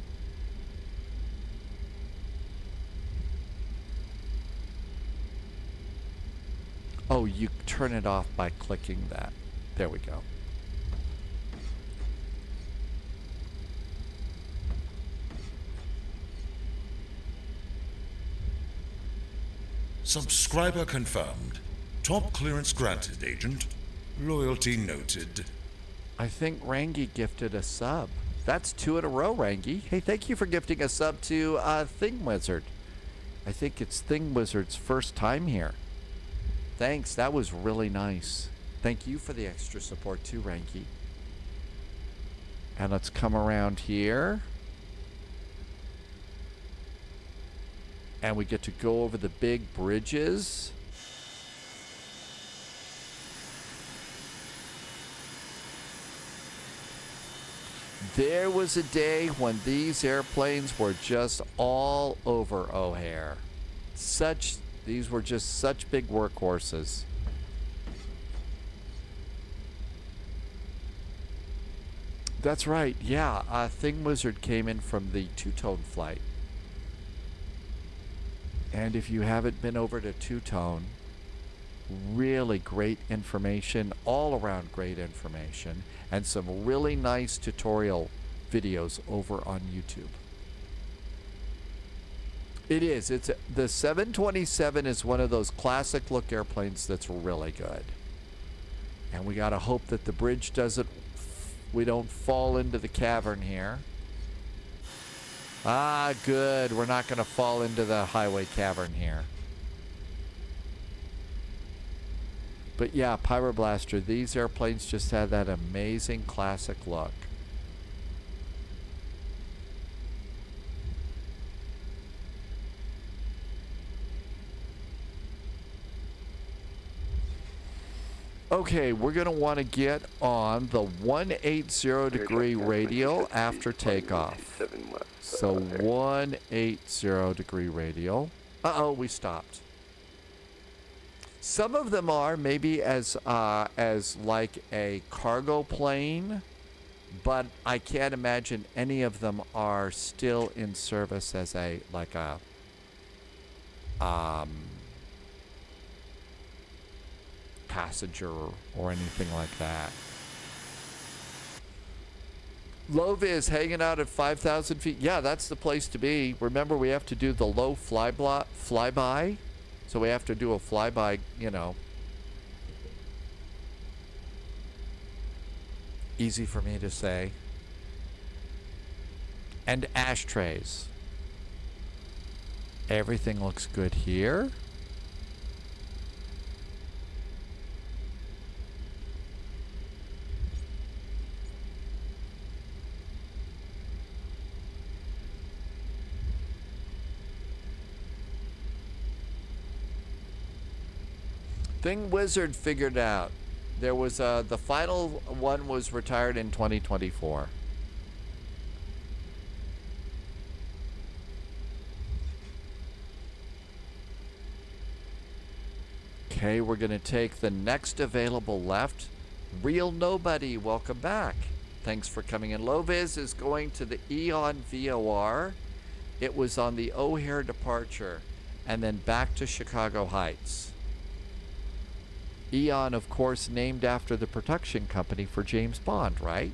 Oh, you turn it off by clicking that. There we go. Subscriber confirmed. Top clearance granted, Agent. Loyalty noted. I think Rangi gifted a sub. That's 2 in a row, Rangi. Hey, thank you for gifting a sub to Thing Wizard. I think it's Thing Wizard's first time here. Thanks, that was really nice. Thank you for the extra support too, Rangi. And let's come around here. And we get to go over the big bridges. There was a day when these airplanes were just all over O'Hare. These were just such big workhorses. That's right, yeah. Thing Wizard came in from the two-tone flight. And if you haven't been over to two-tone, really really great information, all around great information, and some really nice tutorial videos over on YouTube. It is. The 727 is one of those classic look airplanes that's really good. And we got to hope that the bridge doesn't, we don't fall into the cavern here. Ah, good. We're not going to fall into the highway cavern here. But yeah, Pyroblaster, these airplanes just had that amazing classic look. Okay, we're going to want to get on the 180 degree radial after takeoff. So 180 degree radial. Uh-oh, we stopped. Some of them are maybe as like a cargo plane, but I can't imagine any of them are still in service as a passenger or anything like that. Low-vis hanging out at 5,000 feet. Yeah, that's the place to be. Remember, we have to do the low flyby. So we have to do a flyby, you know. Easy for me to say. And ashtrays. Everything looks good here. Thing Wizard figured out. There was the final one was retired in 2024. Okay, we're going to take the next available left. Real Nobody, welcome back. Thanks for coming in. Low-vis is going to the Eon VOR. It was on the O'Hare departure and then back to Chicago Heights. Eon, of course, named after the production company for James Bond, right?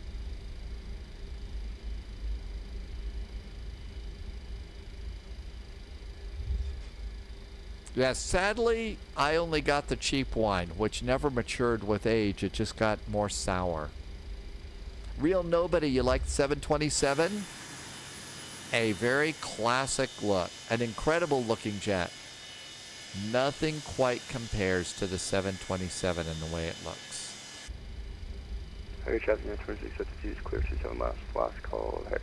Yeah, sadly, I only got the cheap wine, which never matured with age. It just got more sour. Real Nobody, you like 727? A very classic look. An incredible looking jet. Nothing quite compares to the 727 in the way it looks. Hey, traffic unit 2652 is clear to 7 miles. Last call. Hey.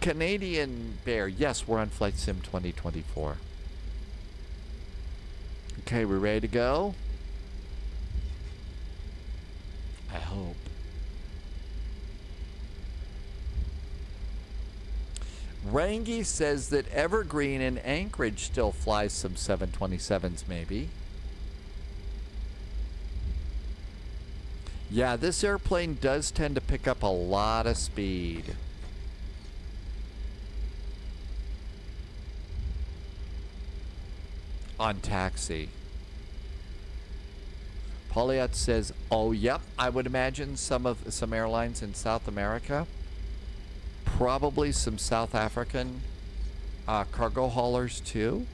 Canadian Bear. Yes, we're on Flight Sim 2024. Okay, we ready to go? I hope. Rangi says that Evergreen in Anchorage still flies some 727s, maybe. Yeah, this airplane does tend to pick up a lot of speed. On taxi. Pauliot says, oh, yep, I would imagine some airlines in South America. Probably some South African cargo haulers too.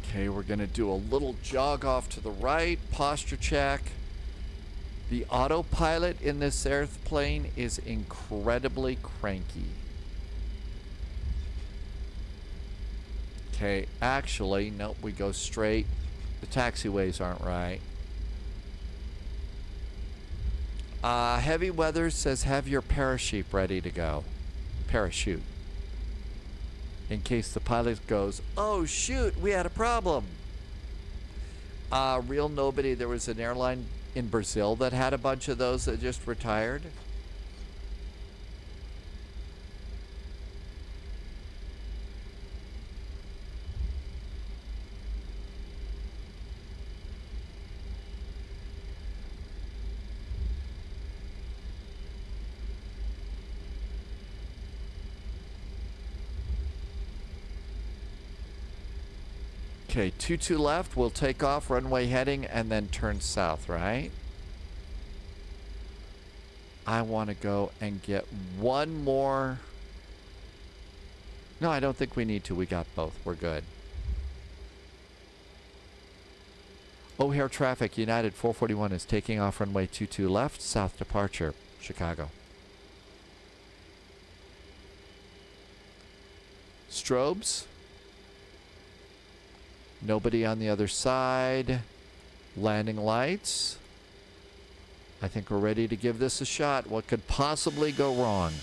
Okay, we're going to do a little jog off to the right, posture check. The autopilot in this airplane is incredibly cranky. Okay, actually, nope, we go straight. The taxiways aren't right. Heavy Weather says have your parachute ready to go. Parachute. In case the pilot goes, oh shoot, we had a problem. Real Nobody, there was an airline in Brazil that had a bunch of those that just retired. Okay, 22 left. We'll take off, runway heading, and then turn south, right? I want to go and get one more. No, I don't think we need to. We got both. We're good. O'Hare traffic, United 441 is taking off runway 22 left, south departure, Chicago. Strobes. Nobody on the other side. Landing lights. I think we're ready to give this a shot. What could possibly go wrong?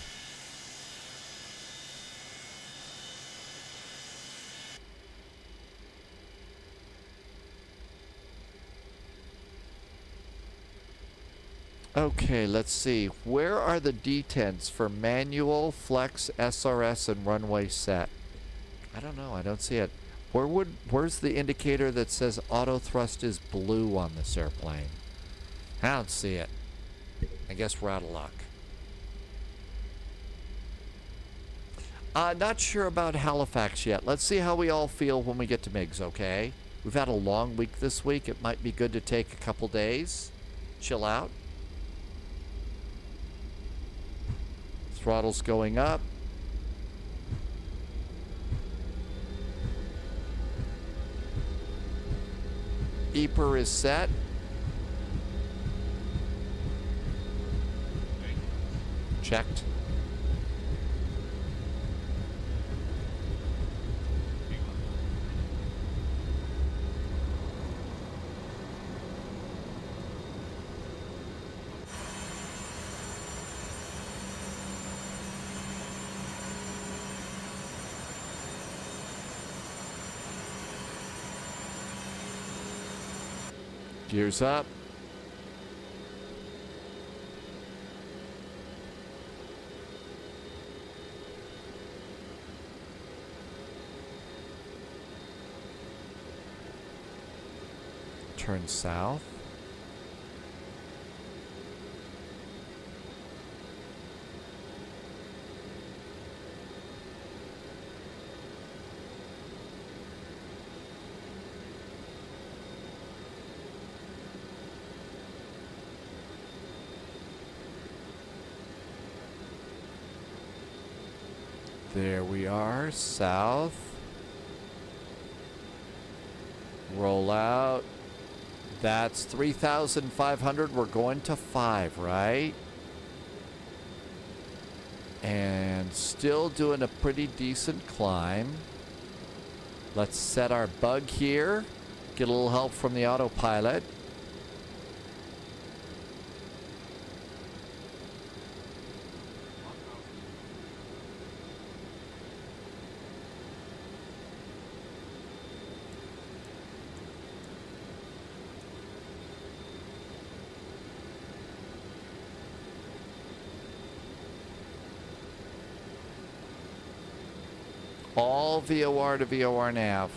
Okay, let's see. Where are the detents for manual, flex, SRS, and runway set? I don't know. I don't see it. Where's the indicator that says auto thrust is blue on this airplane? I don't see it. I guess we're out of luck. Not sure about Halifax yet. Let's see how we all feel when we get to MiGs, okay? We've had a long week this week. It might be good to take a couple days. Chill out. Throttle's going up. EPR is set. Checked. Gears up. Turn south. There we are, south. Roll out. That's 3,500. We're going to 5, right? And still doing a pretty decent climb. Let's set our bug here. Get a little help from the autopilot. All VOR to VOR nav.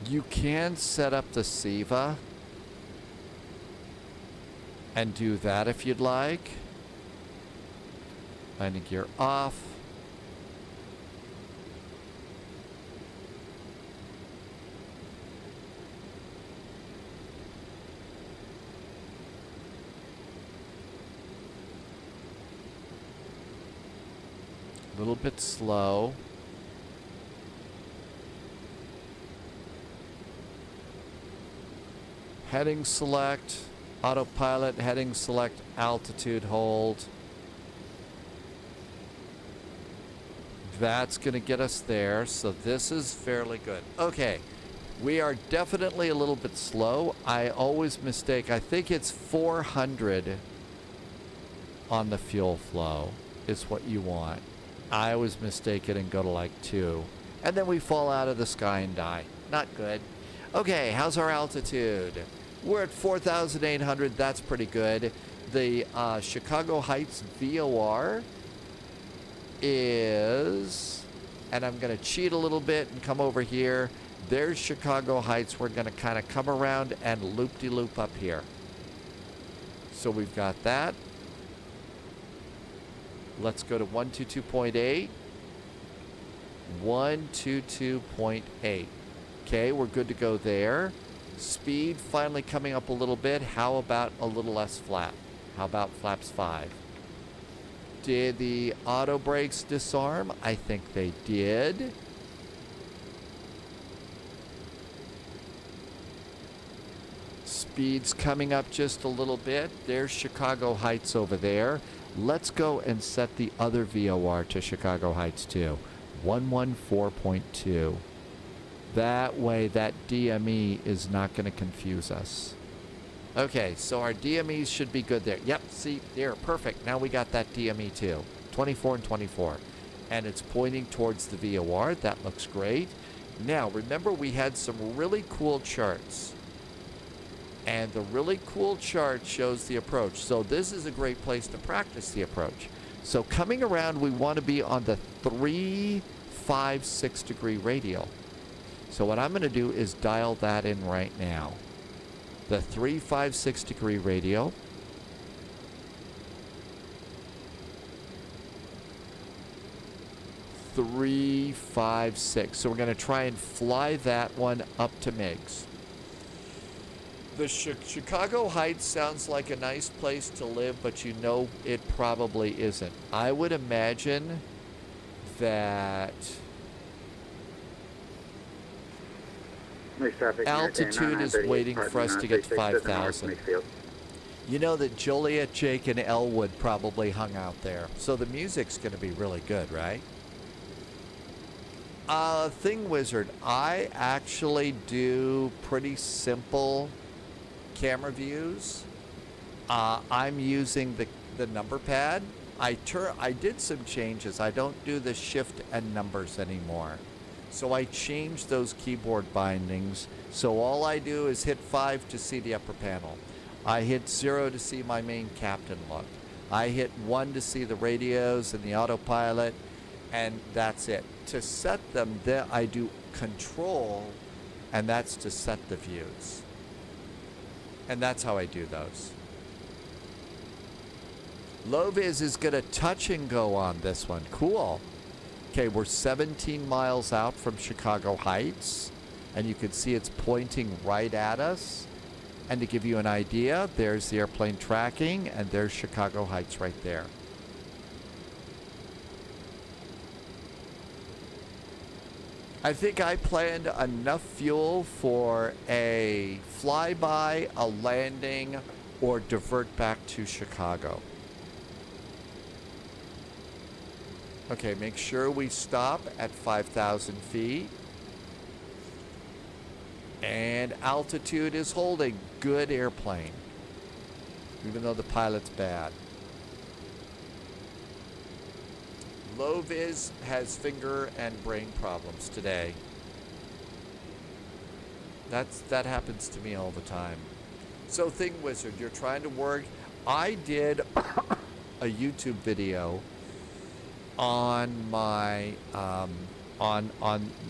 You can set up the SIVA and do that if you'd like. Landing gear off. A little bit slow. Heading select, autopilot, heading select, altitude hold. That's going to get us there, so this is fairly good. Okay, we are definitely a little bit slow. I always mistake, I think it's 400 on the fuel flow is what you want. I always mistake it and go to like 2. And then we fall out of the sky and die. Not good. Okay, how's our altitude? We're at 4,800. That's pretty good. The Chicago Heights VOR is, and I'm going to cheat a little bit and come over here There's Chicago Heights. We're going to kind of come around and loop-de-loop up here. So we've got that. Let's go to 122.8. 122.8. Okay, we're good to go there. Speed finally coming up a little bit. How about a little less flap? How about flaps 5? Did the auto brakes disarm? I think they did. Speed's coming up just a little bit. There's Chicago Heights over there. Let's go and set the other VOR to Chicago Heights too. 114.2. That way that DME is not going to confuse us. Okay, so our DMEs should be good there. Yep, see, there, perfect. Now we got that DME too. 24 and 24. And it's pointing towards the VOR. That looks great. Now, remember we had some really cool charts. And the really cool chart shows the approach. So this is a great place to practice the approach. So coming around, we want to be on the 356 degree radial. So what I'm going to do is dial that in right now. The 356 degree radial. So we're going to try and fly that one up to MIGs. The Chicago Heights sounds like a nice place to live, but you know it probably isn't. I would imagine that altitude is waiting for us to get to 5,000. You know that Joliet, Jake, and Elwood probably hung out there. So the music's going to be really good, right? Thing Wizard, I actually do pretty simple camera views. I'm using the number pad. I did some changes. I don't do the shift and numbers anymore. So I changed those keyboard bindings. So all I do is hit 5 to see the upper panel. I hit 0 to see my main captain look. I hit 1 to see the radios and the autopilot, and that's it. To set them, then I do control, and that's to set the views. And that's how I do those. Low-vis is going to touch and go on this one. Cool. Okay, we're 17 miles out from Chicago Heights, and you can see it's pointing right at us. And to give you an idea, there's the airplane tracking, and there's Chicago Heights right there. I think I planned enough fuel for a flyby, a landing, or divert back to Chicago. Okay, make sure we stop at 5,000 feet. And altitude is holding. Good airplane. Even though the pilot's bad. Low-vis has finger and brain problems today. That happens to me all the time. So Thing Wizard, you're trying to work. I did a YouTube video on my on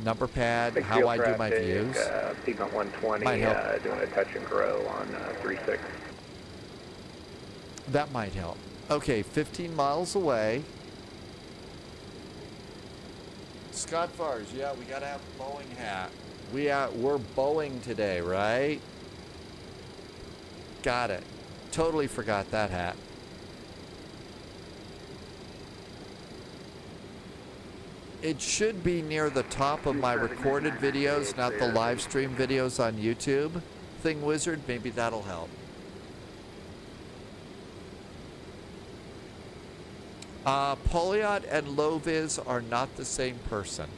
number pad, how I do my views. Piedmont 120 doing a touch and grow on 3.6. That might help. Okay, 15 miles away. Scott Fars, yeah, we gotta have a Boeing hat. We're Boeing today, right? Got it. Totally forgot that hat. It should be near the top of my recorded videos, not the live stream videos on YouTube. Thing Wizard, maybe that'll help. Polyot and low-vis are not the same person.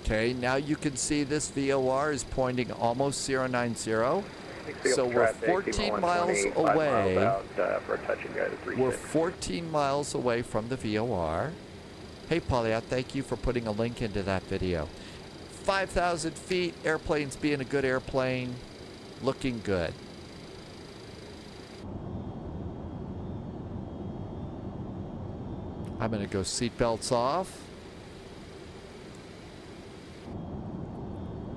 Okay, now you can see this VOR is pointing almost 090. So we're 14 miles away. We're 14 miles away from the VOR. Hey, Polyot, thank you for putting a link into that video. 5,000 feet, airplane's being a good airplane, looking good. I'm going to go seatbelts off.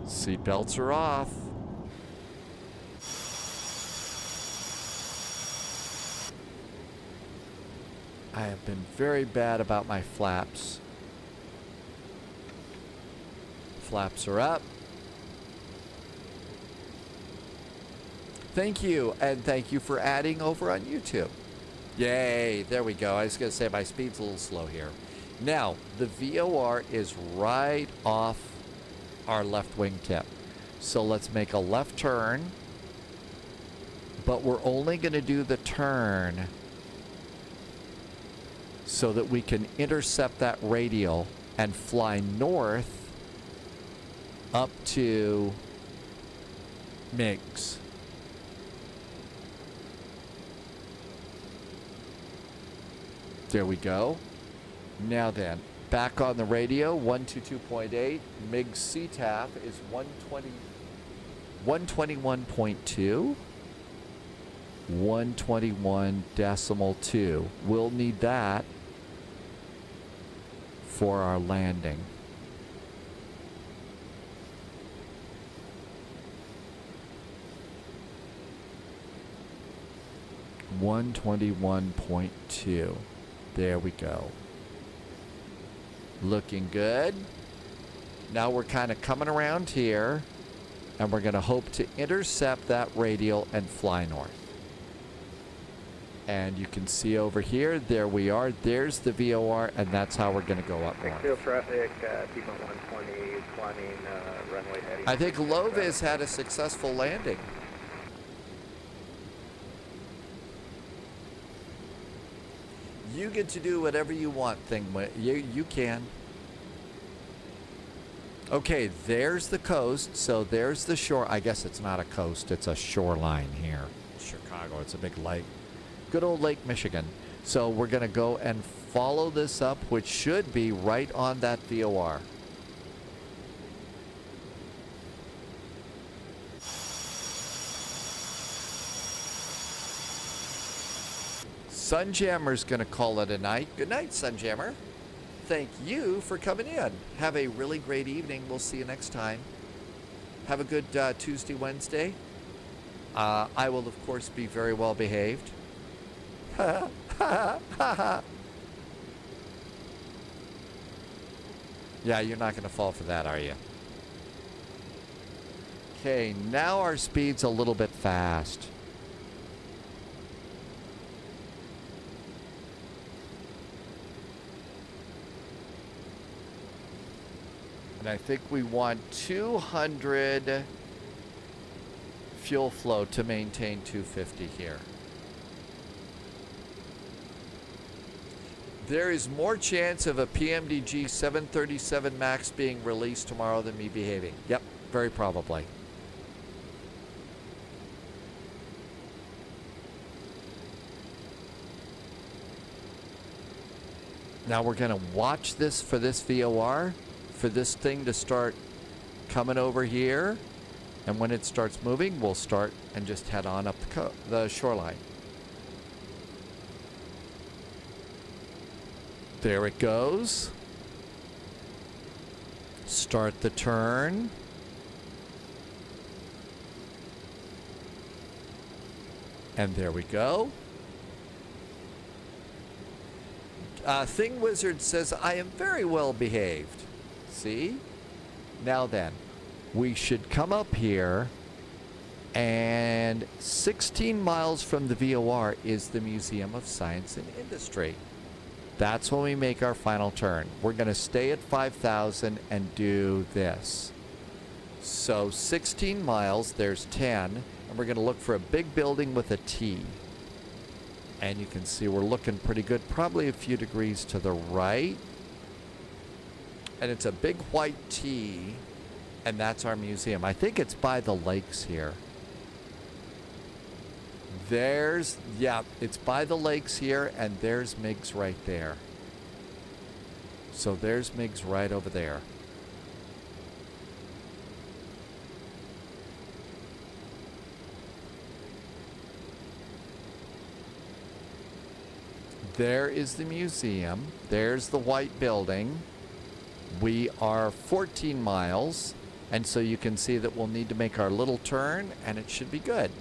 Seatbelts are off. I have been very bad about my flaps. Flaps are up. Thank you, and thank you for adding over on YouTube. Yay, there we go. I was going to say my speed's a little slow here. Now, the VOR is right off our left wingtip. So let's make a left turn, but we're only going to do the turn so that we can intercept that radial and fly north up to MiGs. There we go. Now then, back on the radio, 122.8. MiG CTAF is 121.2. 121.2. We'll need that for our landing. $121.2. There we go. Looking good. Now we're kind of coming around here, and we're going to hope to intercept that radial and fly north. And you can see over here, there we are. There's the VOR, and that's how we're going to go up north. Field traffic, T-Point 120, climbing runway heading. I think Lovis had a successful landing. You get to do whatever you want, you can. Okay, there's the coast, so there's the shore. I guess it's not a coast, it's a shoreline here. Chicago, it's a big lake. Good old Lake Michigan. So we're going to go and follow this up, which should be right on that VOR. Sunjammer's going to call it a night. Good night, Sunjammer. Thank you for coming in. Have a really great evening. We'll see you next time. Have a good Tuesday, Wednesday. I will, of course, be very well behaved. Yeah, you're not going to fall for that, are you? Okay, now our speed's a little bit fast. And I think we want 200 fuel flow to maintain 250 here. There is more chance of a PMDG 737 MAX being released tomorrow than me behaving. Yep, very probably. Now we're going to watch this for this VOR, for this thing to start coming over here. And when it starts moving, we'll start and just head on up the shoreline. There it goes. Start the turn. And there we go. Thing Wizard says, I am very well behaved. See? Now then, we should come up here, and 16 miles from the VOR is the Museum of Science and Industry. That's when we make our final turn. We're going to stay at 5,000 and do this. So 16 miles, there's 10, and we're going to look for a big building with a T. And you can see we're looking pretty good, probably a few degrees to the right. And it's a big white T, and that's our museum. I think it's by the lakes here. There's, yeah, it's by the lakes here, and there's MiGs right there. So there's MiGs right over there. There is the museum. There's the white building. We are 14 miles, and so you can see that we'll need to make our little turn, and it should be good.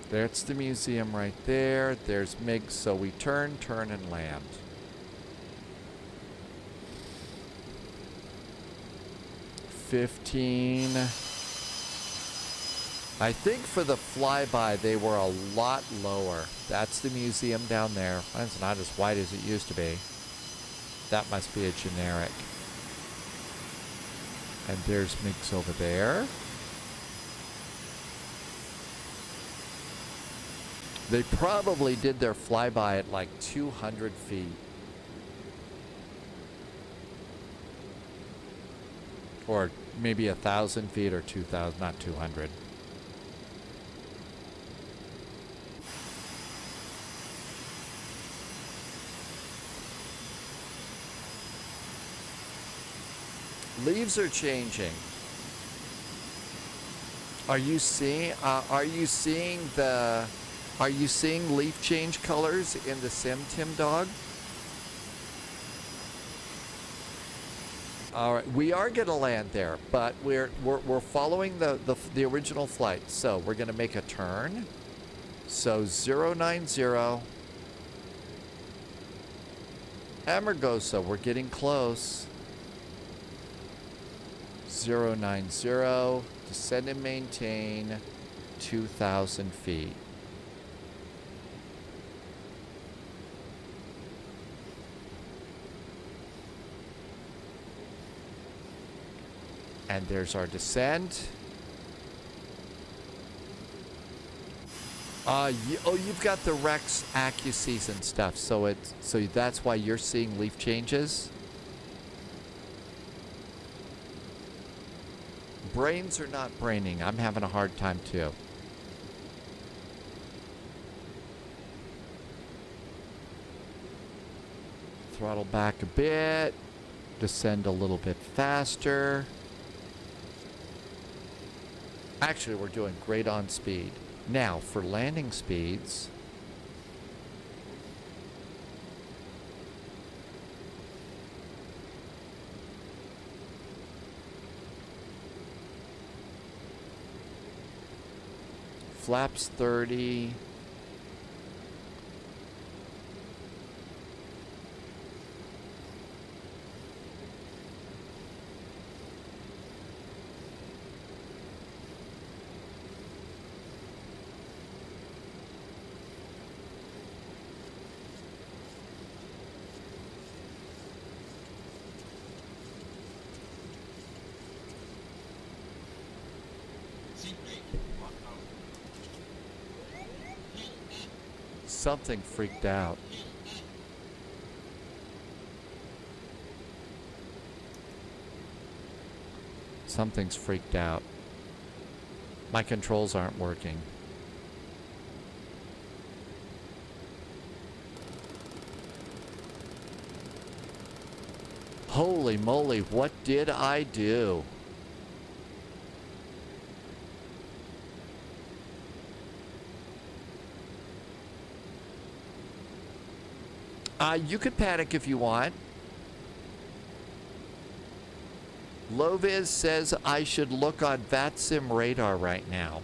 There's the museum right there. There's MiG, so we turn, and land. $15. I think for the flyby, they were a lot lower. That's the museum down there. It's not as wide as it used to be. That must be a generic. And there's MiGs over there. They probably did their flyby at like 200 feet. Or maybe 1,000 feet or 2,000, not 200. Leaves are changing. Are you seeing leaf change colors in the sim, Tim Dog? All right, we are going to land there, but we're following the original flight. So we're going to make a turn. So 090 Amargosa, we're getting close. 090, descend and maintain 2,000 feet. And there's our descent. You've got the Rex ASUS and stuff, so that's why you're seeing leaf changes. Brains are not braining. I'm having a hard time too. Throttle back a bit. Descend a little bit faster. Actually, we're doing great on speed. Now, for landing speeds, flaps 30. Something freaked out. Something's freaked out. My controls aren't working. Holy moly, what did I do? You could panic if you want. Loviz says I should look on VATSIM radar right now.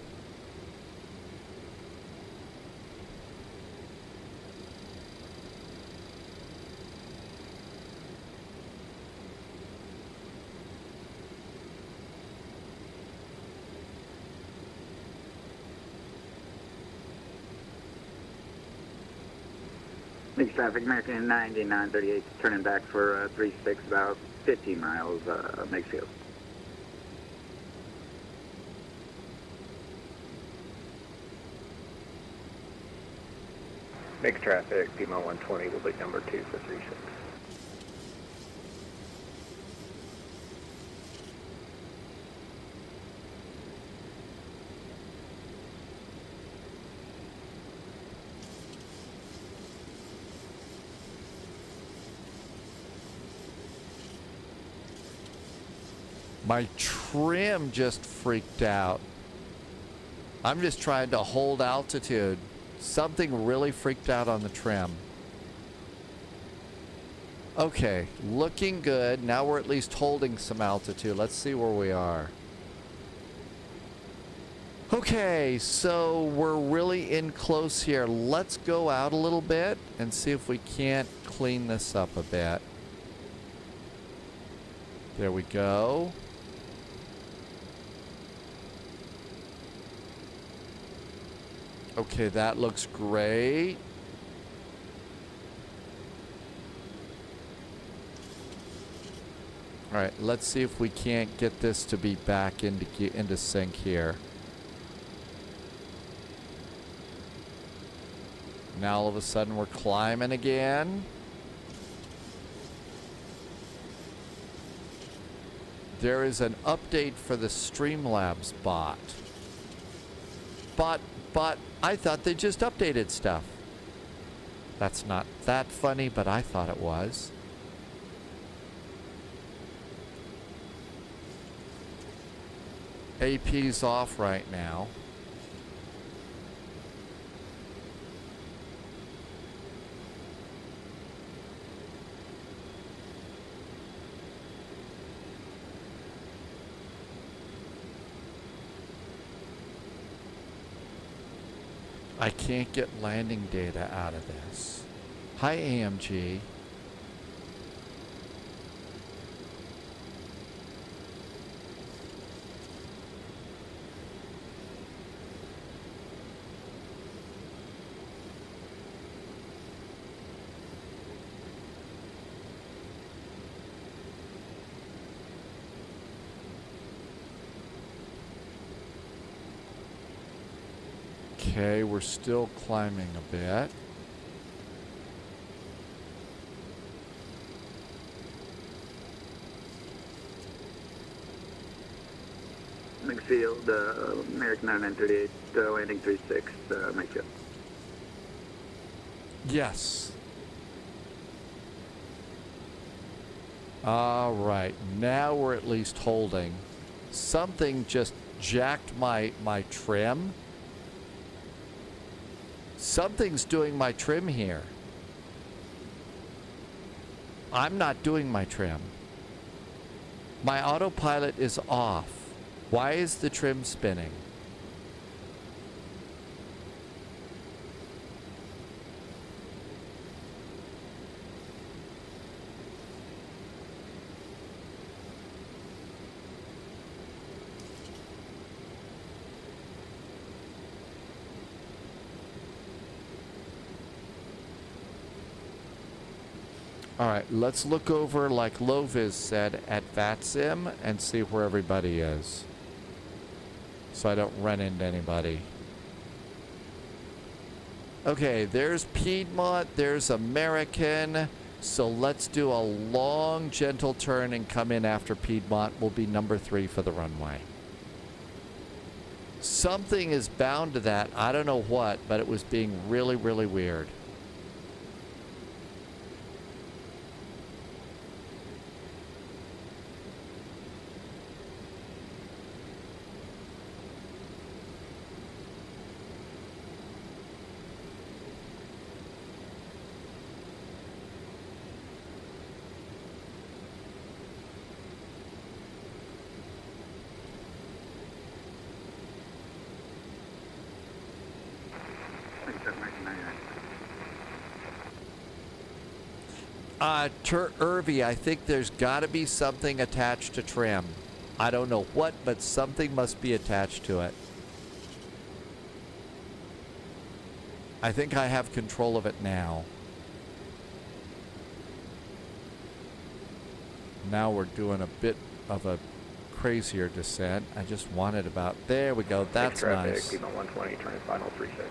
Mixed traffic, American 9938, turning back for 36, about 15 miles, mixed field. Mixed traffic, Pima 120, will be number 2 for 36. My trim just freaked out. I'm just trying to hold altitude. Something really freaked out on the trim. Okay, looking good. Now we're at least holding some altitude. Let's see where we are. Okay, so we're really in close here. Let's go out a little bit and see if we can't clean this up a bit. There we go. Okay, that looks great. All right, let's see if we can't get this to be back into sync here. Now all of a sudden we're climbing again. There is an update for the Streamlabs bot. But I thought they just updated stuff. That's not that funny, but I thought it was. AP's off right now. I can't get landing data out of this. Hi, AMG. Okay, we're still climbing a bit. McField, American 9938, landing 36, McField. Yes. All right, now we're at least holding. Something just jacked my trim. Something's doing my trim here. I'm not doing my trim. My autopilot is off. Why is the trim spinning? All right, let's look over, like Loviz said, at VATSIM and see where everybody is, so I don't run into anybody. Okay, there's Piedmont, there's American, so let's do a long, gentle turn and come in after Piedmont. We'll be number 3 for the runway. Something is bound to that. I don't know what, but it was being really, really weird. Irvi, I think there's got to be something attached to trim. I don't know what, but something must be attached to it. I think I have control of it now. Now we're doing a bit of a crazier descent. I just wanted about... There we go. That's nice. Piedmont 120, turning final 36.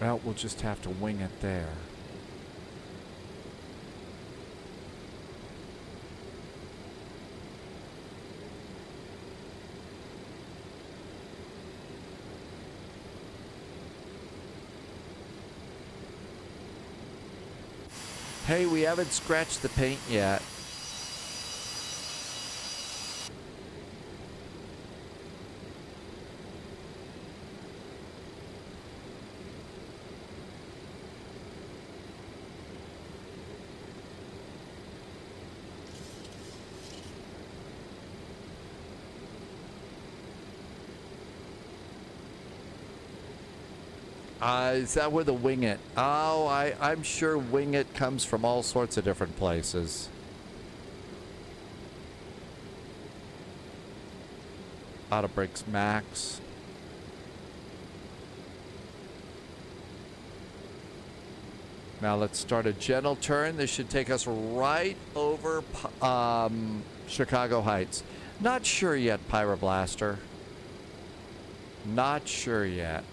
Well, we'll just have to wing it there. Hey, we haven't scratched the paint yet. Is that where the Wing It? Oh, I'm sure Wing It comes from all sorts of different places. Auto Brakes Max. Now let's start a gentle turn. This should take us right over Chicago Heights. Not sure yet, Pyroblaster. Not sure yet.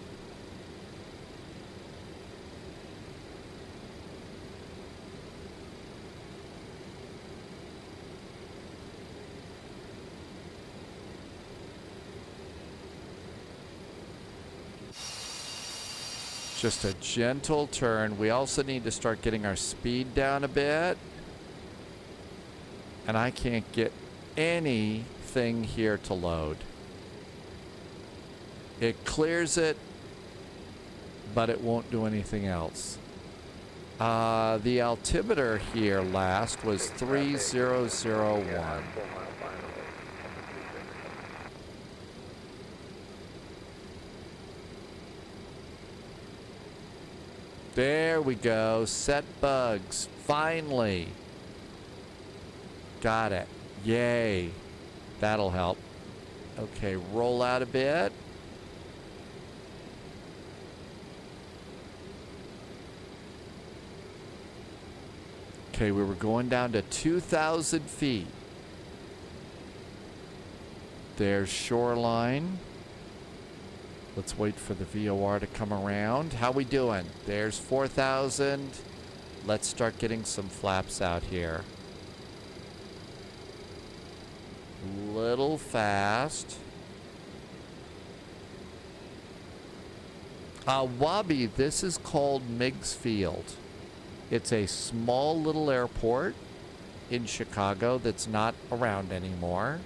Just a gentle turn. We also need to start getting our speed down a bit. And I can't get anything here to load. It clears it, but it won't do anything else. The altimeter here last was 3001. There we go. Set bugs. Finally. Got it. Yay. That'll help. Okay, roll out a bit. Okay, we were going down to 2,000 feet. There's shoreline. Let's wait for the VOR to come around. How we doing? There's 4,000. Let's start getting some flaps out here. Little fast. Wabi, this is called Meigs Field. It's a small little airport in Chicago that's not around anymore.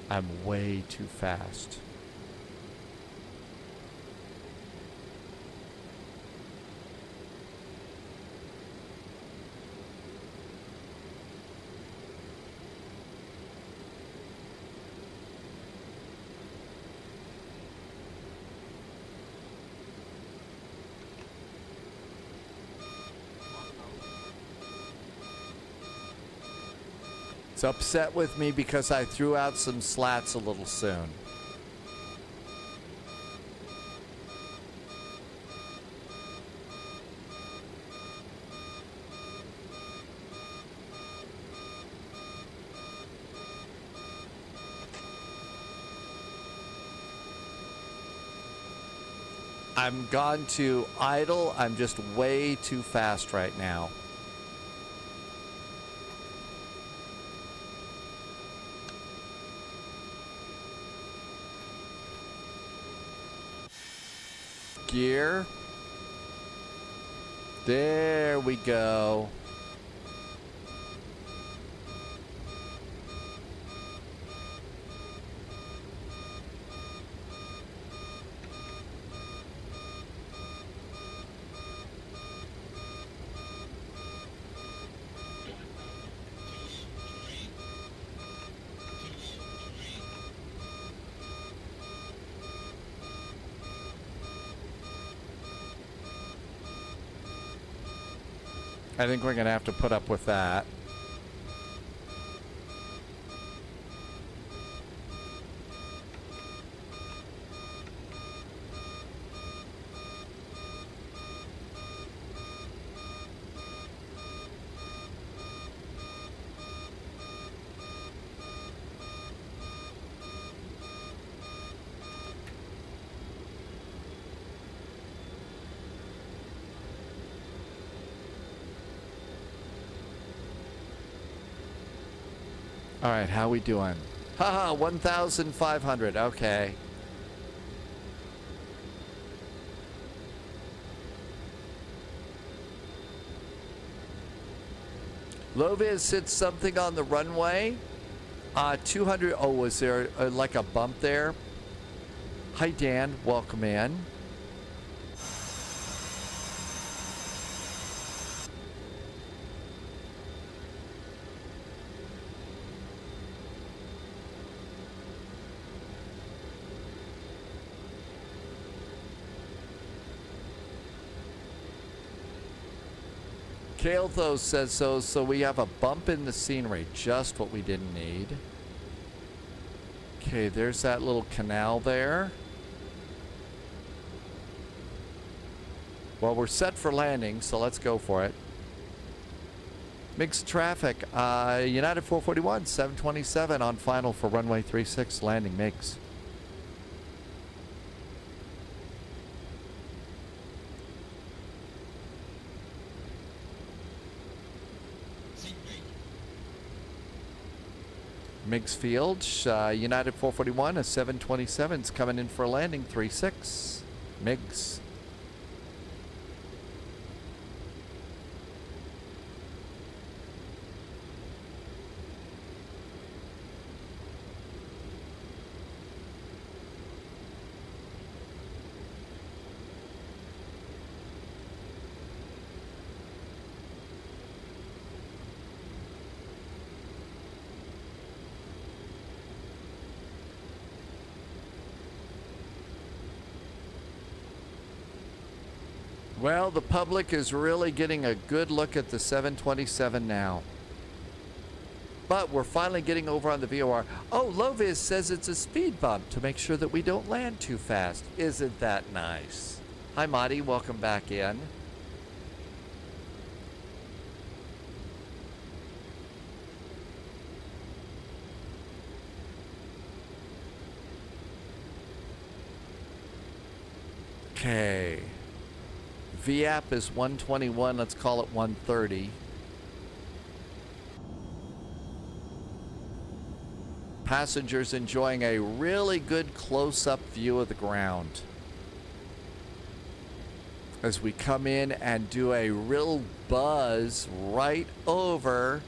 I'm way too fast. It's upset with me because I threw out some slats a little soon. I'm gone to idle. I'm just way too fast right now. Gear. There we go. I think we're going to have to put up with that. All right, how we doing? Haha, 1,500. Okay. Loviz said something on the runway. 200. Oh, was there like a bump there? Hi, Dan. Welcome in. Kaelthos says so we have a bump in the scenery, just what we didn't need. Okay, there's that little canal there. Well, we're set for landing, so let's go for it. Mixed traffic, United 441, 727 on final for runway 36, landing MIGS. MIGS Field, United 441, a 727's coming in for a landing, 36, MIGS. Well, the public is really getting a good look at the 727 now. But we're finally getting over on the VOR. Oh, Loviz says it's a speed bump to make sure that we don't land too fast. Isn't that nice? Hi, Madi. Welcome back in. Okay. VAP is 121, let's call it 130. Passengers enjoying a really good close-up view of the ground. As we come in and do a real buzz right over,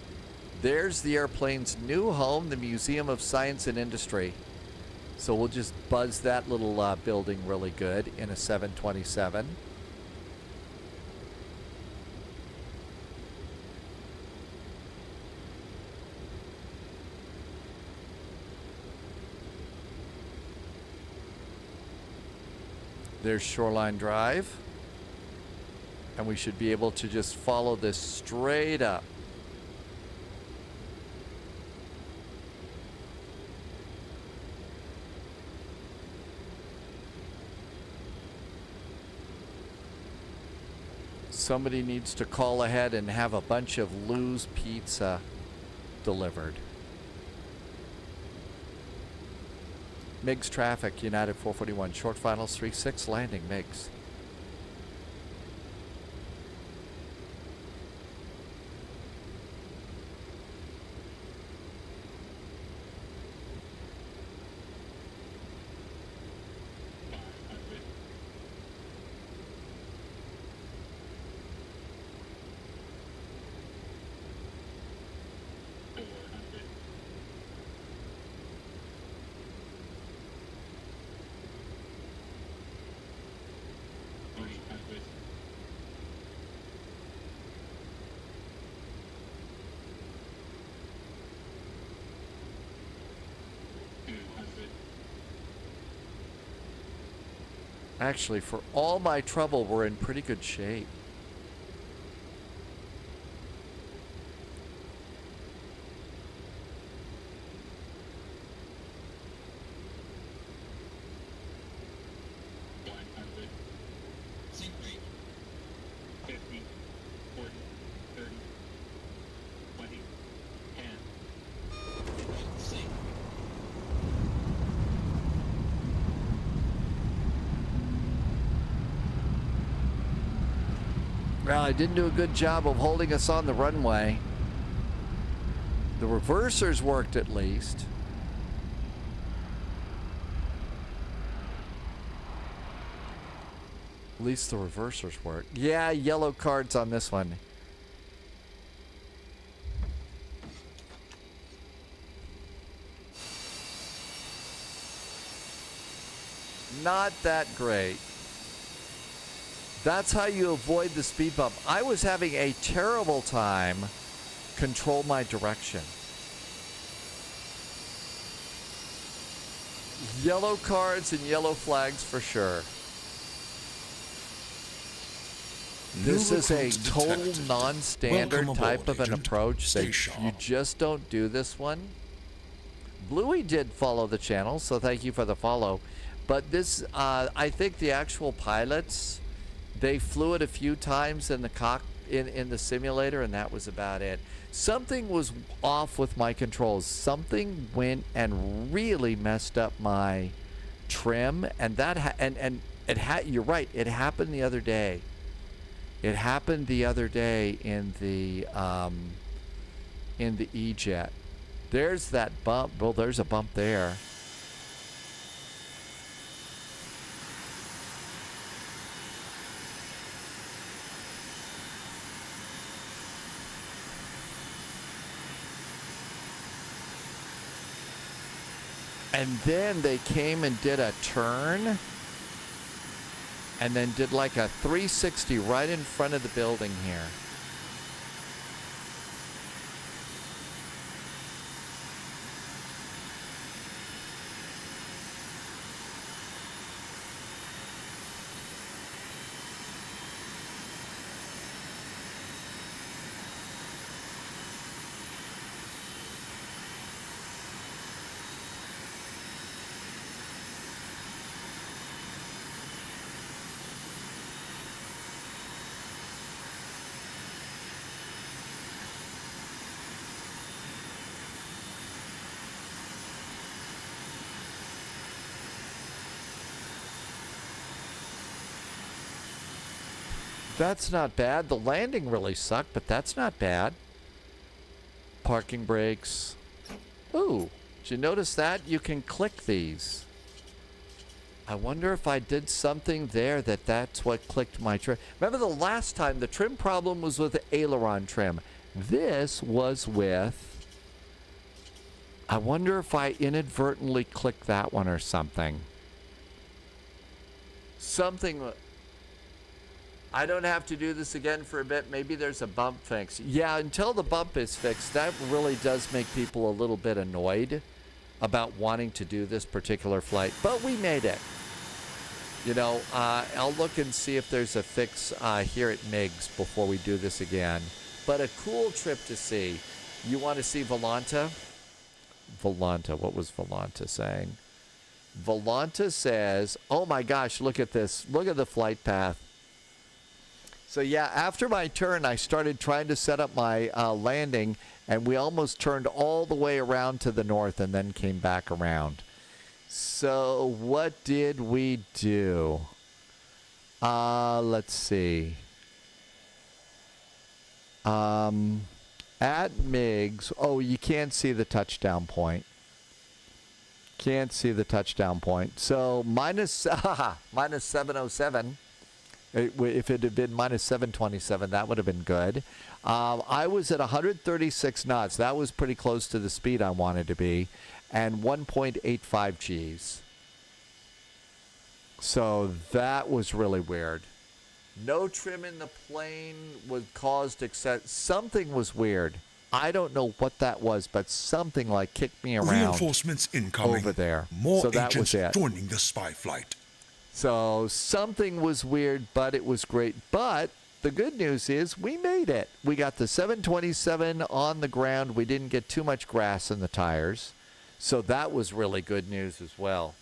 there's the airplane's new home, the Museum of Science and Industry. So we'll just buzz that little building really good in a 727. There's Shoreline Drive. And we should be able to just follow this straight up. Somebody needs to call ahead and have a bunch of Lou's Pizza delivered. MIGS traffic, United 441, short finals 36, landing MIGS. Actually, for all my trouble, we're in pretty good shape. Well, I didn't do a good job of holding us on the runway. The reversers worked at least. At least the reversers work. Yeah, yellow cards on this one. Not that great. That's how you avoid the speed bump. I was having a terrible time control my direction. Yellow cards and yellow flags for sure. This is a total non-standard type of an approach that you just don't do this one. Bluey did follow the channel, so thank you for the follow. But this, I think the actual pilots, they flew it a few times in the in the simulator, and that was about it. Something was off with my controls. Something went and really messed up my trim, and that you're right. It happened the other day. It happened the other day in the E-Jet. There's that bump. Well, there's a bump there. And then they came and did a turn and then did like a 360 right in front of the building here. That's not bad. The landing really sucked, but that's not bad. Parking brakes. Ooh, did you notice that? You can click these. I wonder if I did something there that's what clicked my trim. Remember the last time the trim problem was with the aileron trim. This was with... I wonder if I inadvertently clicked that one or something. I don't have to do this again for a bit. Maybe there's a bump fix. Yeah, until the bump is fixed, that really does make people a little bit annoyed about wanting to do this particular flight. But we made it. You know, I'll look and see if there's a fix here at MIGS before we do this again. But a cool trip to see. You want to see Volanta? Volanta, what was Volanta saying? Volanta says, oh my gosh, look at this. Look at the flight path. So yeah, after my turn, I started trying to set up my landing, and we almost turned all the way around to the north and then came back around. So what did we do? Let's see. At MIGS, oh, you can't see the touchdown point. Can't see the touchdown point. So minus 707. If it had been minus 727, that would have been good. I was at 136 knots. That was pretty close to the speed I wanted to be. And 1.85 Gs. So that was really weird. No trim in the plane was caused except something was weird. I don't know what that was, but something like kicked me around. Reinforcements incoming. Over there. More so that agents was it. joining the spy flight. So something was weird, but it was great. But the good news is we made it. We got the 727 on the ground. We didn't get too much grass in the tires. So that was really good news as well.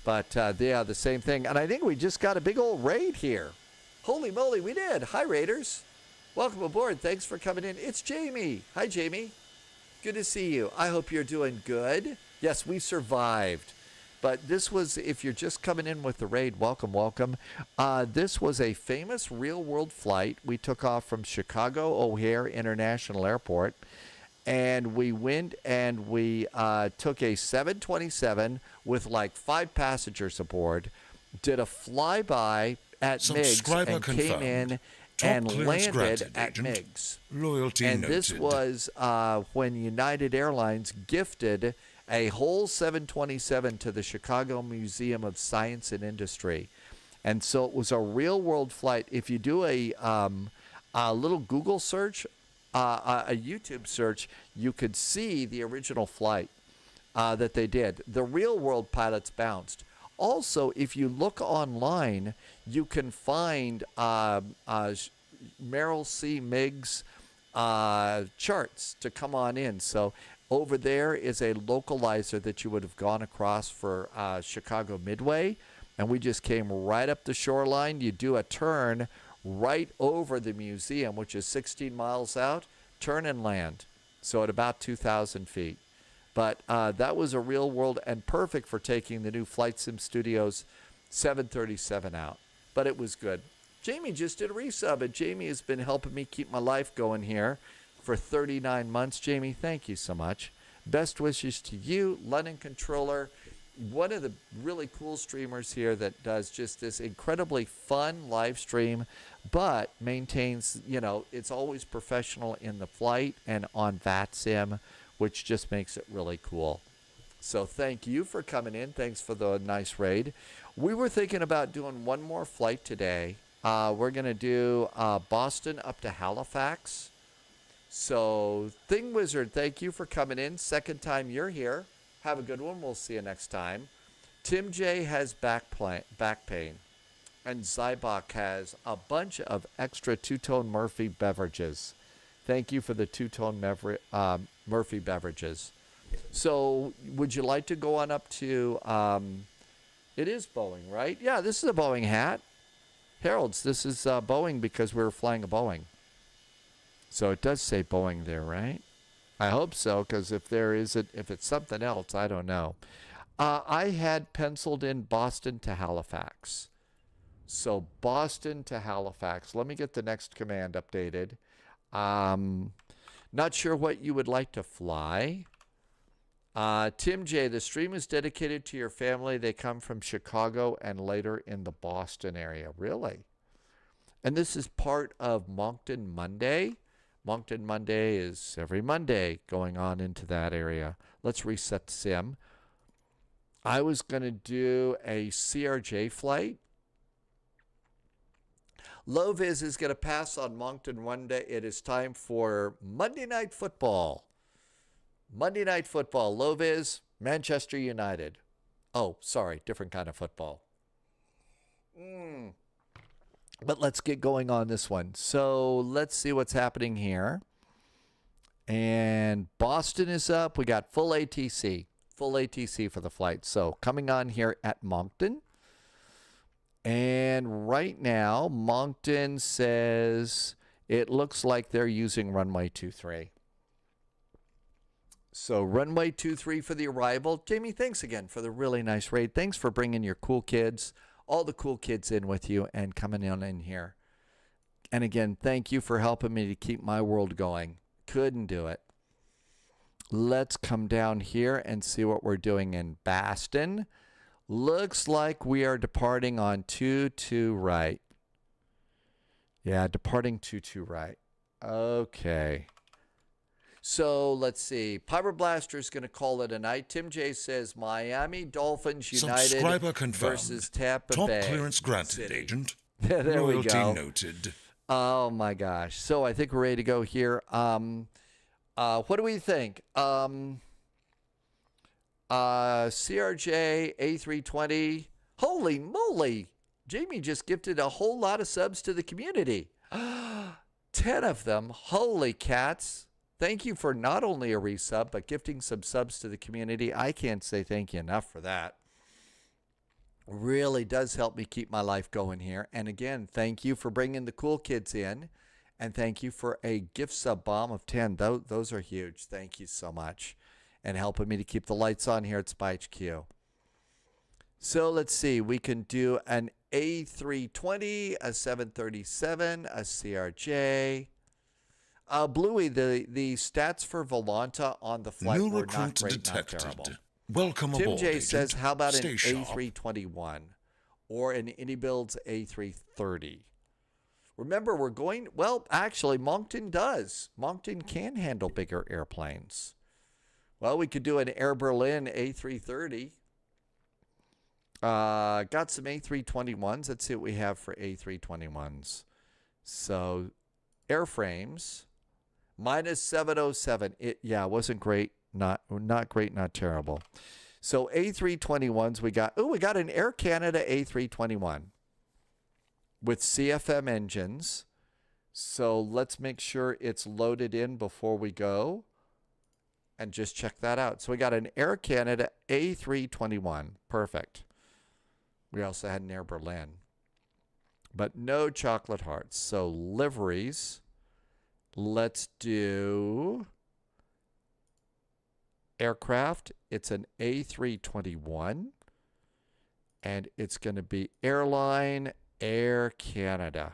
But yeah, the same thing. And I think we just got a big old raid here. Holy moly, we did. Hi, Raiders. Welcome aboard. Thanks for coming in. It's Jamie. Hi, Jamie. Good to see you. I hope you're doing good. Yes, we survived. But this was, if you're just coming in with the raid, welcome, welcome. This was a famous real-world flight. We took off from Chicago O'Hare International Airport, and we went and we took a 727 with like 5 passengers aboard, did a flyby at MiGs, and came in and landed at MiGs. Loyalty and noted. This was when United Airlines gifted a whole 727 to the Chicago Museum of Science and Industry. And so it was a real-world flight. If you do a little Google search, a YouTube search, you could see the original flight that they did. The real-world pilots bounced. Also, if you look online, you can find Merrill C. Meigs charts to come on in. So over there is a localizer that you would have gone across for Chicago Midway. And we just came right up the shoreline. You do a turn right over the museum, which is 16 miles out, turn and land. So at about 2,000 feet. But that was a real world and perfect for taking the new Flight Sim Studios 737 out. But it was good. Jamie just did a resub, and Jamie has been helping me keep my life going here for 39 months. Jamie, thank you so much. Best wishes to you, London Controller. One of the really cool streamers here that does just this incredibly fun live stream, but maintains, it's always professional in the flight and on VATSIM, which just makes it really cool. So thank you for coming in. Thanks for the nice raid. We were thinking about doing one more flight today. We're going to do Boston up to Halifax. So Thing Wizard, thank you for coming in. Second time you're here. Have a good one. We'll see you next time. Tim J has back pain. And Zybok has a bunch of extra two-tone Murphy beverages. Thank you for the two-tone Murphy beverages. So would you like to go on up to, it is Boeing, right? Yeah, this is a Boeing hat. Harold's, this is Boeing because we're flying a Boeing. So it does say Boeing there, right? I hope so, because if it's something else, I don't know. I had penciled in Boston to Halifax. So Boston to Halifax. Let me get the next command updated. Not sure what you would like to fly. Tim J, the stream is dedicated to your family. They come from Chicago and later in the Boston area. Really? And this is part of Moncton Monday. Moncton Monday is every Monday going on into that area. Let's reset sim. I was going to do a CRJ flight. Loviz is going to pass on Moncton Monday. It is time for Monday Night Football. Monday Night Football. Loviz, Manchester United. Oh, sorry, different kind of football. But let's get going on this one. So let's see what's happening here. And Boston is up. We got full ATC. Full ATC for the flight. So coming on here at Moncton. And right now, Moncton says it looks like they're using runway 23. So runway 23 for the arrival. Jamie, thanks again for the really nice raid. Thanks for bringing your cool kids, all the cool kids in with you and coming in here. And again, thank you for helping me to keep my world going. Couldn't do it. Let's come down here and see what we're doing in Boston. Looks like we are departing on 22 right. Yeah, departing 22 right. Okay. So let's see. Pyro Blaster is going to call it a night. Tim J says Miami Dolphins United versus Tampa Bay. Top clearance granted, City. Agent. There we Loyalty go. noted. Oh my gosh. So I think we're ready to go here. What do we think? CRJ A320. Holy moly. Jamie just gifted a whole lot of subs to the community. 10 of them. Holy cats. Thank you for not only a resub, but gifting some subs to the community. I can't say thank you enough for that. Really does help me keep my life going here. And again, thank you for bringing the cool kids in. And thank you for a gift sub bomb of 10. Those are huge. Thank you so much. And helping me to keep the lights on here at Spy HQ. So let's see. We can do an A320, a 737, a CRJ. Bluey, the stats for Volanta on the flight New were not recruit great, detected. not terrible. Welcome Tim aboard, J agent. says, how about an Stay sharp. A321 or an IndyBuilds A330? Remember, we're going, well, actually, Moncton does. Moncton can handle bigger airplanes. Well, we could do an Air Berlin A330. Got some A321s. Let's see what we have for A321s. So, airframes, minus 707. It wasn't great. Not great, not terrible. So, A321s, we got an Air Canada A321 with CFM engines. So, let's make sure it's loaded in before we go and just check that out. So, we got an Air Canada A321. Perfect. We also had an Air Berlin, but no chocolate hearts. So liveries, let's do aircraft. It's an A321, and it's going to be airline Air Canada.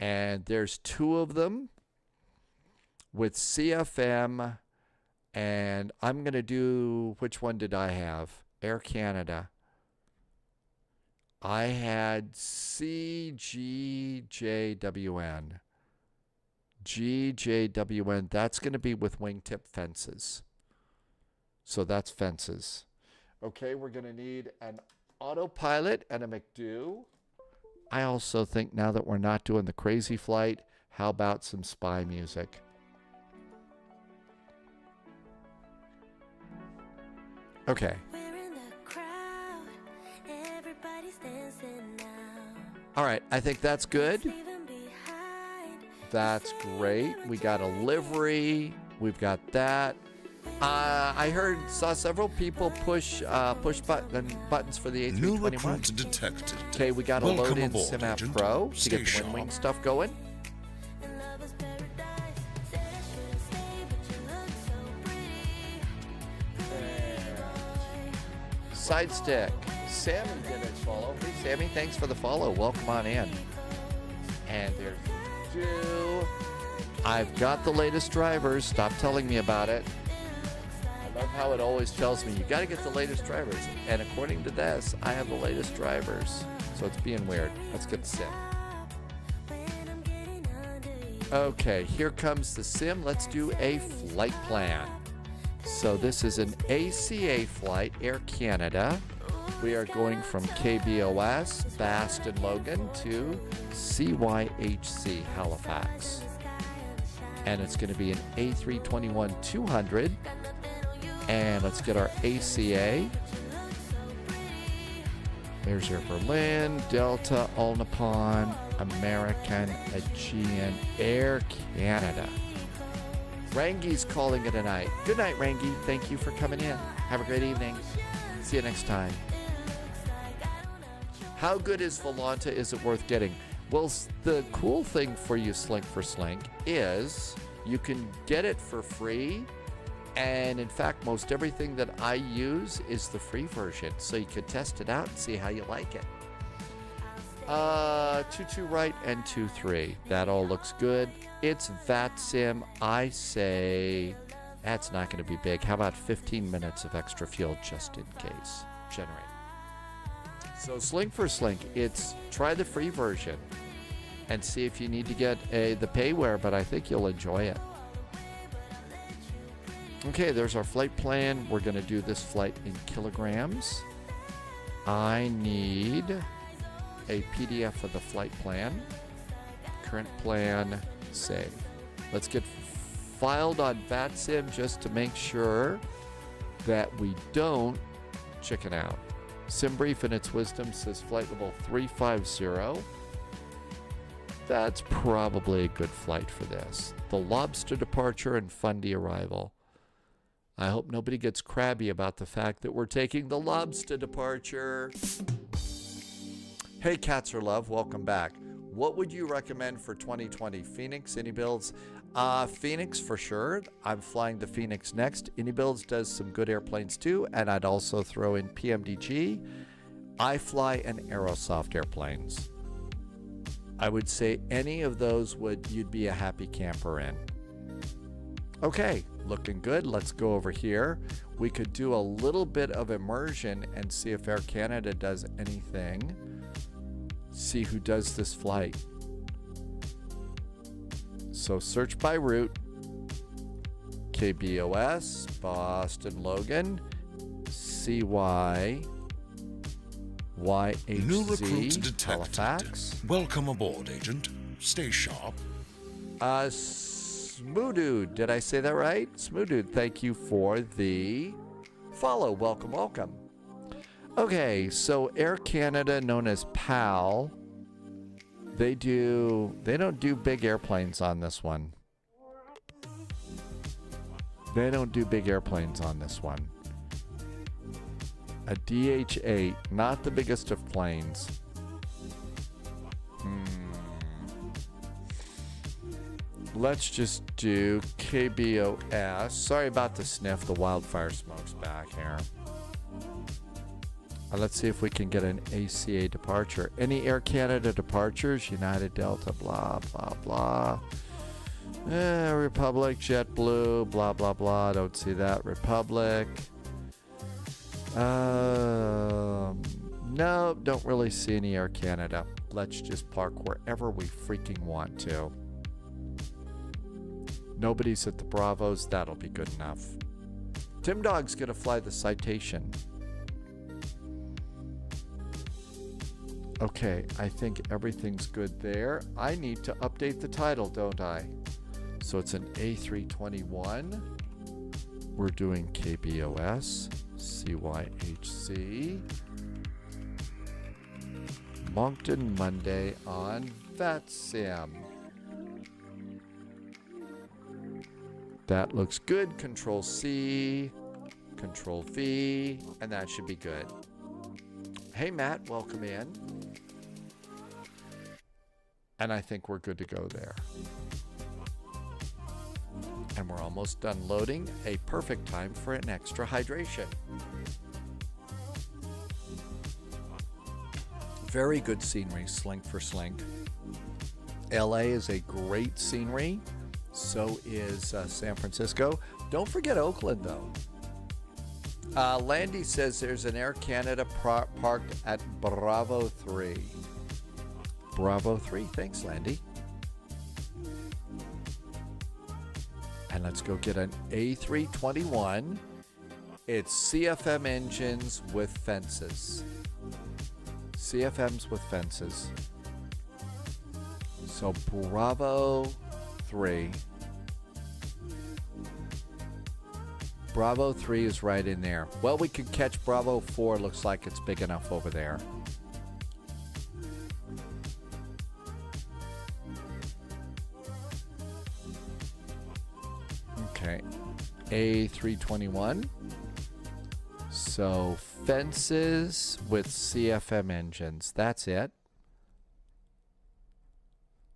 And there's 2 of them with CFM, and I'm going to do, which one did I have? Air Canada. I had CGJWN. GJWN. That's going to be with wingtip fences. So that's fences. Okay, we're going to need an autopilot and a McDo. I also think now that we're not doing the crazy flight, how about some spy music? Okay. All right, I think that's good. That's great. We got a livery. We've got that. I saw several people push buttons for the A321. New recruit detected. Okay, we got to load in SimApp agent. Pro to Stay get the sharp. wing stuff going. Side stick. Sammy did a follow. Hey, Sammy, thanks for the follow. Welcome on in. And there's 2. I've got the latest drivers. Stop telling me about it. I love how it always tells me, you got to get the latest drivers. And according to this, I have the latest drivers. So it's being weird. Let's get the sim. Okay, here comes the sim. Let's do a flight plan. So this is an ACA flight, Air Canada. We are going from KBOS, Bast and Logan, to CYHC, Halifax. And it's going to be an A321-200. And let's get our ACA. There's your Berlin, Delta, All Nippon, American, Aegean, Air Canada. Rangi's calling it a night. Good night, Rangi. Thank you for coming in. Have a great evening. See you next time. How good is Volanta? Is it worth getting? Well, the cool thing for you, Slink for Slink, is you can get it for free. And in fact, most everything that I use is the free version. So you could test it out and see how you like it. 2-2 right and 2-3. That all looks good. It's VATSIM. I say that's not going to be big. How about 15 minutes of extra fuel just in case? Generate. So Slink for Slink, it's try the free version and see if you need to get the payware, but I think you'll enjoy it. Okay, there's our flight plan. We're going to do this flight in kilograms. I need a PDF of the flight plan. Current plan, save. Let's get filed on VATSIM just to make sure that we don't chicken out. SimBrief in its wisdom says flight level 350. That's probably a good flight for this. The Lobster departure and Fundy arrival. I hope nobody gets crabby about the fact that we're taking the Lobster departure. Hey, Cats Are Love, welcome back. What would you recommend for 2020? Phoenix, IndyBuilds? Phoenix for sure. I'm flying the Phoenix next. IndyBuilds does some good airplanes too, and I'd also throw in PMDG, iFly, and Aerosoft airplanes. I would say any of those you'd be a happy camper in. Okay, looking good. Let's go over here. We could do a little bit of immersion and see if Air Canada does anything. See who does this flight. So search by route. KBOS, Boston Logan, CY, New recruits YHZ, detected. Halifax. Welcome aboard, Agent. Stay sharp. Smoodude, did I say that right? Smoodude, thank you for the follow. Welcome, welcome. Okay, so Air Canada, known as PAL, they don't do big airplanes on this one. They don't do big airplanes on this one. A DH-8, not the biggest of planes. Let's just do KBOS. Sorry about the sniff. The wildfire smoke's back here. Let's see if we can get an ACA departure. Any Air Canada departures? United, Delta, blah, blah, blah. Republic, JetBlue, blah, blah, blah. Don't see that. Republic. No, don't really see any Air Canada. Let's just park wherever we freaking want to. Nobody's at the Bravos. That'll be good enough. Tim Dog's gonna fly the Citation. Okay, I think everything's good there. I need to update the title, don't I? So it's an A321. We're doing KBOS, CYHC. Moncton Monday on VATSIM. That looks good. Control C, Control V, and that should be good. Hey Matt, welcome in. And I think we're good to go there. And we're almost done loading. A perfect time for an extra hydration. Very good scenery, slink for slink. LA is a great scenery. So is San Francisco. Don't forget Oakland, though. Landy says there's an Air Canada parked at Bravo 3. Bravo 3. Thanks, Landy. And let's go get an A321. It's CFM engines with fences. CFMs with fences. So Bravo 3. Bravo 3 is right in there. Well, we could catch Bravo 4. Looks like it's big enough over there. Okay. A321. So fences with CFM engines. That's it.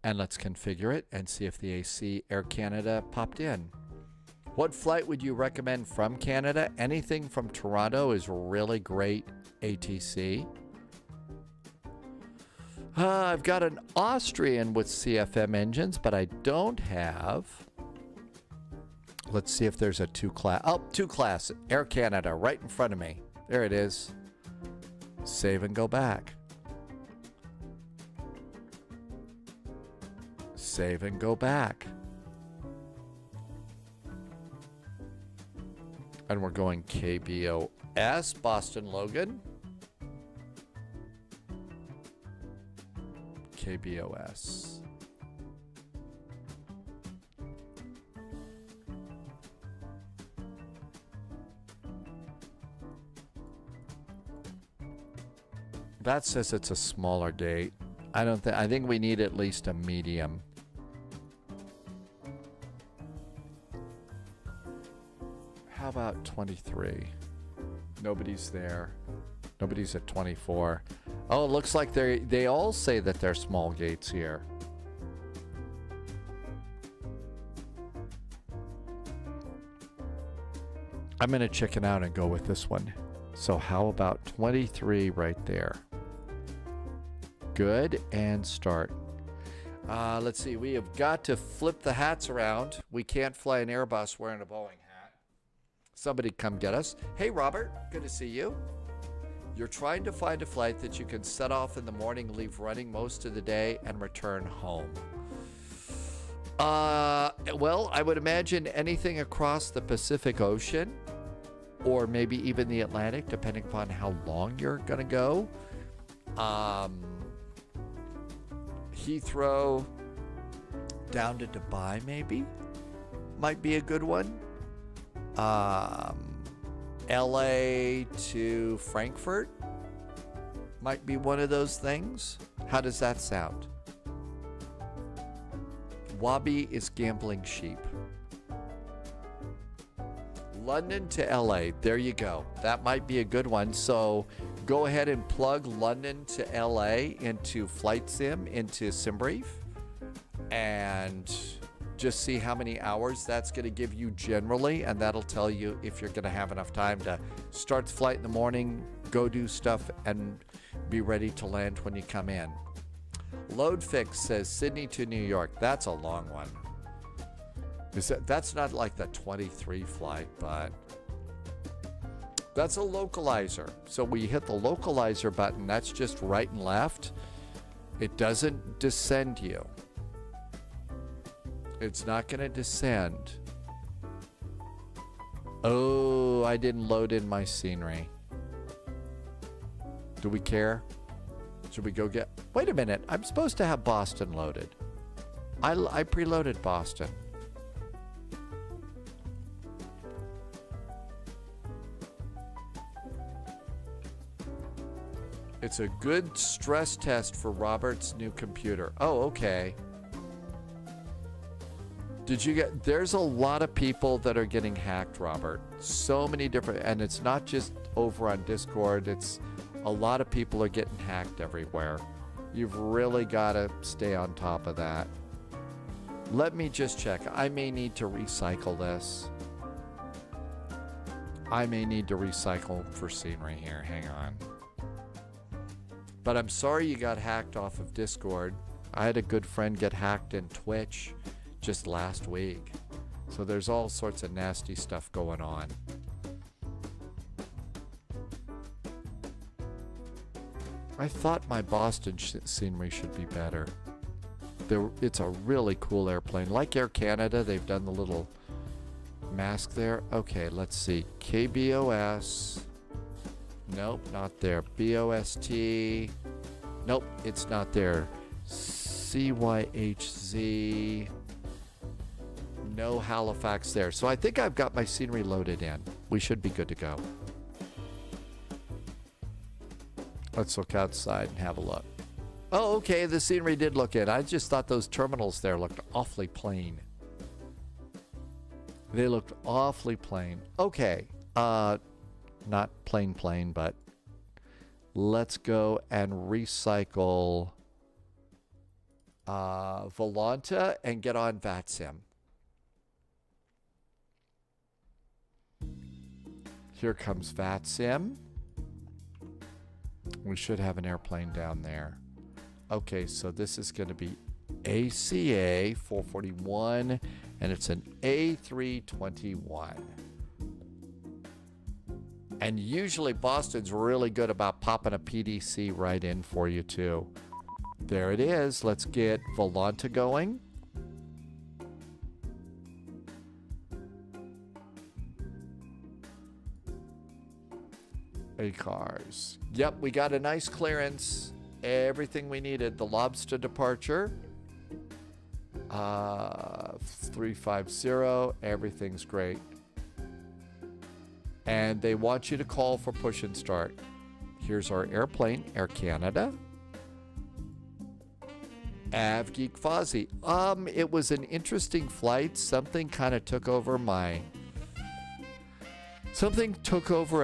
And let's configure it and see if the AC Air Canada popped in. What flight would you recommend from Canada? Anything from Toronto is really great ATC. I've got an Austrian with CFM engines, but I don't have. Let's see if there's a 2-class. Oh, 2-class. Air Canada right in front of me. There it is. Save and go back. Save and go back. And we're going KBOS, Boston Logan. KBOS. That says it's a smaller date. I think we need at least a medium. How about 23? Nobody's there. Nobody's at 24. Oh, it looks like they all say that they're small gates here. I'm going to chicken out and go with this one. So how about 23 right there? Good, and start. Let's see. We have got to flip the hats around. We can't fly an Airbus wearing a Boeing hat. Somebody come get us. Hey, Robert. Good to see you. You're trying to find a flight that you can set off in the morning, leave running most of the day, and return home. Well, I would imagine anything across the Pacific Ocean, or maybe even the Atlantic, depending upon how long you're going to go. Heathrow down to Dubai, maybe, might be a good one. LA to Frankfurt might be one of those things. How does that sound? Wabi is gambling sheep. London to LA. There you go. That might be a good one. So go ahead and plug London to LA into Flight Sim, into SimBrief, and just see how many hours that's going to give you generally, and that'll tell you if you're going to have enough time to start the flight in the morning, go do stuff, and be ready to land when you come in. LoadFix says Sydney to New York. That's a long one. That's not like the 23 flight, but that's a localizer. So we hit the localizer button. That's just right and left. It doesn't descend you. It's not going to descend. Oh, I didn't load in my scenery. Do we care? Should we go get... Wait a minute. I'm supposed to have Boston loaded. I preloaded Boston. It's a good stress test for Robert's new computer. Oh, okay. Did you get... There's a lot of people that are getting hacked, Robert. So many different... And it's not just over on Discord. It's... A lot of people are getting hacked everywhere. You've really got to stay on top of that. Let me just check. I may need to recycle this. I may need to recycle for scenery here. Hang on. But I'm sorry you got hacked off of Discord. I had a good friend get hacked in Twitch just last week. So there's all sorts of nasty stuff going on. I thought my Boston scenery should be better. It's a really cool airplane. Like Air Canada, they've done the little mask there. Okay, let's see. KBOS. Nope, not there. BOST. Nope, it's not there. CYHZ. No Halifax there. So I think I've got my scenery loaded in. We should be good to go. Let's look outside and have a look. Oh, okay, the scenery did look in. I just thought those terminals there looked awfully plain. They looked awfully plain. Okay, not plain, but let's go and recycle Volanta and get on VATSIM. Here comes VATSIM. We should have an airplane down there. Okay, so this is going to be ACA 441, and it's an A321. And usually Boston's really good about popping a PDC right in for you too. There it is. Let's get Volanta going. Cars. Yep, we got a nice clearance. Everything we needed. The Lobster departure. 350. Everything's great. And they want you to call for push and start. Here's our airplane, Air Canada. Avgeek Fozzie. It was an interesting flight. Something kind of took over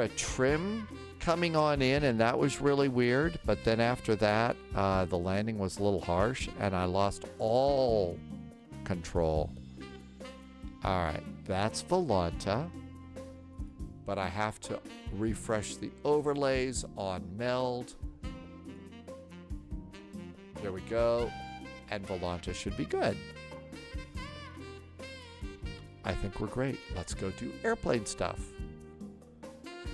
a trim coming on in, and that was really weird. But then after that, the landing was a little harsh, and I lost all control. All right, that's Volanta. But I have to refresh the overlays on Meld. There we go. and Volanta should be good. I think we're great. Let's go do airplane stuff.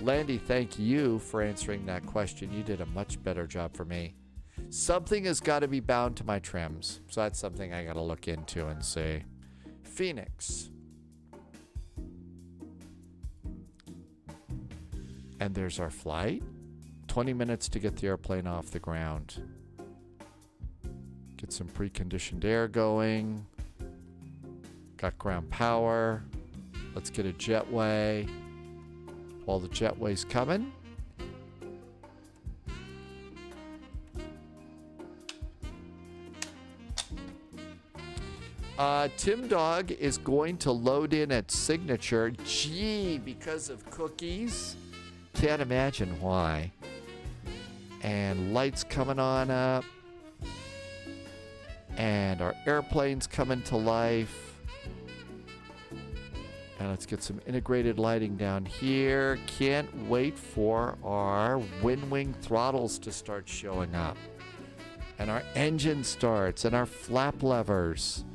Landy, thank you for answering that question. You did a much better job for me. Something has got to be bound to my trims. So that's something I got to look into and see. Phoenix. And there's our flight. 20 minutes to get the airplane off the ground. Get some preconditioned air going. Got ground power. Let's get a jetway. While the jetway's coming. Tim Dog is going to load in at signature. Gee, because of cookies. Can't imagine why. And lights coming on up. And our airplane's coming to life. And let's get some integrated lighting down here. Can't wait for our wind wing throttles to start showing up. And our engine starts and our flap levers.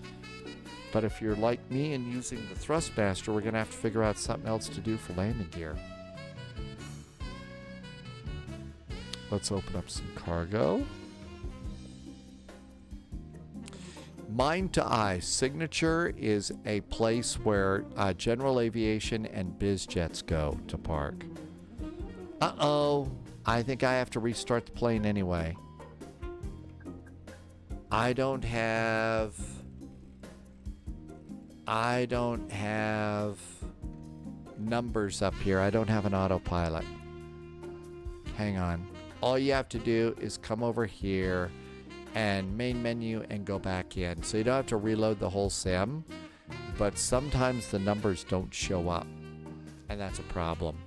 But if you're like me and using the Thrustmaster, we're going to have to figure out something else to do for landing gear. Let's open up some cargo. Mind to Eye. Signature is a place where general aviation and biz jets go to park. Uh-oh. I think I have to restart the plane anyway. I don't have numbers up here. I don't have an autopilot. Hang on. All you have to do is come over here and main menu and go back in. So you don't have to reload the whole sim, but sometimes the numbers don't show up, and that's a problem.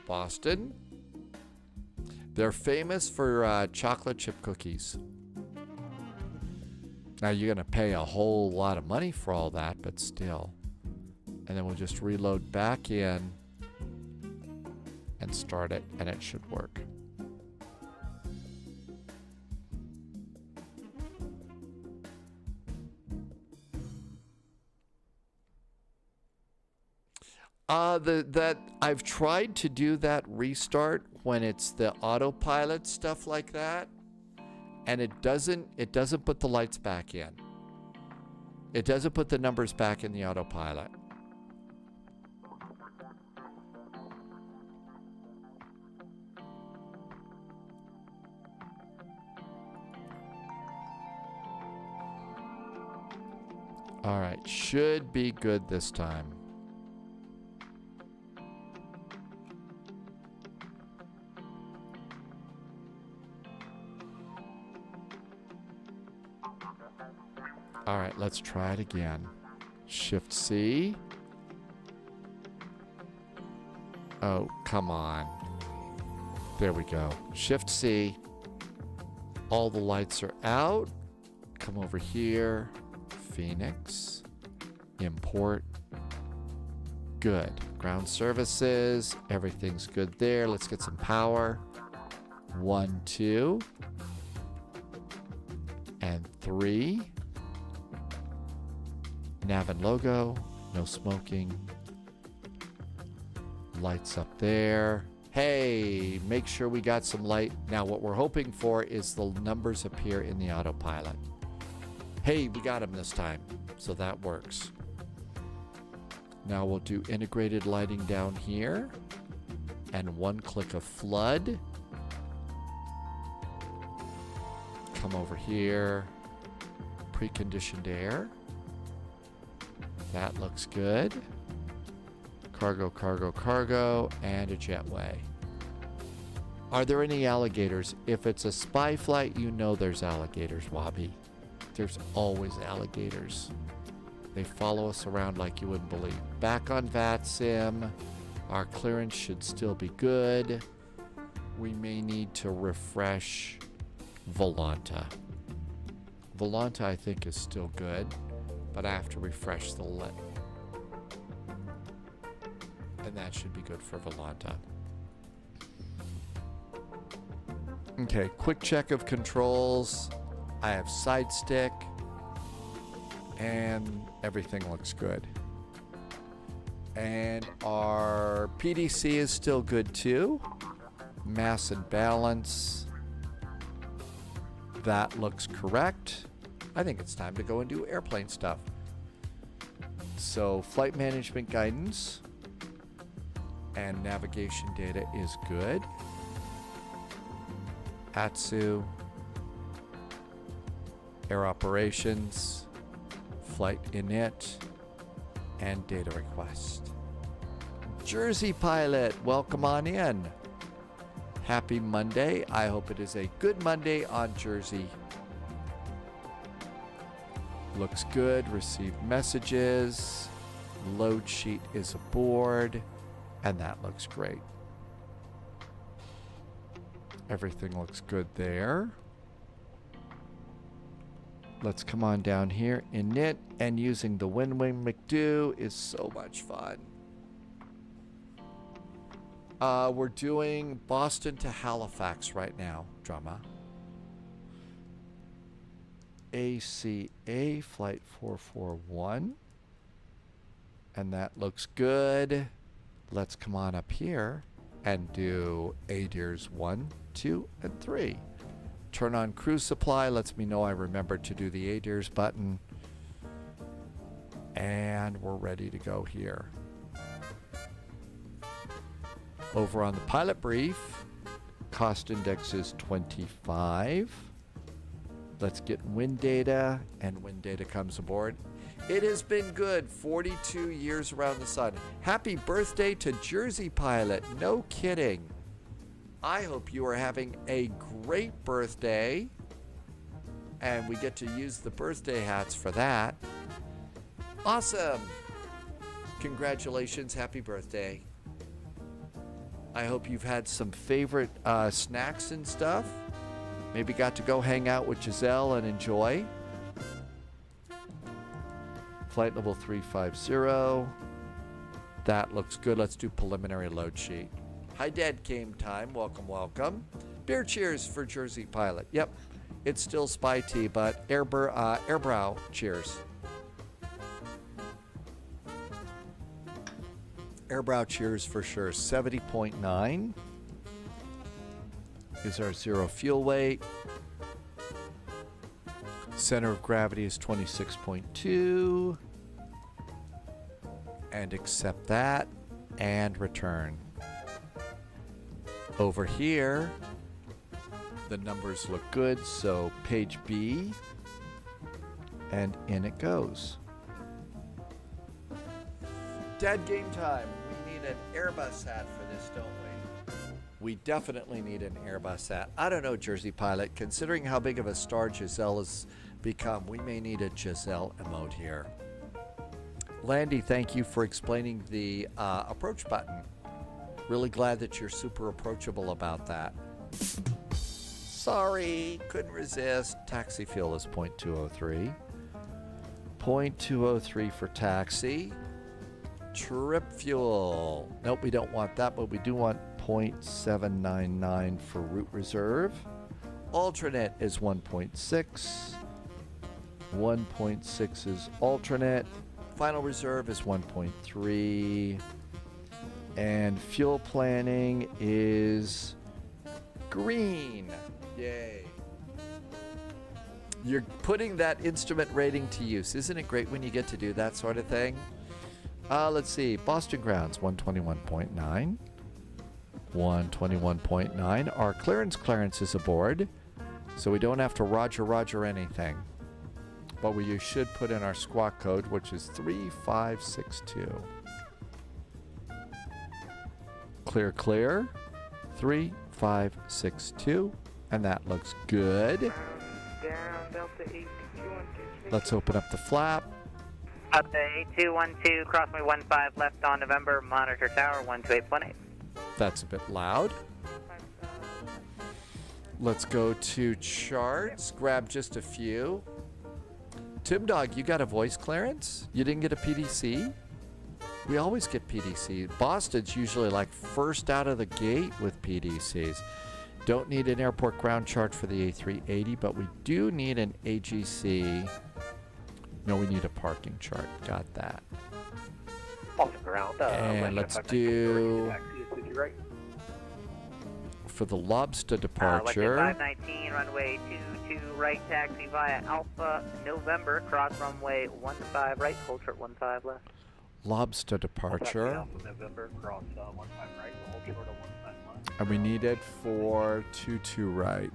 Boston. They're famous for chocolate chip cookies. Now you're going to pay a whole lot of money for all that, but still. And then we'll just reload back in and start it, and it should work. That I've tried to do that restart when it's the autopilot stuff like that, and it doesn't put the lights back in. It doesn't put the numbers back in the autopilot. All right, should be good this time. All right, let's try it again. Shift C. Oh, come on. There we go. Shift C. All the lights are out. Come over here. Phoenix. Import. Good. Ground services. Everything's good there. Let's get some power. 1, 2. And 3. Nav and logo. No smoking. Lights up there. Hey, make sure we got some light. Now what we're hoping for is the numbers appear in the autopilot. Hey, we got them this time. So that works. Now we'll do integrated lighting down here. And 1 click of flood. Come over here. Preconditioned air. That looks good. Cargo, cargo, cargo, and a jetway. Are there any alligators? If it's a spy flight, you know there's alligators, Wabi. There's always alligators. They follow us around like you wouldn't believe. Back on VATSIM. Our clearance should still be good. We may need to refresh Volanta. Volanta, I think, is still good, but I have to refresh the lit. And that should be good for Volanta. Okay, quick check of controls. I have side stick. And everything looks good. And our PDC is still good too. Mass and balance. That looks correct. I think it's time to go and do airplane stuff. So flight management guidance and navigation data is good. ASUS, air operations, flight init, and data request. Jersey pilot, welcome on in. Happy Monday. I hope it is a good Monday on Jersey. Looks good. Received messages. Load sheet is aboard. And that looks great. Everything looks good there. Let's come on down here. Init and using the WinWing McDo is so much fun. We're doing Boston to Halifax right now, drama. ACA flight 441. And that looks good. Let's come on up here and do ADIRS 1, 2, and 3. Turn on cruise supply, lets me know I remembered to do the ADIRS button. And we're ready to go here. Over on the pilot brief, cost index is 25. Let's get wind data, and wind data comes aboard. It has been good, 42 years around the sun. Happy birthday to Jersey pilot, no kidding. I hope you are having a great birthday, and we get to use the birthday hats for that. Awesome. Congratulations, happy birthday. I hope you've had some favorite snacks and stuff. Maybe got to go hang out with Giselle and enjoy. Flight level 350. That looks good. Let's do preliminary load sheet. Hi, Dad Game Time. Welcome, welcome. Beer cheers for Jersey pilot. Yep, it's still Spy Tea, but airbrow cheers. Airbrow cheers for sure. 70.9 is our zero fuel weight. Center of gravity is 26.2. And accept that and return. Over here, the numbers look good, so page B, and in it goes. Dad Game Time. We need an Airbus hat for this, don't we? We definitely need an Airbus hat. I don't know, Jersey pilot. Considering how big of a star Giselle has become, we may need a Giselle emote here. Landy, thank you for explaining the approach button. Really glad that you're super approachable about that. Sorry, couldn't resist. Taxi fuel is 0.203. 0.203 for taxi. Trip fuel. Nope, we don't want that, but we do want 0.799 for route reserve. Alternate is 1.6. 1.6 is alternate. Final reserve is 1.3. And fuel planning is green. Yay. You're putting that instrument rating to use. Isn't it great when you get to do that sort of thing? Let's see. Boston grounds, 121.9. 121.9. Our clearance is aboard, so we don't have to roger anything. But we should put in our squawk code, which is 3562. Clear. 3562. And that looks good. Let's open up the flap. Up to 8212, crossway 15 left on November, monitor tower 128.8. That's a bit loud. Let's go to charts, grab just a few. Tim Dog, you got a voice clearance? You didn't get a PDC? We always get PDC. Boston's usually like first out of the gate with PDCs. Don't need an airport ground chart for the A380, but we do need an AGC. No, we need a parking chart. Got that. Off the ground. And let's do for the Lobster departure. 519, runway 22 right, taxi via Alpha November, cross runway 15 right, hold short 15 left. Lobster departure. Alpha November, cross 15 right, hold short 15 left. And we need it for 22 right.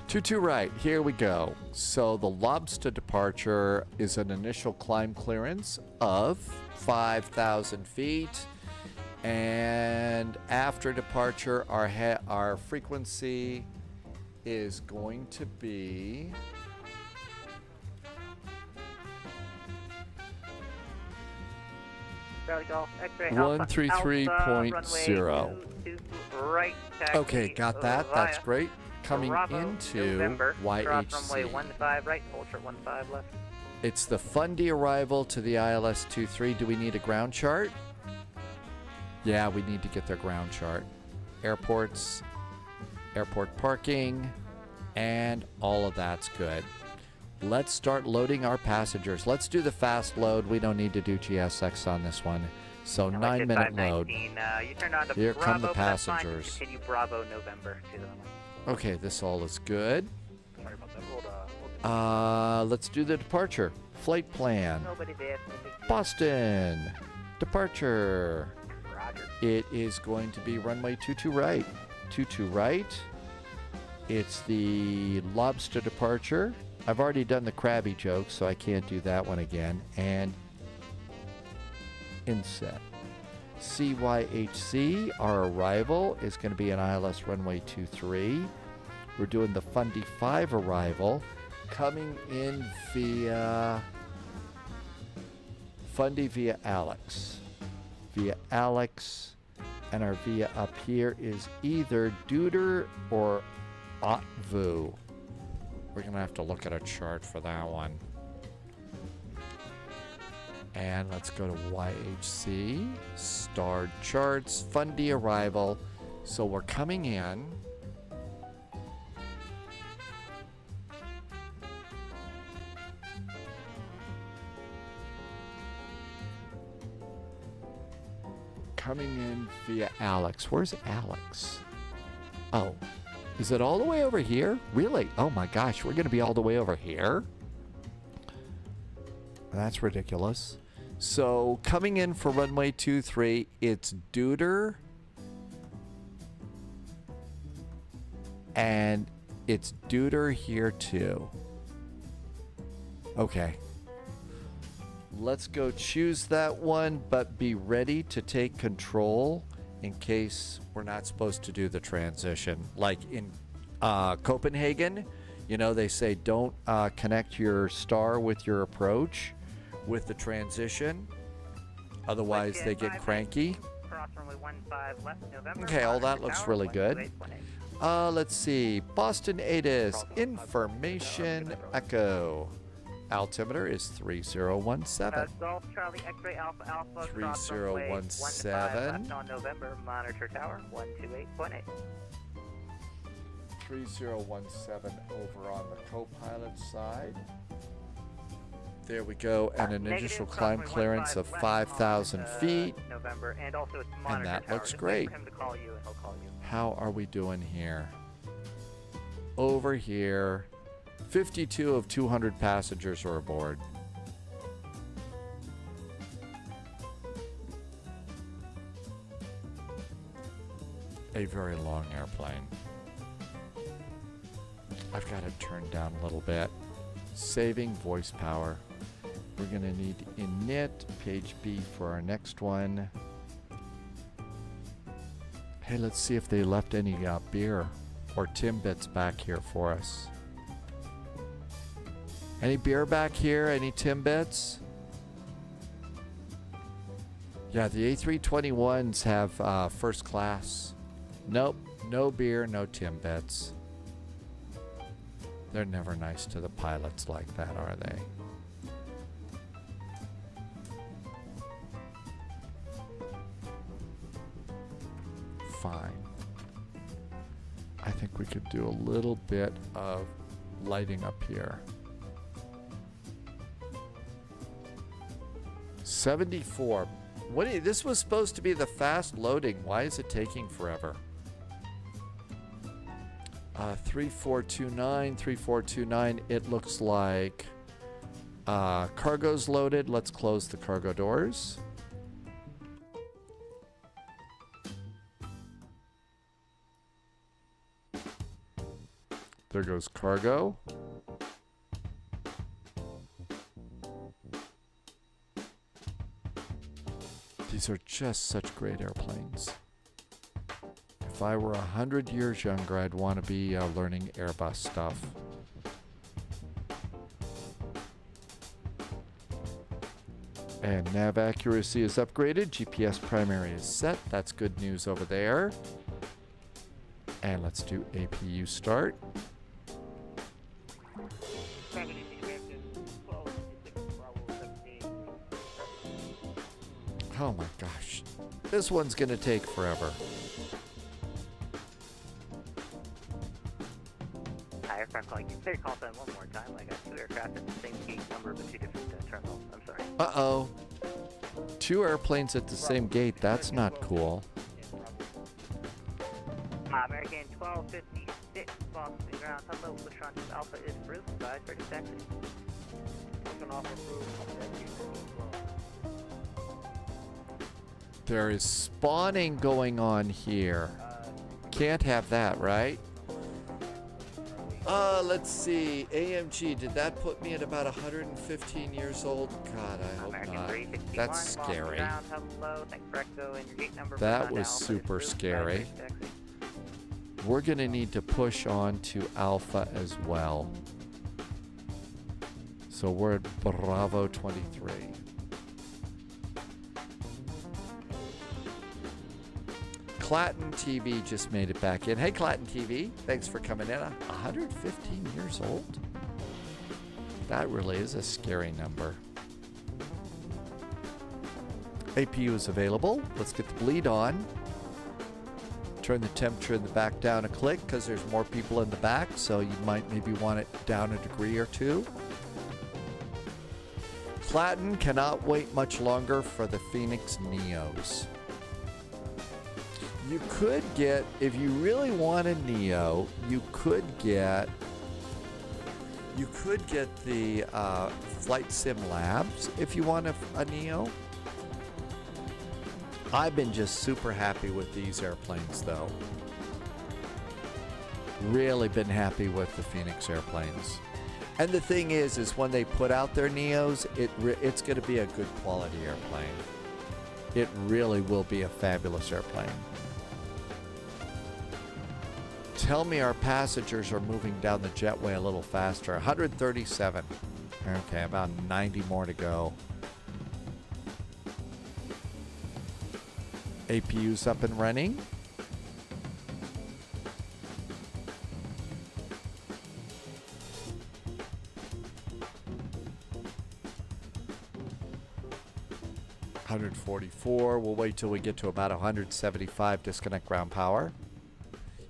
Two right, here we go. So the Lobster departure is an initial climb clearance of 5,000 feet. And after departure, our frequency is going to be 133.0. Right, okay, got that. That's great. Coming into November, cross runway YHC. 15 right, hold short 15 left. It's the Fundy arrival to the ILS 23. Do we need a ground chart? Yeah, we need to get their ground chart. Airports, airport parking, and all of that's good. Let's start loading our passengers. Let's do the fast load. We don't need to do GSX on this one. So 9-minute load. You turned on to Here Bravo, come the but that's fine. passengers. Continue Bravo November to the Okay, this all is good. Sorry about that. Let's do the departure. Flight plan. Nobody there. Boston. Departure. Roger. It is going to be runway 22 right. 22 right. It's the Lobster departure. I've already done the Krabby joke, so I can't do that one again. And inset. CYHC, our arrival is going to be an ILS runway 23. We're doing the Fundy 5 arrival, coming in via Fundy via Alex. Via Alex, and our via up here is either Duder or Otvu. We're going to have to look at a chart for that one. And let's go to YHC, starred charts, Fundy arrival. So we're coming in. Coming in via Alex. Where's Alex? Oh, is it all the way over here? Really? Oh my gosh, we're going to be all the way over here? That's ridiculous. So coming in for runway 23, it's Duder. And it's Duder here too. Okay. Let's go choose that one, but be ready to take control in case we're not supposed to do the transition. Like in Copenhagen, you know, they say don't connect your star with your approach with the transition. Otherwise, they get cranky. Okay, all that looks really good. Let's see. Boston ATIS, information echo. Altimeter is 3017. Golf Charlie X-ray Alpha Alpha 3017. left on November, monitor tower 128.8. 3017 over on the co-pilot side. There we go, and an initial climb clearance of 5,000 feet. November, and also it's And that looks great. him to call you, and he'll call you. How are we doing here? Over here, 52 of 200 passengers are aboard. A very long airplane. I've got it turned down a little bit. Saving voice power. We're going to need init, page B for our next one. Hey, let's see if they left any beer or Timbits back here for us. Any beer back here? Any Timbits? Yeah, the A321s have first class. Nope, No beer, no Timbits. They're never nice to the pilots like that, are they? Fine. I think we could do a little bit of lighting up here. 74. This was supposed to be the fast loading. Why is it taking forever? 3429, 3429. It looks like cargo's loaded. Let's close the cargo doors. There goes cargo. These are just such great airplanes. If I were 100 years younger, I'd want to be learning Airbus stuff. And nav accuracy is upgraded. GPS primary is set. That's good news over there. And let's do APU start. Oh my gosh. This one's going to take forever. Hi, aircraft calling. Clear call sign one more time. I got two aircraft at the same gate number but two different terminals. I'm sorry. Uh-oh. Two airplanes at the same gate. That's not cool. American 1256, Boston ground. Hello, Lutron Alpha is approved. Side for taxi. There is spawning going on here. Can't have that, right? Let's see. AMG, did that put me at about 115 years old? God, I hope not. That's scary. That was super scary. We're going to need to push on to Alpha as well. So we're at Bravo 23. Clatton TV just made it back in. Hey, Clatton TV. Thanks for coming in. 115 years old? That really is a scary number. APU is available. Let's get the bleed on. Turn the temperature in the back down a click because there's more people in the back, so you might maybe want it down a degree or two. Clatton cannot wait much longer for the Phoenix Neos. You could get, if you really want a Neo, you could get the Flight Sim Labs if you want a Neo. I've been just super happy with these airplanes though. Really been happy with the Phoenix airplanes. And the thing is when they put out their Neos, it's going to be a good quality airplane. It really will be a fabulous airplane. Tell me our passengers are moving down the jetway a little faster. 137. Okay, about 90 more to go. APU's up and running. $144. We'll wait till we get to about 175. Disconnect ground power.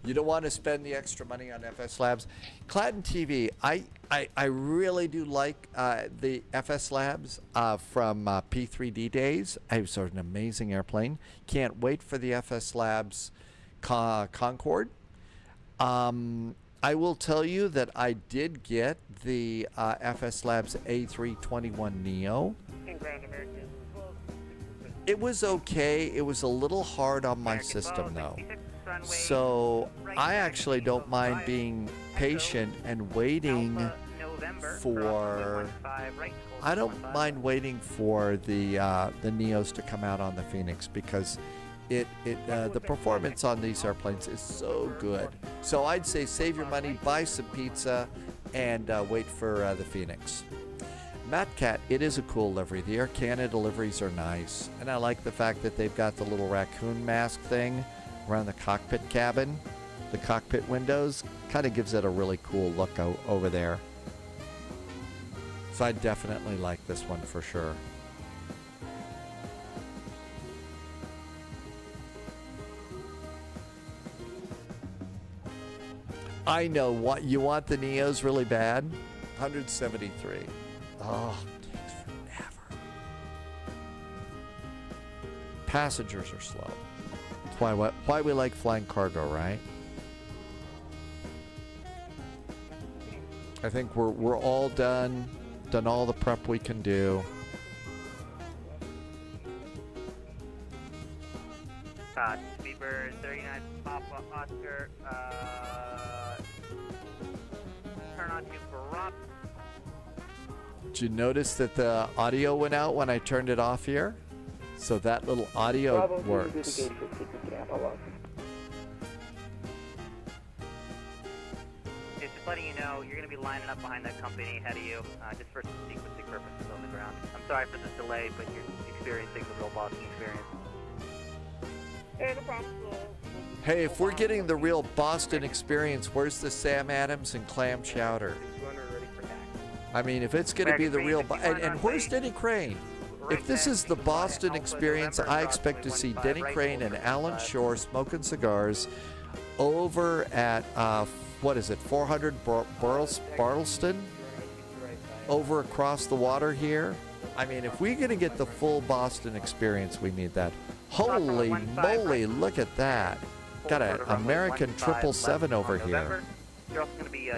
You don't want to spend the extra money on FS Labs. Clatton TV, I really do like the FS Labs from P3D days. It was an amazing airplane. Can't wait for the FS Labs Concorde. I will tell you that I did get the FS Labs A321 Neo. It was okay. It was a little hard on my system though. So I actually don't mind being patient and waiting for. I don't mind waiting for the Neos to come out on the Phoenix because the performance on these airplanes is so good. So I'd say save your money, buy some pizza, and wait for the Phoenix. Matt Cat, it is a cool livery. The Air Canada liveries are nice, and I like the fact that they've got the little raccoon mask thing around the cockpit cabin. the cockpit windows. Kind of gives it a really cool look over there. So I definitely like this one for sure. I know what you want the Neos really bad. 173. Oh, takes forever. Passengers are slow. That's why we like flying cargo, right? I think we're all done all the prep we can do. Speedbird 39 Papa Oscar, turn on to Barab. Did you notice that the audio went out when I turned it off here? So that little audio works. Just letting you know, you're going to be lining up behind that company ahead of you, just for sequencing purposes on the ground. I'm sorry for this delay, but you're experiencing the real Boston experience. Hey, no problem. Hey, if we're getting the real Boston experience, where's the Sam Adams and clam chowder? I mean, if it's going to be the real... And where's Denny Crane? If this is the Boston experience, I expect to see Denny Crane and Alan Shore smoking cigars over at, what is it, 400 Bartleston? Over across the water here. I mean, if we're going to get the full Boston experience, we need that. Holy moly, look at that. Got an American 777 over here.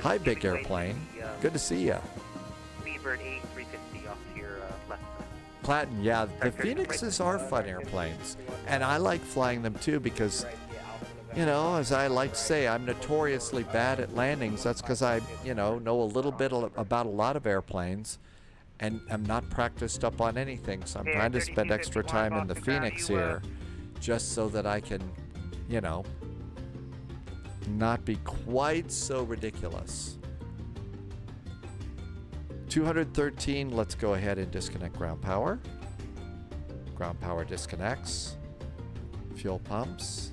Hi, big airplane. Good to see ya. Speedbird 8350 off to your left. Platten, yeah, the Phoenixes are fun airplanes. And I like flying them too because, you know, as I like to say, I'm notoriously bad at landings. That's because I, you know a little bit about a lot of airplanes. And I'm not practiced up on anything, so I'm trying to spend extra time in the Phoenix here just so that I can, you know, not be quite so ridiculous. 213, let's go ahead and disconnect ground power. Ground power disconnects. Fuel pumps.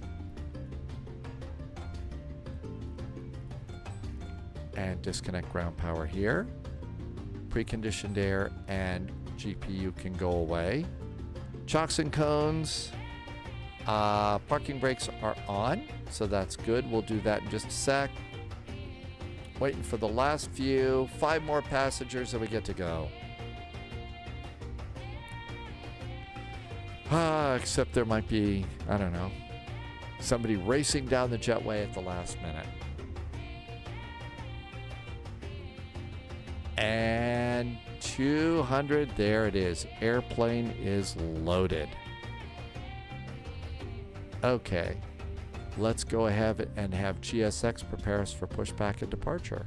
And disconnect ground power here. Preconditioned air and GPU can go away. Chocks and cones. Parking brakes are on, so that's good. We'll do that in just a sec. Waiting for the last few. 5 more passengers and we get to go. Except there might be, I don't know, somebody racing down the jetway at the last minute. And 200, there it is. Airplane is loaded. Okay, let's go ahead and have GSX prepare us for pushback and departure.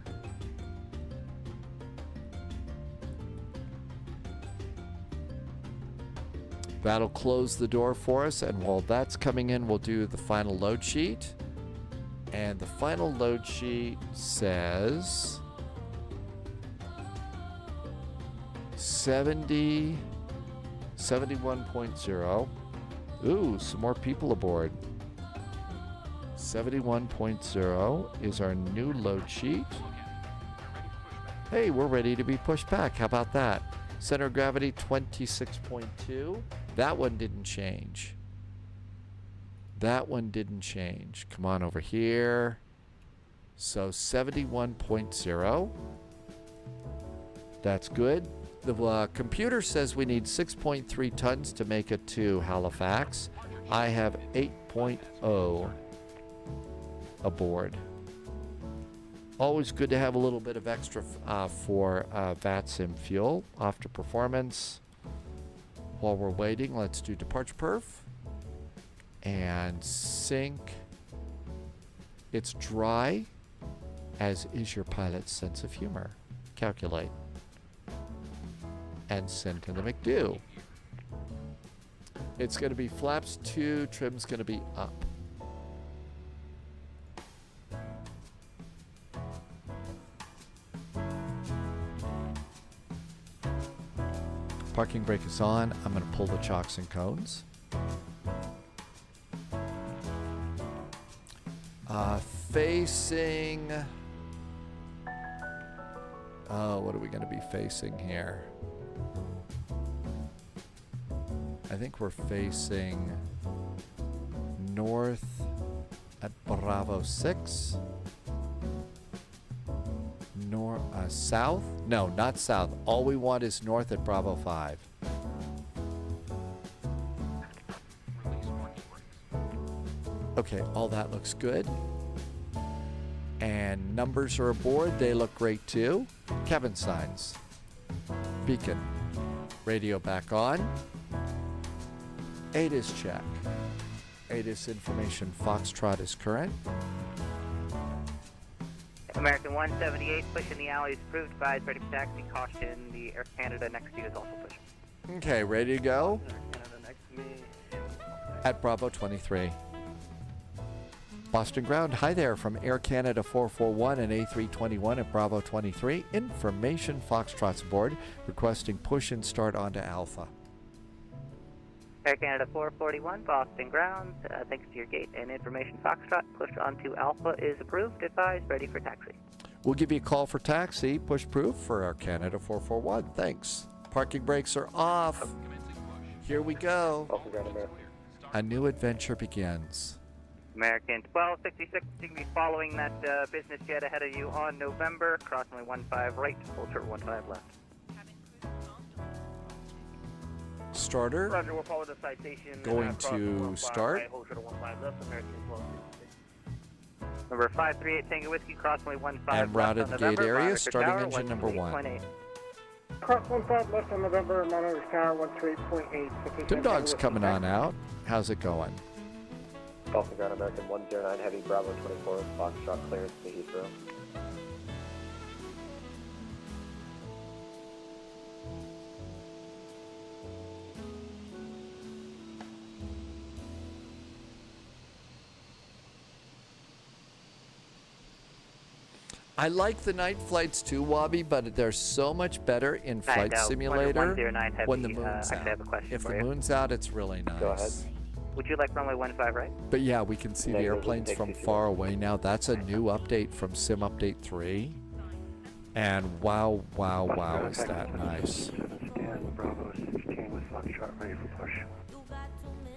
That'll close the door for us, and while that's coming in, we'll do the final load sheet. And the final load sheet says 71.0. Ooh, some more people aboard. 71.0 is our new load sheet. Hey, we're ready to be pushed back. How about that? Center of gravity 26.2. That one didn't change. That one didn't change. Come on over here. So 71.0. That's good. The computer says we need 6.3 tons to make it to Halifax. I have 8.0 aboard. Always good to have a little bit of extra for VATSIM fuel. Off to performance. While we're waiting, let's do departure perf. And sync. It's dry, as is your pilot's sense of humor. Calculate. And send to the McDo. It's going to be flaps 2, trim's going to be up. Parking brake is on. I'm going to pull the chocks and cones. facing... Oh, what are we going to be facing here? I think we're facing north at Bravo 6. South? No, not south. All we want is north at Bravo 5. Okay, all that looks good. And numbers are aboard. They look great too. Cabin signs. Beacon. Radio back on. ADIS check. ADIS information Foxtrot is current. American 178 pushing the alleys, approved, advised, ready for taxi, caution, the Air Canada next to you is also pushing. Okay, ready to go? Air Canada next to me. At Bravo 23. Boston Ground, hi there from Air Canada 441 and A321 at Bravo 23. Information Foxtrot's aboard, requesting push and start onto Alpha. Air Canada 441, Boston Ground, thanks to your gate and information Foxtrot, push onto Alpha is approved, advised, ready for taxi. We'll give you a call for taxi, push proof for Air Canada 441, thanks. Parking brakes are off. Here we go. A new adventure begins. American 1266, you can be following that business jet ahead of you on November, cross runway 15 right, hold short 15 left. Starter. Roger, we'll follow the citation. Going to start. Right, hold short 15 left, American 1266. Number 538 Tango Whiskey, cross runway 15 and route of the gate area, starting engine number 1. Cross 15 left on November, monitor tower 13.8. Tim Dog's coming on out. How's it going? Boston Ground, American 109, Heavy Bravo 24, Foxtrot clearance to Heathrow. I like the night flights too, Wabi, but they're so much better in Flight Simulator 109 Heavy, when the moon's actually, I out. have a question If for the you. moon's out, it's really nice. Go ahead. Would you like runway 15 right? But yeah, we can see the Negative, airplanes from 62. far away now. That's a new update from Sim Update 3. And wow, wow, wow, is that nice. Stan, Bravo 16 with Foxtrot ready for push.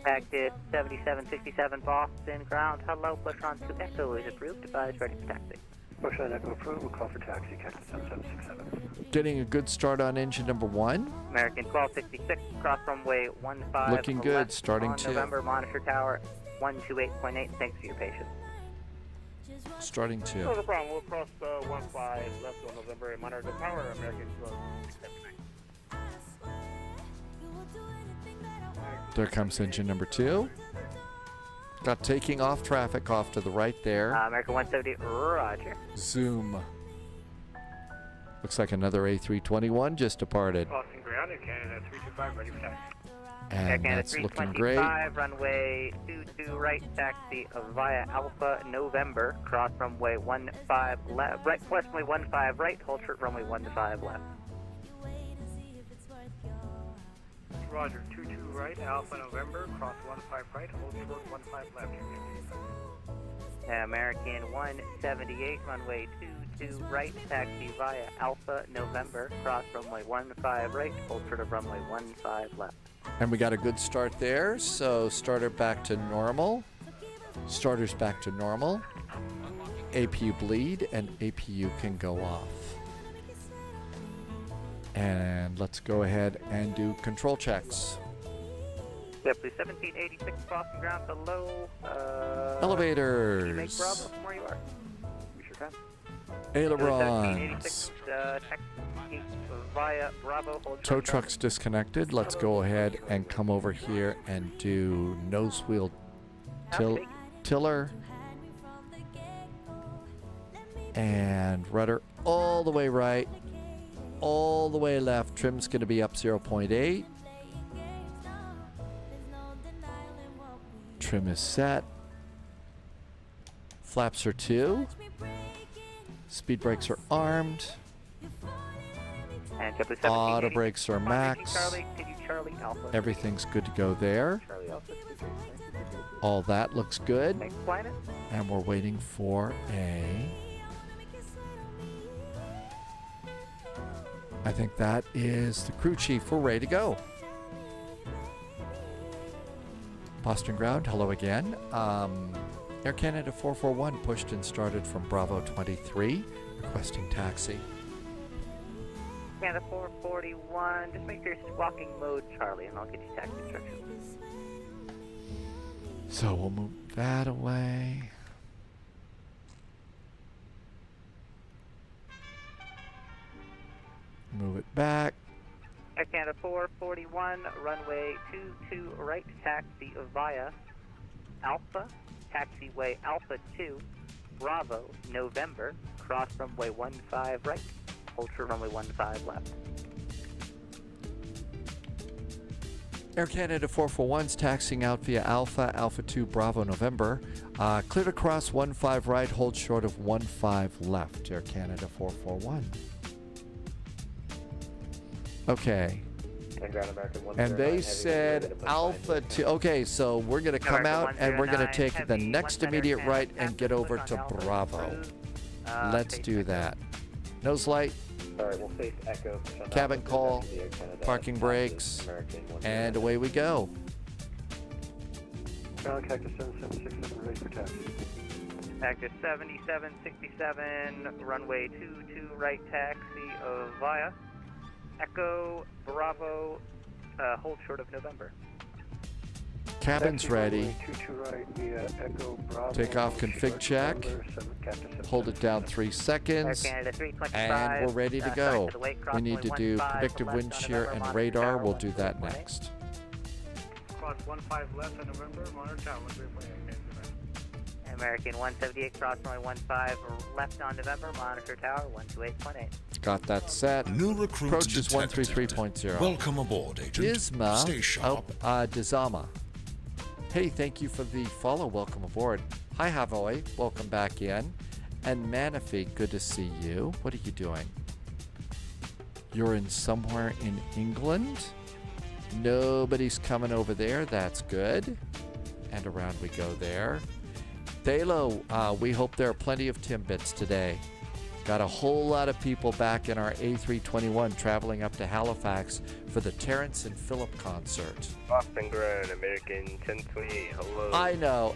Active 7767 Boston Ground, hello, push on to Echo is approved, advised, ready for taxi. Push on Echo approved, we'll call for taxi, Captain 7767. Getting a good start on engine number 1. American 1266, cross runway 15 Looking good, left starting on 2. November, monitor tower 128.8, thanks for your patience. Starting 2. No problem, we'll cross 15 left on November and monitor the tower, American 1269. There comes engine number 2. Got taking off traffic off to the right there. American 170, roger. Zoom. Looks like another A321 just departed. Boston Ground, Air Canada 325, ready for taxi. And that's looking great. runway 22 right, taxi via Alpha November, cross runway 15 left, right, plus runway 15 right, hold short runway 15 left. Roger, 22 right, Alpha November, cross 15 right, hold short 15 left. American 178, runway 22 right, taxi via Alpha November, cross runway 15 right, hold short of runway 15 left. And we got a good start there, so starter back to normal. Starter's back to normal. APU bleed and APU can go off. And let's go ahead and do control checks. Yep, please 1786 Boston Ground below. Elevators. You make Bravo from where you are. We sure can. Ailerons. 1786 taxi via Bravo. Hold Tow truck's disconnected. Let's go ahead and come over here and do nose wheel tiller. And rudder all the way right, all the way left. Trim's going to be up 0.8. Trim is set. Flaps are 2. Speed brakes are armed. And Auto brakes are max. Charlie, Alpha. Everything's good to go there. Charlie Alpha. All that looks good. Thanks, Flyin. And we're waiting for I think that is the crew chief. We're ready to go. Boston ground, hello again. Air Canada 441 pushed and started from Bravo 23, requesting taxi. Canada 441, just make sure you're walking mode, Charlie, and I'll get you taxi instructions. So we'll move that away. Move it back. Air Canada 441, runway 22 right, taxi via Alpha, taxiway Alpha 2, Bravo, November, cross runway 15 right, hold for runway 15 left. Air Canada 441's taxiing out via Alpha, Alpha 2, Bravo, November. Clear to cross 15 right, hold short of 15 left. Air Canada 441. Okay. And they said Alpha 2. Okay, so we're going to come out and we're going to take the next immediate right and get over to Bravo. Let's do that. Nose light. Alright, we'll face Echo. Cabin call. Parking brakes. And away we go. Ground Cactus 7767, ready for taxi. Cactus 7767, runway 22 right, taxi via Echo, Bravo, hold short of November. Cabin's ready. 22 right via Echo, Bravo. Take off config check. Hold it down 3 seconds. And we're ready to go. We need to do predictive wind shear and radar. We'll do that next. Cross 15 left on November, monitor tower, American 178, cross runway 15 left on November, monitor tower 128.8. Got that set. New recruit Approaches detected. 133.0. Welcome aboard, Agent. Disma. Stay sharp. Dizama. Hey, thank you for the follow. Welcome aboard. Hi, Havoy. Welcome back in. And Manaphy, good to see you. What are you doing? You're in somewhere in England? Nobody's coming over there. That's good. And around we go there. Thalo, we hope there are plenty of Timbits today. Got a whole lot of people back in our A321 traveling up to Halifax for the Terrence and Phillip concert. Boston ground, American 1028, hello. I know.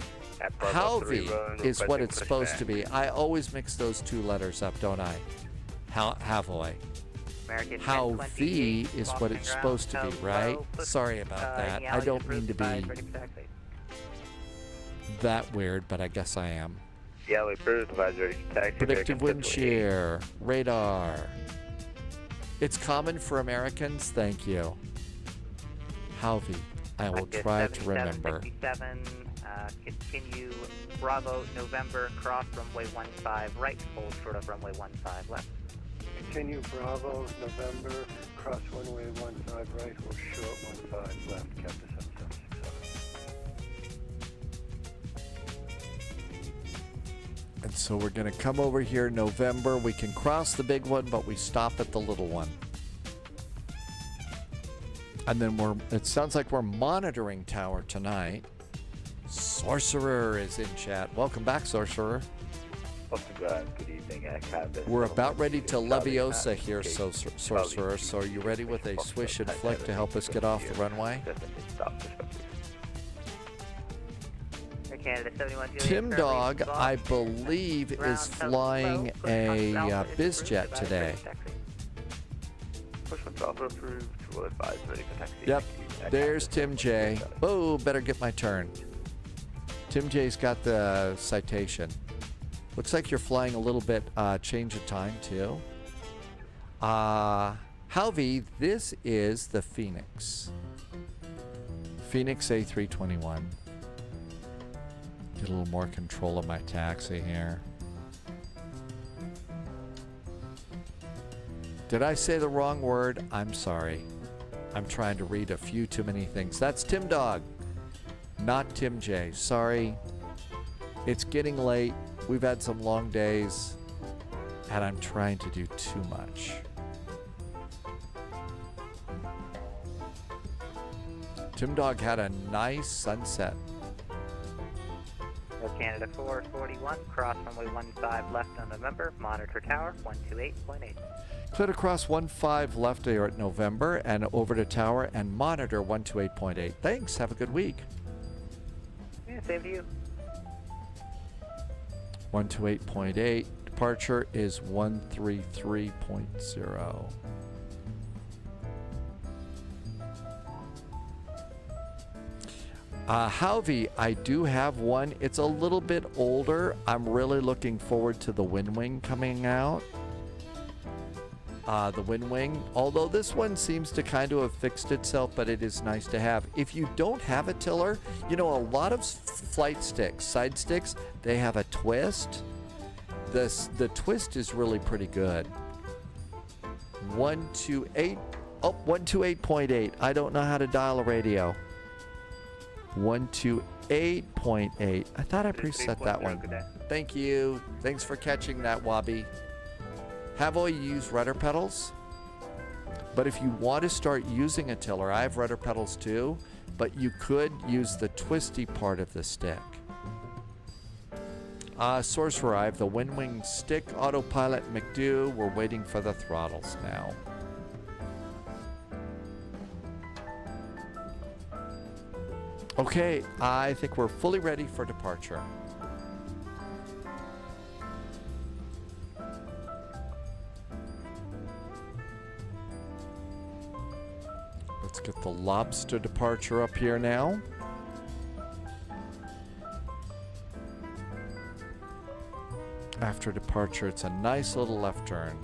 Halvey Halvey is what it's supposed to be. I always mix those two letters up, don't I? Havoy. Halvey is what it's supposed to be, right? Sorry about that. I don't mean to be that weird, but I guess I am. Yellow approved, advisory taxi. Predictive wind shear, radar. It's common for Americans, thank you. Halvey, I will try to remember. Continue Bravo, November, cross runway 15 right, hold short of runway 15 left. Continue Bravo, November, cross runway 15 right, hold short 15 left, Captain 7767. And so we're going to come over here November. We can cross the big one, but we stop at the little one. And then it sounds like we're monitoring tower tonight. Sorcerer is in chat. Welcome back, Sorcerer. Good evening. We're about ready to Leviosa here, Sorcerer. So are you ready with a swish and flick to help us get off the runway? Canada 71 Tim Dog, I believe, is flying a BizJet today. Push 1 Alpha approved, 205, ready for taxi. Yep, there's Tim J. Oh, better get my turn. Tim J's got the citation. Looks like you're flying a little bit change of time, too. Halvey, this is the Phoenix. Phoenix A321. Get a little more control of my taxi here. Did I say the wrong word? I'm sorry. I'm trying to read a few too many things. That's Tim Dog, not Tim J. Sorry. It's getting late. We've had some long days, and I'm trying to do too much. Tim Dog had a nice sunset. Canada 441, cross runway 15 left on November, monitor tower 128.8. Clear to cross 15 left air at November and over to tower and monitor 128.8. Thanks. Have a good week. Yeah, same to you. 128.8. Departure is 133.0. Halvey, I do have one. It's a little bit older. I'm really looking forward to the Wind Wing coming out. The Wind Wing, although this one seems to kind of have fixed itself, but it is nice to have. If you don't have a tiller, you know, a lot of flight sticks, side sticks, they have a twist. The twist is really pretty good. 128, oh, 128.8. I don't know how to dial a radio. 128.8. I thought I preset that one. Thank you. Thanks for catching that, Wabi. Have I used rudder pedals? But if you want to start using a tiller, I have rudder pedals too, but you could use the twisty part of the stick. Sorcerer, I have the Wind Wing stick, autopilot, McDo. We're waiting for the throttles now. Okay, I think we're fully ready for departure. Let's get the lobster departure up here now. After departure, it's a nice little left turn.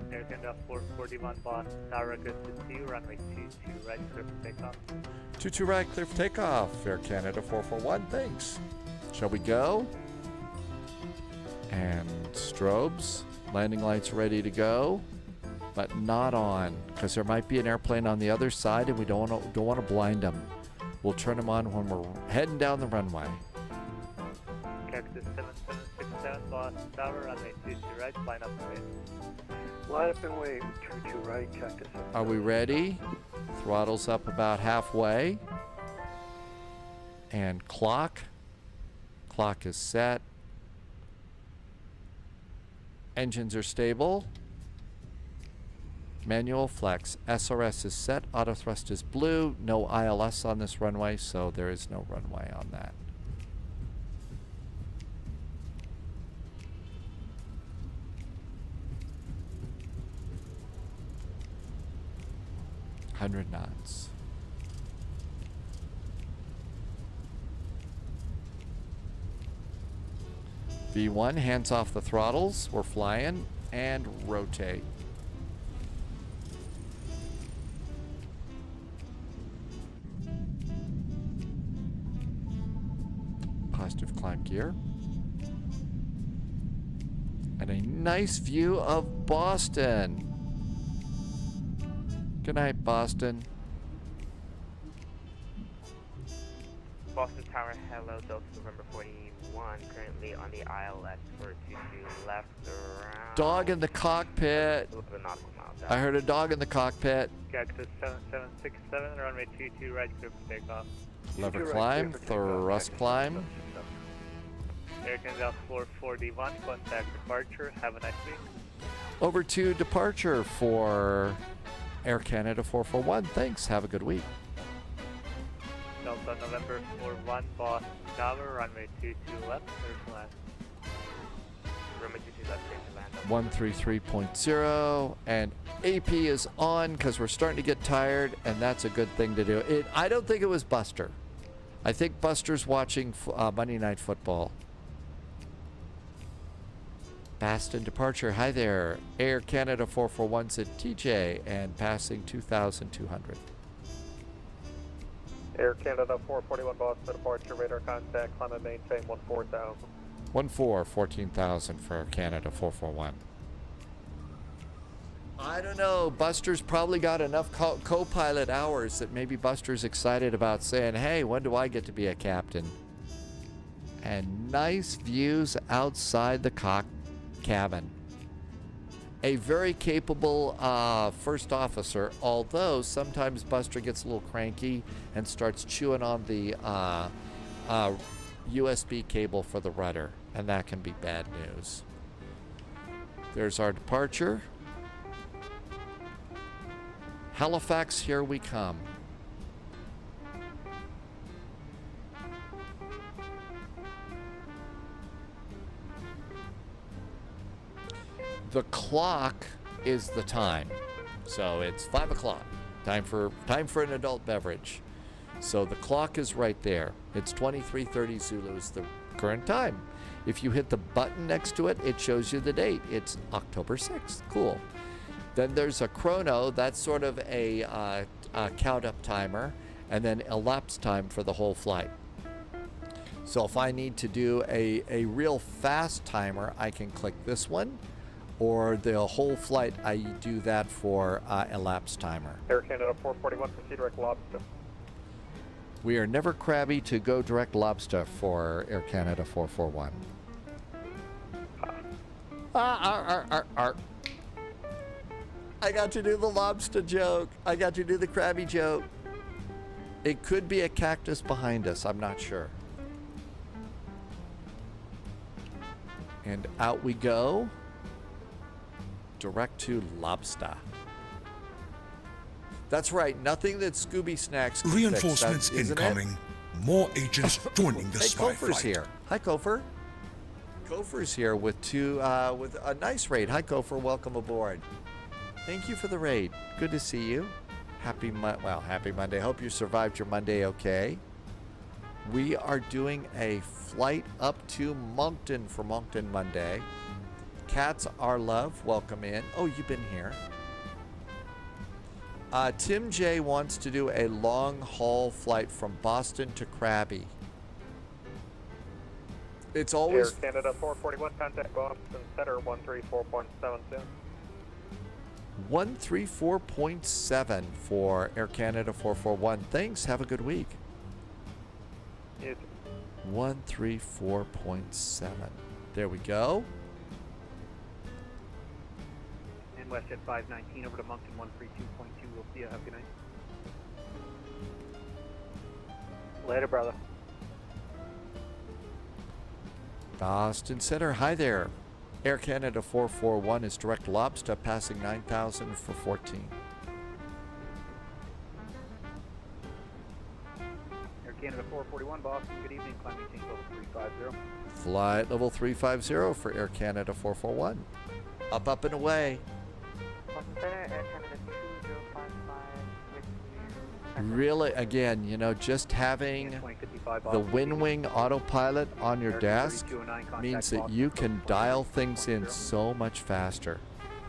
American 441 Boston, tower good to see you, runway 22 right, clear for takeoff. 22 right, clear for takeoff. Air Canada 441, thanks. Shall we go? And strobes, landing lights ready to go, but not on, because there might be an airplane on the other side and we don't want to blind them. We'll turn them on when we're heading down the runway. Cactus 7767 Boston Tower, runway 22 right, line up and wait. Line up and wait, 22 right, Cactus. Are we ready? Throttles up about halfway. And clock. Clock is set. Engines are stable. Manual flex. SRS is set. Auto thrust is blue. No ILS on this runway, so there is no runway on that. $100 knots. V1, hands off the throttles. We're flying and rotate. Positive climb gear. And a nice view of Boston. Good night, Boston. Boston Tower, hello, Delta November 41, currently on the ILS for 22 left around. Dog in the cockpit. I heard a dog in the cockpit. Cactus 7767, runway 22 right, clear for takeoff. Lever climb, thrust climb. Air Canada 441, contact departure. Have a nice week. Over to departure for Air Canada 441. Thanks. Have a good week. Delta November 41, Boston Tower, runway 22 left, clear for land. Runway 22 left, clear for land. 133.0 and AP is on because we're starting to get tired, and that's a good thing to do. I don't think it was Buster. I think Buster's watching Monday Night Football. Boston departure. Hi there. Air Canada 441's at TJ and passing 2,200. Air Canada 441 Boston departure, radar contact, climb and maintain 14,000. 14,000 for Air Canada 441. I don't know. Buster's probably got enough co-pilot hours that maybe Buster's excited about saying, hey, when do I get to be a captain? and nice views outside the cabin. A very capable first officer, although sometimes Buster gets a little cranky and starts chewing on the USB cable for the rudder, and that can be bad news. There's our departure. Halifax, here we come. The clock is the time, so it's 5 o'clock. Time for an adult beverage. So the clock is right there. It's 23:30 Zulu is the current time. If you hit the button next to it, it shows you the date. It's October 6th. Cool. Then there's a chrono. That's sort of a count-up timer, and then elapsed time for the whole flight. So if I need to do a real fast timer, I can click this one. Or the whole flight, I do that for elapsed timer. Air Canada 441, proceed direct lobster. We are never crabby to go direct lobster for Air Canada 441. I got to do the lobster joke. I got to do the crabby joke. It could be a cactus behind us. I'm not sure. And out we go. Direct to lobster. That's right. Nothing that Scooby Snacks can Reinforcements fix, incoming. More agents joining the spy Kofer's flight. here. Hi, Kofer. Kofer's here with with a nice raid. Hi, Kofer. Welcome aboard. Thank you for the raid. Good to see you. Happy Monday. Hope you survived your Monday okay. We are doing a flight up to Moncton for Moncton Monday. Cats Are Love, welcome in. Oh, you've been here. Tim J wants to do a long haul flight from Boston to Krabi. It's always... Air Canada 441, contact Boston Center 134.72. 134.7 for Air Canada 441. Thanks, have a good week. 134.7. There we go. And WestJet 519 over to Moncton 132.2. We'll see you. Have a good night. Later, brother. Boston Center, hi there. Air Canada 441 is direct lobster passing 9,000 for 14. Air Canada 441, Boston, good evening. Climb maintain level 350. Flight level 350 for Air Canada 441. Up, up, and away. Boston Center, Air Canada 2055 with you. Really, again, you know, just having the WinWing autopilot on your desk means that you can dial things in so much faster.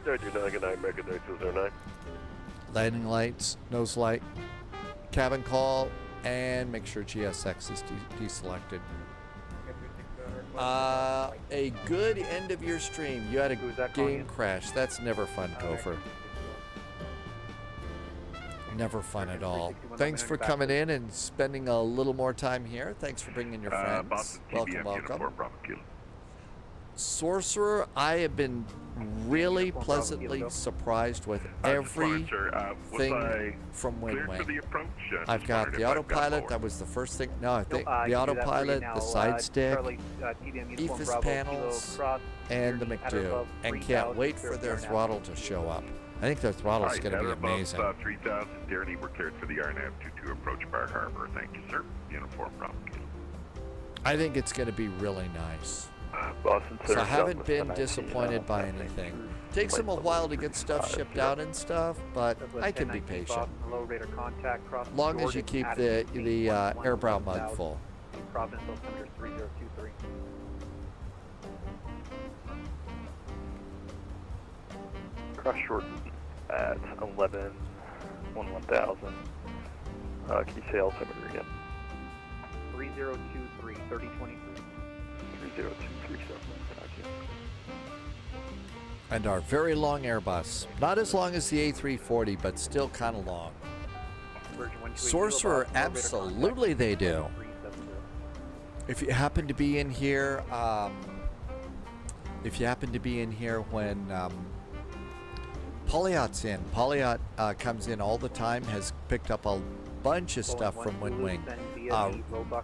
39, recognize 09. Landing lights, nose light, cabin call, and make sure GSX is deselected. A good end of your stream. You had a game crash. That's never fun, Topher. Never fun at all. Thanks for coming in and spending a little more time here. Thanks for bringing your friends. Welcome, welcome. Sorcerer, I have been really pleasantly surprised with everything from WinWing. I've got the autopilot. That was the first thing. No, I think the autopilot, the side stick, EFIS panels, and the McDo. And can't wait for their throttle to show up. I think their throttle is going to be amazing. 3000, Darren, we're cleared for the RNAV 22 approach Bar Harbor. Thank you, sir. Uniform Bravo. I think it's going to be really nice. Boston So I haven't been disappointed by anything. Takes them a while to get stuff shipped out and stuff, but I can be patient. Long as you keep the airbrow mug full. Providence, altimeter 3023. Cross short at 11, 1000. Can you say altimeter again? 3023, 3023. 3027. And our very long Airbus. Not as long as the A340, but still kind of long. Sorcerer, absolutely they do. If you happen to be in here, when Polyot's in, Polyot comes in all the time, has picked up a bunch of stuff from Wing,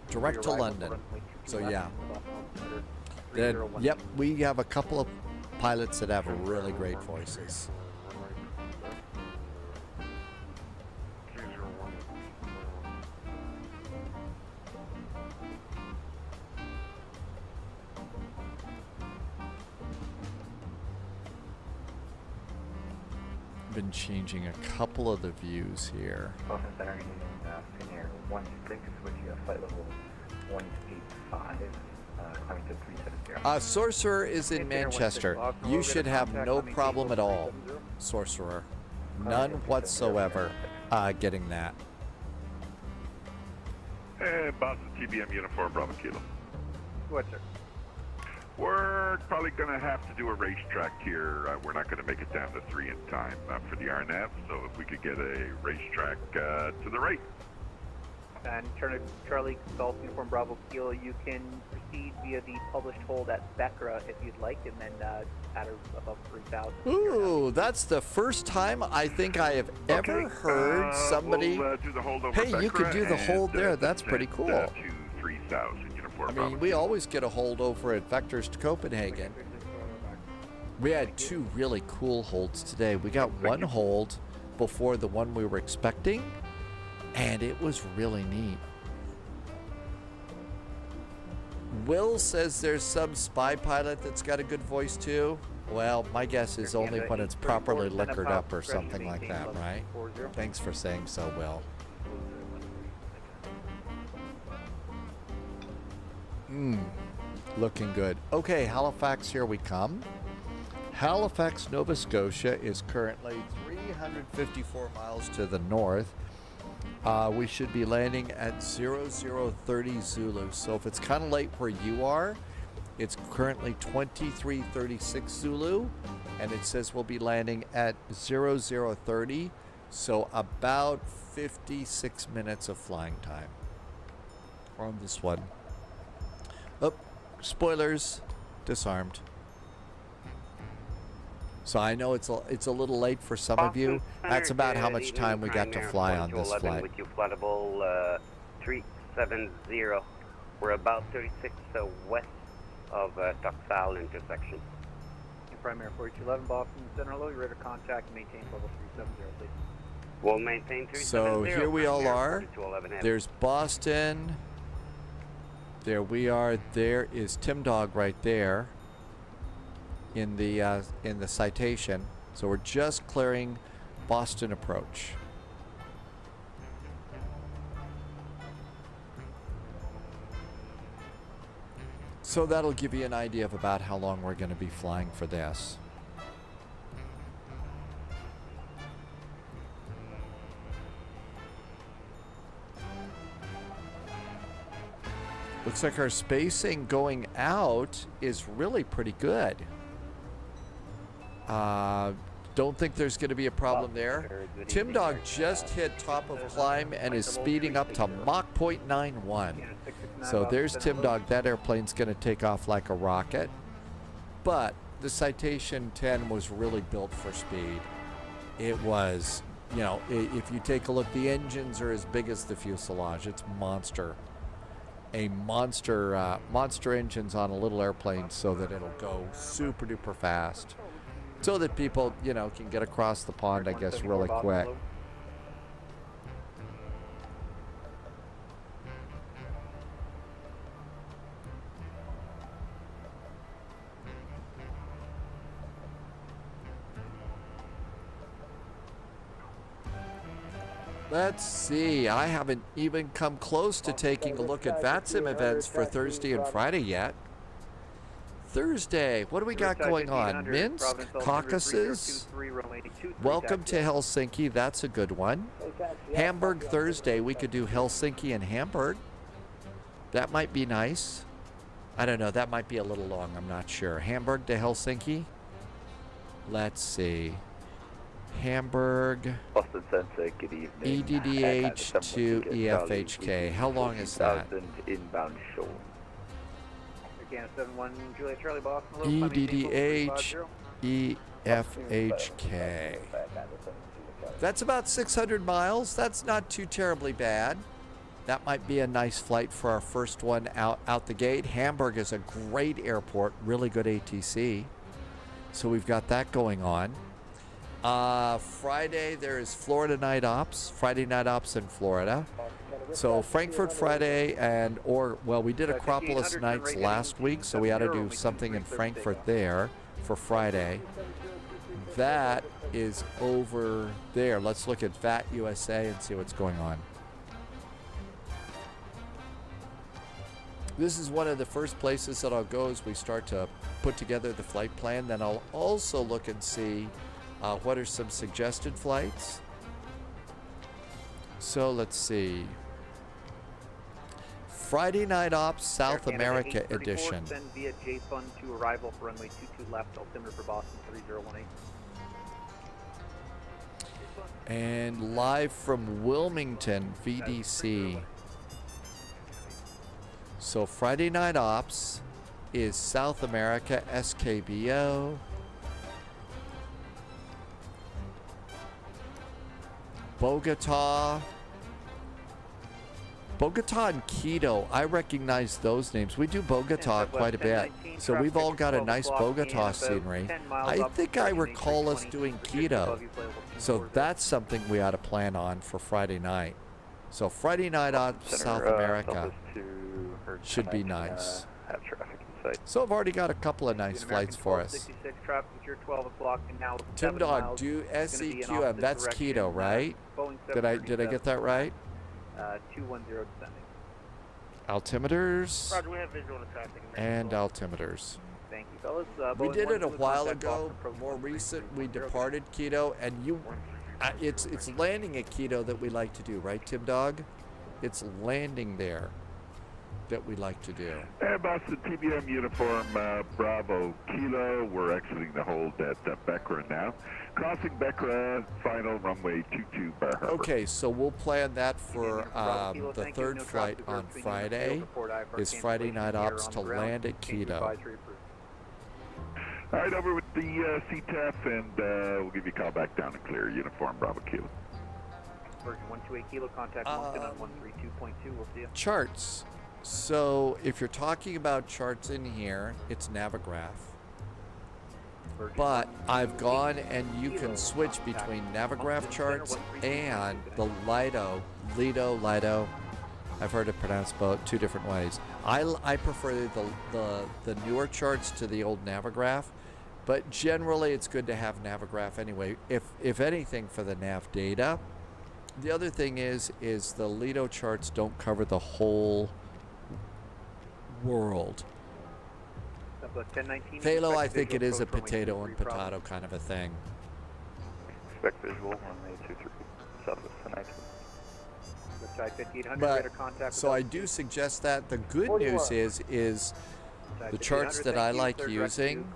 direct to London. So yeah. Then, yep, we have a couple of pilots that have really great voices. Been changing a couple of the views here. Boston Center using Finnair 16 with you flight level 185, climbing to 370. Sorcerer is in Manchester. You should have no problem at all, Sorcerer. None whatsoever getting that. Boston TBM Uniform Bravo Kilo. What, sir? We're probably going to have to do a racetrack here. We're not going to make it down to 3 in time for the RNAV, so if we could get a racetrack to the right. And Charlie Golf Uniform Bravo Kilo, you can proceed via the published hold at Beckra if you'd like, and then at above 3,000. Ooh, that's the first time I think I have ever heard somebody. We'll do the hold over hey, you could do the hold there. That's pretty cool. To 3,000 Uniform I Bravo mean, we always get a hold over at Vectors to Copenhagen. We had 2 really cool holds today. We got one hold before the one we were expecting, and it was really neat. Will says there's some spy pilot that's got a good voice too. Well, my guess is only when it's properly liquored up or something like that, right? Thanks for saying so, Will. Looking good. Okay, Halifax, here we come. Halifax, Nova Scotia is currently 354 miles to the north. We should be landing at 0030 Zulu. So if it's kind of late where you are, it's currently 2336 Zulu, and it says we'll be landing at 0030. So about 56 minutes of flying time on this one. Oh, spoilers, disarmed. So I know it's a little late for some of you. That's about how much time we got to fly on this flight. With you flightable 370. We're about 36 west of Tuxal intersection. Primary 4211 Boston Center, hello. You're ready to contact and maintain level 370, please. We'll maintain 370. So here we all are. There's Boston. There we are. There is Tim Dog right there in the citation. So we're just clearing Boston approach. So that'll give you an idea of about how long we're going to be flying for this. Looks like our spacing going out is really pretty good. Don't think there's going to be a problem there. Tim Dog just hit top of climb and is speeding up to Mach 0.91. So there's Tim Dog. That airplane's going to take off like a rocket. But the Citation 10 was really built for speed. It was, you know, if you take a look, the engines are as big as the fuselage. It's monster. A monster engines on a little airplane so that it'll go super duper fast. So that people, you know, can get across the pond, I guess, really quick. Let's see. I haven't even come close to taking a look at VATSIM events for Thursday and Friday yet. Thursday, what do we got going on? Minsk, Caucasus. Welcome to Helsinki. That's a good one. Hamburg Thursday. We could do Helsinki and Hamburg. That might be nice. I don't know. That might be a little long. I'm not sure. Hamburg to Helsinki. Let's see. Hamburg. Boston Sensor, good evening. EDDH to EFHK. How long is that? Inbound show. Scan 71 Juliet Charlie Boston. EDDH EFHK. That's about 600 miles. That's not too terribly bad. That might be a nice flight for our first one out the gate. Hamburg is a great airport, really good ATC. So we've got that going on. Friday, there is Florida Night Ops, Friday Night Ops in Florida. So Frankfurt Friday we did Acropolis Nights last week, so we had to do something in Frankfurt there for Friday. That is over there. Let's look at VAT USA and see what's going on. This is one of the first places that I'll go as we start to put together the flight plan. Then I'll also look and see what are some suggested flights. So let's see. Friday Night Ops South America Edition. Send via JFund to arrival for runway 22 left, altimeter for Boston 3018. And live from Wilmington, VDC. So Friday Night Ops is South America, SKBO. Bogota and Quito, I recognize those names. We do Bogota quite a bit. So we've all got a nice Bogota scenery. I think I recall us doing Quito. So that's something we ought to plan on for Friday night. So Friday night on South America should be nice. Have traffic in sight. So I've already got a couple of nice flights for us. 66 traffic at 12 o'clock and now Tim Dog, do SEQM. That's Quito, right? Did I get that right? 210 descending. Altimeters. Roger, we have visual on the traffic. And altimeters. Thank you, fellas. We did it a while ago. More recent, we departed Quito, and it's landing at Quito that we like to do, right, Tim Dog? It's landing there that we like to do. Air Boston TBM uniform Bravo Kilo. We're exiting the hold at Beckera now. Crossing Beckera, final runway 22 Bar Harbor. Okay, so we'll plan that for the third flight on Friday. Is Friday Night Ops to land at Quito. All right, over with the CTF, and we'll give you a call back down and clear uniform Bravo Kilo. Virgin 128 Kilo, contact Moncton on 132.2. We'll see you. Charts. So if you're talking about charts in here, it's Navigraph. But I've gone and you can switch between Navigraph charts and the Lido. I've heard it pronounced both two different ways. I prefer the newer charts to the old Navigraph, but generally it's good to have Navigraph anyway. If anything, for the nav data. The other thing is the Lido charts don't cover the whole world. Phalo, I think it is a potato and potato kind of a thing. Expect visual runway 23 southwest 19. But, so I do suggest that. The good news is the charts that I like using,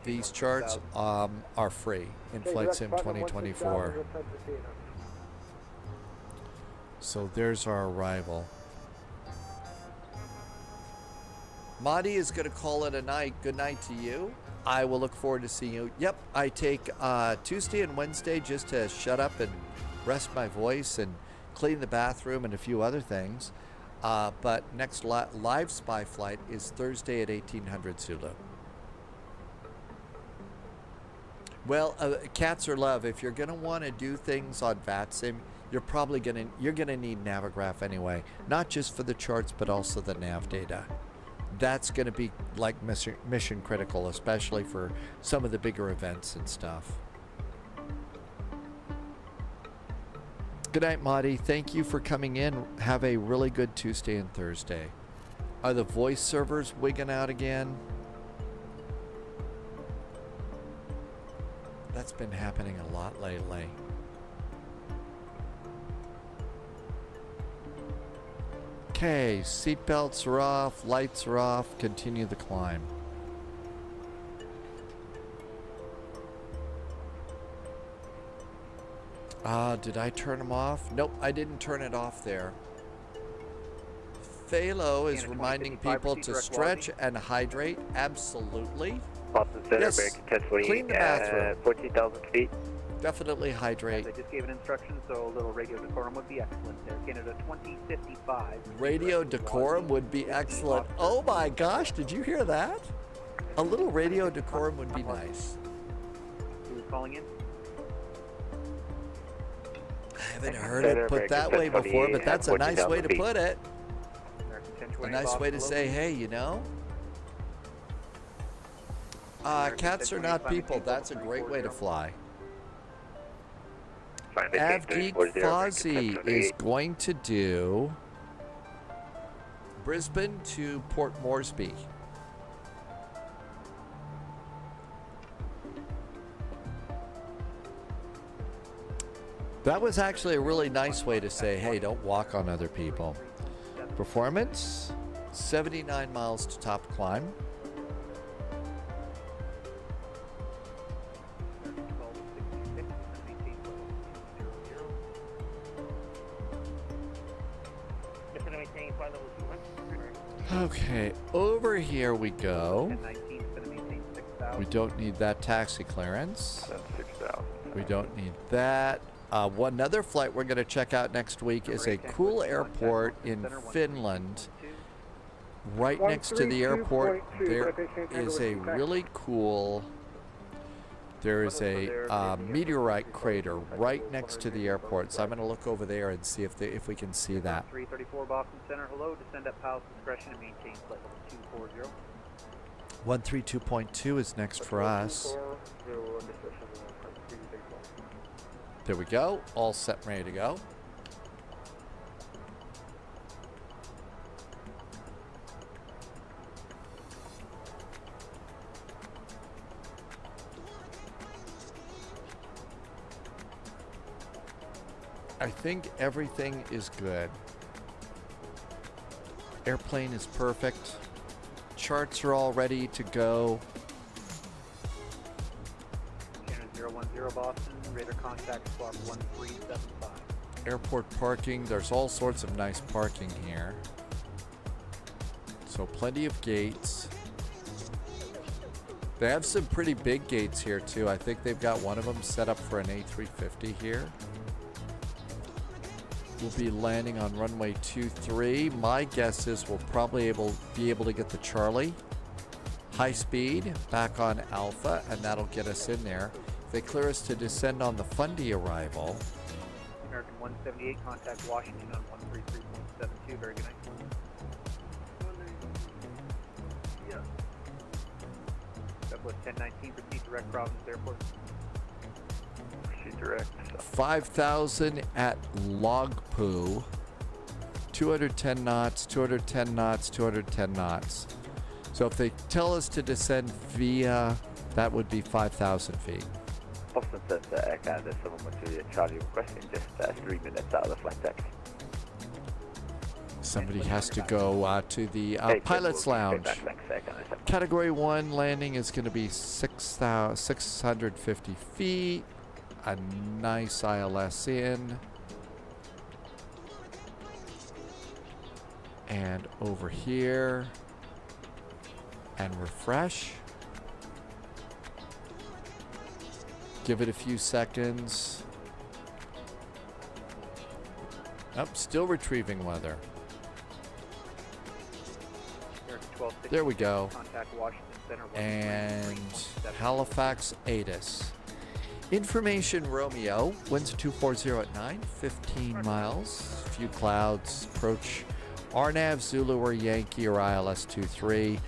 these charts are free in Flight Sim 2024. So there's our arrival. Madi is going to call it a night. Good night to you. I will look forward to seeing you. Yep, I take Tuesday and Wednesday just to shut up and rest my voice and clean the bathroom and a few other things. But next live spy flight is Thursday at 1800 Zulu. Well, cats are love. If you're going to want to do things on VATSIM, you're gonna need Navigraph anyway. Not just for the charts, but also the nav data. That's going to be like mission critical, especially for some of the bigger events and stuff. Good night, Madi. Thank you for coming in. Have a really good Tuesday and Thursday. Are the voice servers wigging out again? That's been happening a lot lately. Okay, seatbelts are off, lights are off, continue the climb. Did I turn them off? Nope, I didn't turn it off there. Phalo is reminding people to stretch and hydrate. Absolutely. Boston Center, Yes. American 1040, Clean the bathroom. 14,000 feet. Definitely hydrate. I just gave an instruction, so a little radio decorum would be excellent there. Canada 2055. Radio decorum would be excellent. Oh my gosh, did you hear that? A little radio decorum would be nice. Who's calling in? I haven't heard it put that way before, but that's a nice way to put it. A nice way to say, hey, you know? Cats are not people. That's a great way to fly. Avgeek Fozzie is going to do Brisbane to Port Moresby. That was actually a really nice way to say, hey, don't walk on other people. Performance, 79 miles to top climb. Okay, over here we go. We don't need that taxi clearance. We don't need that. One other flight we're going to check out next week is a cool airport in Finland. Right next to the airport, there is a really cool. There is a meteorite crater right next to the airport, so I'm going to look over there and see if we can see that. 334 Boston Center, hello. Descend at Powell's discretion and maintain flight level 240. 132.2 is next for us. There we go. All set and ready to go. I think everything is good. Airplane is perfect. Charts are all ready to go. Canada 010 Boston, radar contact squawk 1375. Airport parking. There's all sorts of nice parking here. So plenty of gates. They have some pretty big gates here too. I think they've got one of them set up for an A350 here. We'll be landing on runway 23. My guess is we'll probably be able to get the Charlie high speed back on Alpha, and that'll get us in there. If they clear us to descend on the Fundy arrival. American 178, contact Washington on 133.72. Very good night. Southwest 1019, proceed direct Providence Airport. Direct. 5,000 at Logpoo. 210 knots, 210 knots, 210 knots. So if they tell us to descend via, that would be 5,000 feet. Boston Center, Air Canada 712 Charlie requesting just 3 minutes out of the flight deck. Somebody has to go to the pilot's lounge. Category 1 landing is going to be 650 feet. A nice ILS in. And over here. And refresh. Give it a few seconds. Oh, still retrieving weather. There we go. And Halifax ATIS. Information Romeo, winds 240 at 9, 15 miles, few clouds, approach RNAV, Zulu or Yankee or ILS 23.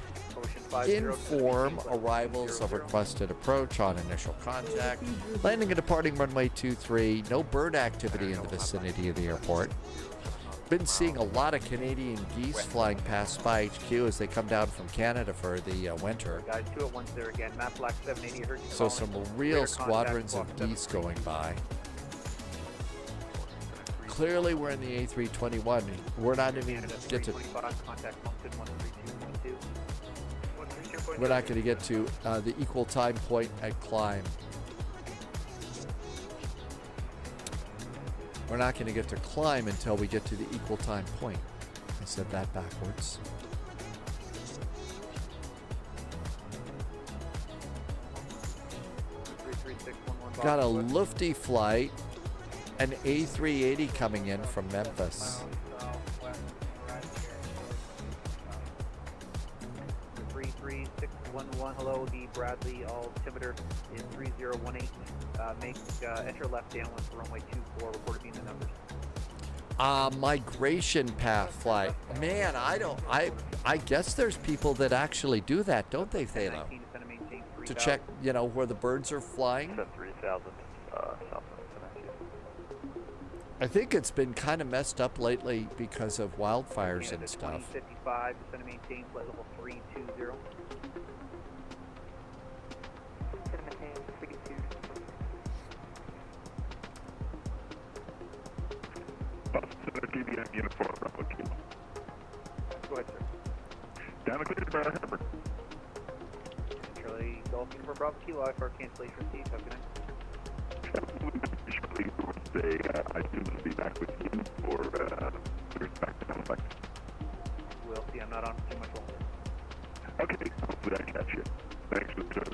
Inform arrivals of requested approach on initial contact. Landing and departing runway 23, no bird activity in the vicinity of the airport. Been seeing a lot of Canadian geese flying past Spy HQ as they come down from Canada for the winter. Guys, 210 again, map black 780, heard you So some real squadrons of geese going by. Clearly we're in the A321. We're not even get to. We're not going to get to the equal time point at climb. We're not going to get to climb until we get to the equal time point. I said that backwards. Got a lufty flight, an A380 coming in from Memphis. 33611, hello, the Bradley altimeter is 3018. Enter left downwind for runway 24, report being the numbers. Migration path flight. Man, I guess there's people that actually do that, don't they, Thalo? To check, you know, where the birds are flying. 3000 south. I think it's been kind of messed up lately because of wildfires and stuff. 2055, descend and maintain flight level 320. GBM uniform, Bravo Kilo. Go ahead, sir. Down the clear to Barra Hammer. Charlie Golf Uniform Bravo Kilo, IFR cancellation received. Have a good night. Shortly, I assume will be back with you for back to Halifax. We'll see. I'm not on too much longer. Okay, hopefully I catch you. Thanks for the service.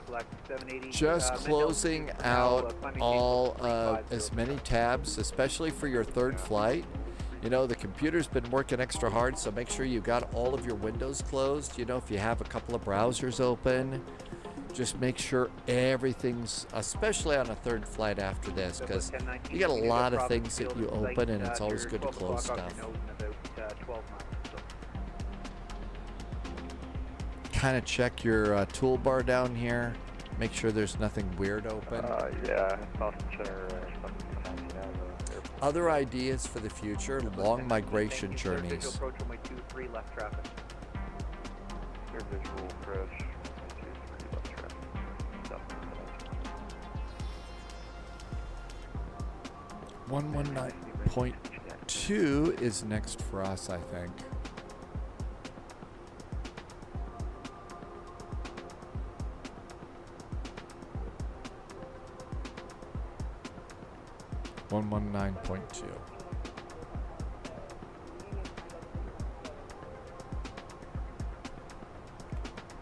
Black 780. Just closing out all as many tabs, especially for your third flight. You know, the computer's been working extra hard, so make sure you got all of your windows closed. You know, if you have a couple of browsers open, just make sure everything's, especially on a third flight after this, because you got a lot of things that you open, and it's always good to close stuff. Kind of check your toolbar down here. Make sure there's nothing weird open. Yeah, Other ideas for the future, long migration journeys. Approach runway 23 left traffic. Your visual approach. 23 left traffic. 119.2 is next for us, I think. One 119.2.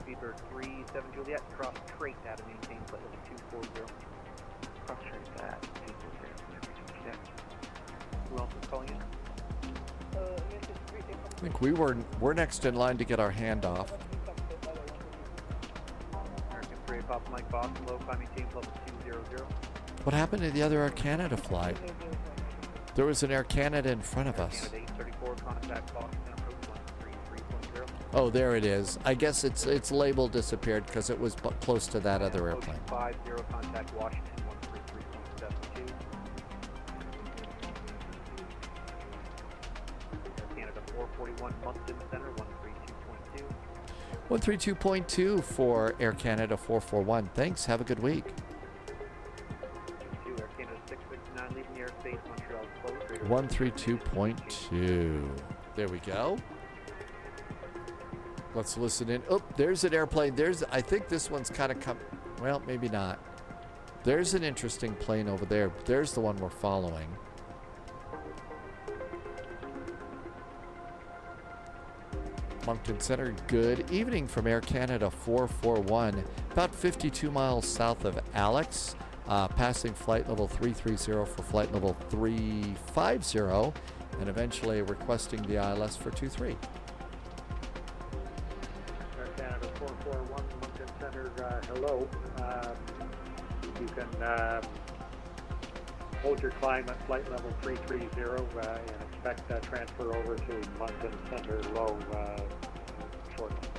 Speedbird 37 Juliet, cross trait out of maintain flight level 240. Cross trait at 240. Who else is calling in? I think we're next in line to get our handoff. American 3 Papa Mike Boston, low climb maintain level 200. What happened to the other Air Canada flight? There was an Air Canada in front of us. Oh, there it is. I guess its label disappeared because it was close to that other airplane. 50 contact Washington 133.72. Air Canada 441 Moncton Center 132.2. 132.2 for Air Canada 441. Thanks. Have a good week. 132.2. There we go. Let's listen in. Oh, there's an airplane. I think this one's kind of well, maybe not. There's an interesting plane over there. There's the one we're following. Moncton Center, good evening from Air Canada 441. About 52 miles south of Alex. Passing flight level 330 for flight level 350, and eventually requesting the ILS for 23. Air Canada 441, Moncton Center, hello. You can hold your climb at flight level 330 and expect transfer over to Moncton Center low shortly.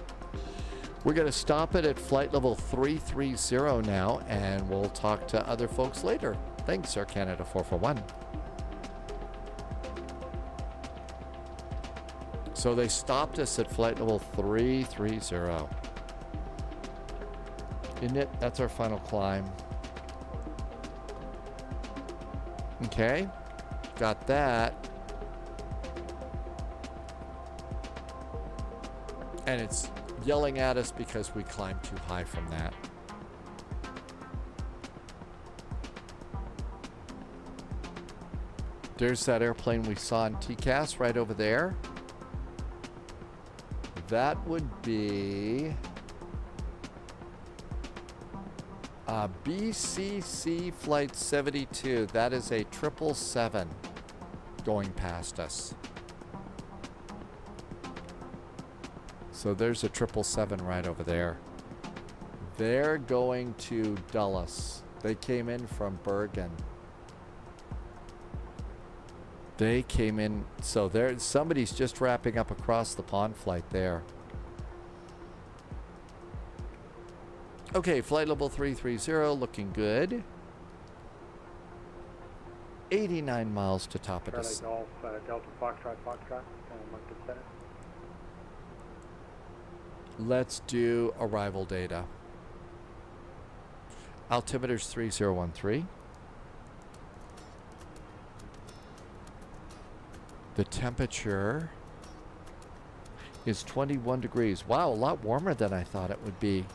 We're going to stop it at flight level 330 now, and we'll talk to other folks later. Thanks, Air Canada 441. So they stopped us at flight level 330. Isn't it? That's our final climb. Okay. Got that. And it's yelling at us because we climbed too high from that. There's that airplane we saw in TCAS right over there. That would be BCC Flight 72. That is a 777 going past us. So there's a 777 right over there. They're going to Dulles. They came in from Bergen. They came in, so there. Somebody's just wrapping up across the pond flight there. Okay, flight level 330, looking good. 89 miles to top of this. Golf, Delta Foxtrot, Moncton Center. Let's do arrival data. Altimeter's 3013. The temperature is 21 degrees. Wow, a lot warmer than I thought it would be.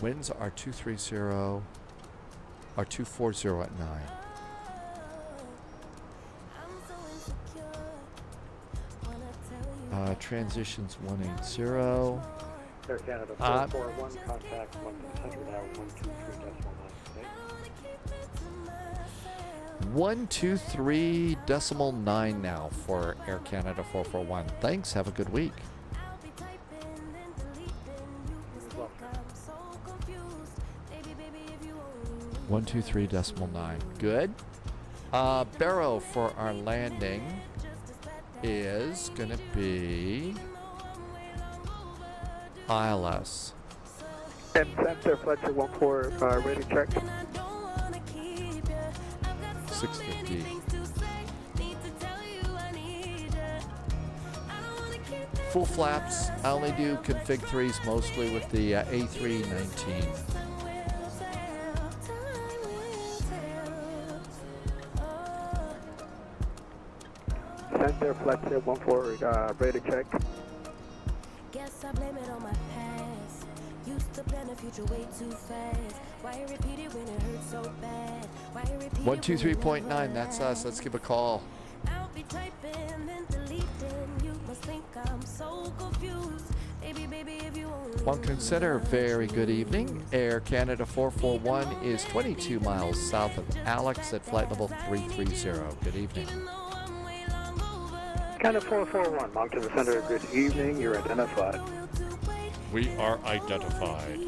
Winds are 230, or 240 at 9. Transitions 180. Air Canada 441, contact Moncton Center now 123.9 now for Air Canada 441. Thanks, have a good week. 123.9. Good. Barrow for our landing is going to be ILS. And Center, Fletcher 14, ready check. 650. Full flaps. I only do config 3s mostly with the A319. Center, Fletcher 14, ready check. Guess I blame it on my past. Used to plan the future way too fast. Why repeat it when it hurts so bad? Why repeat 123.9, that's us. Let's give a call. I'll be typing and deleting. You must think I'm so confused. Baby, if you only One consider, very good evening. Air Canada 441 is 22 miles south of Alex at flight level 330. Good evening. Canada 441, Moncton Center, good evening. You're identified. We are identified.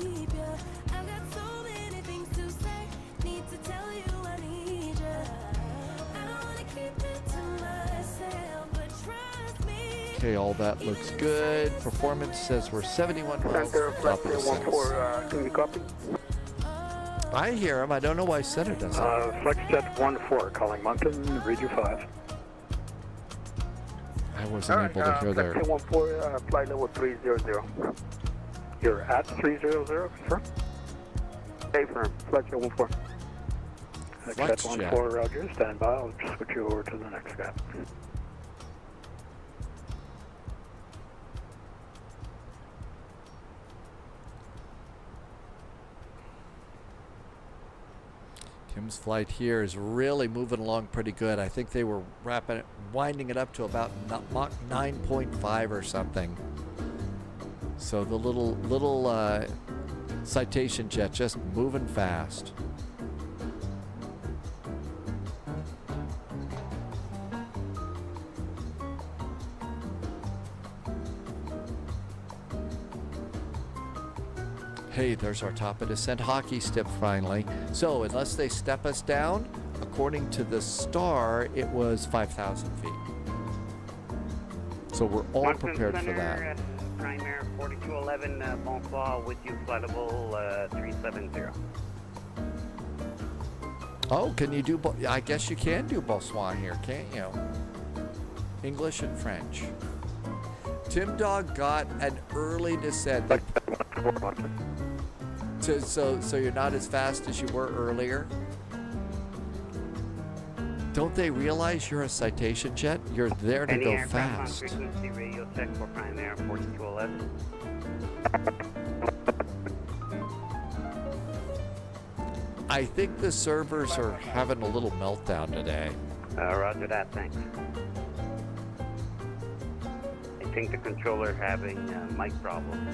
Okay, all that looks good. Performance says we're 71 miles Center, from top of the Fletcher 14, can you copy? I hear him. I don't know why Center doesn't. FlexJet 14, calling Moncton, read you 5. I wasn't able to hear there. Fletcher 14, flight level 300. You're at 300, confirm? Affirm, Fletcher 14. FlexJet 14, roger, stand by. I'll just switch you over to the next guy. Tim's flight here is really moving along pretty good. I think they were winding it up to about Mach 9.5 or something. So the little Citation jet just moving fast. Hey, there's our top of descent hockey stick finally. So unless they step us down, according to the star, it was 5,000 feet. So we're all prepared for that. Prime Air 4211, bonsoir, with you, flight level 370. Oh, can you do, I guess you can do bonsoir here, can't you? English and French. Tim Dog got an early descent. So you're not as fast as you were earlier? Don't they realize you're a Citation jet? You're there to go fast. Frequency radio check for Prime Air 4211. I think the servers are having a little meltdown today. Roger that, thanks. I think the controller having mic problems.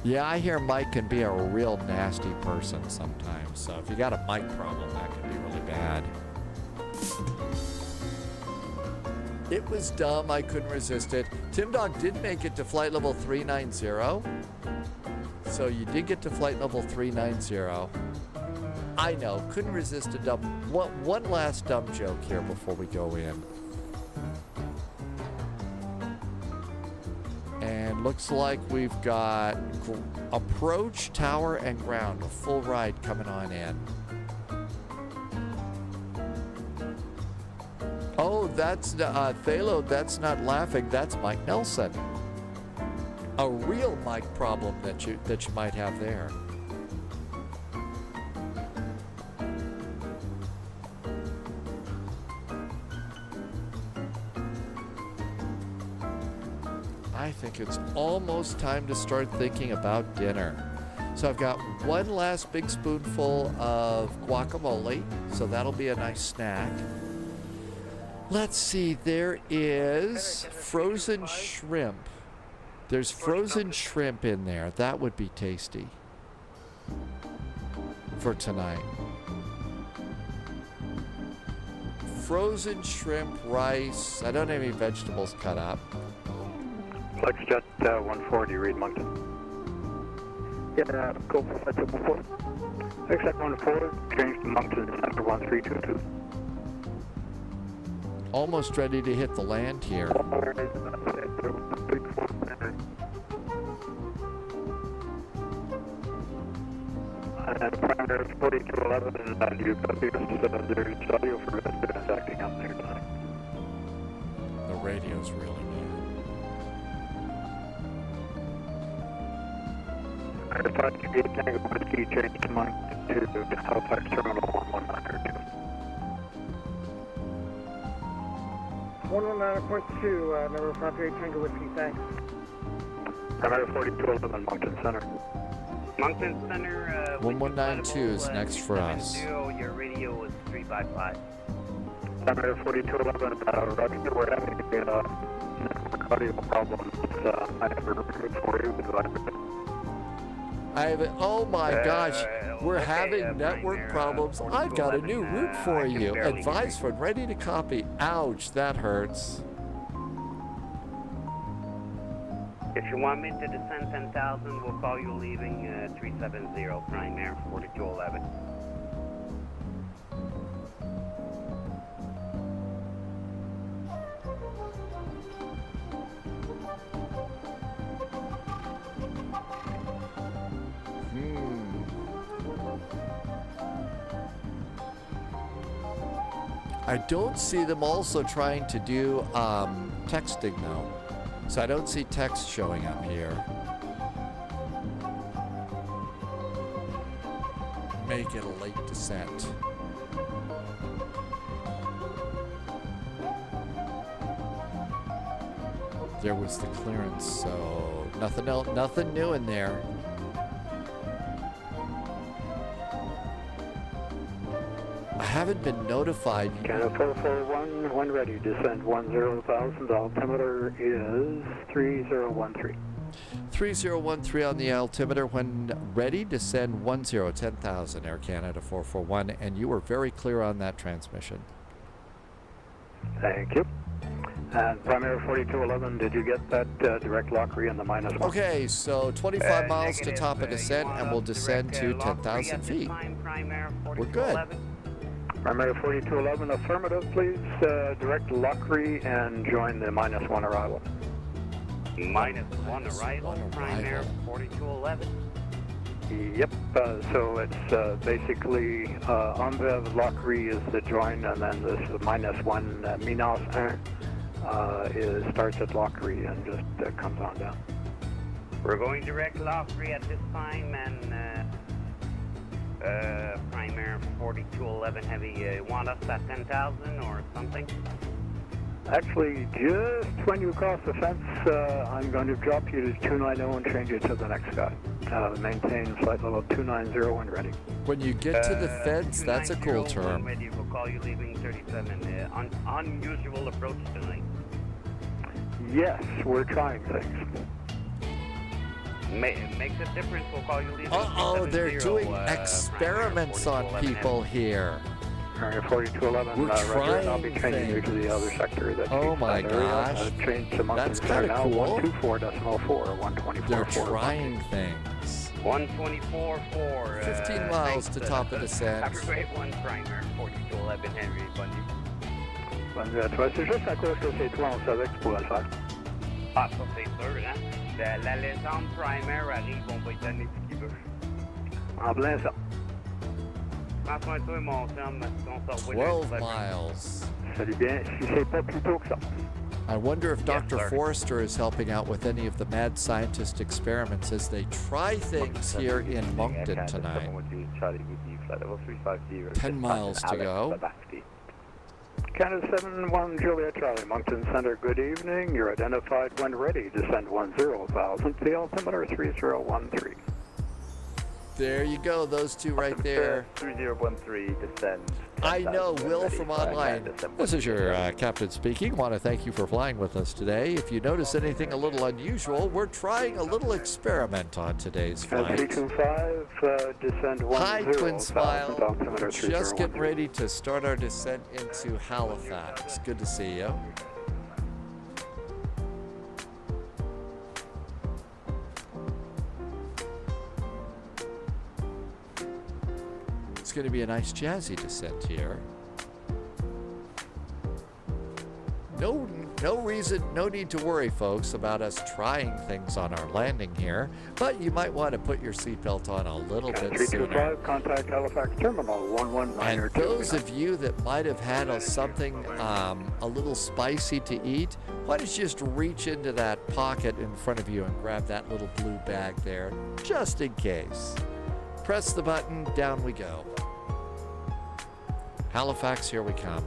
Yeah, I hear Mike can be a real nasty person sometimes. So if you got a mic problem, that can be really bad. It was dumb. I couldn't resist it. Tim Dog did make it to flight level 390. So you did get to flight level 390. I know. Couldn't resist a dumb... One last dumb joke here before we go in. And looks like we've got approach, tower, and ground. A full ride coming on in. Oh, that's Thalo. That's not laughing. That's Mike Nelson. A real mic problem that you might have there. I think it's almost time to start thinking about dinner. So I've got one last big spoonful of guacamole, so that'll be a nice snack. Let's see, there is frozen shrimp. There's frozen shrimp in there. That would be tasty for tonight. Frozen shrimp, rice. I don't have any vegetables cut up. FlexJet 140, read Moncton. Yeah, go for FlexJet 140. FlexJet 140, change to Moncton Center 1322. Almost ready to hit the land here. And primary 4211, and you copy there's audio for residents acting up there tonight. The radio's really bad. And if I can get Tango Whiskey changed to Moncton to Halifax Terminal 1192. 119.2, number 58 Tango Whiskey, thanks. Primary 4211, Moncton Center. Moncton Center, 1192 is next for us. Your radio is 355. Primary 4211, Roger, we're having network audio problems. I have a report for you. Oh my gosh, we're having network problems. I've got a new route for you. Advice when ready to copy. Ouch, that hurts. If you want me to descend 10,000, we'll call you leaving 370, Prime Air 4211. I don't see them also trying to do texting though. So I don't see text showing up here. Make it a late descent. There was the clearance, so nothing else, nothing new in there. I haven't been notified. Canada 441, when ready, descend 10,000. Altimeter is 3013. 3013 on the altimeter. When ready, descend 10,000, Air Canada 441. And you were very clear on that transmission. Thank you. And primary 4211, did you get that direct lock-re in the -1? Okay, so 25 miles to top of descent, and we'll descend to 10,000 feet. We're good. Primary 4211, affirmative, please. Direct lock-re and join the -1 arrival. -1 arrival, Prime Air 4211. Yep, so it's basically Envev lock-re is the join, and then this -1 -1 starts at lock-re and just comes on down. We're going direct lock-re at this time, and Prime Air 4211 Heavy, want us at 10,000 or something? Actually, just when you cross the fence, I'm going to drop you to 290 and change you to the next guy. Maintain flight level 290 when ready. When you get to the feds, that's a cool 290 term. Ready, we'll call you leaving 37. Unusual approach tonight. Yes, we're trying things. Makes a difference, we'll call you leaving Uh-oh, they're 370, doing experiments on 4211 people here. Area 4211, We're Roger. I'll be trying changing you to the other sector. That Oh my that area. gosh. Change to Moncton That's Center kinda now, cool. 124.4, 124.4. They're trying things. 124.4. 15 miles to top of descent. Have a great one, primer. 4211 Henry, Bundy. Bundy, c'est juste à cause que c'est toi, on savait que tu pourrais le faire. Ah, ça c'est sûr, hein. La légende primaire arrive, on va lui donner ce qu'il veut. En plein ça. Prends soin de toi, mon chum, on se revoit 12 lundi prochain. miles. Salut bien, si c'est pas plus tôt que ça. I wonder if Yes, Dr. sir. Forrester is helping out with any of the mad scientist experiments as they try things here in Moncton tonight. 10 miles to go. Canada 71 Juliet Charlie, Moncton Center, good evening. You're identified when ready. Descend 10,000 to the altimeter 3013. There you go, those two right there. 3013, descend. I know, Will from online. This is your captain speaking. Want to thank you for flying with us today. If you notice anything a little unusual, we're trying a little experiment on today's flight. 325, descend 10,000. Hi, Twin Smile. Altimeter Just getting 3013. ready to start our descent into Halifax. Good to see you. It's going to be a nice jazzy descent here. No need to worry, folks, about us trying things on our landing here, but you might want to put your seatbelt on a little bit sooner. 325, contact Halifax Terminal 119. And those of you that might have had something a little spicy to eat, why don't you just reach into that pocket in front of you and grab that little blue bag there, just in case. Press the button, down we go. Halifax, here we come.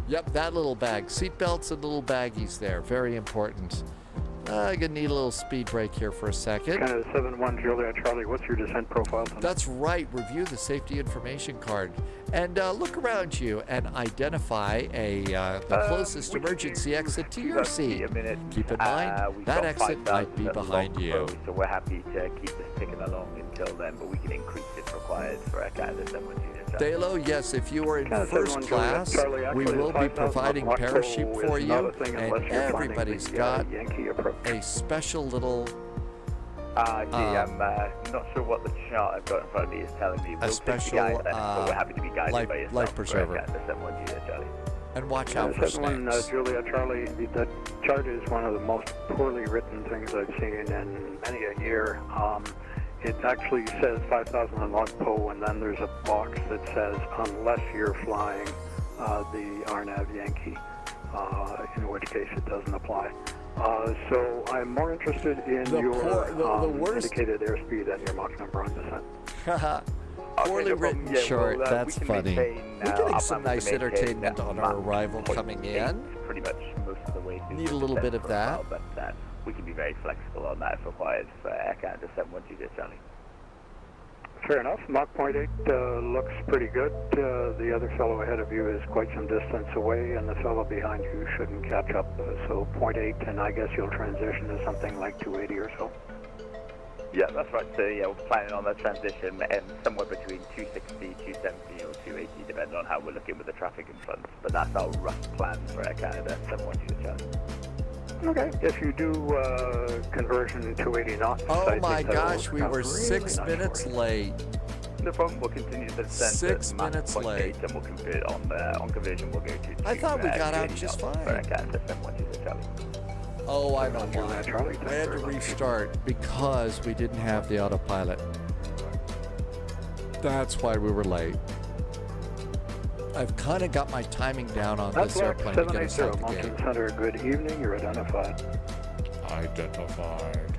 Yep, that little bag. Seatbelts and little baggies there. Very important. I'm going to need a little speed break here for a second. Canada 71 Juliet Charlie, what's your descent profile tonight? That's right. Review the safety information card and look around you and identify the closest emergency exit to your seat. Keep in mind, that exit might be behind you. So we're happy to keep this ticking along until then, but we can increase if required for our Canada 71 Juliet Charlie. Dalo, yes, if you are in Canada first 71 Juliet class, Charlie, we actually, will be 5,000 providing Mach parachute is for you, not a thing and unless you're planning everybody's the, got Yankee approach. a special little I'm not sure what the chart I've got in front of me is telling me. a special but we're happy to be guided by yourself. life preserver. Canada 71 Juliet Charlie. And watch out for 71 snakes. Juliet Charlie, that chart is one of the most poorly written things I've seen in many a year. It actually says 5,000 on Log Po, and then there's a box that says, unless you're flying the RNAV Yankee, in which case it doesn't apply. So I'm more interested in your indicated airspeed and your Mach number on descent. Poorly written Yeah, chart, well, that's we can funny. maintain, We're getting our some plan nice to maintain, entertainment on our arrival coming in. Pretty much most of the way through. Need a little bit of that. But we can be very flexible on that if required for Air Canada 71 Juliet Charlie. Fair enough. Mach 0.8 looks pretty good. The other fellow ahead of you is quite some distance away, and the fellow behind you shouldn't catch up. So 0.8, and I guess you'll transition to something like 280 or so. Yeah, that's right. So yeah, we're planning on that transition and somewhere between 260, 270 or 280, depending on how we're looking with the traffic in front. But that's our rough plan for Air Canada 71 Juliet Charlie. Okay. If you do conversion 280 knots. Oh my gosh, we were 6 nice minutes late. No problem. We'll continue to descend 6 minutes late. And we'll convert on conversion. We'll go to. I thought we got out just fine. For Air Canada 71 Juliet Charlie. Oh, I know why. I had to restart because we didn't have the autopilot. That's why we were late. I've kind of got my timing down on this airplane to get us out the Mountain gate. Center, good evening. You're identified. Identified.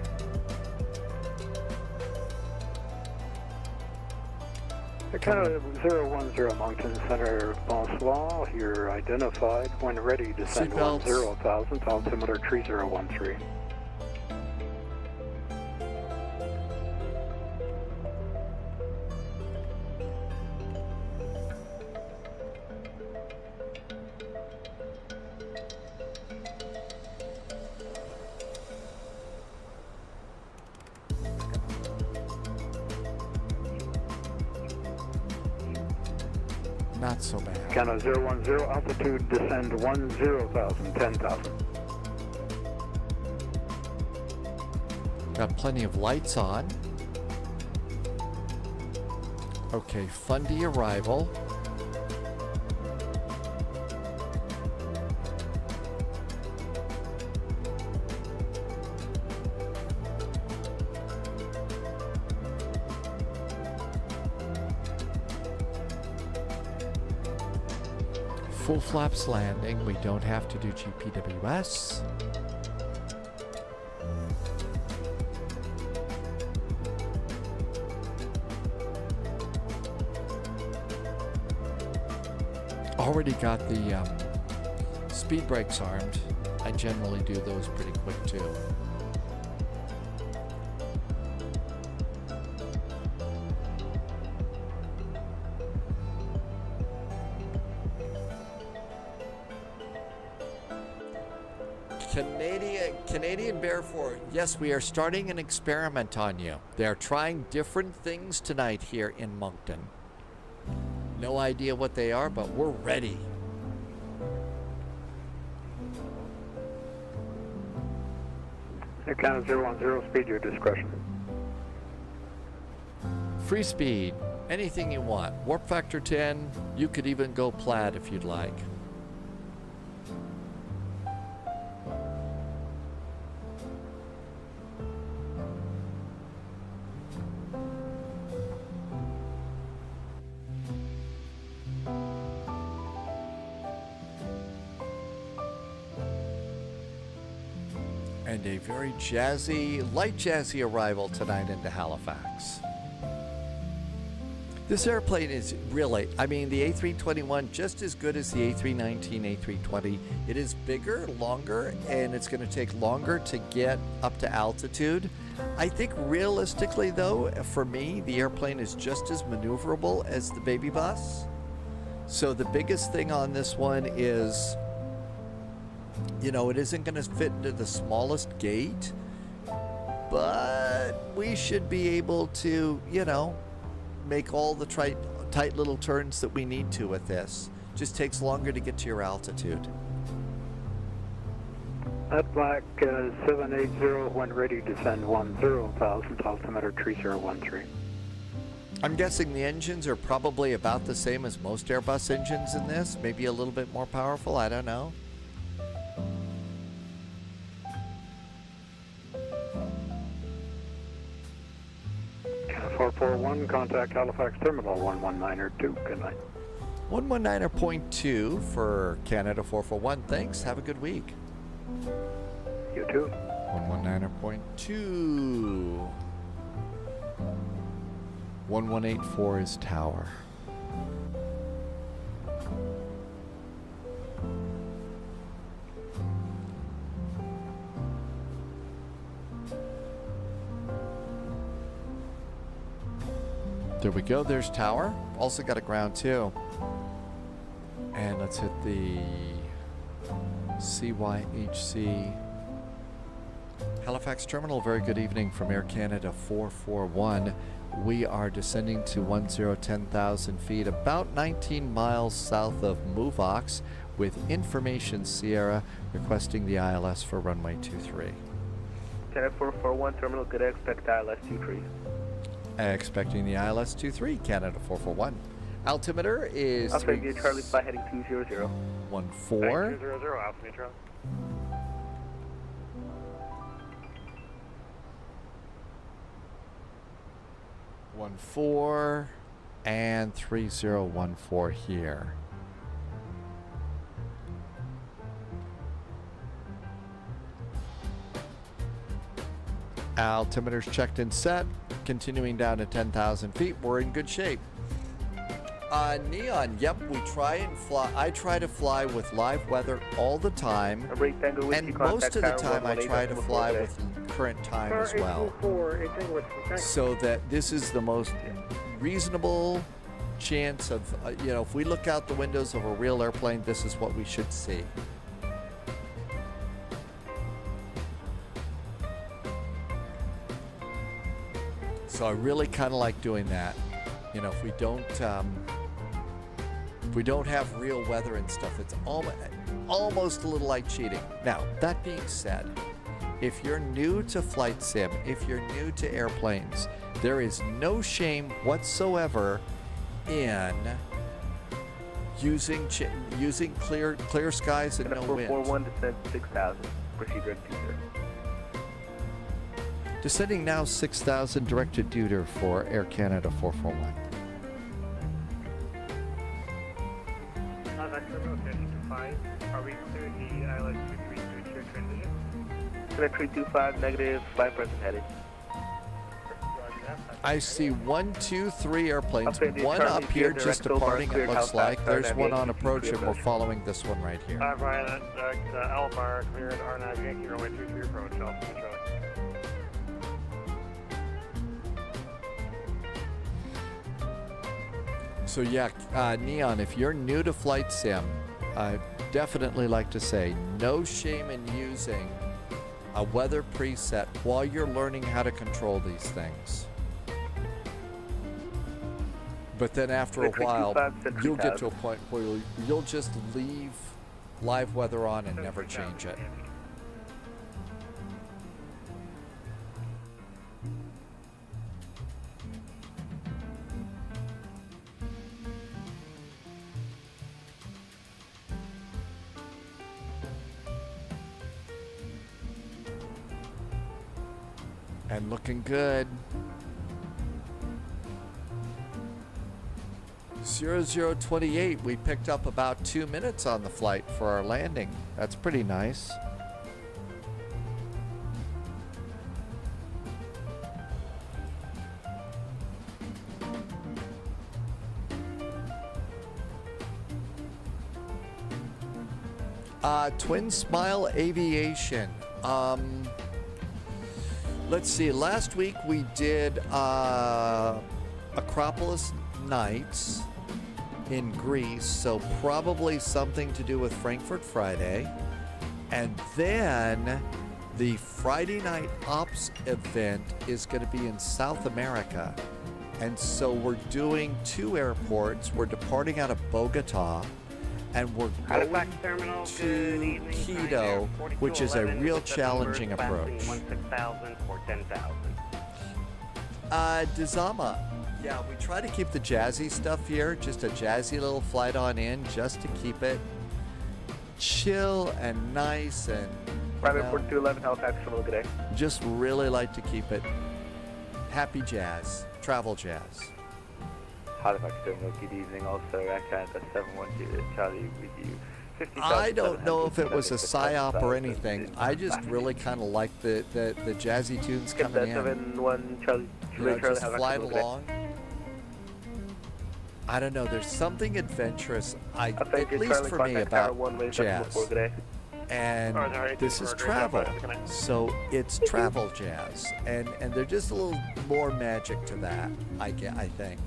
Canada 010 Moncton Center, bonsoir. You're identified. When ready, descend Seatbelts. 10,000, altimeter 3013. Not so bad. Canada 010, altitude descend 10,000, 10,000. Got plenty of lights on. Okay, Fundy arrival. Full flaps landing. We don't have to do GPWS. Already got the speed brakes armed. I generally do those pretty quick too. Canadian Bear 4, yes, we are starting an experiment on you. They are trying different things tonight here in Moncton. No idea what they are, but we're ready. Canada 010, speed your discretion. Free speed, anything you want. Warp factor 10, you could even go plaid if you'd like. And a very jazzy, light jazzy arrival tonight into Halifax. This airplane is really, I mean, the A321 just as good as the A319, A320. It is bigger, longer, and it's going to take longer to get up to altitude. I think realistically, though, for me, the airplane is just as maneuverable as the baby bus. So the biggest thing on this one is, you know, it isn't going to fit into the smallest gate, but we should be able to, you know, make all the tight little turns that we need to with this. Just takes longer to get to your altitude. At Black 780, when ready, descend 10,000, altimeter 3013. I'm guessing the engines are probably about the same as most Airbus engines in this, maybe a little bit more powerful, I don't know. Canada 441, contact Halifax Terminal 119.2. Good night. 119.2 for Canada 441. Thanks. Have a good week. You too. 119.2. 1184 is tower. There we go. There's tower. Also got a ground too. And let's hit the CYHC Halifax Terminal. Very good evening from Air Canada 441. We are descending to 10,000 feet, about 19 miles south of Movox, with Information Sierra requesting the ILS for runway 23. Canada 441 terminal, good, expect ILS 23. Expecting the ILS 23, Canada 441. Altimeter is Alpha India Charlie, fly heading 200. 14. 200, Alpha India. One 4 and 3014 here. Altimeter's checked and set. Continuing down to 10,000 feet. We're in good shape. Neon, yep, we try and fly. I try to fly with live weather all the time. And most of the time I try to fly with current time as well. So that this is the most reasonable chance of, if we look out the windows of a real airplane, this is what we should see. So I really kind of like doing that. If we don't have real weather and stuff, it's almost a little like cheating. Now, that being said, if you're new to flight sim, if you're new to airplanes, there is no shame whatsoever in using clear skies and no wind. 441 descent 6,000. Proceed direct to zero. Descending now 6,000 direct to Deuter for Air Canada 441. Are we clear the ILS 232 to transition? Connect 325, negative, flight present headed. I see 1, 2, 3 airplanes. One up here just departing, it looks like. There's one on approach, and we're following this one right here. Ryan, Alpha, cleared R9 Yankee, runway 23 approach, Alpha Charlie. So yeah, Neon, if you're new to flight sim, I definitely like to say no shame in using a weather preset while you're learning how to control these things. But then after a while, you'll get to a point where you'll just leave live weather on and never change it. And looking good. 0028, we picked up about 2 minutes on the flight for our landing. That's pretty nice. Twin Smile Aviation. Let's see, last week we did Acropolis Nights in Greece, so probably something to do with Frankfurt Friday. And then the Friday Night Ops event is going to be in South America. And so we're doing 2 airports. We're departing out of Bogota, and we're going to Quito, which is a real challenging approach. 16,000 or 10,000. Dizama. Yeah, we try to keep the jazzy stuff here, just a jazzy little flight on in, just to keep it chill and nice and, Private 4211, Halifax, hello, good day. Just really like to keep it happy jazz, travel jazz. Halifax Terminal, good evening. Also, Air Canada 712 Charlie with you. I don't know if it was a psyop or anything. I just really kind of like the jazzy tunes coming in. 71 Charlie, just fly along. I don't know. There's something adventurous, at least for me, about jazz. And this is travel, so it's travel jazz, and there's just a little more magic to that. I think.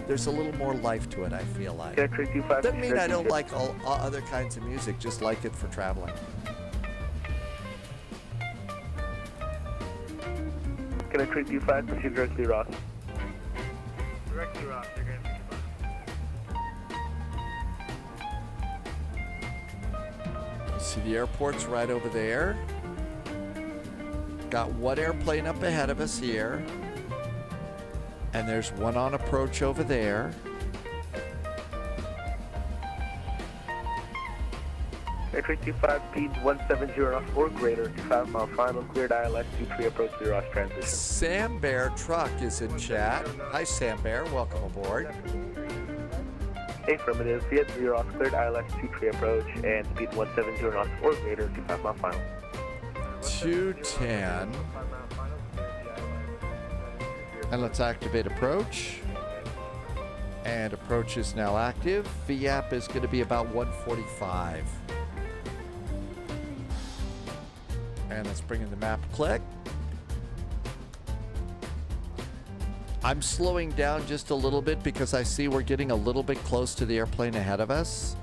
There's a little more life to it, I feel like. Doesn't mean I don't like all other kinds of music, just like it for traveling. Connect 325, proceed directly Ross. Directly Ross, you're going to See the airport's right over there. Got one airplane up ahead of us here. And there's one on approach over there. Air 25, speed 170 knots or greater, 5 mile final, cleared ILS 23 approach to Ross transition. Sam Bear Truck is in chat. Hi Sam Bear, welcome aboard. Affirmative, Fiat 0 Ross, cleared ILS 23 approach and speed 170 knots or greater, 5 mile final. 210. And let's activate approach. And approach is now active. VAP is going to be about 145. And let's bring in the map click. I'm slowing down just a little bit because I see we're getting a little bit close to the airplane ahead of us.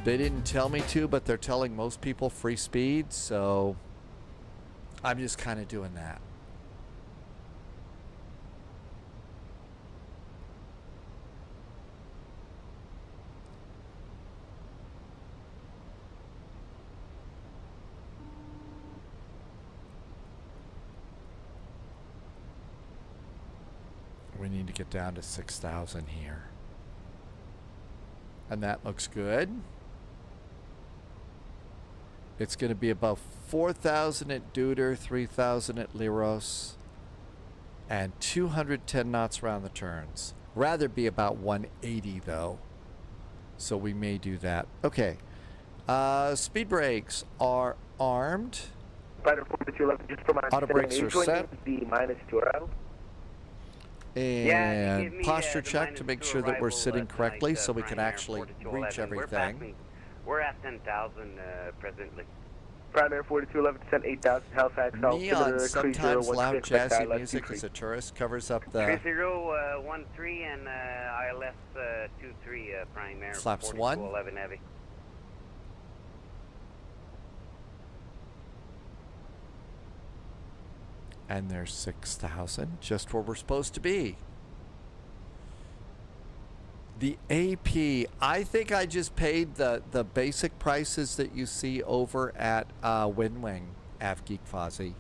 They didn't tell me to, but they're telling most people free speed, so I'm just kind of doing that. We need to get down to 6,000 here. And that looks good. It's going to be above 4,000 at Duder, 3,000 at Liros, and 210 knots around the turns. Rather be about 180 though. So we may do that. Okay. Speed brakes are armed. Auto brakes are set. And posture check to make sure that we're sitting correctly so we can actually reach everything. We're at 10,000 presently. Primary 4211, descent 8,000, Halifax. Neon, sometimes loud jazzy music as a tourist covers up the 3013 and ILS 23 primary. Flaps 1. 11 heavy. And there's 6,000, just where we're supposed to be. The AP, I think I just paid the basic prices that you see over at Windwing, Avgeek Fozzie.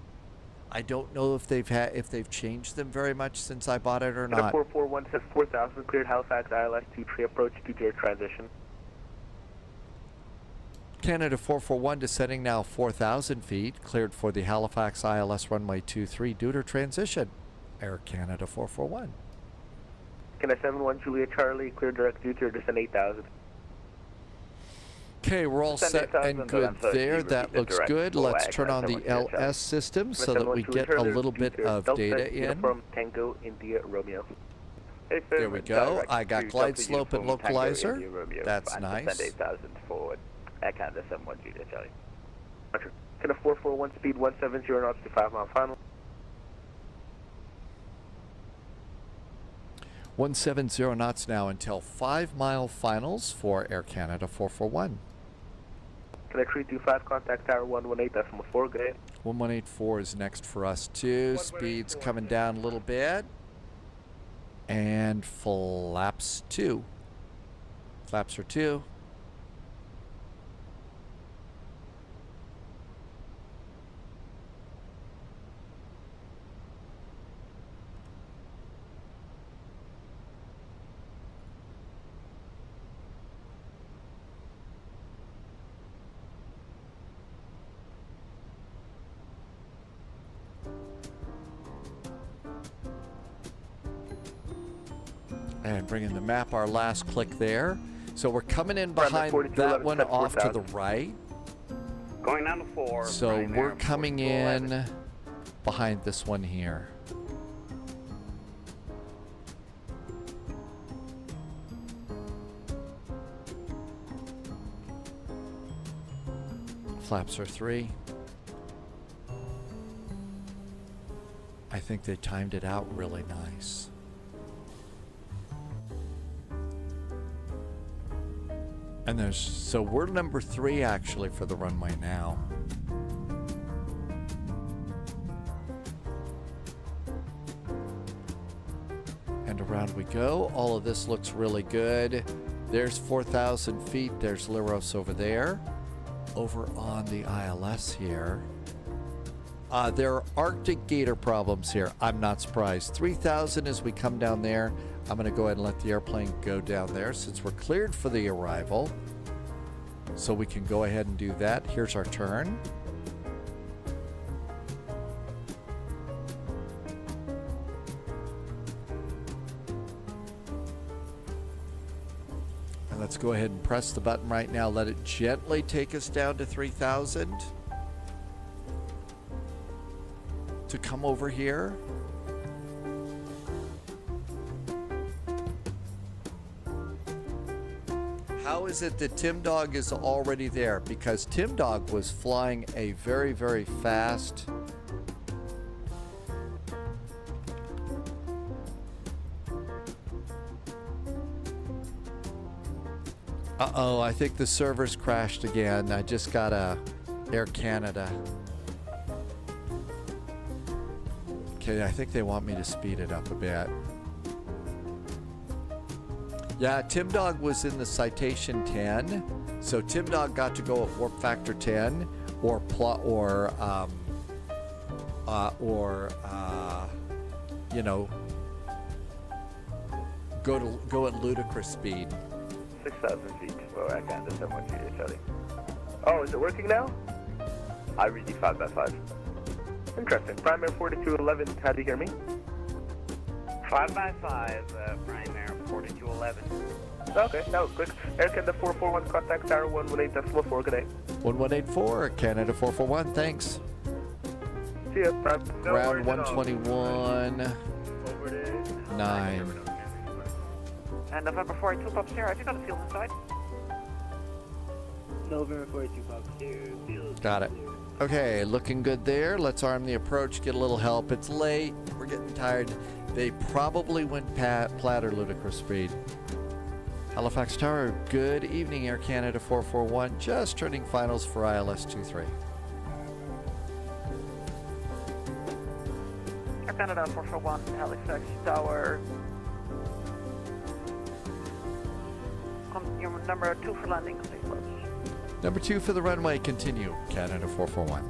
I don't know if they've changed them very much since I bought it or not. 441 says 4,000, cleared Halifax, ILS 23, approach 2-0 transition. Canada 441 descending now 4,000 feet, cleared for the Halifax ILS runway 23 Duder transition. Air Canada 441. Canada 71 Juliet Charlie, clear direct Duder, descend 8,000. Okay, we're all set and good there. That looks good. Let's turn on the LS system so that we get a little bit of data in. Tango India Romeo. There we go. I got glide slope and localizer. That's nice. Descend 8,000 forward. Air Canada 71 Juliet Charlie. Canada 441 speed 170 knots to 5 mile final. 170 knots now until 5 mile finals for Air Canada 441. Canada 325 contact tower 118 decimal 4, good day. 1184 is next for us too. Speed's coming down a little bit. And flaps 2. Flaps are 2. And bringing the map, our last click there. So we're coming in behind that one off to the right. Going down to 4. So we're coming in behind this one here. Flaps are 3. I think they timed it out really nice. And so we're number 3 actually for the runway now. And around we go. All of this looks really good. There's 4,000 feet. There's Liros over there. Over on the ILS here. There are Arctic Gator problems here. I'm not surprised. 3,000 as we come down there. I'm going to go ahead and let the airplane go down there since we're cleared for the arrival. So we can go ahead and do that. Here's our turn. And let's go ahead and press the button right now. Let it gently take us down to 3,000. To come over here. How is it that Tim Dog is already there? Because Tim Dog was flying a very, very fast... Uh-oh, I think the server's crashed again. I just got a Air Canada. Okay, I think they want me to speed it up a bit. Yeah, Tim Dog was in the Citation 10, so Tim Dog got to go at warp factor 10, or you know, go at ludicrous speed. 6,000 feet. Well, I can't understand what you're telling. Oh, is it working now? I read you 5 by 5. Interesting. Primary 4211, how do you hear me? 5 by 5, primary 4211. Okay, that was quick. Air Canada 441, contact tower 118.4, good day. 1184, Canada 441, thanks. See ya, Ground 121, 9. And November 42, Pop Sierra, have you got a field inside? November 42, Pop Sierra, field. Got it. Okay, looking good there. Let's arm the approach, get a little help. It's late. We're getting tired. They probably went platter ludicrous speed. Halifax Tower, good evening, Air Canada 441. Just turning finals for ILS 23. Air Canada 441, Halifax Tower. Your number 2 for landing, stay close. Number 2 for the runway, continue. Canada 441.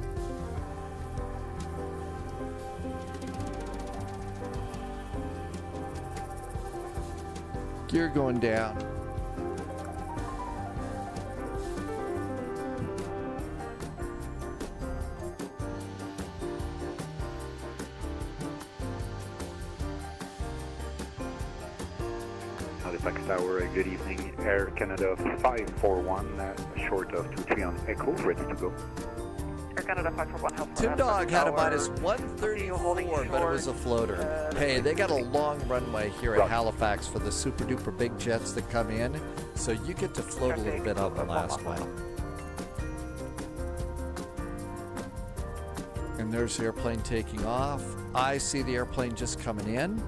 Gear going down. Halifax Tower, good evening. Air Canada 541, short of 23 on Echo, ready to go. Air Canada 541, help. Tim Dog had a minus 134, but it was a floater. Hey, they got a long runway here at Halifax for the super duper big jets that come in, so you get to float a little bit on the last one. And there's the airplane taking off. I see the airplane just coming in.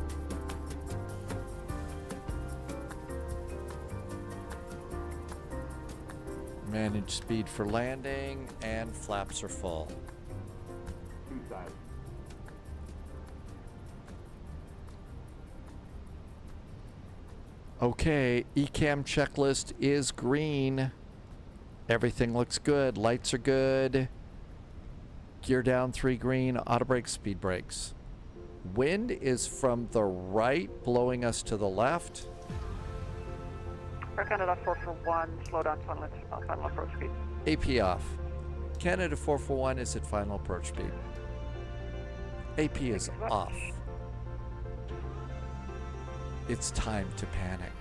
Manage speed for landing, and flaps are full. Okay, ECAM checklist is green. Everything looks good. Lights are good. Gear down 3 green. Auto brakes, speed brakes. Wind is from the right, blowing us to the left. Air Canada 441, slow down final approach speed. AP off. Canada 441 is at final approach speed. AP is off. It's time to panic.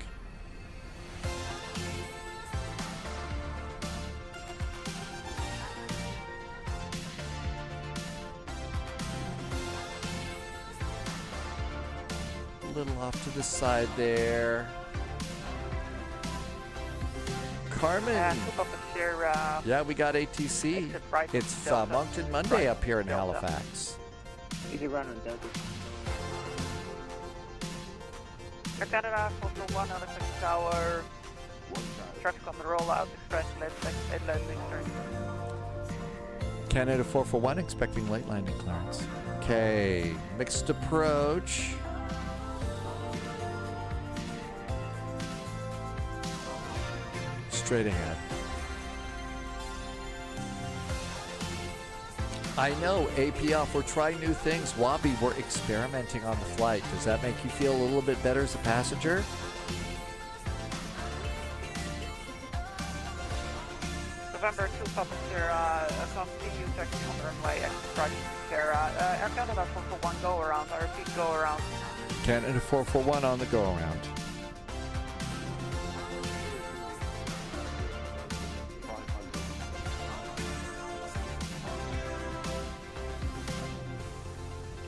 A little off to the side there. Carmen. Yeah, we got ATC. It's Moncton Monday up here in Halifax. Easy run on Delta. Air Canada 441, Halifax Tower. Traffic on the rollout, express late landing clearance. Canada 441 expecting late landing clearance. Okay, mixed approach. Straight ahead. I know, AP off. We're trying new things. Wabi, we're experimenting on the flight. Does that make you feel a little bit better as a passenger? November 2, Papa Sierra, continue taxi on the runway, exit Sierra. Air Canada 441, go around. I repeat, go around. Canada 441 on the go around.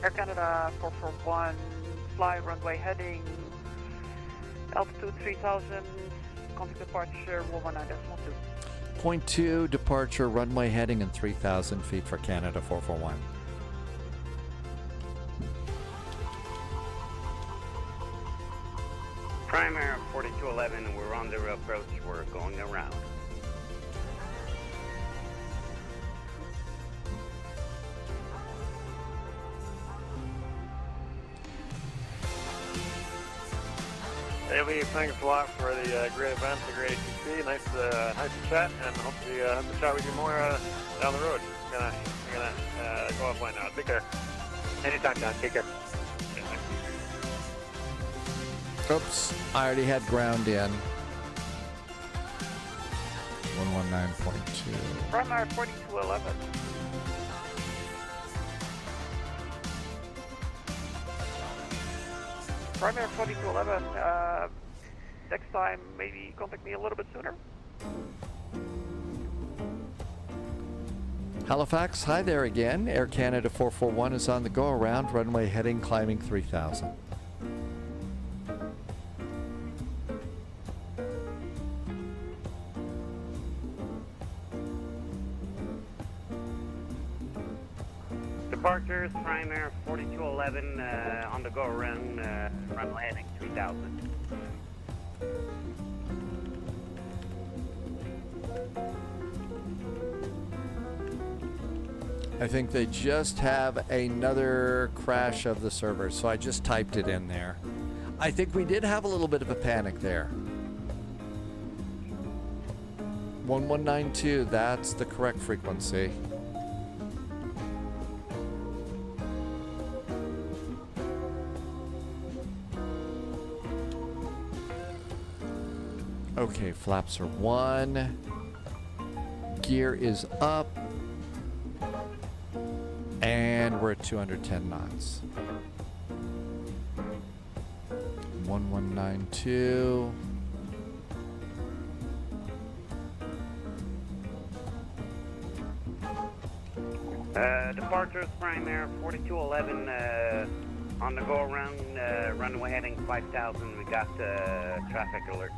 Air Canada 441, fly runway heading, altitude 3000, Contact departure 119.2. Point 2, departure, runway heading in 3,000 feet for Canada 441. Primary 4211, we're on the approach, we're going around. Haley, thanks a lot for the great event, the great ATC. Nice to chat, and hopefully have to chat with you more down the road. I'm gonna go offline now. Take care. Anytime, Don. Take care. Oops, I already had ground in. 119.2. Primary 4211. Primary 4211, next time maybe contact me a little bit sooner. Halifax, hi there again. Air Canada 441 is on the go around, runway heading, climbing 3,000. Departures, Primary 4211, on the go around, runway heading 3000. I think they just have another crash of the server, so I just typed it in there. I think we did have a little bit of a panic there. 1192, that's the correct frequency. Okay, flaps are 1. Gear is up. And we're at 210 knots. 1192. Departures, Primary 4211, on the go around, runway heading 5000. We got traffic alert.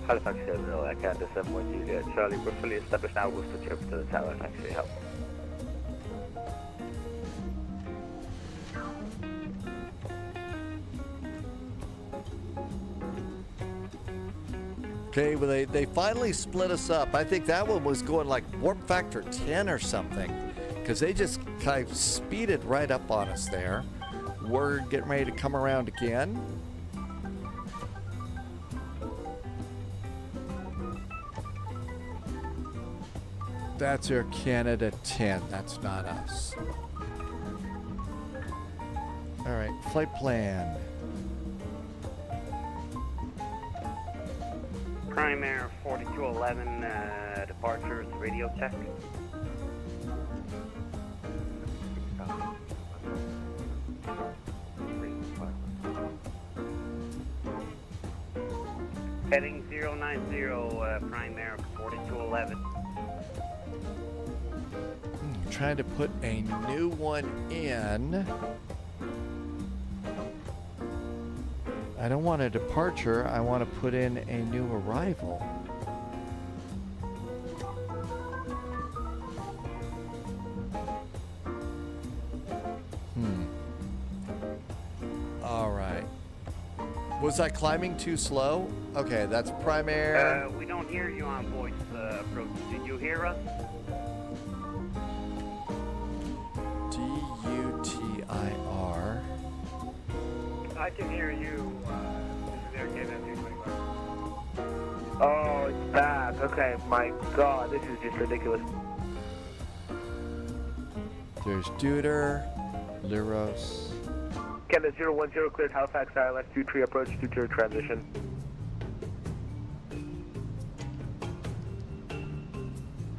Halifax 7, I can do 7 Juliet. Charlie, we're fully established now. We'll switch over to the tower. Thanks for your help. Okay, well they finally split us up. I think that one was going like warp factor 10 or something, because they just kind of speeded right up on us there. We're getting ready to come around again. That's Air Canada 10. That's not us. All right, flight plan. Primary 4211, departures, radio check. Heading 090, Primary 4211. Trying to put a new one in. I don't want a departure. I want to put in a new arrival. All right. Was I climbing too slow? Okay, that's primary. We don't hear you on voice approach. Did you hear us? DUTIR. I can hear you. This is Air Canada 325. Oh, it's back. Okay, my God, this is just ridiculous. There's Deuter, Liros. Canada 010 cleared Halifax ILS 23 approach 22 transition.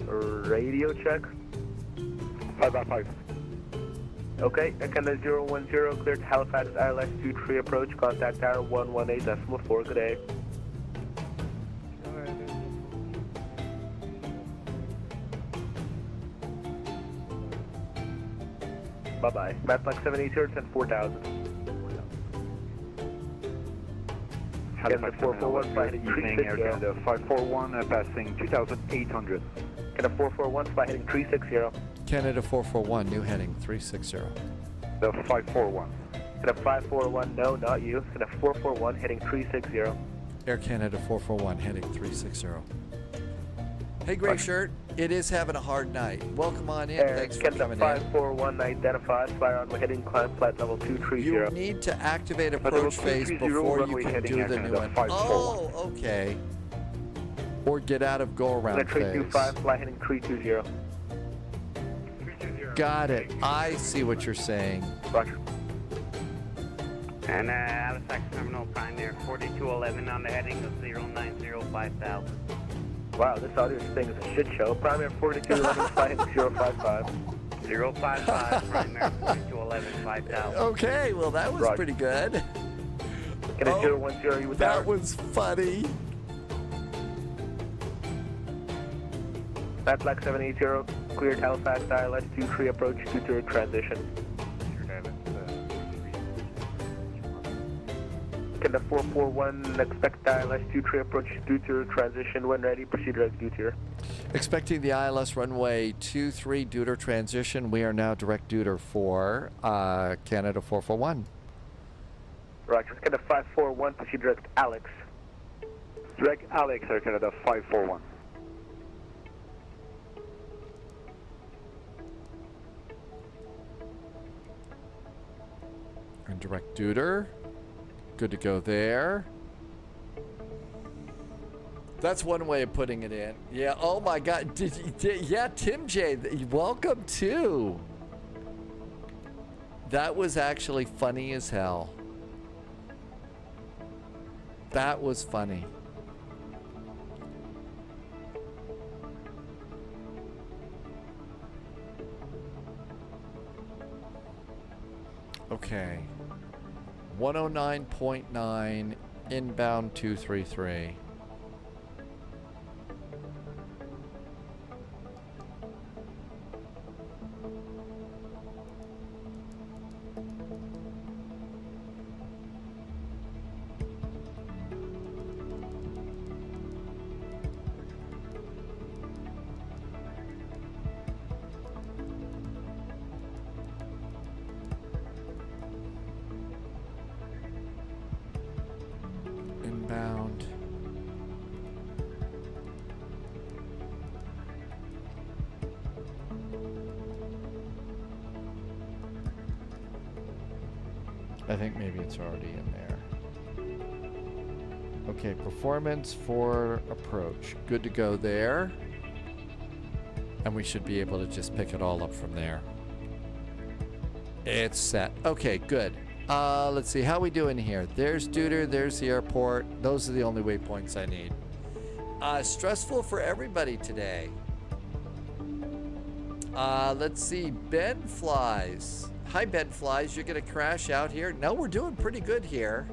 Radio check. 5 by 5. Okay, Canada 010, cleared Halifax ILS 23 approach, contact tower 118.4, good day. Bye-bye. Matlock 780, send 4,000. Canada 441, fly heading 360. Canada 541, passing 2,800. Canada 441, fly heading 360. Canada 441, new heading 360. The 541. Canada 541, no, not you. Canada 441, heading 360. Air Canada 441, heading 360. Hey, Gray Shirt, it is having a hard night. Welcome on in. Thanks for Canada coming 541, identified. Fly on heading climb flight level 230. You need to activate approach phase before you can do the new one. Oh, okay. Or get out of go around phase. 325, fly heading 320. Got it. I see what you're saying. Roger. And Halifax Terminal Prime Air 4211 on the heading of 0905000. Wow, this audio thing is a shit show. Prime Air 4211, fly heading 055. 055, Prime Air 4211, 5000. Okay, well that was pretty good. Get a 010, you with that was funny. Matlock 780, cleared Halifax ILS 23 approach 23 transition. Canada 441, expect ILS 23 approach 23 transition. When ready, proceed direct Deuter. Expecting the ILS runway 23 Deuter transition. We are now direct Deuter for Canada 441. Roger. Canada 541, proceed direct Alex. Direct Alex, Air Canada 541. And direct Deuter. Good to go there. That's one way of putting it in. Yeah, oh my God. Yeah, Tim J, welcome too. That was actually funny as hell. That was funny. Okay. 109.9 inbound 233. Inbound. I think maybe it's already in there. Okay, performance for approach. Good to go there. And we should be able to just pick it all up from there. It's set. Okay, good. Let's see, how we doing here? There's Deuter, there's the airport. Those are the only waypoints I need. Stressful for everybody today. Let's see, Ben Flies. Hi, Ben Flies, you're gonna crash out here? No, we're doing pretty good here.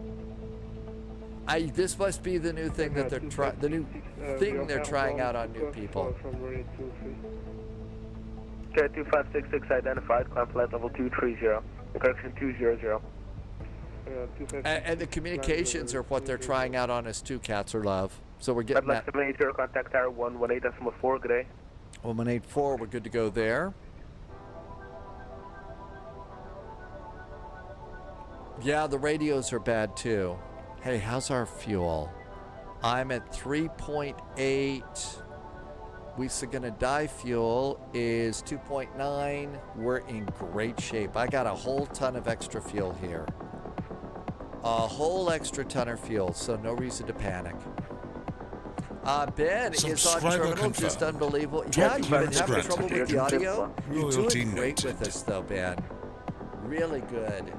This must be the new thing that they're trying out on new people. Okay, 2566 identified, climb flight level 230. Correction 200. And the communications are what they're trying out on us too, Cats or Love. So we're getting that. 780, contact tower 118.4, good day. 118.4, we're good to go there. Yeah, the radios are bad too. Hey, how's our fuel? I'm at 3.8. We gonna die fuel is 2.9. We're in great shape. I got a whole ton of extra fuel here. A whole extra ton of fuel, so no reason to panic. Ben is on terminal, just unbelievable. Yeah, you've been having trouble with the audio? You're doing great with us though, Ben. Really good.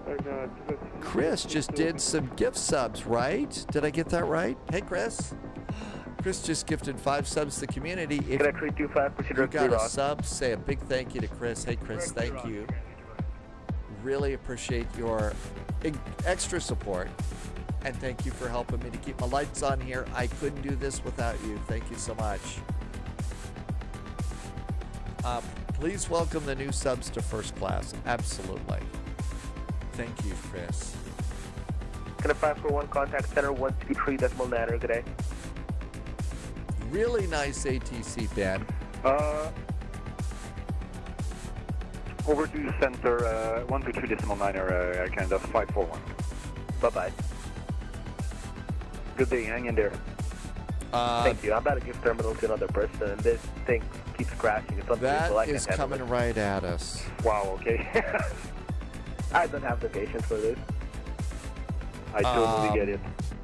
Chris just did some gift subs, right? Did I get that right? Hey, Chris. Chris just gifted 5 subs to the community. If you got a sub, say a big thank you to Chris. Hey, Chris, thank you. really appreciate your extra support. And thank you for helping me to keep my lights on here. I couldn't do this without you. Thank you so much. Please welcome the new subs to first class. Absolutely. Thank you, Chris. Can a 541 contact center 123.9, good day. Really nice ATC, Ben. Overdue center 123.9, Canada 541. Bye-bye. Good day, hang in there. Thank you. I'm about to give terminal to another person, and this thing keeps crashing. It's unbelievable. That is coming right at us. Wow, okay. I don't have the patience for this. I totally get it.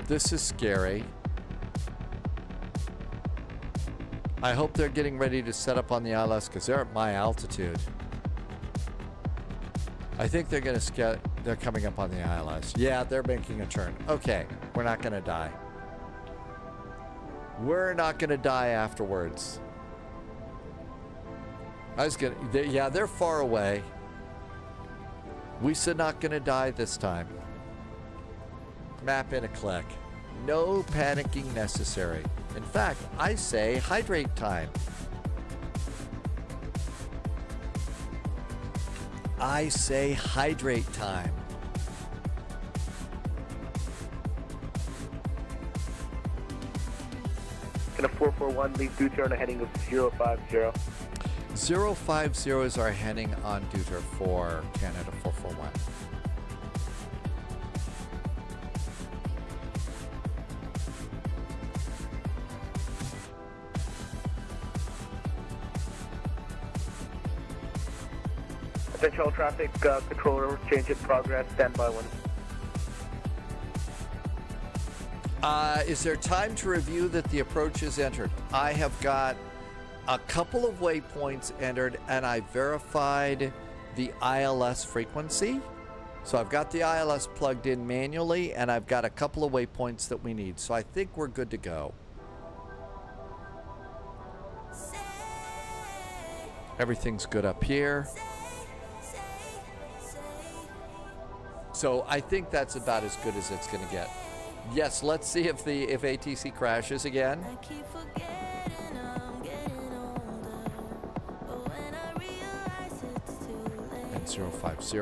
This is scary. I hope they're getting ready to set up on the ILS because they're at my altitude. I think they're going to they're coming up on the ILS. Yeah, they're making a turn. Okay, we're not going to die. We're not going to die afterwards. Yeah, they're far away. We said not going to die this time. Map in a click. No panicking necessary. In fact, I say hydrate time. I say hydrate time. Can a 441 leave Duter on a heading of 050? 050 is our heading on Duter for Canada 441. Central traffic controller, change in progress, standby 1. Is there time to review that the approach is entered? I have got a couple of waypoints entered and I verified the ILS frequency. So I've got the ILS plugged in manually and I've got a couple of waypoints that we need. So I think we're good to go. Everything's good up here. So I think that's about as good as it's going to get. Yes, let's see if ATC crashes again. And 050.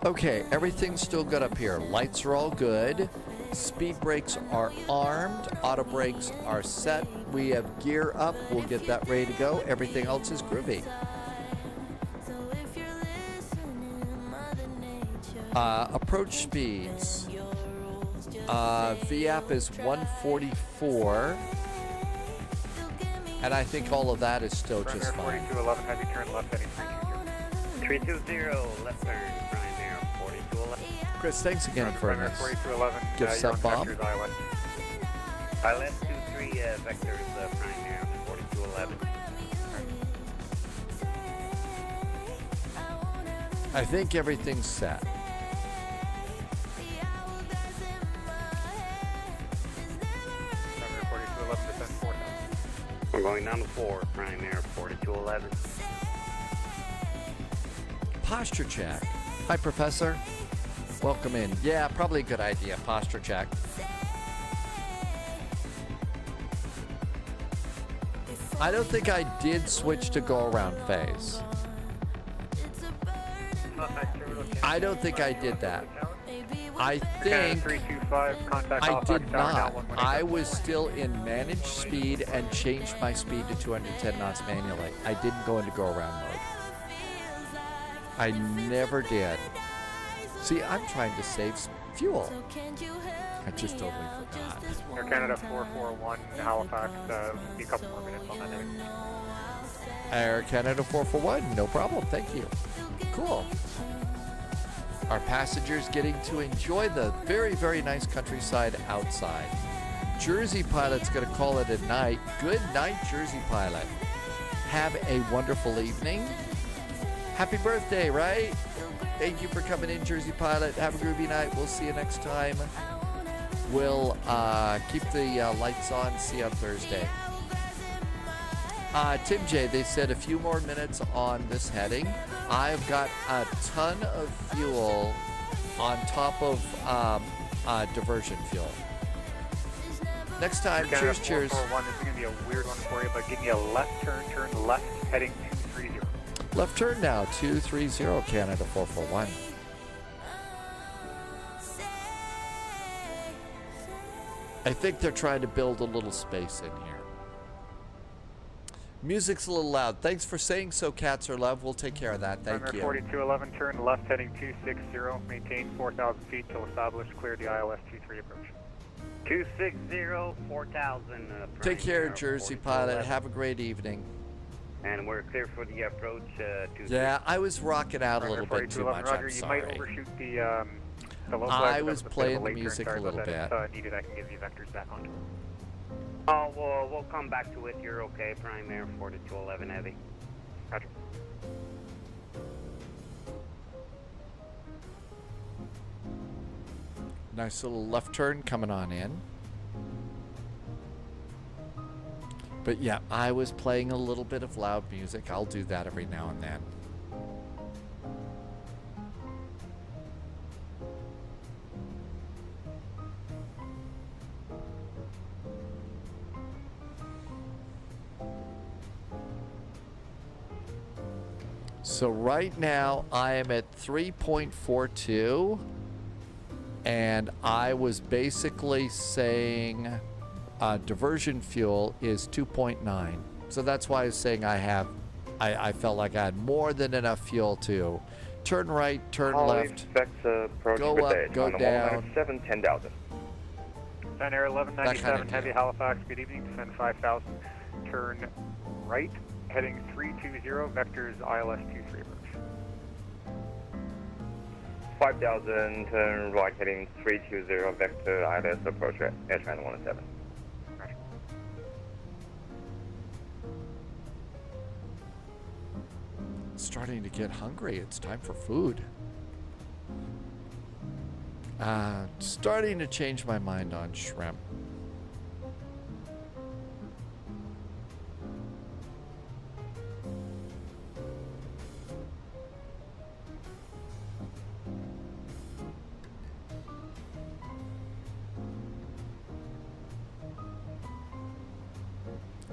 Okay, everything's still good up here. Lights are all good. Speed brakes are armed. Auto brakes are set. We have gear up. We'll get that ready to go. Everything else is groovy. Approach speeds. VAP is 144. And I think all of that is still just fine. 4211, heavy turn left heading 320, left turn, Brian there, 4211. Chris, thanks again for this. 4211, Gift set bomb. ILS 23 vectors, Brian there, 4211. I think everything's set. We're going down to 4, Prime Air 4211. Posture check. Hi, Professor. Welcome in. Yeah, probably a good idea. Posture check. I don't think I did switch to go around phase. I don't think I did that. I think I did not. I was still in managed speed and changed my speed to 210 knots manually. I didn't go into go around mode. I never did. See, I'm trying to save fuel. I just totally forgot. Air Canada 441, Halifax, be a couple more minutes on that heading. Air Canada 441, no problem, thank you. Cool. Our passengers getting to enjoy the very, very nice countryside outside. Jersey Pilot's going to call it a night. Good night, Jersey Pilot. Have a wonderful evening. Happy birthday, right? Thank you for coming in, Jersey Pilot. Have a groovy night. We'll see you next time. We'll keep the lights on. See you on Thursday. Tim J, they said a few more minutes on this heading. I've got a ton of fuel on top of diversion fuel. Next time, cheers, cheers. 441, this is going to be a weird one for you, but give me a left turn left, heading 230. Left turn now, 230, Canada 441. I think they're trying to build a little space in here. Music's a little loud. Thanks for saying so, Cats or Love. We'll take care of that. Thank you. 4211, turn left, heading 260, maintain 4,000 feet till established, clear the ILS 23 approach. 260, 4,000. Take care, Jersey Pilot. Have a great evening. And we're clear for the approach. Yeah, I was rocking out a little bit too much. Roger, I'm you sorry. might overshoot the low I was playing the music a little bit. If needed, I can give you vectors back onto it. Oh, we'll come back to it. You're okay. Prime Air 4211 Heavy. Roger. Nice little left turn coming on in. But yeah, I was playing a little bit of loud music. I'll do that every now and then. So right now I am at 3.42 and I was basically saying diversion fuel is 2.9. So that's why I was saying I felt like I had more than enough fuel to turn right, turn left, go up, go down. 10,000. Sun Air 1197, Heavy Halifax, good evening, descend 5,000, turn right, heading 320, vectors ILS 23 approach. 5,000, turn right, heading 320, vector ILS approach, Air China 107. Starting to get hungry. It's time for food. Starting to change my mind on shrimp.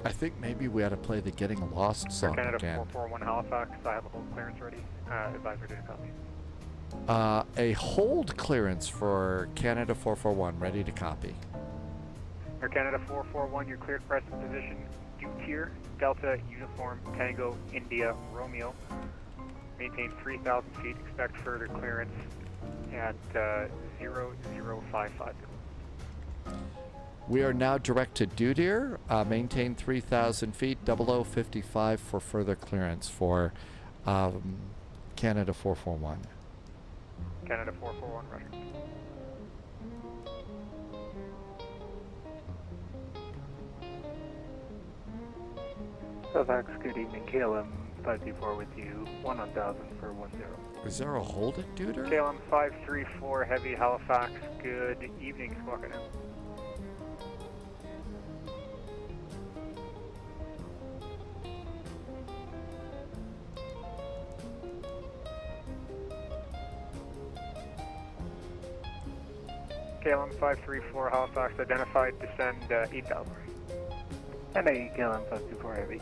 I think maybe we ought to play the Getting Lost song Canada again. 441 Halifax, I have a hold clearance ready. Advisor did a copy. A hold clearance for Canada 441, ready to copy. Air Canada 441, you're cleared present position. U tier, Delta, Uniform, Tango, India, Romeo. Maintain 3,000 feet, expect further clearance at 0055. We are now direct to Dudir. Maintain 3,000 feet, 0055 for further clearance for Canada 441. Canada 441, Roger. Halifax, good evening. KLM 524 with you, 1,000 for 10. Is there a hold at Dudir? KLM 534, Heavy Halifax, good evening. Squawk it in. KLM 534 Halifax, identified, descend 8,000. And a KLM 524 Heavy.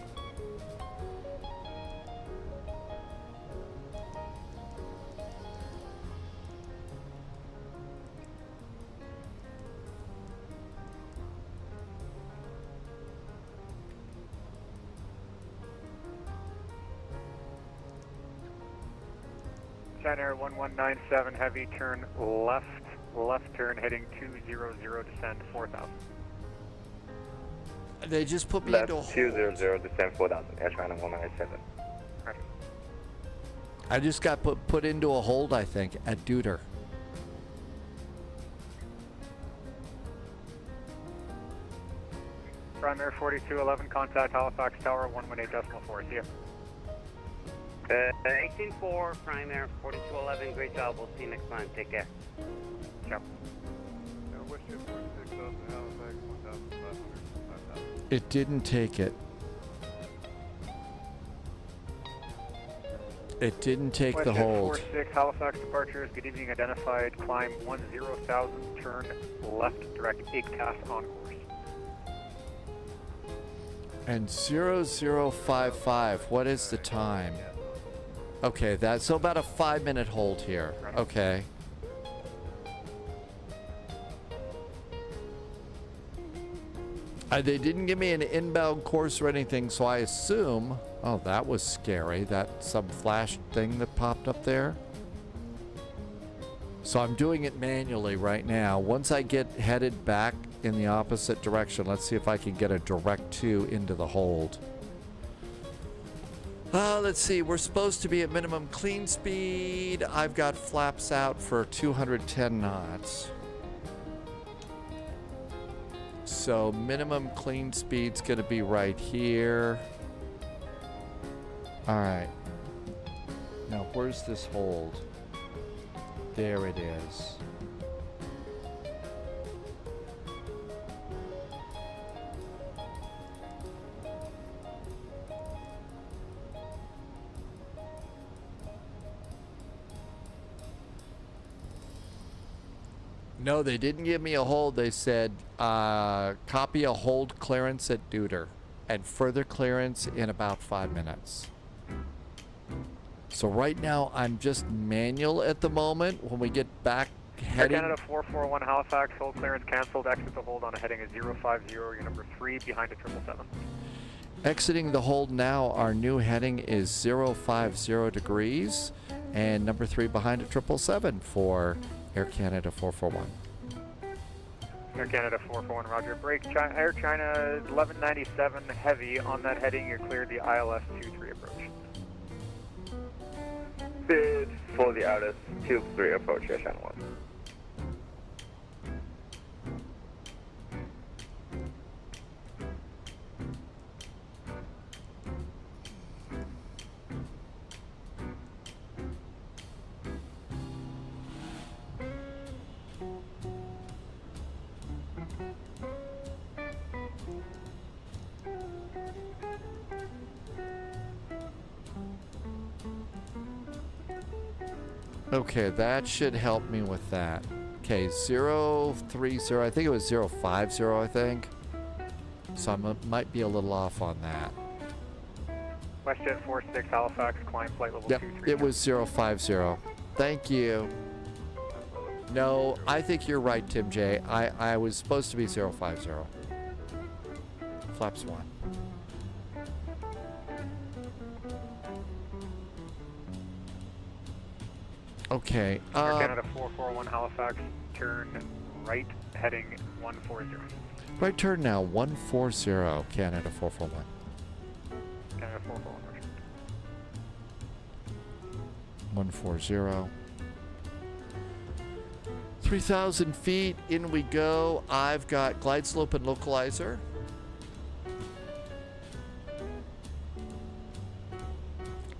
Center 1197 Heavy, turn left turn, heading 200, descend 4,000. They just put me Left into a hold. 200, descend 4,000, Air China 197. Right. I just got put into a hold, I think, at Dudir. Prime Air 4211, contact Halifax Tower 118.4. See ya. 184, Prime Air 4211, great job. We'll see you next time. Take care. Ciao. It didn't take it. It didn't take the Westjet hold. 46 Halifax departures. Good evening. Identified. Climb 10,000. Turn left. Direct EKCH on course. And 0055, what is the time? Okay, that's so about a 5-minute hold here. Okay. They didn't give me an inbound course or anything, so I assume... Oh, that was scary. That some flash thing that popped up there. So I'm doing it manually right now. Once I get headed back in the opposite direction, let's see if I can get a direct 2 into the hold. Let's see. We're supposed to be at minimum clean speed. I've got flaps out for 210 knots. So minimum clean speed's going to be right here. All right. Now, where's this hold? There it is. No, they didn't give me a hold. They said, copy a hold clearance at Deuter and further clearance in about 5 minutes. So right now, I'm just manual at the moment. When we get back heading... Canada 441 Halifax, hold clearance canceled. Exit the hold on a heading of 050. Your number 3 behind a 777. Exiting the hold now, our new heading is 050 degrees. And number 3 behind a 777 for Air Canada 441. Air Canada 441, roger. Break. Air China 1197 heavy. On that heading, you're cleared the ILS 23 approach. Bid for the ILS 23 approach, Air China 1. Okay, that should help me with that. Okay, 030, I think it was 050, I think. So I might be a little off on that. WestJet 46 Halifax, climb flight level 23. It was 050. Thank you. No, I think you're right, Tim J. I was supposed to be 050. Flaps 1. Okay. Air Canada 441 Halifax, turn right, heading 140. Right turn now, 140, Canada 441. Canada 441. 140. 3,000 feet, in we go. I've got glide slope and localizer.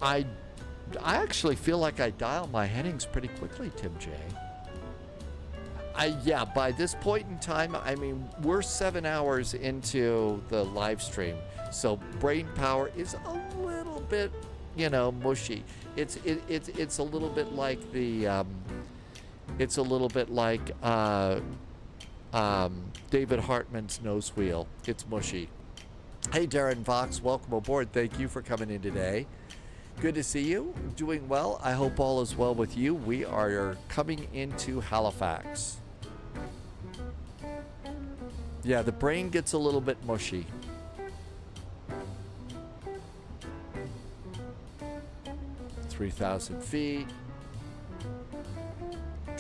I actually feel like I dial my headings pretty quickly, Tim J. Yeah, by this point in time, I mean, we're 7 hours into the live stream, so brain power is a little bit, you know, mushy. It's a little bit like the, it's a little bit like David Hartman's nose wheel. It's mushy. Hey, Darren Vox, welcome aboard. Thank you for coming in today. Good to see you. Doing well. I hope all is well with you. We are coming into Halifax. Yeah, the brain gets a little bit mushy. .3,000 feet.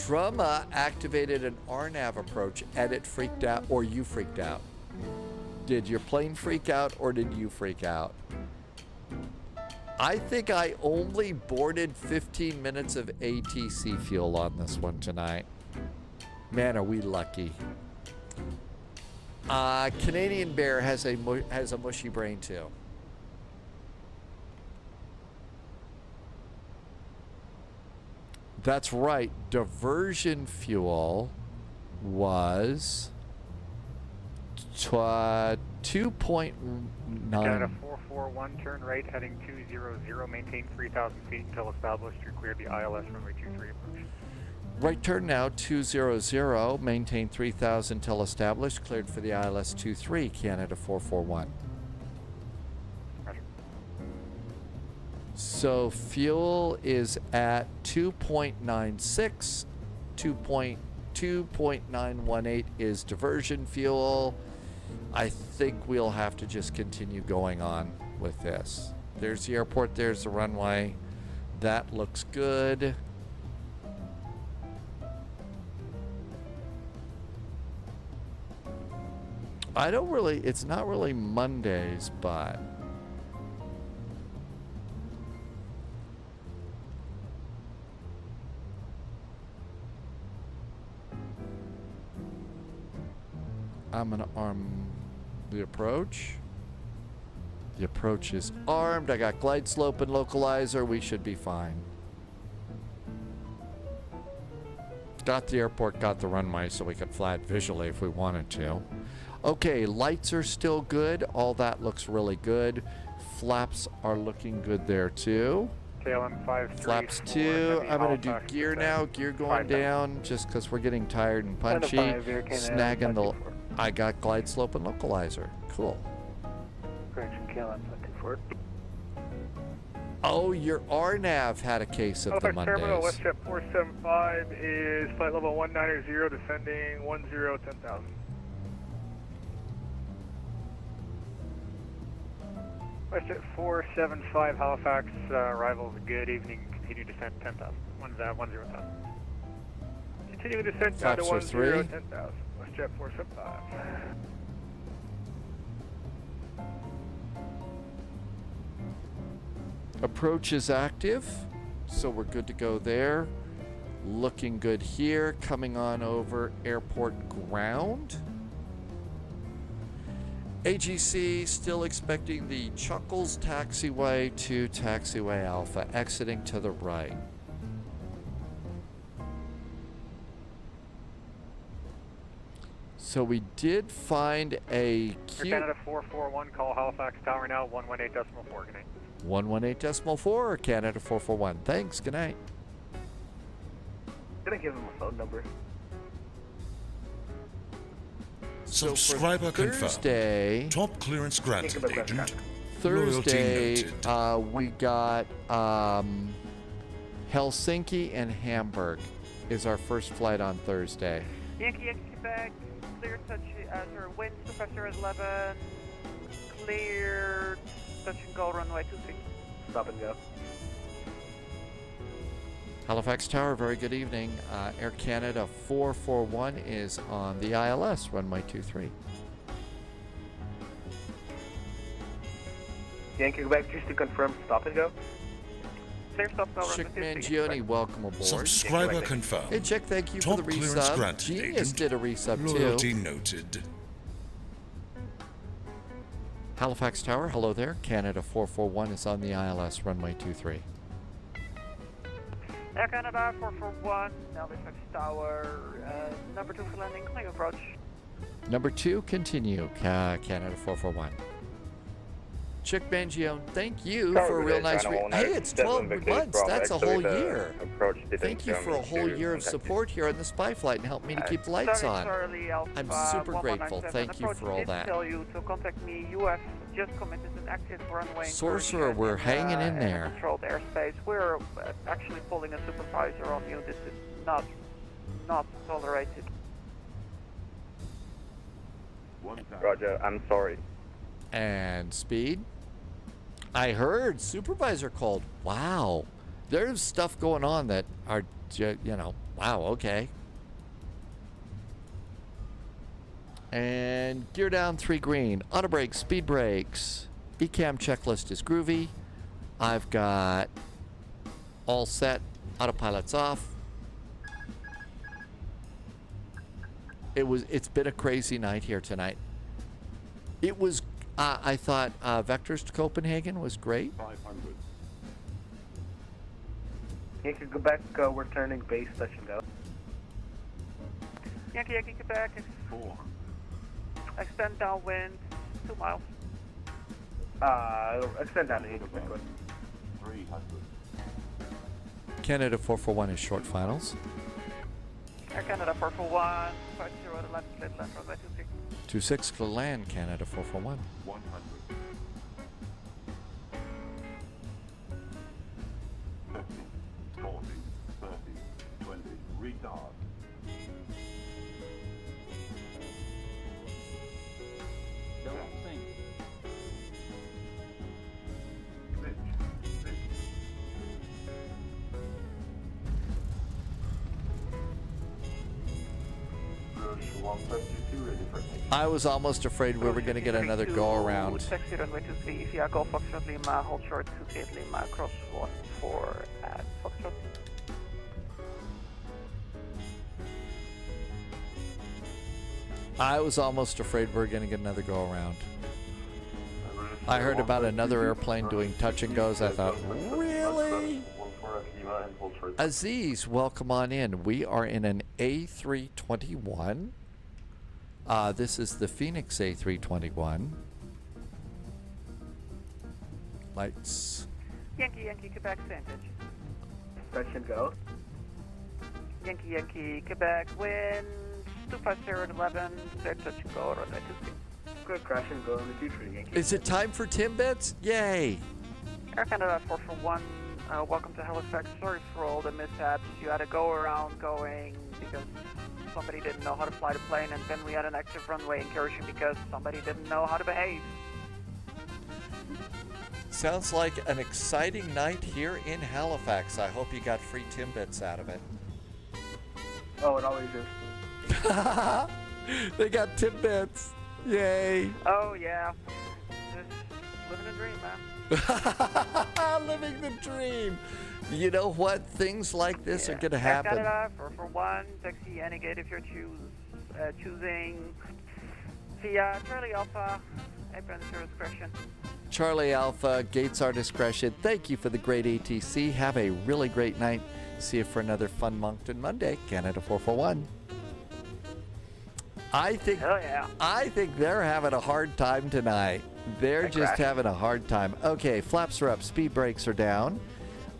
Drama activated an RNAV approach. Edit freaked out, or you freaked out. Did your plane freak out, or did you freak out? I think I only boarded 15 minutes of ATC fuel on this one tonight. Man, are we lucky. Canadian Bear has a mushy brain too. That's right. Diversion fuel was 2.9. Canada 441, turn right, heading 200, maintain 3,000 feet until established. You're cleared the ILS runway 23 approach. Right turn now, 200, maintain 3,000 till established, cleared for the ILS 23, Canada 441. Roger. So fuel is at 2.96, 2.918 is diversion fuel. I think we'll have to just continue going on with this. There's the airport, there's the runway. That looks good. It's not really Mondays, but I'm gonna arm the approach. The approach is armed. I got glide slope and localizer. We should be fine. Got the airport, got the runway, so we could fly it visually if we wanted to. Okay, lights are still good. All that looks really good. Flaps are looking good there too. KLM 53. Flaps 2. I'm going to do gear now. Gear going down just because we're getting tired and punchy. Snagging the... I got glide slope and localizer. Cool. Correction, KLM 54. Oh, your RNAV had a case of the Mondays. Terminal, WestJet 475 is flight level 190, descending 10,000. WestJet 475 Halifax, arrivals, good evening, continue descent 10,000, 10,000. Continue descent down to 10,000, WestJet 475. Approach is active, so we're good to go there. Looking good here, coming on over airport ground. AGC still expecting the Chuckles taxiway to taxiway Alpha, exiting to the right. So we did find a cute... Canada 441, call Halifax Tower now, 118.4, good night. 118.4, Canada 441. Thanks, good night. Gonna give him a phone number. Subscriber Thursday, confirmed. Top clearance granted, agent. Thursday, we got Helsinki and Hamburg is our first flight on Thursday. Yankee Quebec, clear touch, wind suppressor is 11, clear touch and go runway 26. Stop and go. Halifax Tower, very good evening. Air Canada 441 is on the ILS, runway 23. Yankee Quebec, just to confirm, stop and go. Clear stop and go. Chick Mangione, welcome aboard. Subscriber confirmed. Hey, Chick, thank you Top for the clearance resub. granted, Genius agent. did a resub Loyalty too. noted. Halifax Tower, hello there. Canada 441 is on the ILS, runway 23. Air Canada 441, Halifax Tower, number 2 for landing, clear approach. Number 2, continue, Canada 441. Chick Mangione, thank you for a real nice... Hey, it's 12 months. That's a whole year. Thank you for a whole year of support here on the Spy Flight and help me to keep the lights on. I'm super grateful. Thank you for all that. Tell you to contact me. You have just committed an active runway. Sorcerer, we're hanging in there. Controlled airspace. We're actually pulling a supervisor on you. This is not tolerated. Roger, I'm sorry. And speed. I heard supervisor called. Wow. There's stuff going on that are, wow, okay. And gear down 3 green. Auto brakes, speed brakes. ECAM checklist is groovy. I've got all set. Autopilot's off. It's been a crazy night here tonight. It was I thought Vectors to Copenhagen was great. 500. Yankee Quebec, we're turning base, touch and go. Yankee Quebec, 4. Extend downwind, 2 miles. Extend down to 8 quick one. 300. Canada 441 is short finals. Air Canada 441, 50 left, split left, runway 26. 26 to land, Canada 441. 100. 50, 40, 30, 20. Retard. Don't think. I was almost afraid we were going to get another go around. Taxi runway 23, if you are Golf Foxtrot Lima, hold short 28 Lima, cross 14 at Foxtrot. I was almost afraid we were going to get another go around. I heard about another airplane doing touch and goes. I thought, really? Aziz, welcome on in. We are in an A321. This is the Phoenix A321. Lights. Yankee, Quebec, Sandwich. Touch and go. Yankee, Quebec, wind 250 11, set touch and go, runway 26. Good, crash and go on the future, Yankee. Is it time for Timbits? Yay! Air Canada 441, welcome to Halifax. Sorry for all the mishaps. You had a go around going because somebody didn't know how to fly the plane, and then we had an active runway incursion because somebody didn't know how to behave. Sounds like an exciting night here in Halifax. I hope you got free Timbits out of it. Oh, it always is. They got Timbits. Yay. Oh, yeah. Just living a dream, man. Living the dream. You know what? Things like this are going to happen. Canada, 441, taxi any gate if you're choosing via Charlie Alpha, apron at your discretion. Charlie Alpha, gates are discretion. Thank you for the great ATC. Have a really great night. See you for another fun Moncton Monday. Canada 441. I think they're having a hard time tonight. They're just having a hard time. Okay, flaps are up, speed brakes are down.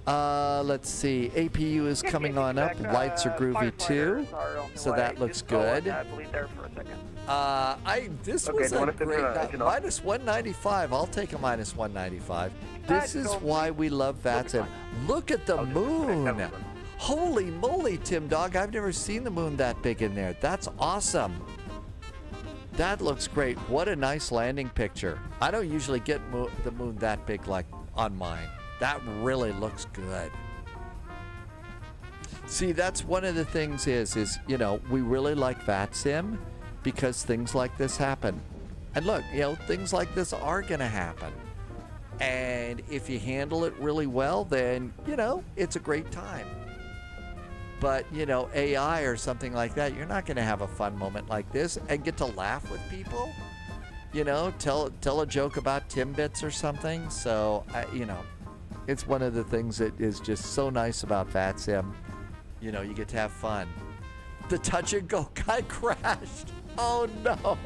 Let's see, APU is coming on up. Lights are groovy too, so that looks good. I believe there for a second. This was a great minus 195. I'll take a minus 195. This is why we love VATSIM. Look at the moon. Holy moly, Tim Dog! I've never seen the moon that big in there. That's awesome. That looks great. What a nice landing picture. I don't usually get the moon that big like on mine. That really looks good. See, that's one of the things is you know, we really like VATSIM because things like this happen. And look, you know, things like this are going to happen. And if you handle it really well, then, you know, it's a great time. But, you know, AI or something like that, you're not going to have a fun moment like this and get to laugh with people. You know, tell a joke about Timbits or something. So, you know, it's one of the things that is just so nice about VATSIM. You know, you get to have fun. The touch and go guy crashed. Oh, no.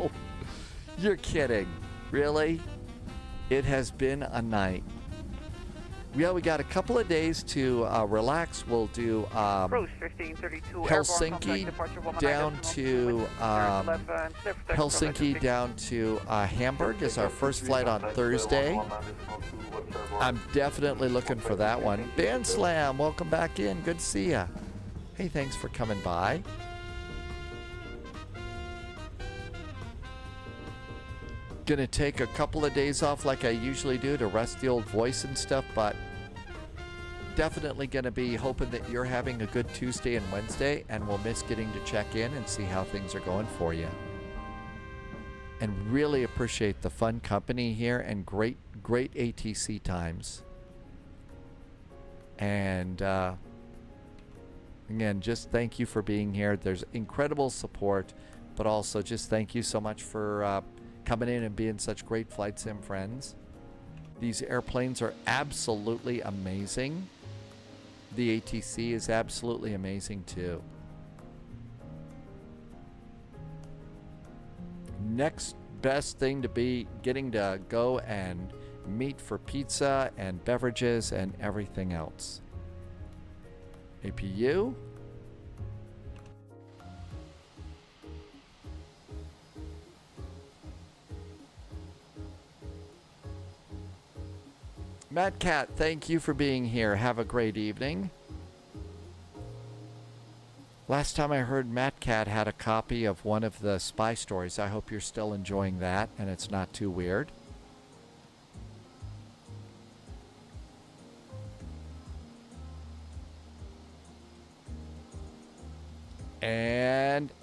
You're kidding. Really? It has been a night. Yeah, we got a couple of days to relax. We'll do Helsinki down to Helsinki down to Hamburg is our first flight on Thursday. I'm definitely looking for that one. Band Slam, welcome back in. Good to see ya. Hey, thanks for coming by. Gonna take a couple of days off like I usually do to rest the old voice and stuff, but definitely gonna be hoping that you're having a good Tuesday and Wednesday, and we'll miss getting to check in and see how things are going for you. And really appreciate the fun company here and great ATC times. And again, just thank you for being here. There's incredible support, but also just thank you so much for coming in and being such great flight sim friends. These airplanes are absolutely amazing. The ATC is absolutely amazing too. Next best thing to be getting to go and meat for pizza and beverages and everything else. APU. Matt Cat, thank you for being here. Have a great evening. Last time I heard, Matt Cat had a copy of one of the spy stories. I hope you're still enjoying that and it's not too weird.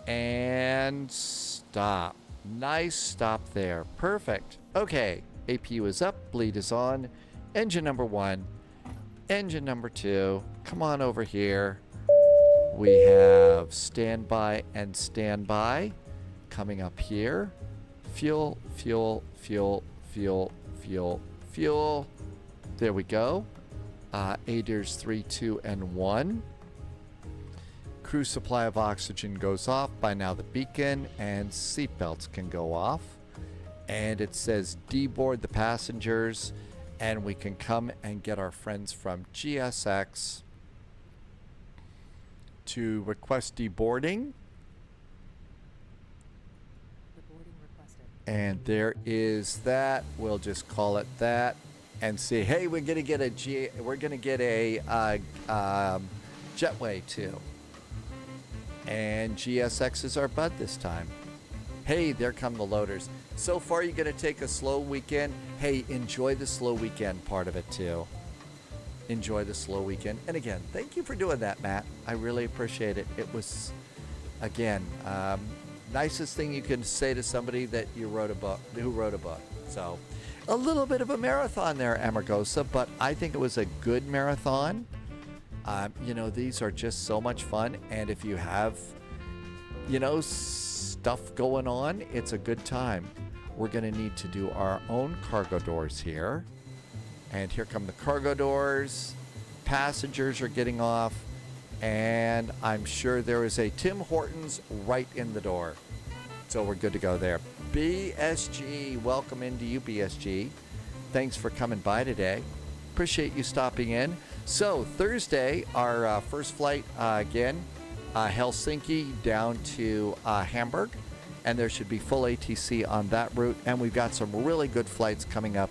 And stop. Nice stop there. Perfect. Okay, APU is up, bleed is on. Engine number 1, engine number 2. Come on over here. We have standby and standby coming up here. Fuel, fuel, fuel, fuel, fuel, fuel. There we go. ADIRS 3, 2, and 1. Crew supply of oxygen goes off. By now the beacon and seatbelts can go off. And it says deboard the passengers. And we can come and get our friends from GSX to request deboarding. And there is that. We'll just call it that and say, hey, we're gonna get a jetway too. And GSX is our bud this time. Hey, there come the loaders. So far, you're going to take a slow weekend. Hey, enjoy the slow weekend part of it, too. Enjoy the slow weekend. And again, thank you for doing that, Matt. I really appreciate it. It was, again, nicest thing you can say to somebody that who wrote a book. So, a little bit of a marathon there, Amargosa, but I think it was a good marathon. You know, these are just so much fun. And if you have, you know, stuff going on, it's a good time. We're going to need to do our own cargo doors here. And here come the cargo doors. Passengers are getting off. And I'm sure there is a Tim Hortons right in the door. So we're good to go there. BSG, welcome into you, BSG. Thanks for coming by today. Appreciate you stopping in. So Thursday, our first flight again, Helsinki down to Hamburg. And there should be full ATC on that route. And we've got some really good flights coming up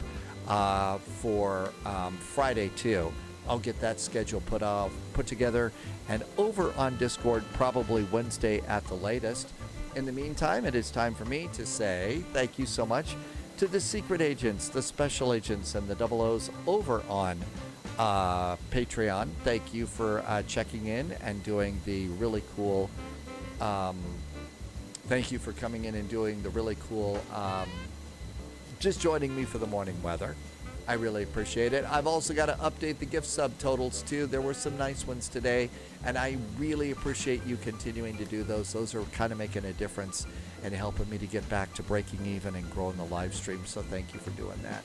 for Friday, too. I'll get that schedule put together and over on Discord probably Wednesday at the latest. In the meantime, it is time for me to say thank you so much to the secret agents, the special agents, and the double O's over on Patreon. Thank you for checking in and doing the really cool thank you for coming in and doing the really cool, just joining me for the morning weather. I really appreciate it. I've also got to update the gift sub totals too. There were some nice ones today, and I really appreciate you continuing to do those. Those are kind of making a difference and helping me to get back to breaking even and growing the live stream. So thank you for doing that.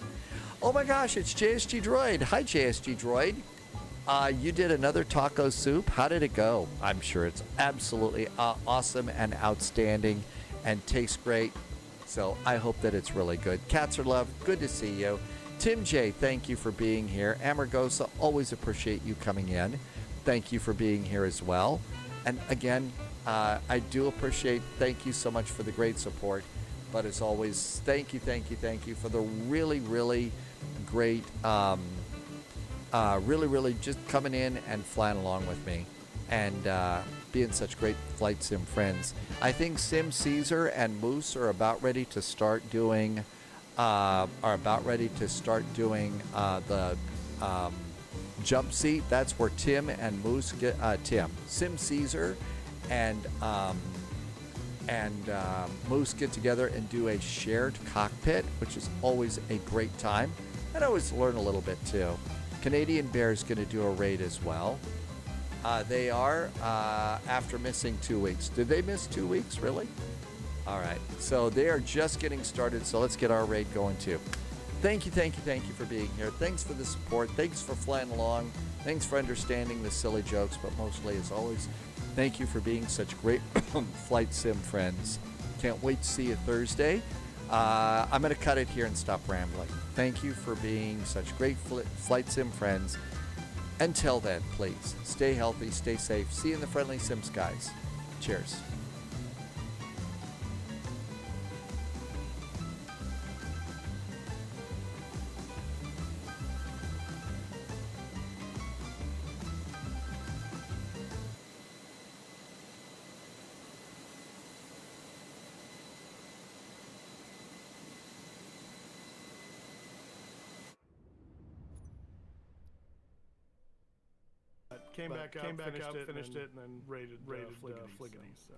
Oh my gosh, it's JSG Droid. Hi, JSG Droid. You did another taco soup. How did it go? I'm sure it's absolutely awesome and outstanding and tastes great. So I hope that it's really good. Cats are love. Good to see you. Tim J, thank you for being here. Amargosa, always appreciate you coming in. Thank you for being here as well. And again, I do appreciate, thank you so much for the great support. But as always, thank you for the really, really great really just coming in and flying along with me and being such great flight sim friends. I think Sim Caesar and Moose are about ready to start doing the jump seat. That's where Tim and Moose get Sim Caesar and Moose get together and do a shared cockpit, which is always a great time. And I always learn a little bit too. Canadian Bear is going to do a raid as well. They are, after missing 2 weeks. Did they miss 2 weeks, really? All right. So they are just getting started, so let's get our raid going too. Thank you for being here. Thanks for the support. Thanks for flying along. Thanks for understanding the silly jokes, but mostly, as always, thank you for being such great flight sim friends. Can't wait to see you Thursday. I'm going to cut it here and stop rambling. Thank you for being such great flight sim friends. Until then, please stay healthy, stay safe. See you in the friendly sim skies. Cheers. Came back up, finished it, and then rated FLIGHTDECK. So.